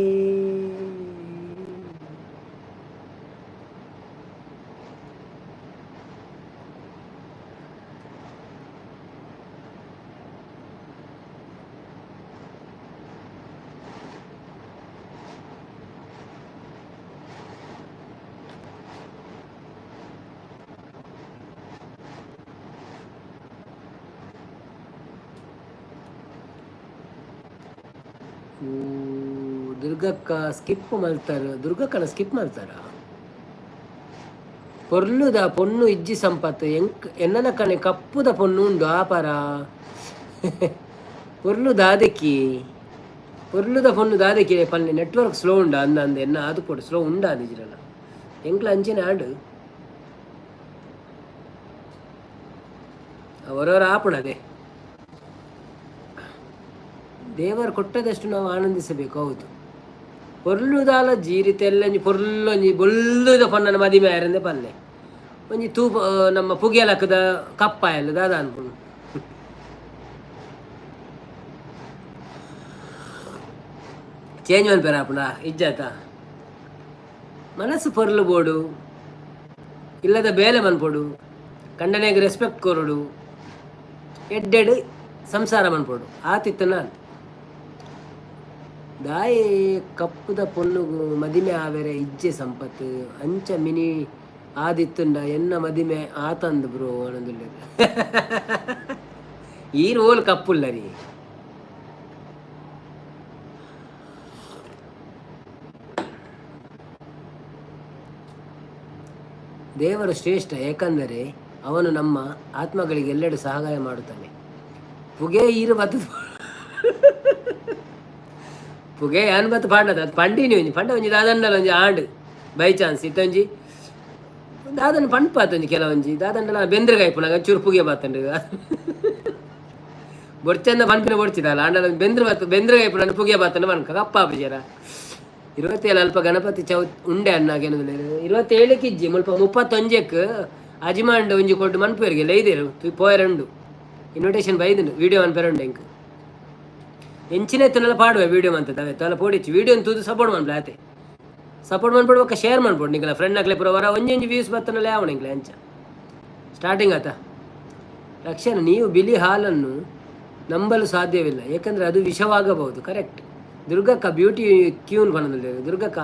ದುರ್ಗಕ್ಕ ಸ್ಕಿಪ್ ಮಾಡ್ತಾರ. ದುರ್ಗಕ್ಕನ ಸ್ಕಿಪ್ ಮಾಡ್ತಾರ. ಪೊರ್ಲುದ ಪೊಣ್ಣು ಇಜ್ಜಿ ಸಂಪತ್ತು ಎಂಕ್ ಎನ್ನನ ಕಣೆ ಕಪ್ಪುದ ಪೊಣ್ಣು ಉಂಡು ಆಪರ ಪೊರ್ಲು ದಾದಕ್ಕಿ ಪೊರ್ಲುದ ಪೊಣ್ಣು ದಾದಕ್ಕಿ ಪಲ್ಲೆ ನೆಟ್ವರ್ಕ್ ಸ್ಲೋ ಉಂಡ ಅಂದ ಅಂದ ಎನ್ನ ಅದು ಕೂಡ ಸ್ಲೋ ಉಂಡ ಅದಿಜಿರಲ್ಲ ಎಂಕ್ಲ ಅಂಚಿನ ಆಡು ಅವರವರ ಆಪಣದೆ ದೇವರು ಕೊಟ್ಟದಷ್ಟು ನಾವು ಆನಂದಿಸಬೇಕು. ಹೌದು ಪೊರ್ಲುದಾಲ ಜೀರಿತೆಲ್ಲಂಜಿ ಪೊರ್ಲೊಂಜಿ ಬೊಲ್ಲುದ ಪೊಣ್ಣನ ಮದಿಮೆ ಆಯರಂದೆ ಪಲ್ಲೆ ಒಂಜಿ ತೂಪ ನಮ್ಮ ಪುಗಿಯಲಕ್ಕದ ಕಪ್ಪ ಎಲ್ಲದ ಅದ ಅನ್ಕೊಂಡು ಚೇಂಜ್ ಮನ್ಪೇರ ಆಪುಣ ಇಜ್ಜಾತ ಮನಸ್ಸು ಪೊರ್ಲು ಬೋಡು ಇಲ್ಲದ ಬೇಲೆ ಮನ್ಪೊಡು ಕಂಡನೆಗೆ ರೆಸ್ಪೆಕ್ಟ್ ಕೊರಡು ಎಡ್ಡೆಡು ಸಂಸಾರ ಮನ್ಪೊಡು ಆತಿತ್ತು ನಾನು ದಾಯಿ ಕಪ್ಪುದ ಪೊಣ್ಣುಗು ಮದಿಮೆ ಆವೆರೆ ಇಜ್ಜೆ ಸಂಪತ್ತು ಅಂಚ ಮಿನಿ ಆದಿತ್ತುಂಡ ಎನ್ನ ಮದಿಮೆ ಆತಂದು ಬ್ರೋ ಅನ್ನೋದಿಲ್ಲ ಈ ರೋಲ್ ಕಪ್ಪುಲ್ಲ ರೀ. ದೇವರು ಶ್ರೇಷ್ಠ ಏಕೆಂದರೆ ಅವನು ನಮ್ಮ ಆತ್ಮಗಳಿಗೆ ಎಲ್ಲೆಡೆ ಸಹಾಯ ಮಾಡುತ್ತಾನೆ. ಪುಗೆ ಈರು ಬತ್ತು ಪುಗೆ ಏನ್ ಬತ್ತು ಪಾಂಡದ ಅದು ಪಂಡಿನಿ ಒಂಜಿ ಪಂಡ ಒಂಜಿ ದಾದಂಡಲ ಒಂಜಿ ಆಂಡ್ ಬೈ ಚಾನ್ಸ್ ಇತ್ತೊಂಜಿ ದಾದನ ಪಂಡ್ಪಾತೊಂಜಿ ಕೆಲವೊಂಜಿ ದಾದಂಡಲ ಬೆಂದ್ರಗಾಯಿ ಪುನಗ ಚೂರು ಪುಗೆ ಬಾತಂಡು ಬೊಡ್ಚಂದ ಪನ್ಪಿನ ಬೊಡ್ಚಿದಲ್ಲ ಆಂಡಲ ಬೆಂದ್ರಗಾಯಿ ಪುನ ಪುಗೆ ಬಾತಂಡು ಪನ್ಕ ಕಪ್ಪ ಬಿಜಾರ 27 ಅಲ್ಪ ಗಣಪತಿ ಚೌತ್ ಉಂಡೆ ಅನ್ನಾಗೇನದು 27ಕ್ಕೆ ಇಜ್ಜಿ ಮುಲ್ಪ 31ಕ್ಕೆ ಅಜಿಮಾಂಡ್ ಒಂಜಿ ಕೊಟ್ಟು ಮನ್ಪೇರಿಗೆ ಲೈದೇರು ಪೋಯರಂಡು ಇನ್ವಿಟೇಷನ್ ಬೈದನು ವೀಡಿಯೋ ಮನ್ಪೇರಂಡು ಎಂಕ್ ಎಂಚಿನ ಎತ್ತನೆಲ್ಲ ಪಾಡುವೆ ವೀಡಿಯೋ ಮಂತದ ಅವೆಲ್ಲ ಪೋಡಿಚ್ಚು ವೀಡಿಯೋ ತೂದು ಸಪೋರ್ಟ್ ಮನ್ಪಲ ಆತೆ ಸಪೋರ್ಟ್ ಮನ್ಪಡ್ಬೇಕ ಶೇರ್ ಮನ್ಪೊಡು ನಿಂಗಲ ಫ್ರೆಂಡ್ ಆಗ್ಲೇ ಪುರ ವರ ಒಂಜೊಂಜಿ ವ್ಯೂಸ್ ಬತ್ತನಲ್ಲ ಯಾವ ನಿಂಗ್ಲ ಎಂಚ ಸ್ಟಾರ್ಟಿಂಗ್ ಆತ ರಕ್ಷಣ ನೀವು ಬಿಳಿ ಹಾಲನ್ನು ನಂಬಲು ಸಾಧ್ಯವಿಲ್ಲ ಏಕೆಂದರೆ ಅದು ವಿಷವಾಗಬಹುದು. ಕರೆಕ್ಟ್ ದುರ್ಗಕ್ಕ ಬ್ಯೂಟಿ ಕ್ಯೂನ್ ಬಣ್ಣದಲ್ಲಿ ದುರ್ಗಕ್ಕ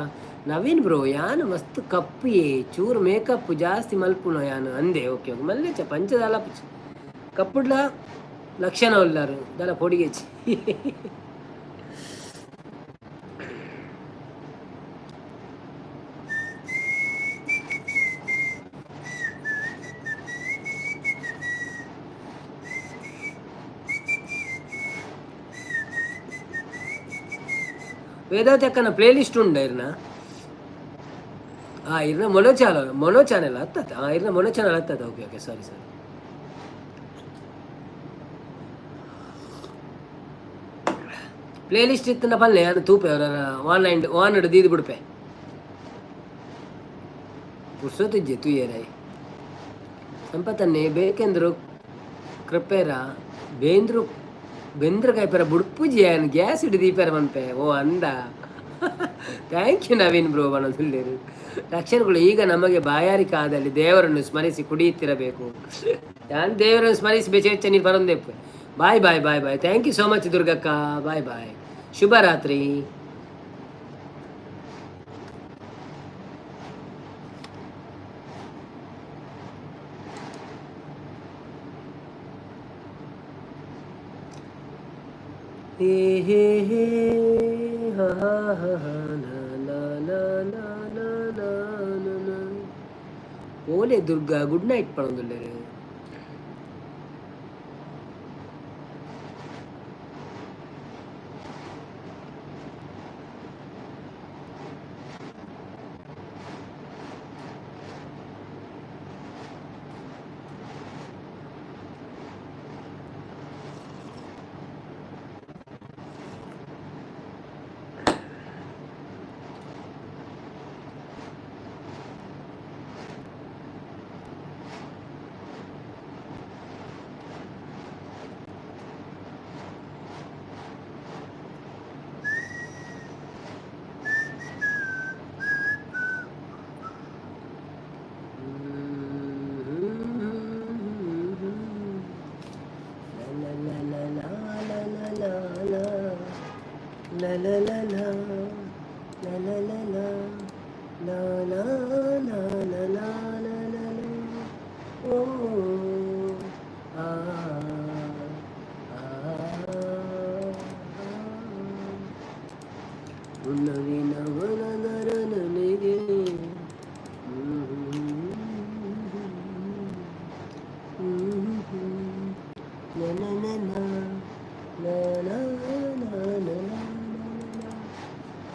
ನವೀನ್ ಬ್ರೋ ಯಾನು ಮಸ್ತ್ ಕಪ್ಪಿಯೇ ಚೂರು ಮೇಕಪ್ ಜಾಸ್ತಿ ಮಲ್ಪುನೋ ಯಾನು ಅಂದೆ. ಓಕೆ ಓಕೆ ಮಲ್ಲೆಚ್ಚ ಪಂಚದಲ್ಲ ಕಪ್ಪುಡ್ಲ ಲಕ್ಷಣ ಉಲ್ಲಾರು ದಲ ಪೊಡಿಗೆಚ್ಚಿ ವೇದಾವತಿ ಅಕ್ಕನ ಪ್ಲೇ ಲಿಸ್ಟ್ ಉಂಡ ಇರ್ನ ಇರ್ನ ಮೊನೋ ಚಾನಲ್ ಹತ್ತತ್ತ ಇರ್ನ ಮೊನೋ ಚಾನಲ್ ಹತ್ತತ್ತ. ಓಕೆ ಓಕೆ ಸಾರಿ ಸರಿ ಪ್ಲೇ ಲಿಸ್ಟ್ ಇತ್ತನ ಪಲ್ಲೆ ಅದು ತೂಪೆ ಅವರ ವಾನ್ ದೀದು ಬಿಡ್ಪೆ ಪುರ್ಸೋತಿಜ್ಜೆ ತೂಯರಾಯ್ ಸಂಪತ್ತನ್ನೇ ಬೇಕೆಂದ್ರು ಕೃಪೇರ ಬೇಂದ್ರು ಬೆಂದ್ರಕಾಯಿ ಪೆರ ಬುಡ್ಪುಜಿ ಏನು ಗ್ಯಾಸ್ ಹಿಡಿದು ದೀಪೆರ ಮನ್ಪೆ ಓ ಅಂದ ಥ್ಯಾಂಕ್ ಯು ನವೀನ್ ಬ್ರೋ ಬನ್ನೋದಿಲ್ಲೇರು ರಕ್ಷಣೆಗಳು ಈಗ ನಮಗೆ ಬಾಯಾರಿಕೆ ಆದಲ್ಲಿ ದೇವರನ್ನು ಸ್ಮರಿಸಿ ಕುಡಿಯುತ್ತಿರಬೇಕು. ನಾನು ದೇವರನ್ನು ಸ್ಮರಿಸಿ ಬೆಚ್ಚ ನೀರು ಬರೋದೇಪ್ಪೆ. Bye bye bye bye thank you so much ದುರ್ಗಕ್ಕ ಬಾಯ್ ಬಾಯ್ ಶುಭರಾತ್ರಿ. ಹೇ ಹೇ ಹೇ ಹಾ ಹಾ ಹಾ ಓಲೆ ದುರ್ಗಾ ಗುಡ್ ನೈಟ್ ಪಡೋದಿಲ್ಲ. la la la la la la la la la la la la la la la la la oh ah ಉನ್ನವಿನವನದರ ನನಗೆ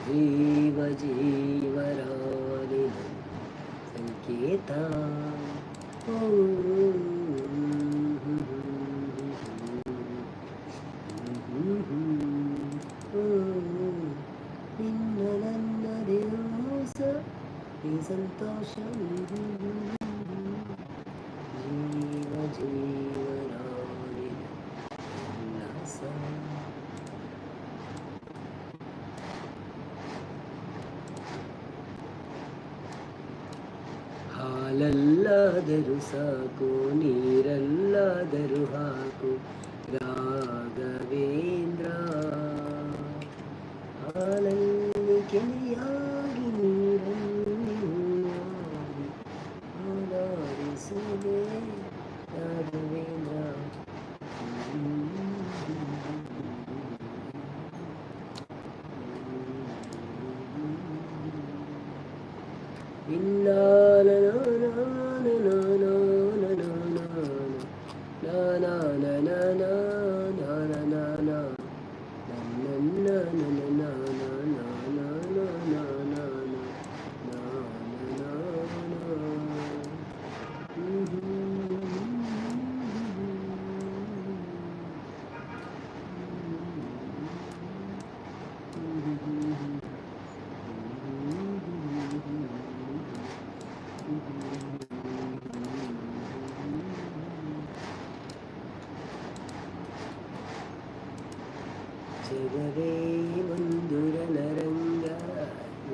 ಜೀವ ಜೀವರಾಲಿನ ಸಂಕೇತ ನಿನ್ನ ನನ್ನ ದಿವಸ ಈ ಸಂತೋಷ ಜೀವ ಜೀವರಾಲಿನ ಉಲ್ಲಾಸ ಹಾಲಲ್ಲಾದರೂ ಸಾಕು ನೀರಲ್ಲಾದರೂ ಹಾಕು ರಾಘವೇಂದ್ರ ಹಾಲಲ್ಲಿ ಕೆನೆಯಾಗಿ ನೀರಲ್ಲಿ ಹೂವಾಗಿ ಹಾಲಾಡಿಸುವೆ ರಾಘವೇಂದ್ರ ಜಗವೇ ಒಂದು ರಣರಂಗ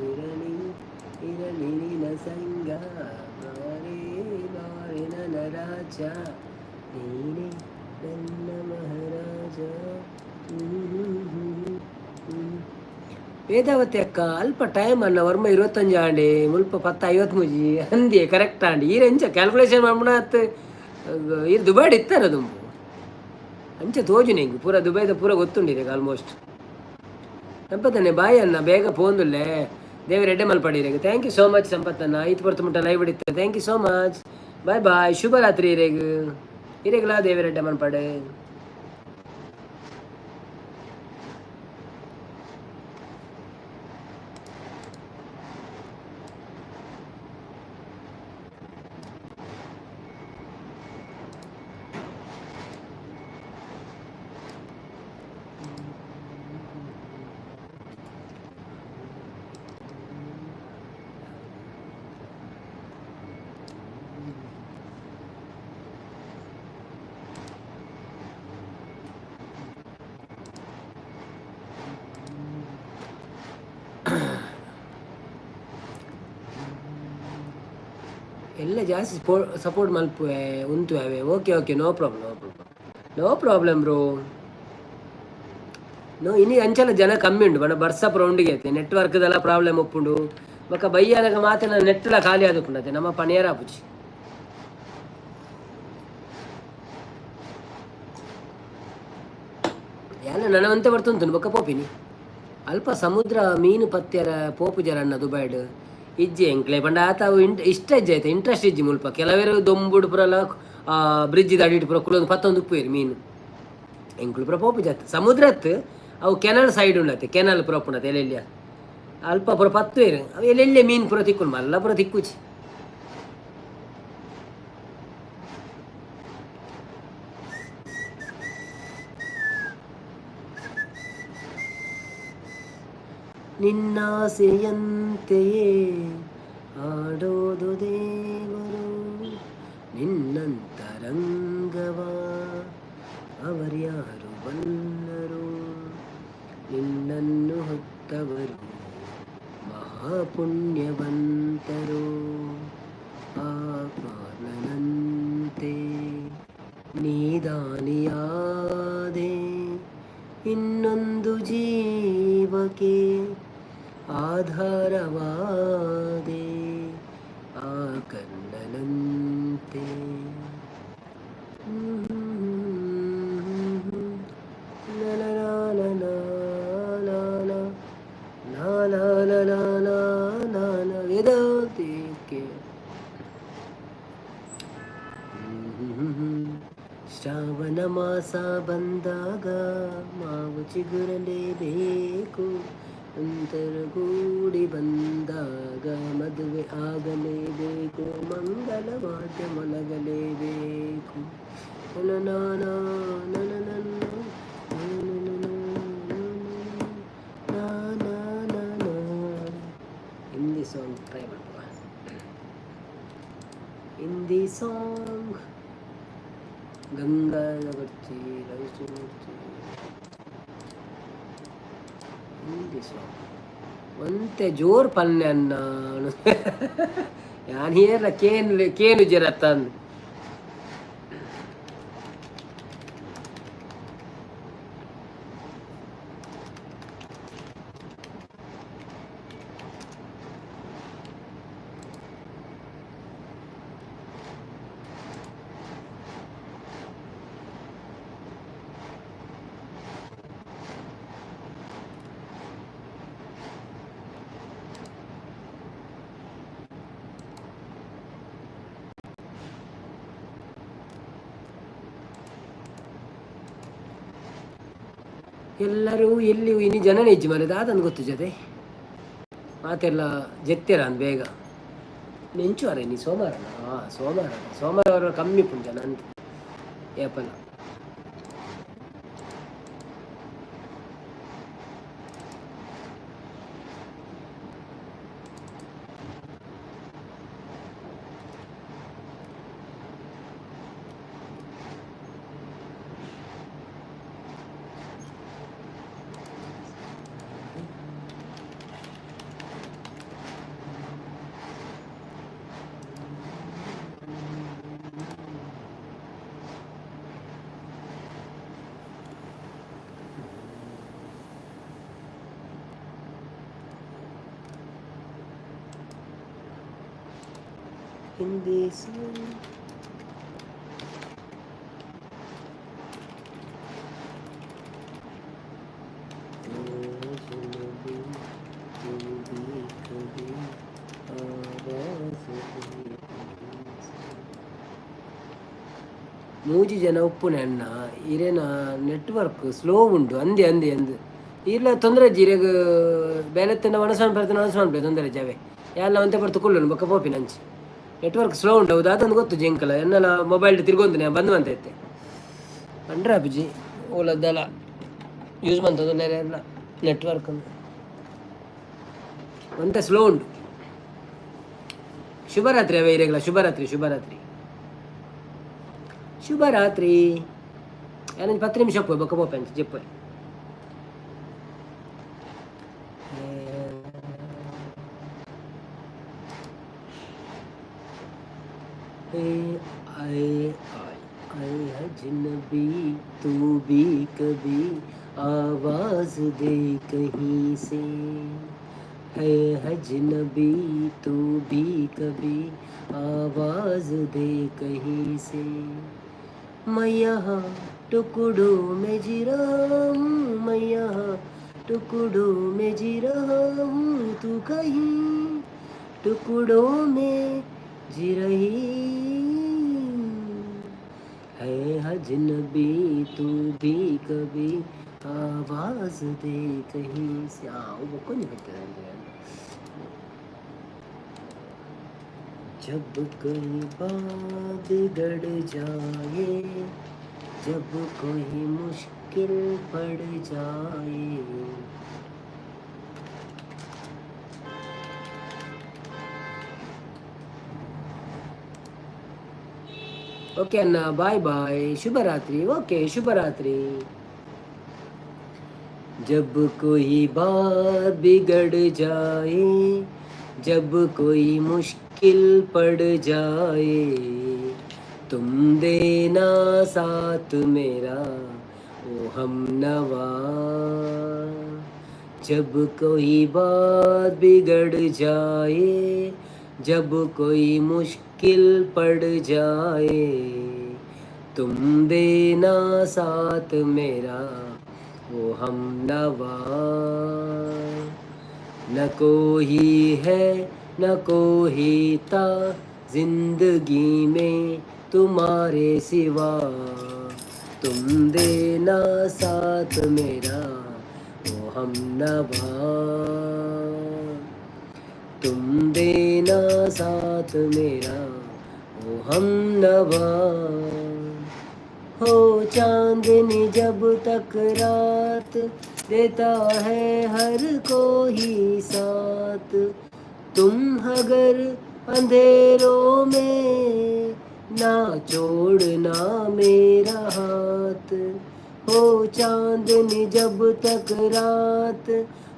ಇರಲಿ ಇರಲಿ ನಿನ ಸಂಗ ಬಾರೇ ಬಾರೆ ನನ್ನ ರಾಜ ನೀನೇ ನನ್ನ ಮಹಾರಾಜ ವೇದಾವತಿ ಅಕ್ಕ ಅಲ್ಪ ಟೈಮ್ ಅನ್ನ ವರ್ಮ 25 ಆಂಡಿ ಮುಲ್ಪ 10:53 ಅಂದಿ ಕರೆಕ್ಟ್ ಆಂಡಿ ಈ ರೆಂಚ ಕ್ಯಾಲ್ಕುಲೇಷನ್ ಮಾಡ್ಬಿಡತ್ ಇದು ದುಬಾಡಿ ಇತ್ತಾರ ದುಂಬು ಅಂಚೆ ತೋಜು ನಿಂಗೆ ಪೂರ ದುಬೈದ ಪೂರ ಗೊತ್ತುಂಡಿದೆ ಆಲ್ಮೋಸ್ಟ್ ಸಂಪತ್ತನ್ನೇ ಬಾಯಿ ಅನ್ನ ಬೇಗ ಪೋಂದುಲ್ಲೆ ದೇವರ ಎಡ್ಡೆ ಮಲ್ಪಡಿರೇಗ ಥ್ಯಾಂಕ್ ಯು ಸೋ ಮಚ್ ಸಂಪತ್ತನ್ನ ಐದು ಬರ್ತು ಮುಟ್ಟ ಲೈವ್ ಬಿಡುತ್ತೆ thank you so much bye bye ಶುಭರಾತ್ರಿ ಇರೇಗಲಾ ದೇವರ ಎಡ್ಡೆ ಮಲ್ಪಡೆ ಎಲ್ಲ ಜಾಸ್ತಿ ಸಪೋರ್ಟ್ ಮಲ್ಪುವೆ ಉಂಟು ಅವೆ okay okay no problem bro no ಇನಿ ಅಂಚಲ ಜನ ಕಮ್ಮಿ ಉಂಡು ಬಣ್ಣ ಬರ್ಸಪ್ ರೌಂಡಿಗೆ ಐತೆ ನೆಟ್ವರ್ಕ್ದೆಲ್ಲ ಪ್ರಾಬ್ಲಮ್ ಒಪ್ಪುಂಡು ಬೊಕ್ಕ ಬೈಯಾನಗ ಮಾತಿನ ನೆಟ್ಟೆಲ್ಲ ಖಾಲಿ ಆದಕ್ಕುಂಡತೆ ನಮ್ಮ ಪಣಿಯರ ಪುಚಿ ಎಲ್ಲ ನನವಂತೆ ಬರ್ತುಂಟು ಬೊಕ್ಕ ಪೋಪಿನಿ ಅಲ್ಪ ಸಮುದ್ರ ಮೀನು ಪತ್ಯರ ಪೋಪು ಜರ ಅಣ್ಣ ದುಬೈಡ್ ಇಜ್ಜಿ ಎಂಕ್ಲೆ ಪಂಡ ಆತ ಇಷ್ಟ ಇಜ್ಜೆ ಐತೆ ಇಂಟ್ರೆಸ್ಟ್ ಇಜ್ಜಿ ಮುಲ್ಪ ಕೆಲವೇರು ದೊಂಬುಡು ಪುರಲ್ಲ ಬ್ರಿಡ್ಜ್ ದಾಡಿಟ್ಟು ಪುರ ಕುಲೊಂದು 11 ಉಪ್ಪು ಮೀನು ಎಂಕ್ಲು ಪುರ ಪೋಪು ಜಾತ ಸಮುದ್ರತ್ ಅವು ಕೆನಲ್ ಸೈಡ್ ಉಂಡತೆ ಕೆನಲ್ ಪುರ ಪುಣತೆ ಎಲ್ಲೆಲ್ಲಿ ಅಲ್ಪ ಪುರ 10 ಅವು ಎಲ್ಲೆಲ್ಲೇ ಮೀನು ಪುರ ತಿಕ್ಕೊಂಡು ಮಲ್ಲ ಪುರ ತಿಕ್ಕುಚಿ ನಿನ್ನಾಸೆಯಂತೆಯೇ ಆಡೋದು ದೇವರು ನಿನ್ನಂತರಂಗವ ಅವರ್ಯಾರು ಬಲ್ಲರು ನಿನ್ನನ್ನು ಹೊತ್ತವರು ಮಹಾಪುಣ್ಯವಂತರು ಆತ್ಮನಂತೆ ನೀದಾನಿಯಾದೆ ಇನ್ನೊಂದು ಜೀವಕ್ಕೆ ಆಧಾರವಾದೆ ಆ ಕನ್ನನಂತೆ. ವೇದಾಂತಕ್ಕೆ ಶ್ರಾವಣ ಮಾಸ ಬಂದಾಗ ಮಾವು ಚಿಗುರಲೇಬೇಕು, ಅಂತರಗೂಡಿ ಬಂದಾಗ ಮದುವೆ ಆಗಲೇಬೇಕು, ಮಂಗಲವಾದ್ಯ ಮೊಳಗಲೇಬೇಕು. ಹಿಂದಿ ಸಾಂಗ್ ಟ್ರೈ ಮಾಡುವ. ಹಿಂದಿ ಸಾಂಗ್ ಗಂಗಾ ಬರ್ತಿ ಹಿಂದಿ ಸಾಂಗ್ ಒಂತೆ ಜೋರ್ ಪಲ್ಯನ್ನ ಯಾನ್ ಹೇಳ ಕೇನು ಜರತ್ತಂದು ಎಲ್ಲರೂ ಎಲ್ಲಿ ಇನ್ನು ಜನನೇ ಹೆಜ್ಜೆ ಮರದ ಅದನ್ನು ಗೊತ್ತು ಜೊತೆ ಮಾತೆಲ್ಲ ಜೆತ್ತೆರ ಅಂದ್ ಬೇಗ ನೆಂಚುವಾರ ನೀ ಸೋಮವಾರನ ಸೋಮವಾರ ಕಮ್ಮಿ ಪುಂಜ ನಂದು ಏಪಲ ಹಿಂದಿ ಮೂಜಿ ಜನ ಉಪ್ಪುನೆ ಅಣ್ಣ ಇರೇನ ನೆಟ್ವರ್ಕ್ ಸ್ಲೋ ಉಂಡು ಅಂದೆ ಇಲ್ಲ ತೊಂದರೆ ಜೀರೆಗ ಬೇಲೆತ್ತನ ಒಣಸೋಣ ಬರ್ತೇನೆ ತೊಂದರೆ ಜಾವೆ ಎಲ್ಲ ಒಂತೆ ಬರ್ತು ಕುಳ್ಳು ಬೊಕ್ಕ ಪೋಪಿ ನಂಚಿ ನೆಟ್ವರ್ಕ್ ಸ್ಲೋ ಉಂಟು ಹೌದು ಅದೊಂದು ಗೊತ್ತು ಜಿಂಕಲ ಎನ್ನೆಲ್ಲ ಮೊಬೈಲ್ ತಿರ್ಗೊಂದು ಬಂದು ಅಂತೈತೆ ಅಂಡ್ರೆ ಅಭಿಜಿ ಓಲದ್ದೆಲ್ಲ ಯೂಸ್ ಮಾಡ್ತದ ಎಲ್ಲ ನೆಟ್ವರ್ಕ್ ಒಂತೆ ಸ್ಲೋ ಉಂಟು. ಶುಭರಾತ್ರಿ ಅವೇ ಇರೆಗಳ ಶುಭರಾತ್ರಿ ಏನಂತ 10 ನಿಮಿಷ ಹೋಗ್ಬೋದು ಬೊಕ್ಕ ಪೋಪೆ ಅಂತ ಜೆಪ್ಪೆ आए अजनबी तू भी कभी आवाज दे कहीं से, है अजनबी तू भी कभी आवाज दे कहीं से. मैं यहाँ टुकड़ों में जी रहा हूँ, मैं यहाँ टुकड़ों में जी रहा हूँ, तू कहीं टुकड़ों में जी रही है. अजनबी तू भी कभी आवाज दे कहीं से. वो कौन करते हैं जब कोई बात बिगड़ जाए, जब कोई मुश्किल पड़ जाए, ओके अन्ना बाय बाय शुभरात्रि. ओके शुभरात्रि. जब कोई बात बिगड़ जाए, जब कोई मुश्किल पड़ जाए, तुम देना साथ मेरा ओ हम नवा। जब कोई बात बिगड़ जाए, जब कोई मुश्किल पड़ जाए, तुम देना साथ मेरा, वो हम नवा। न कोई है न कोई था जिंदगी में तुम्हारे सिवा, तुम देना साथ मेरा, वो हम नवा। तुम देना साथ मेरा, वो हम नवा। हो चांदनी जब तक रात देता है हर कोई साथ, तुम अगर अंधेरों में ना छोड़ना मेरा हाथ। हो चांदनी जब तक रात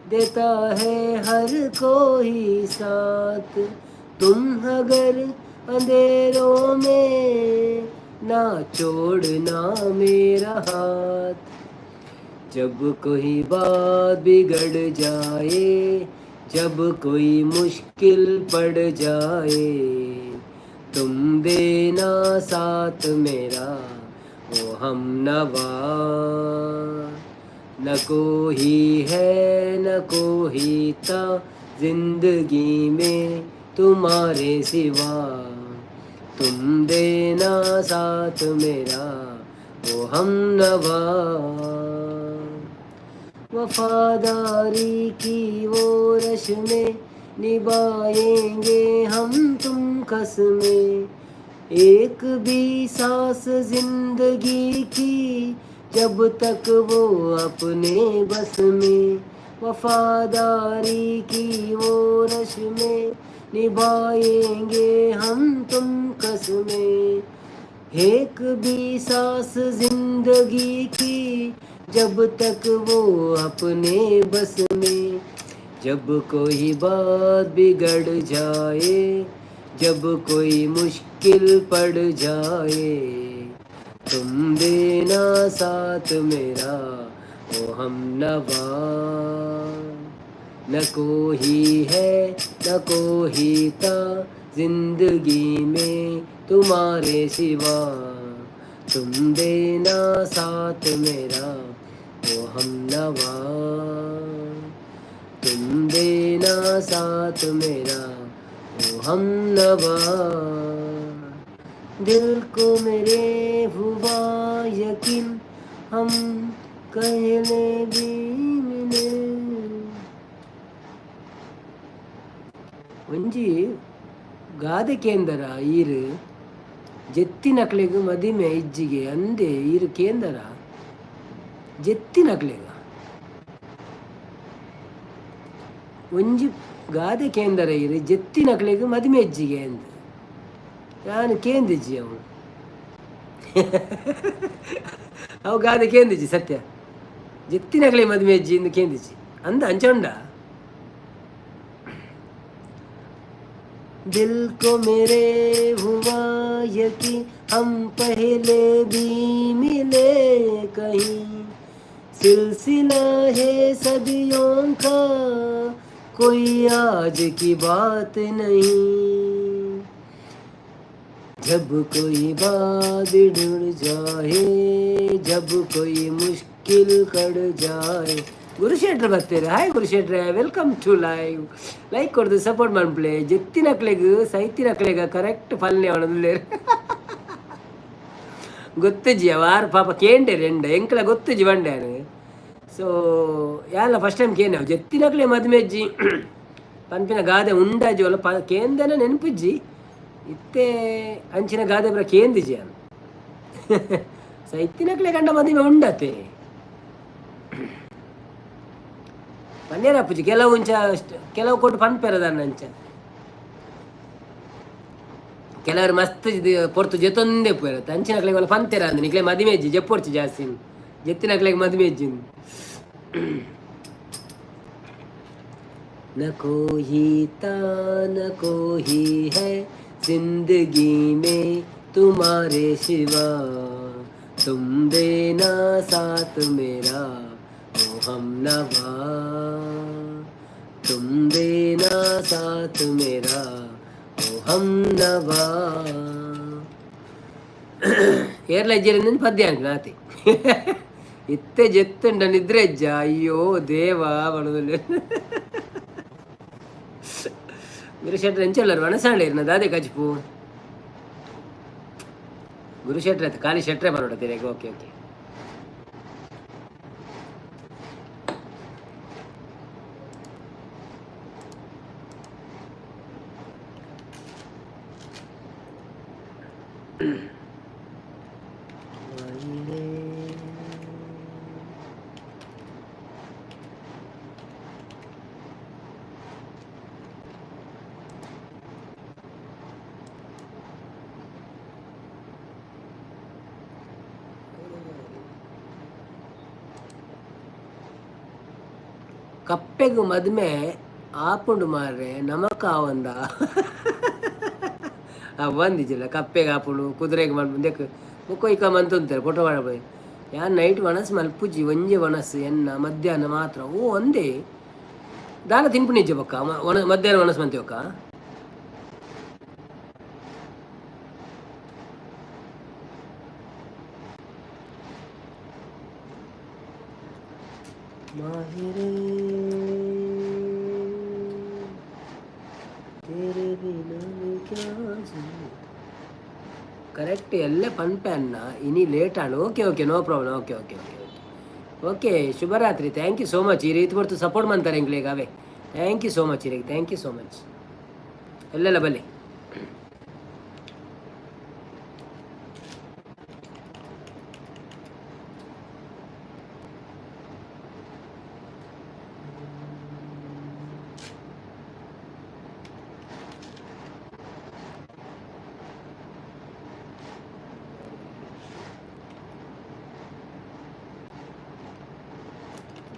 देता है हर कोई साथ, तुम अगर अंधेरों में ना छोड़ना मेरा हाथ। जब कोई बात बिगड़ जाए, जब कोई मुश्किल पड़ जाए, तुम देना साथ मेरा, वो हम नवा। न कोई है न कोई था जिंदगी में तुम्हारे सिवा, तुम देना साथ मेरा, वो हम नवा। वफादारी की वो रस्में निभाएंगे हम तुम कसमें, एक भी सांस जिंदगी की जब तक वो अपने बस में। वफादारी की वो रस्में निभाएंगे हम तुम कसमें, एक भी सांस जिंदगी की जब तक वो अपने बस में। जब कोई बात बिगड़ जाए, जब कोई मुश्किल पड़ जाए, तुम देना साथ मेरा, वो हम नवा। न कोई है न कोई था जिंदगी में तुम्हारे सिवा, तुम देना साथ मेरा, वो हम नवा। तुम देना साथ मेरा, वो हम नवा। दिल को मेरे हुआ यकीन, हम कहने भी मिले। ಒಂಜಿ ಗಾದೆ ಕೇಂದರ ಈರು ಜೆತ್ತಿನಕ್ಲೆಗ್ ಮದಿಮೆ ಇಜ್ಜಿಗೆ ಅಂದೆ ಈರು ಕೇಂದರ ಜೆತ್ತಿನಕ್ಲೆಗ ಒಂಜಿ ಗಾದೆ ಕೇಂದರ ಈರು ಜೆತ್ತಿನಕ್ಲೆಗ್ ಮದಿಮೆ ಇಜ್ಜಿಗೆ ಅಂದ ನಾನು ಕೇಂದಿಜ್ಜಿ ಅವನು ಅವು ಗಾದೆ ಕೇಂದಿಜ್ಜಿ ಸತ್ಯ ಜೆತ್ತಿನಕ್ಲೆ ಮದಿಮೆ ಇಜ್ಜಿ ಇಂದು ಕೇಂದಿಜ್ಜಿ ಅಂದ ಅಂಚೊಂಡ दिल को मेरे हुआ यकीन, हम पहले भी मिले कहीं, सिलसिला है सदियों का, कोई आज की बात नहीं। जब कोई बात बिगड़ जाए, जब कोई मुश्किल कड़ जाए। ಗುರುಶೇಟ್ರು ಬರ್ತೀರಿ. ಹಾಯ್ ಗುರುಶೇಟ್ರೆ, ವೆಲ್ಕಮ್ ಟು ಲೈವ್. ಲೈಕ್ ಕೊಡ್ದು ಸಪೋರ್ಟ್ ಮಾಡ್ಪ್ಲೆ. ಜೆತ್ತಿನಕ್ಲೆಗ್ ಸೈತಿನಕ್ಲೆಗ ಕರೆಕ್ಟ್ ಫಲ್ನೆ ಅವನಲ್ಲೇ ಗೊತ್ತಜ್ಜಿ ವಾರ ಪಾಪ ಕೇಂಡೆ ರೆಂಡ ಎಂಕ್ಲ ಗೊತ್ತಜ್ಜಿ ಬಂಡ್ಯಾನು. ಸೊ ಯಾಲ ಫಸ್ಟ್ ಟೈಮ್ ಕೇಂದ್ರ ಜೆತ್ತಿನಕ್ಲೆ ಮದ್ಮೆಜ್ಜಿ ಪಂಪಿನ ಗಾದೆ ಉಂಡಾಜಿ ಒಲ್ಲ ಕೇಂದನ ನೆನಪಿಜ್ಜಿ ಇತ್ತೆ ಅಂಚಿನ ಗಾದೆ ಬರ ಕೇಂದಿಜಿ ಅನು ಸೈತಿನಕ್ಲೆ ಕಂಡ ಮದುವೆ ಉಂಡತೆ ಪನ್ನೇರಪ್ಪುಜಿ ಕೆಲವು ಉಂಚ ಕೆಲವು ಕೊಟ್ಟು ಪನ್ಪೆರದನ್ನ ಅಂಚ ಕೆಲವರು ಮಸ್ತ್ ಪೊರ್ತು ಜೊತೊಂದೇ ಪೋರತ್ತೆ ಅಂಚಿನಕ್ಲೆಗೆ ಒಲ್ಲ ಪಂತೆರ ಅಂದ ನಿಕ್ಲೆ ಮದಿಮೆಜ್ಜಿ ಜಪ್ಪೊರ್ಚಿ ಜಾಸ್ತಿ ಜೆತ್ತಿನಕ್ಲೆಗೆ ಮದಿಮೆಜ್ಜಿ न कोई था न कोई है जिंदगी में तुम्हारे सिवा, तुम देना साथ मेरा ओ हम नवा, तुम देना साथ मेरा ओ हम नवा. ಏರ್ಲ ಹೆಜ್ಜೆರಿಂದ ಪದ್ಯಾనికి ನಾತಿ ಇತ್ತೆ ಜೆತ್ತುಂಡ ನಿದ್ರೆ ಹೆಜ್ಜ ಅಯ್ಯೋ ದೇವ ಬಣದಲ್ಲಿ ಗುರುಶೆಟ್ರ ಎಂಚಲ್ಲರು ಒಣಸಾಂಡೇರಿನ ದಾದೆ ಕಜ್ಪು ಗುರುಶೆಟ್ರ ಆಯ್ತು ಖಾಲಿ ಶೆಟ್ರೆ ಬರೋಡ ತೆರೆಗೆ. ಓಕೆ ಓಕೆ ಕಪ್ಪೆಗೂ ಮದ್ಮೆ ಆಪುಂಡು ಮಾರ್ರೆ ನಮಕ ಒಂದ ಬಂದಿಜಿಲ್ಲ ಕಪ್ಪೆಗೆ ಆಪುಂಡು ಕುದುರೆಗೆ ಮಾಡ್ಬಂದು ಮುಕ್ಕೊಯ್ಕ ಮಂತಂತಾರೆ ಫೋಟೋ ಮಾಡಬೇ ಯಾನ್ ನೈಟ್ ವನಸ್ ಮಲ್ಪುಜಿ ಒಂಜೆ ವನಸ್ ಎನ್ನ ಮಧ್ಯಾಹ್ನ ಮಾತ್ರ ಓ ಒಂದೇ ದಾನ ತಿನ್ಪು ನಿಜ ಬಕ್ಕ ಮಧ್ಯಾಹ್ನ ವನಸ್ ಮಂತಿವಕ್ಕ ಮಾಹಿರೇ ಕರೆಕ್ಟ್ ಎಲ್ಲ ಪನ್ಪೆ ಅನ್ನ ಇನಿ ಲೇಟ್ ಆಣ. Okay okay no problem. Okay okay okay okay okay ಶುಭರಾತ್ರಿ. Thank you so much. ಈ ರೀತಿ ಬರ್ತು ಸಪೋರ್ಟ್ ಮಾಡ್ತಾರೆ ಎಂಗ್ಲಿಗೆ ಅವೇ. ಥ್ಯಾಂಕ್ ಯು ಸೋ ಮಚ್ ಇರಿಗೆ. Thank you so much. ಎಲ್ಲೆಲ್ಲ ಬಲ್ಲಿ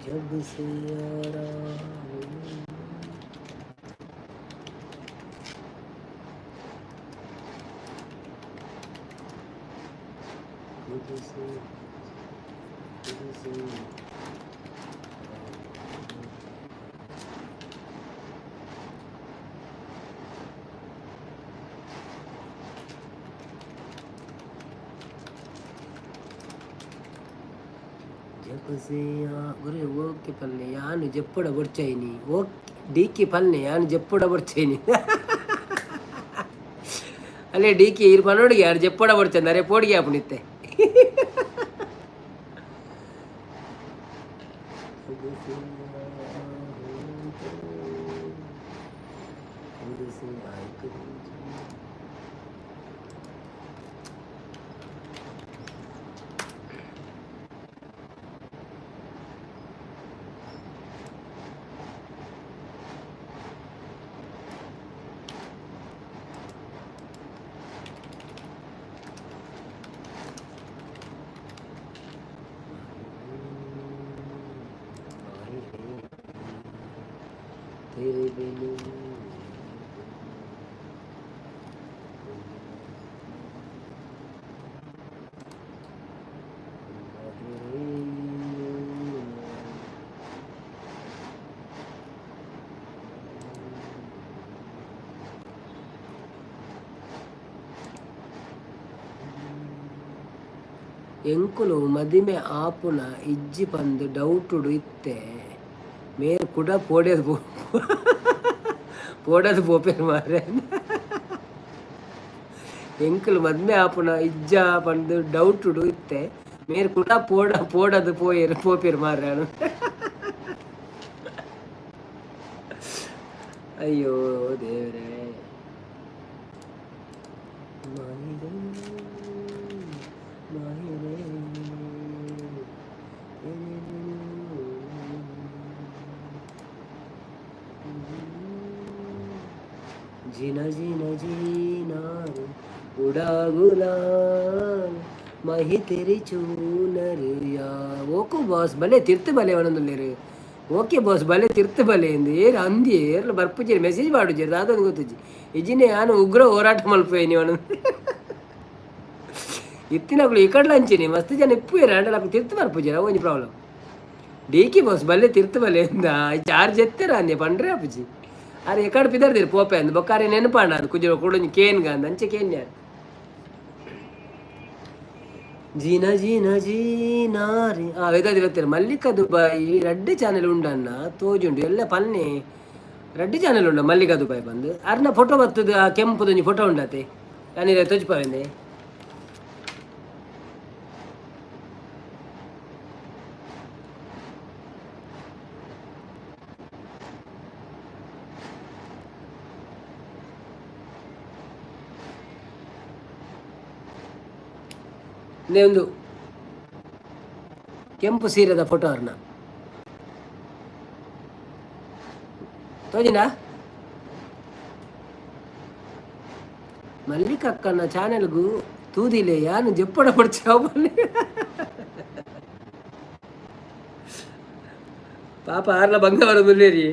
जब से यारा खुद से గురే ఓకే పల్లి యాను జప్పుడు బొడ్చైని ఓకే డీకి పల్ని యాను జప్పుడు బొడ్చైని ಅಲ್ಲೇ ಡಿಕಿ ಇರ್ ಪನ್ನೋಡಿಗೆ ಯಾರು ಜಪ್ಪಡ ಬಡ್ಚಂದ ಅರೆ ಪೋಡಿಗೆ ಆಪುನಿತ್ತೆ तेरे बिनु ಎಂಕುಲು ಮದಿಮೆ ಆಪುನ ಇಜ್ಜಿ ಪಂದು ಡೌಟುಡು ಇತ್ತೆ ಮೇರ್ ಕೂಡ ಪೋಡದು ಪೋಪೇರು ಮಾರೆ ಎಂಕುಲು ಮದ್ಮೆ ಆಪುನ ಇಜ್ಜ ಪಂದು ಡೌಟುಡು ಇತ್ತೆ ಮೇರ್ ಕೂಡ ಪೋಡದು ಪೋಪೇರು ಮಾರೆ ಅಯ್ಯೋ ದೇವ್ರೇ. जिन जिन जीनार उड़ा गुलाल मही तेरी चूनर या ओको ಬಾಸ್ ಬಲೆ ತಿರ್ತು ಬಲೆ ಅವನೊಂದು ಓಕೆ ಬಾಸ್ ಬಲೆ ತಿರ್ತು ಬಲೆ ಎಂದು ಏರು ಅಂದಿ ಏರ್ಲ ಬರ್ಪುಜಿ ಮೆಸೇಜ್ ಮಾಡುಜಿ ಅದೊಂದು ಗೊತ್ತುಜಿ ಇಜಿನೇ ನಾನು ಉಗ್ರ ಹೋರಾಟ ಮಲ್ಪೇನಿ ಅವನು ಇತ್ತಿನಗಳು ಈ ಕಡೆ ಲಂಚಿನಿ ಮಸ್ತ್ ಜನ ಇಪ್ಪು ಇರ నాకు ತಿರ್ತು ಬರ್ಪುಜರ ಒಂಜಿ ಪ್ರಾಬ್ಲಮ್ ಡೀಕಿ ಬಾಸ್ ಬಲ್ಲೆ ತಿರ್ತು ಬಲ್ಲೆ ಎಂದ ಚಾರ್ಜ್ ಎತ್ತರ ಅಂದೆ ಪಂಡ್ರೆ ಅಪ್ಪುಜಿ ಅರೆ ಎಕಡೆ ಪಿದರ್ದಿರು ಪೋಪೆ ಅಂದ್ ಬೊಕ್ಕಾರೆ ನೆನಪಾಂಡ ಅದು ಕುಜರ ಕೊಡೊಂಜಿ ಕೇನ್ಗ ಅಂದ ಅಂಚೆ ಕೇನ್ ಯಾರು ಜೀನ ಜೀನ ಜೀನಾರಿ ಇದಾದ ಇವತ್ತಿರ ಮಲ್ಲಿಕಾ ದುಬಾಯಿ ರೆಡ್ ಚಾನೆಲ್ ಉಂಡನ್ನ ತೋಜುಂಡು ಎಲ್ಲ ಪನ್ನೆ ರೆಡ್ ಚಾನೆಲ್ ಉಂಡ ಮಲ್ಲಿಕಾ ದುಬಾಯಿ ಬಂದು ಅರ್ನ ಫೋಟೋ ಬರ್ತದ ಆ ಕೆಂಪುದೊಂಜಿ ಫೋಟೋ ಉಂಡತೆ ನಾನಿರ ತೋಜ್ಪಾವೆಂದೆ ಒಂದು ಕೆಂಪು ಸೀರೆದ ಫೋಟೋ ಅರ್ನ ತೋಜಿನ ಮಲ್ಲಿಕ ಅಕ್ಕನ ಚಾನೆಲ್ಗೂ ತೂದಿಲೆ ಯಾನು ಜಪ್ಪಡ ಪಡ್ಚಾವ ಪಾಪ ಆರ್ಲ ಬಂಗವರ ಮುಲ್ಲೇರಿ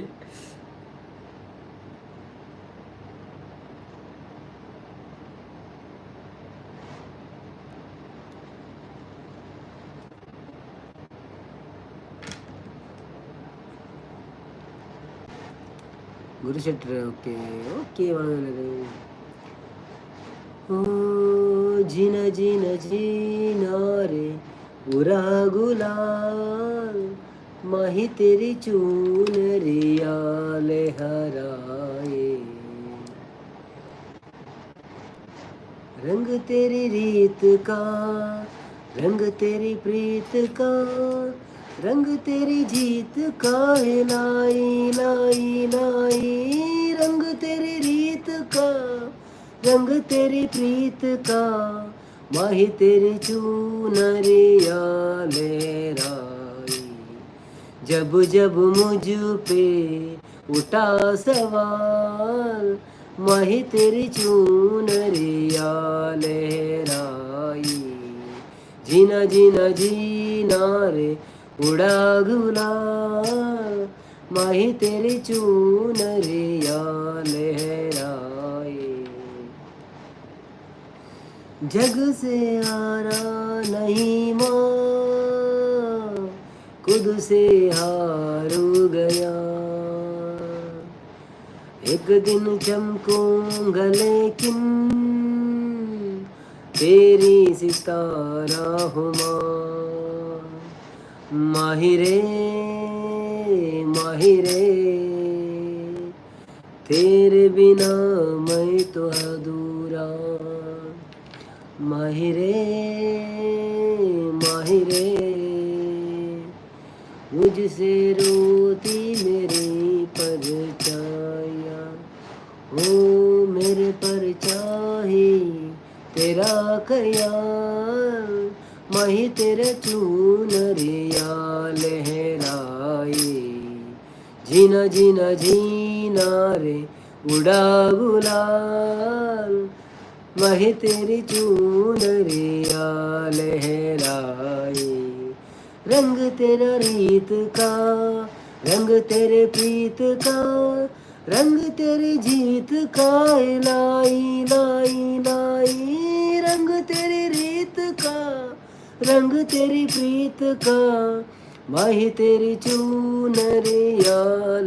ಗುರುಶೆಟ್ರೆ ಓಕೆ ಓಕೆ ಓ ಜಿನ ಜಿನ ಜೀನಾರೆ ಉರಾ ಗುಲಾಲ್ ಮಾಹಿ ತೆರಿ ಚೂನರಿಯಾ ಲಹರಾए रंग तेरी रीत का रंग तेरी प्रीत का रंग तेरी जीत का है लाई लाई लाई रंग तेरी रीत का रंग तेरी प्रीत का माही तेरी चूनरिया लहराई जब जब मुझ पे उठा सवाल माही तेरी चूनरिया लहराई जीना जीना जीना रे उड़ा गुलाल माही तेरी चूनरिया लहराए जग से हारा नहीं माँ खुद से हारू गया एक दिन चमकूंगा लेकिन तेरी सितारा हूँ माहिरे माहिरे तेरे बिना मैं तो अधूरा माहिरे माहिरे मुझसे रोती मेरी परछाया ओ मेरे परछाई तेरा ख्याल माही तेरे चूनरिया लहराई जीना जीना जीना रे उड़ा गुलाल माही तेरी चूनरिया लहराई रंग तेरा रीत का रंग तेरे प्रीत का रंग तेरी जीत का लाई लाई लाई रंग तेरी रीत का रंग तेरी प्रीत का माही तेरी चूनरिया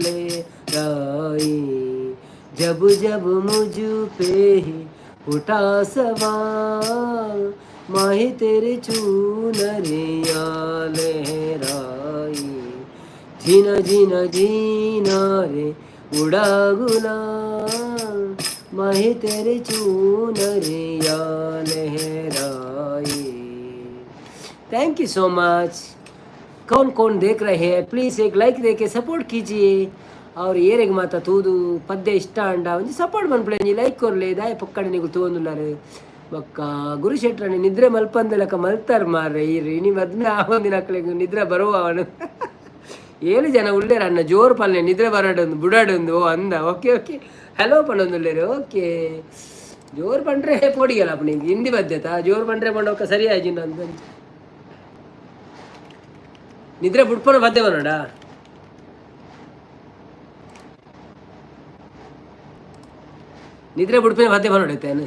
लहराई जब जब मुझ पे ही उठा सवाल माही तेरी चूनरिया लहराई जीना जीना जीना रे उड़ा गुलाल माही तेरी चूनरिया लहराई थैंक यू सो मच कौन कौन देख रहे हैं प्लीज़ एक लाइक दे के सपोर्ट कीजिए और ಏರೆಗೆ ಮಾತಾ ತೂದು ಪದ್ಯ ಇಷ್ಟ ಅಂಡ ಒಂಜಿ ಸಪೋರ್ಟ್ ಮನ್ಪುಲೆ ಒಂಜಿ ಲೈಕ್ ಕೊರ್ಲೆ ದಾಯ ಪಕ್ಕಡೆ ನೀವು ತೂಂದುಲ್ಲಾರೆ ಬೊಕ್ಕ ಗುರು ಶೆಟ್ರನಿ ನಿದ್ರೆ ಮಲ್ಪಂದಲಕ ಮಲ್ತಾರ ಮಾರ್ರೆ ಇರ್ರಿ ನೀ ಮದ್ಮೆ ಆವೊಂದಿನ ಅಕ್ಲೆಗ್ ನಿದ್ರೆ ಬರುವ ಅವನು 7 ಜನ ಉಳ್ಳೇರ ಅಣ್ಣ ಜೋರು ಪಲ್ಲೆ ನಿದ್ರೆ ಬರಡೊಂದು ಬುಡಾಡೊಂದು ಓ ಅಂದ ಓಕೆ ಓಕೆ ಹಲೋ ಪಂಡೊಂದುಲ್ಲೇರು ಓಕೆ ಜೋರು ಪಂಡ್ರೆ ಪೋಡಿಗಲ್ಲ ಅಪ್ಪ ನಿಂಗೆ ಹಿಂದಿ ಬದ್ಯತಾ ಜೋರು ಪಂಡ್ರೆ ಪಂಡೋಕ ಸರಿ ಆಯ್ತು ಅಂತ ನಿದ್ರೆ ಬಿಡ್ಪನ ಬದ್ದೆ ಬರೋಡ ನಿದ್ರೆ ಬಿಡ್ಪೇನೆ ಬದ್ದೆ ಬರೋಡೈತೇನೆ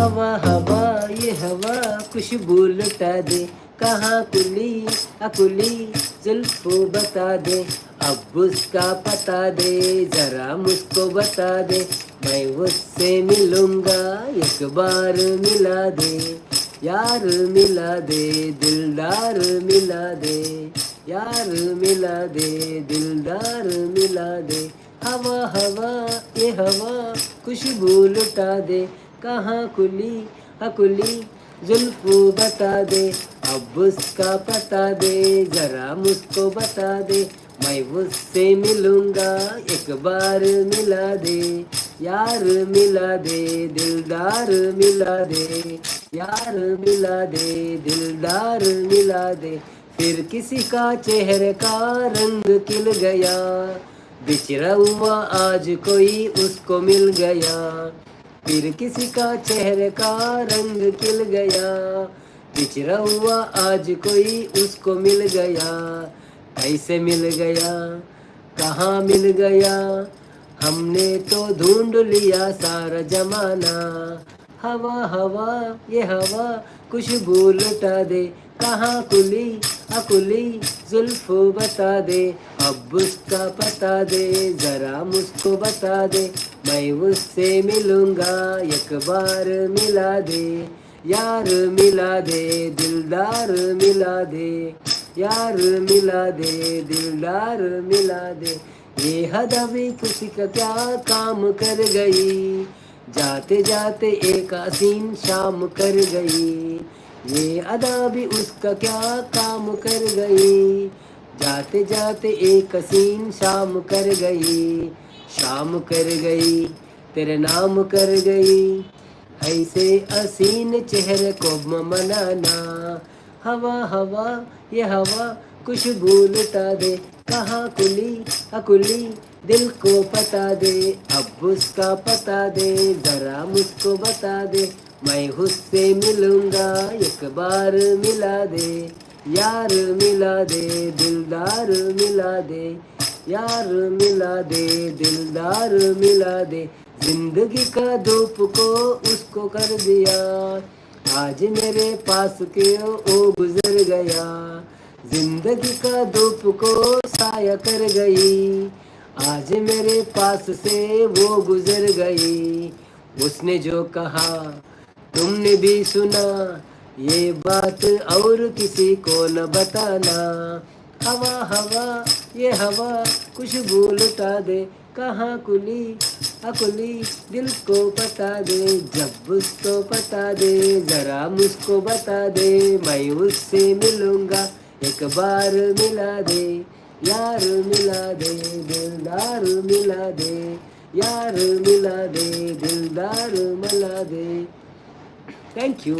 हवा हवा ये हवा खुशबू लुटा दे, कहाँ कुली अकुली जुल्फो बता दे, अब उसका पता दे जरा मुझको बता दे, मैं उससे मिलूंगा एक बार मिला दे, यार मिला दे दिलदार मिला दे, यार मिला दे दिलदार मिला दे, हवा हवा ये हवा खुशबू लुटा दे, कहाँ कुली अकुली जुल्फू बता दे, अब उसका पता दे जरा मुझको बता दे, मैं उससे मिलूंगा एक बार मिला दे, यार मिला दे दिलदार मिला दे, यार मिला दे दिलदार मिला दे, फिर किसी का चेहरे का रंग खिल गया, बिछड़ा हुआ आज कोई उसको मिल गया, फिर किसी का चेहरे का रंग खिल गया, बिछड़ा हुआ आज कोई उसको मिल गया, कैसे मिल गया कहाँ मिल गया, हमने तो ढूंढ लिया सारा जमाना, हवा हवा ये हवा खुशबू लुटा दे, कहाँ कुली अकुली जुल्फो बता दे, अब उसका पता दे जरा मुझको बता दे, मैं उससे मिलूंगा एक बार मिला दे, यार मिला दे दिलदार मिला दे, यार मिला दे दिलदार मिला दे, ये हदा भी किसी का क्या काम कर गई, जाते जाते एक हसीन शाम कर गई, ये अदा भी उसका क्या काम कर गई, जाते जाते एक हसीन शाम कर गई, शाम कर गई तेरे नाम कर गई, ऐसे हसीन चेहरे को मनाना, हवा हवा ये हवा खुशबू लुटा दे, कहाँ कुली अकुली दिल को पता दे, अब उसका पता दे जरा मुझको बता दे, मैं उससे मिलूंगा एक बार मिला दे, यार मिला दे दिलदार मिला दे, यार मिला दे दिलदार मिला दे, जिंदगी का धूप को उसको कर दिया, आज मेरे पास के ओ गुजर गया, जिंदगी का धूप को साया कर गई, आज मेरे पास से वो गुजर गई, उसने जो कहा तुमने भी सुना, ये बात और किसी को न बताना, हवा हवा ये हवा खुशबू लुटा दे, कहाँ कुली अकुली दिल को पता दे, जब उसको पता दे जरा मुझको बता दे, मैं उससे मिलूंगा एक बार मिला दे, यार मिला दे दिलदार मिला दे, यार मिला दे दिलदार मिला दे. థ్యాంక్ యూ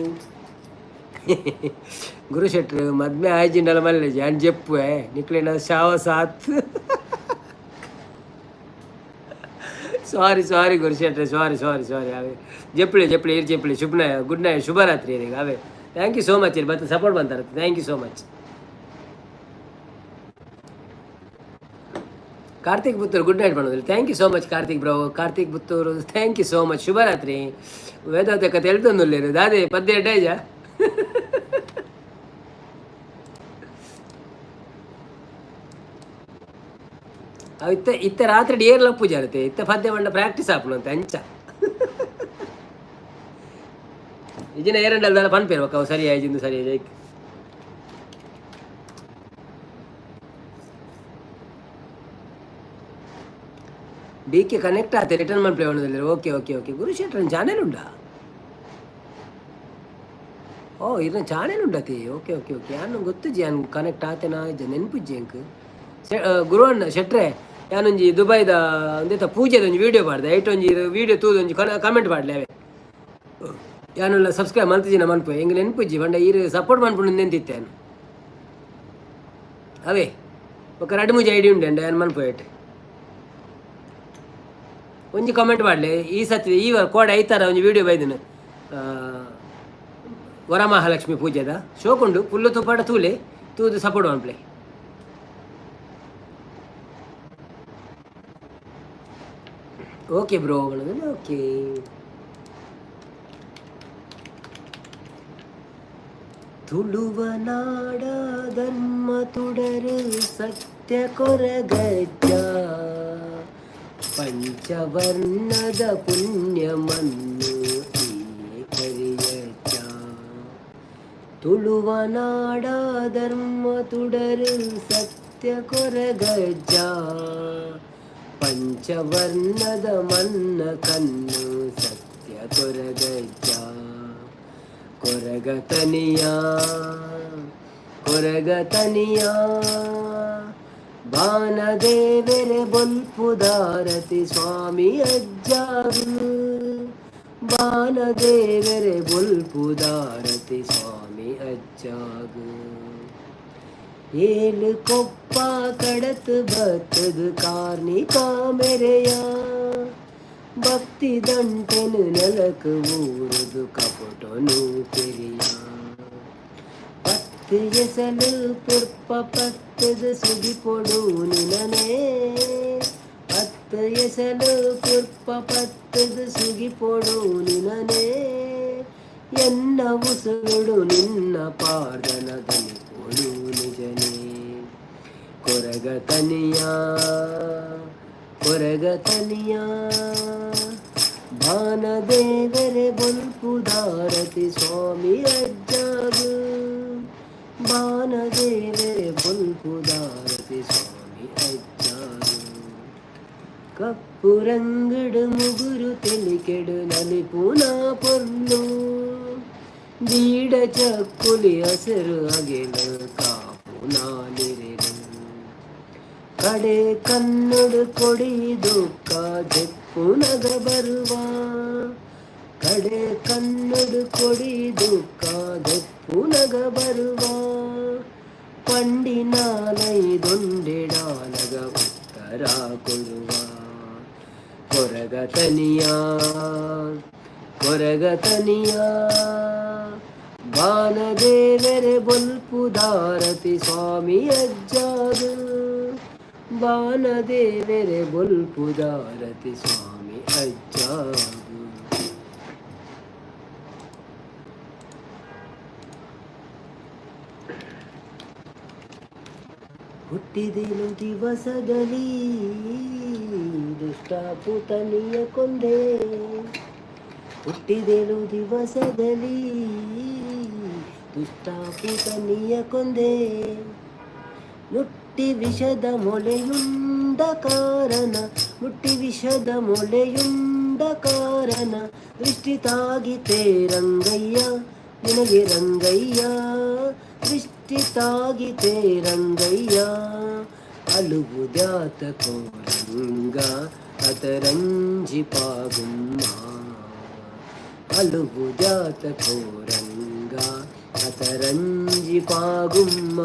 గురు శెట్రు మధ్య ఆయిజిండాల మళ్ళీ అని చెప్పు నీకులేనా షావ సాత్ సారీ సారీ గురు శెట్రు సారీ సారీ సారీ అవే చెప్పలే చెప్పలే ಏನು చెప్పలే ಶುಭ ಗುಡ್ ನೈಟ್ ಶುಭರಾತ್ರಿ ಏನಿಗೆ ಅವೇ ಥ್ಯಾಂಕ್ ಯು ಸೋ ಮಚ್ ಇಲ್ಲಿ ಮತ್ತೆ ಸಪೋರ್ಟ್ ಬಂತಾರೆ thank you so much Karthik Puttur good night ಮಾಡೋದಿಲ್ಲ thank you so much Karthik bro Karthik Puttur thank you so much ಶುಭರಾತ್ರಿ ವೇದಾಂತ ಕತೆ ಹೇಳ್ತಂದುಲ್ಲೇರು ದಾದೆ ಪದ್ಯ ಡೈಜ ಇತ್ತ ಇತ್ತ ರಾತ್ರಿ ಡೇರ್ಲ ಪೂಜೆ ಇರುತ್ತೆ ಇತ್ತ ಪದ್ಯ ಮಂಡ ಪ್ರಾಕ್ಟೀಸ್ ಆಪನು ಅಂತ ಅಂಚ ಇಜಿನ ಏರಂಡಲ್ದಲ್ಲ ಪನ್ಪೇರ್ಬೇಕು ಅವು ಸರಿ ಆಯ್ಜಿಂದು ಸರಿ ಆಯ್ತು డీకే కనెక్ట్ అయితే రిటర్న్ మన ప్లే ఉండదు ఓకే ఓకే ఓకే గురుశేట్రన్ ఛానల్ ఉండా ಓ ಇರ ಚಾನೆಲ್ ಉಂಡತಿ ಓಕೆ ಓಕೆ ಓಕೆ ಯಾನು ಗೊತ್ತಿಜ್ಜಿ ಯಾನು ಕನೆಕ್ಟ್ ಆತೇನಾ ಇಜ್ಜ ನೆನಪಿಜ್ಜಿ ಎಂಕ್ ಗುರು ಅಣ್ಣ ಶೆಟ್ರೆ ಯಾನೊಂಜಿ ದುಬೈದ ಒಂದೇತ ಪೂಜೆದ ಒಂಜಿ ವೀಡಿಯೋ ಮಾಡ್ದೆ ಐಟ್ ಒಂಜಿ ವೀಡಿಯೋ ತೂದು ಒಂಜಿ ಕಮೆಂಟ್ ಮಾಡ್ಲೆ ಅವೇ ಯಾನೆಲ್ಲ ಸಬ್ಸ್ಕ್ರೈಬ್ ಮಲ್ತಿಜಿನ ಮನ್ಪು ಹೆಂಗೆ ನೆನಪಿಜ್ಜಿ ಬಂಡ ಈರು ಸಪೋರ್ಟ್ ಮನ್ಪುಂಡು ನೆಂತಿತ್ತೆ ಯಾನು ಅವೇ ఒక రెండు మూడు ఐడి ఉండే అండి ఆయన మనిపోయేటి ಒಂಜಿ ಕಮೆಂಟ್ ಮಾಡಲಿ ಈ ಸತಿ ಈ ಕೋಡ್ ಐತಾರ ಒಂಜಿ ವಿಡಿಯೋ ಬೈದಿನ ವರಮಹಾಲಕ್ಷ್ಮಿ ಪೂಜೆದ ಶೋಕುಂಡು ಪುಲ್ಲು ತುಪ್ಪಾಡ ತೂಲೆ ತೂದು ಸಪೋರ್ಟ್ ಮನ್ಪ್ಲೆ ಓಕೆ ಬ್ರೋ ಓಕೆ ತುಳುವ ನಾಡ ಧರ್ಮ ತುಡರು ಸತ್ಯ ಕೊರಗಜ್ಜ ಪಂಚವರ್ಣದ ಪುಣ್ಯ ಮಣ್ಣು ಈ ಕರಿಯಜ್ಜ ತುಳುವ ನಾಡ ಧರ್ಮ ತುಡರು ಸತ್ಯ ಕೊರಗಜ್ಜ ಪಂಚವರ್ಣದ ಮನ್ನ ಕಣ್ಣು ಸತ್ಯ ಕೊರಗಜ್ಜ ಕೊರಗತನಿಯ ಕೊರಗತನಿಯ ಬಾನದೇವೆರೆ ಬೊಲ್ಪುದಾರತಿ ಸ್ವಾಮಿ ಅಜ್ಜಾರು ಬಾನದೇವೆರೆ ಬೊಲ್ಪುದಾರತಿ ಸ್ವಾಮಿ ಅಜ್ಜಾರು ಏಳು ಕೊಪ್ಪ ಕಡತು ಬತ್ತದು ಕಾರ್ಣಿಕ ಮೆರೆಯ ಭಕ್ತಿ ದಂಟೆನು ನೆಲಕು ಊರುದು ಕಪಟನು ಪೆರಿಯ ಪತ್ತು ಎಸಲು ಪುರ್ಪ ಪತ್ತದು ಸುಗಿಪೊಡು ನಿನನೇ ಪತ್ತು ಎಸಲು ಪುರ್ಪ ಪತ್ತದು ಸುಗಿಪೊಡು ನಿನನೇ ಎನ್ನ ಉಸುಡು ನಿನ್ನ ಪಾರ್ದನದಲ್ಲಿ ಕೊಡು ನಿಜನೇ ಕೊರಗತನಿಯ ಕೊರಗತನಿಯ ಬಾನದೇವರೆ ಬೊಲ್ಪುದಾರತಿ ಸ್ವಾಮಿ ಅಜ್ಜಾರು ಬಾನದೇವರೆ ಬೊಲ್ಪುದಾರತಿ ಸ್ವಾಮಿ ಅಜ್ಜಾರು ಕಪ್ಪು ರಂಗಡು ಮುಗುರು ತೆಲಿಕೆಡು ನಲಿಪುನ ಪೊರ್ಲು ಬೀಡ ಚಕ್ಕುಲಿ ಹಸಿರು ಅಗೆಲು ಕಾಪು ನಾಲಿರೆದು ಕಡೆ ಕನ್ನಡು ಕೊಡಿ ದುಃಖ ಜೆಪ್ಪು ನಗ ಬರುವ ಕಡೆ ಕನ್ನಡು ಕೊಡಿ ದುಃಖ ಜೆಪ್ಪು ನಗ ಬರುವ ಪಂಡಿನಾಲೈದೊಂಡೆಡಾಲಗ ಉತ್ತರ ಕೊಡುವ ಕೊರಗತನಿಯ ಕೊರಗತನಿಯ ಬಾನದೇವರೆ ಬೊಲ್ಪುದಾರತಿ ಸ್ವಾಮಿ ಅಜ್ಜಾರು ಬಾನದೇವರೆ ಬೊಲ್ಪುದಾರತಿ ಸ್ವಾಮಿ ಅಜ್ಜಾರು ಹುಟ್ಟಿದೆನು ದಿವಸದಲ್ಲಿ ದುಷ್ಟ ಪುತನಿಯ ಕೊಂದೆ ಹುಟ್ಟಿದೆನು ದಿವಸದಲ್ಲಿ ದುಷ್ಟ ಪುತನಿಯ ಕೊಂದೆ ಮುಟ್ಟಿ ವಿಷದ ಮೊಳೆಯುಂಡ ಕಾರಣ ಮುಟ್ಟಿ ವಿಷದ ಮೊಳೆಯುಂಡ ಕಾರಣ ದೃಷ್ಟಿ ತಾಗಿತೆ ರಂಗಯ್ಯ ನಿನಗೆ ರಂಗಯ್ಯ ದೃಷ್ಟಿ ತಾಗಿತೆ ರಂಗಯ್ಯ ಅಳುವುದ್ಯಾತ ಕೋರಂಗ ಅತರಂಜಿ ಪಾಗುಮ್ಮ ಅಳುವುದ್ಯಾತ ಕೋರಂಗ ಅತರಂಜಿ ಪಾಗುಮ್ಮ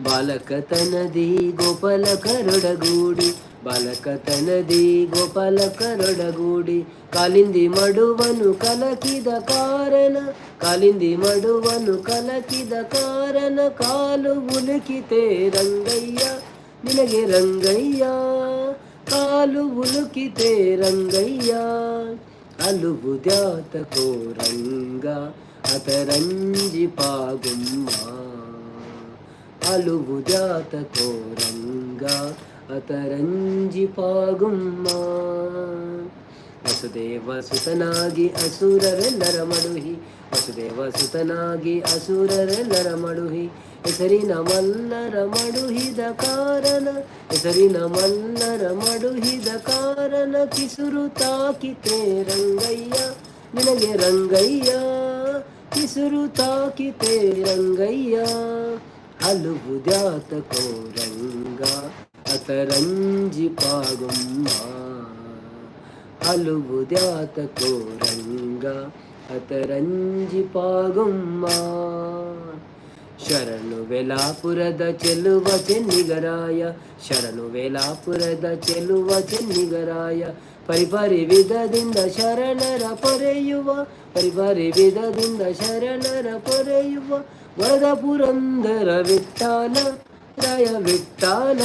ಬಾಲಕತನದಿ ಗೋಪಾಲ ಕರೊಡಗೂಡಿ ಬಾಲಕತನದಿ ಗೋಪಾಲ ಕರೊಡಗೂಡಿ ಕಾಲಿಂದಿ ಮಡುವನು ಕಲಕಿದ ಕಾರಣ ಕಾಲಿಂದಿ ಮಡುವನು ಕಲಕಿದ ಕಾರಣ ಕಾಲು ಉಲುಕಿತೆ ರಂಗಯ್ಯ ನಿನಗೆ ರಂಗಯ್ಯ ಕಾಲು ಉಲುಕಿತೆ ರಂಗಯ್ಯ ಅಲುಬುದ್ಯಾತ ಕೋರಂಗ ಅತರಂಜಿ ಪಾಗುಮ್ಮ ಅಲುಬುದ್ಯಾತ ಕೋರಂಗ ಅತರಂಜಿ ಪಾಗುಮ್ಮ ವಸುದೇವ ಸುತನಾಗಿ ಅಸುರರೆಲ್ಲರ ಮಡುಹಿ ವಸುದೇವ ಸುತನಾಗಿ ಅಸುರರೆಲ್ಲರ ಮಡುಹಿ ಹೆಸರಿನ ಮಲ್ಲರ ಮಡುಹಿದ ಕಾರಣ ಹೆಸರಿನ ಮಲ್ಲರ ಮಡುಹಿದ ಕಾರಣ ಕಿಸುರು ತಾಕಿತೆ ರಂಗಯ್ಯ ನಿನಗೆ ರಂಗಯ್ಯ ಕಿಸುರು ತಾಕಿತೆ ರಂಗಯ್ಯ ಅಲುಬುದ್ಯಾತ ಕೋರಂಗ ಅತರಂಜಿ ಪಾಗುಮ್ಮ ಅಲುಬುದ್ಯಾತ ಕೋರಂಗ ಅತರಂಜಿ ಪಾಗುಮ್ಮ ಶರಣು ವೆಲಾಪುರದ ಚೆಲುವ ಚೆನ್ನಿಗರಾಯ ಶರಣು ವೆಲಾಪುರದ ಚೆಲುವ ಚೆನ್ನಿಗರಾಯ ಪರಿಪರಿ ವಿಧದಿಂದ ಶರಣರ ಪೊರೆಯುವ ಪರಿಪರಿ ವಿಧದಿಂದ ಶರಣರ ಪೊರೆಯುವ ವರದ ಪುರಂದರ ವಿಠ್ಠಲ ರಾಯ ವಿಠ್ಠಲ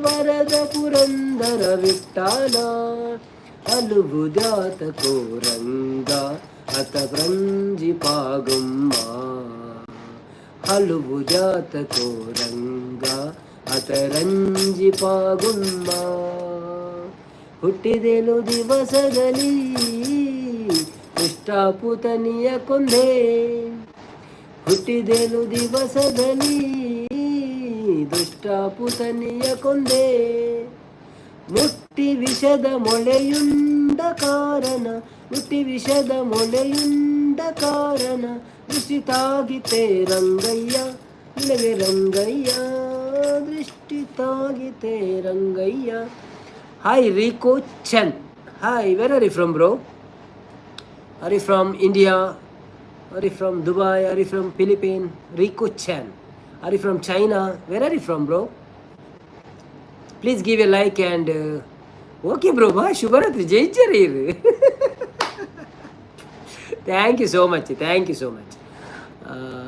ವರದ ಪುರಂದರ ವಿಠ್ಠಲ ಹಲವು ದ್ಯಾತಕೋ ರಂಗ ಅತ ಪ್ರಂಜಿಪಾಗುಮ್ಮ ಹಲವು ಜಾತಕೋ ರಂಗ ಅತರಂಜಿಪಾಗುಮ್ಮ ಹುಟ್ಟಿದೆಲು ದಿವಸದಲ್ಲಿ ದುಷ್ಟಪುತನಿಯ ಕೊಂದೆ ಹುಟ್ಟಿದೆಲು ದಿವಸದಲ್ಲಿ ದುಷ್ಟಪುತನಿಯ ಕೊಂದೆ ಮುಟ್ಟಿ ವಿಷದ ಮೊಳೆಯುಂಡ ಕಾರಣ ಮುಟ್ಟಿ ವಿಷದ ಮೊಳೆಯುಂಡ ಕಾರಣ ದೃಷ್ಟಿ ತಾಗಿತೆ ರಂಗಯ್ಯ ನಿನಗೆ ರಂಗಯ್ಯ ದೃಷ್ಟಿ ತಾಗಿತೆ Rangayya. Hi Rico Chan. Hi, where are you from bro? Are you from India? Are you from Dubai? Are you from Philippine? Rico Chan. Are you from China? Where are you from bro? Please give a like and okay bro, ಬಾ ಶುಭರಾತ್ರಿ, ಜೈ ಜರೀರ್. Thank you so much, thank you so much.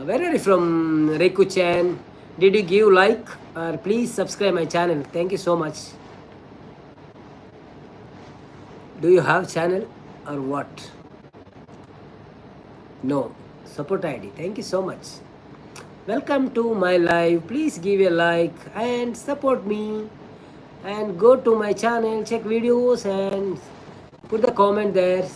Where are you from Rico Chan? Did you give like or please subscribe my channel? Thank you so much. Do you have channel or what? No. Support ID. Thank you so much. Welcome to my live. Please give a like and support me. And go to my channel, check videos and put the comment there.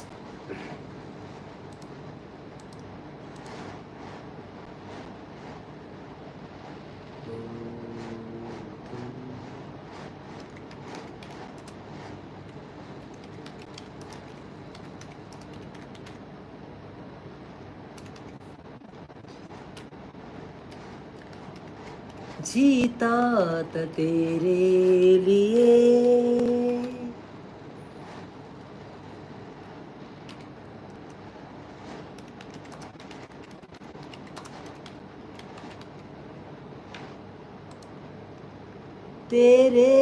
जीता था तेरे लिए तेरे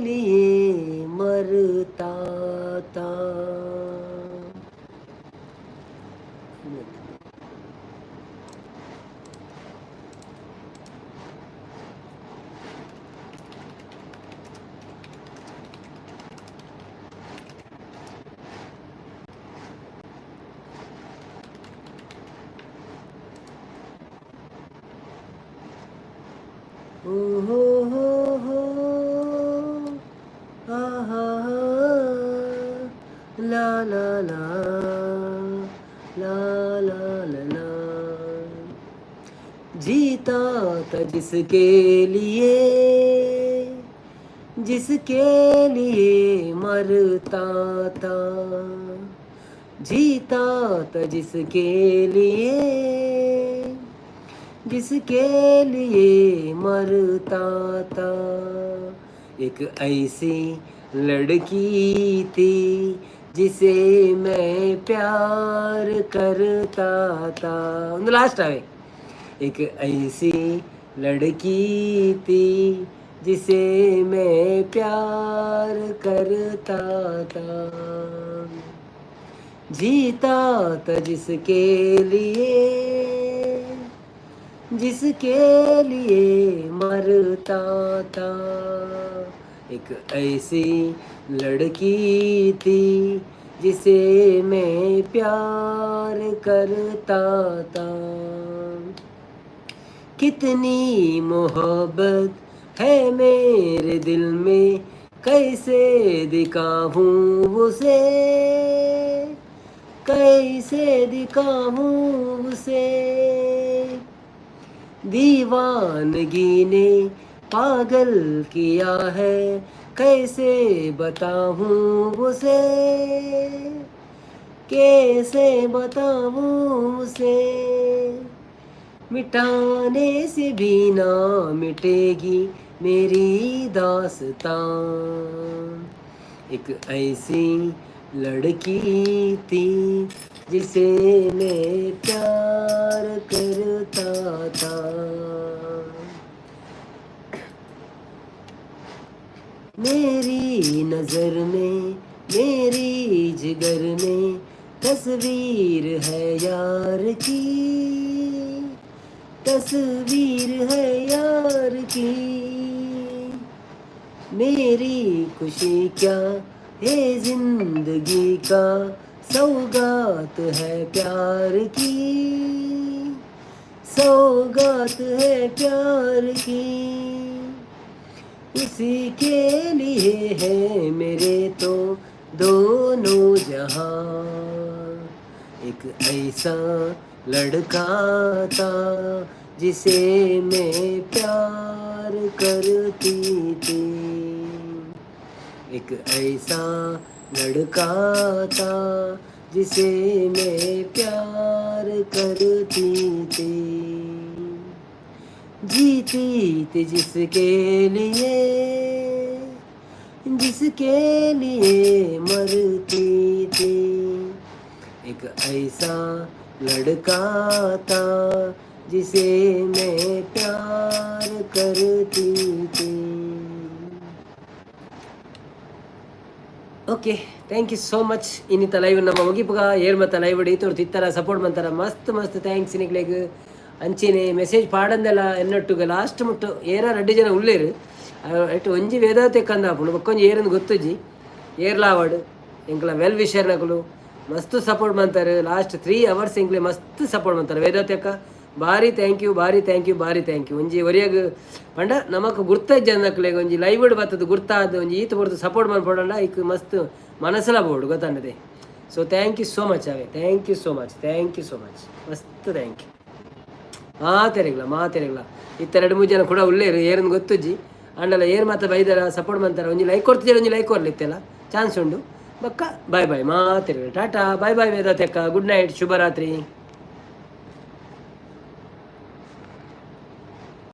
लिए मरता था. Oh, oh, oh, oh. Ah, ah, ah. La la la la la la la. जीता था जिसके लिए मरता था. जीता था जिसके लिए मरता था. एक ऐसी लड़की थी जिसे मैं प्यार करता था. ಒಂದು ಲಾಸ್ಟ್ ಆವೆ. एक ऐसी लड़की थी जिसे मैं प्यार करता था. जीता था जिसके लिए मरता था. एक ऐसी लड़की थी जिसे मैं प्यार करता था. कितनी मोहब्बत है मेरे दिल में, कैसे दिखाऊं उसे, कैसे दिखाऊं उसे. दीवानगी ने पागल किया है, कैसे बताऊं उसे, कैसे बताऊं उसे. मिटाने से भी ना मिटेगी मेरी दास्तां. एक ऐसी लड़की थी जिसे मैं प्यार करता था. मेरी नजर में, मेरी जिगर में तस्वीर है यार की, तस्वीर है यार की. मेरी खुशी क्या ये जिंदगी का सौगात है प्यार की, सौगात है प्यार की, इसी के लिए है मेरे तो दोनों जहां। एक ऐसा लड़का था जिसे मैं प्यार करती थी, एक ऐसा लड़का था जिसे मैं प्यार करती थी, जीती थी जिसके लिए, जिसके लिए मरती थी, एक ऐसा लड़का था जिसे मैं प्यार करती थी. Okay, thank you so much. ಇನ್ನಿತ್ತ ಲೈವ್ ನಮ್ಮ ಮುಗಿಪುಗ ಏರ್ ಮತ್ತು ಲೈವ್ ಇತ್ತು ತಿತ್ತರ ಸಪೋರ್ಟ್ ಮಾಡ್ತಾರ ಮಸ್ತ್ ಮಸ್ತ್ ಥ್ಯಾಂಕ್ಸ್. ನಿಕ್ಲೆಗ್ ಅಂಚಿನೇ ಮೆಸೇಜ್ ಪಾಡಂದೆಲ್ಲ ಎನ್ನೊಟ್ಟುಗ ಲಾಸ್ಟ್ ಮುಟ್ಟು ಏರ 2 ಜನ ಉಳ್ಳೇರು ಐಟು ಒಂಜಿ ವೇದಾತೆ ಕಂದಾಪುಂಡು ಬಕ್ಕೊಂಜಿ ಏರನ್ನು ಗೊತ್ತುಜಿ ಏರ್ಲಾವಾಡು ಎಂಕ್ಲ ವೆಲ್ ವಿಷರ್ ನಕಲು ಮಸ್ತ್ ಸಪೋರ್ಟ್ ಮಾಡ್ತಾರೆ. ಲಾಸ್ಟ್ 3 hours ಎಂಕ್ಲೆ ಮಸ್ತ್ ಸಪೋರ್ಟ್ ಮಾಡ್ತಾರೆ ವೇದಾತೆಕ್ಕ. ಭಾರಿ ಥ್ಯಾಂಕ್ ಯು, ಭಾರಿ ಥ್ಯಾಂಕ್ ಯು, ಭಾರಿ ಥ್ಯಾಂಕ್ ಯು. ಒಂಜಿ ಒರಿಯಾಗ ಪಂಡ ನಮಕ್ ಗುರ್ತಾಯ್ತು ಜನಕ್ಲೆಗ್ ಒಂಜಿ ಲೈವ್ ಬರ್ತದೆ ಗುರ್ತಾದ ಒಂಜಿ ಈತ ಬರ್ದು ಸಪೋರ್ಟ್ ಮಾಡ್ಕೊಡಲ್ಲ ಈಗ ಮಸ್ತ್ ಮನಸ್ಸಲ್ಲ ಬೋರ್ಡು ಗೊತ್ತಾಂಡದೆ. So thank you so much ಅವೇ, thank you so much, thank you so much, ಮಸ್ತ್ ಥ್ಯಾಂಕ್ ಯು. ಮಾತೇರಿಗ್ಲ ಇತ್ತ 2-3 ಜನ ಕೂಡ ಉಳ್ಳೇರು ಏರನ್ನು ಗೊತ್ತುಜ್ಜಿ ಅಂಡಲ್ಲ ಏರ್ ಮಾತ್ರ ಬೈದಾರ ಸಪೋರ್ಟ್ ಮಾಡ್ತಾರೆ. ಒಂಜಿ ಲೈಕ್ ಕೊಡ್ತಿದ್ದೀರ, ಒಂಜಿ ಲೈಕ್ ಕೊರ್ಲಿತ್ತೆಲ್ಲ ಚಾನ್ಸ್ ಉಂಡು ಬಕ್ಕ. ಬಾಯ್ ಬಾಯ್ ಮಾತೇರಿಗ್ಲ, ಟಾಟಾ ಬಾಯ್ ಬಾಯ್ ವೇದಾತೆಕ್ಕ, ಗುಡ್ ನೈಟ್, ಶುಭರಾತ್ರಿ.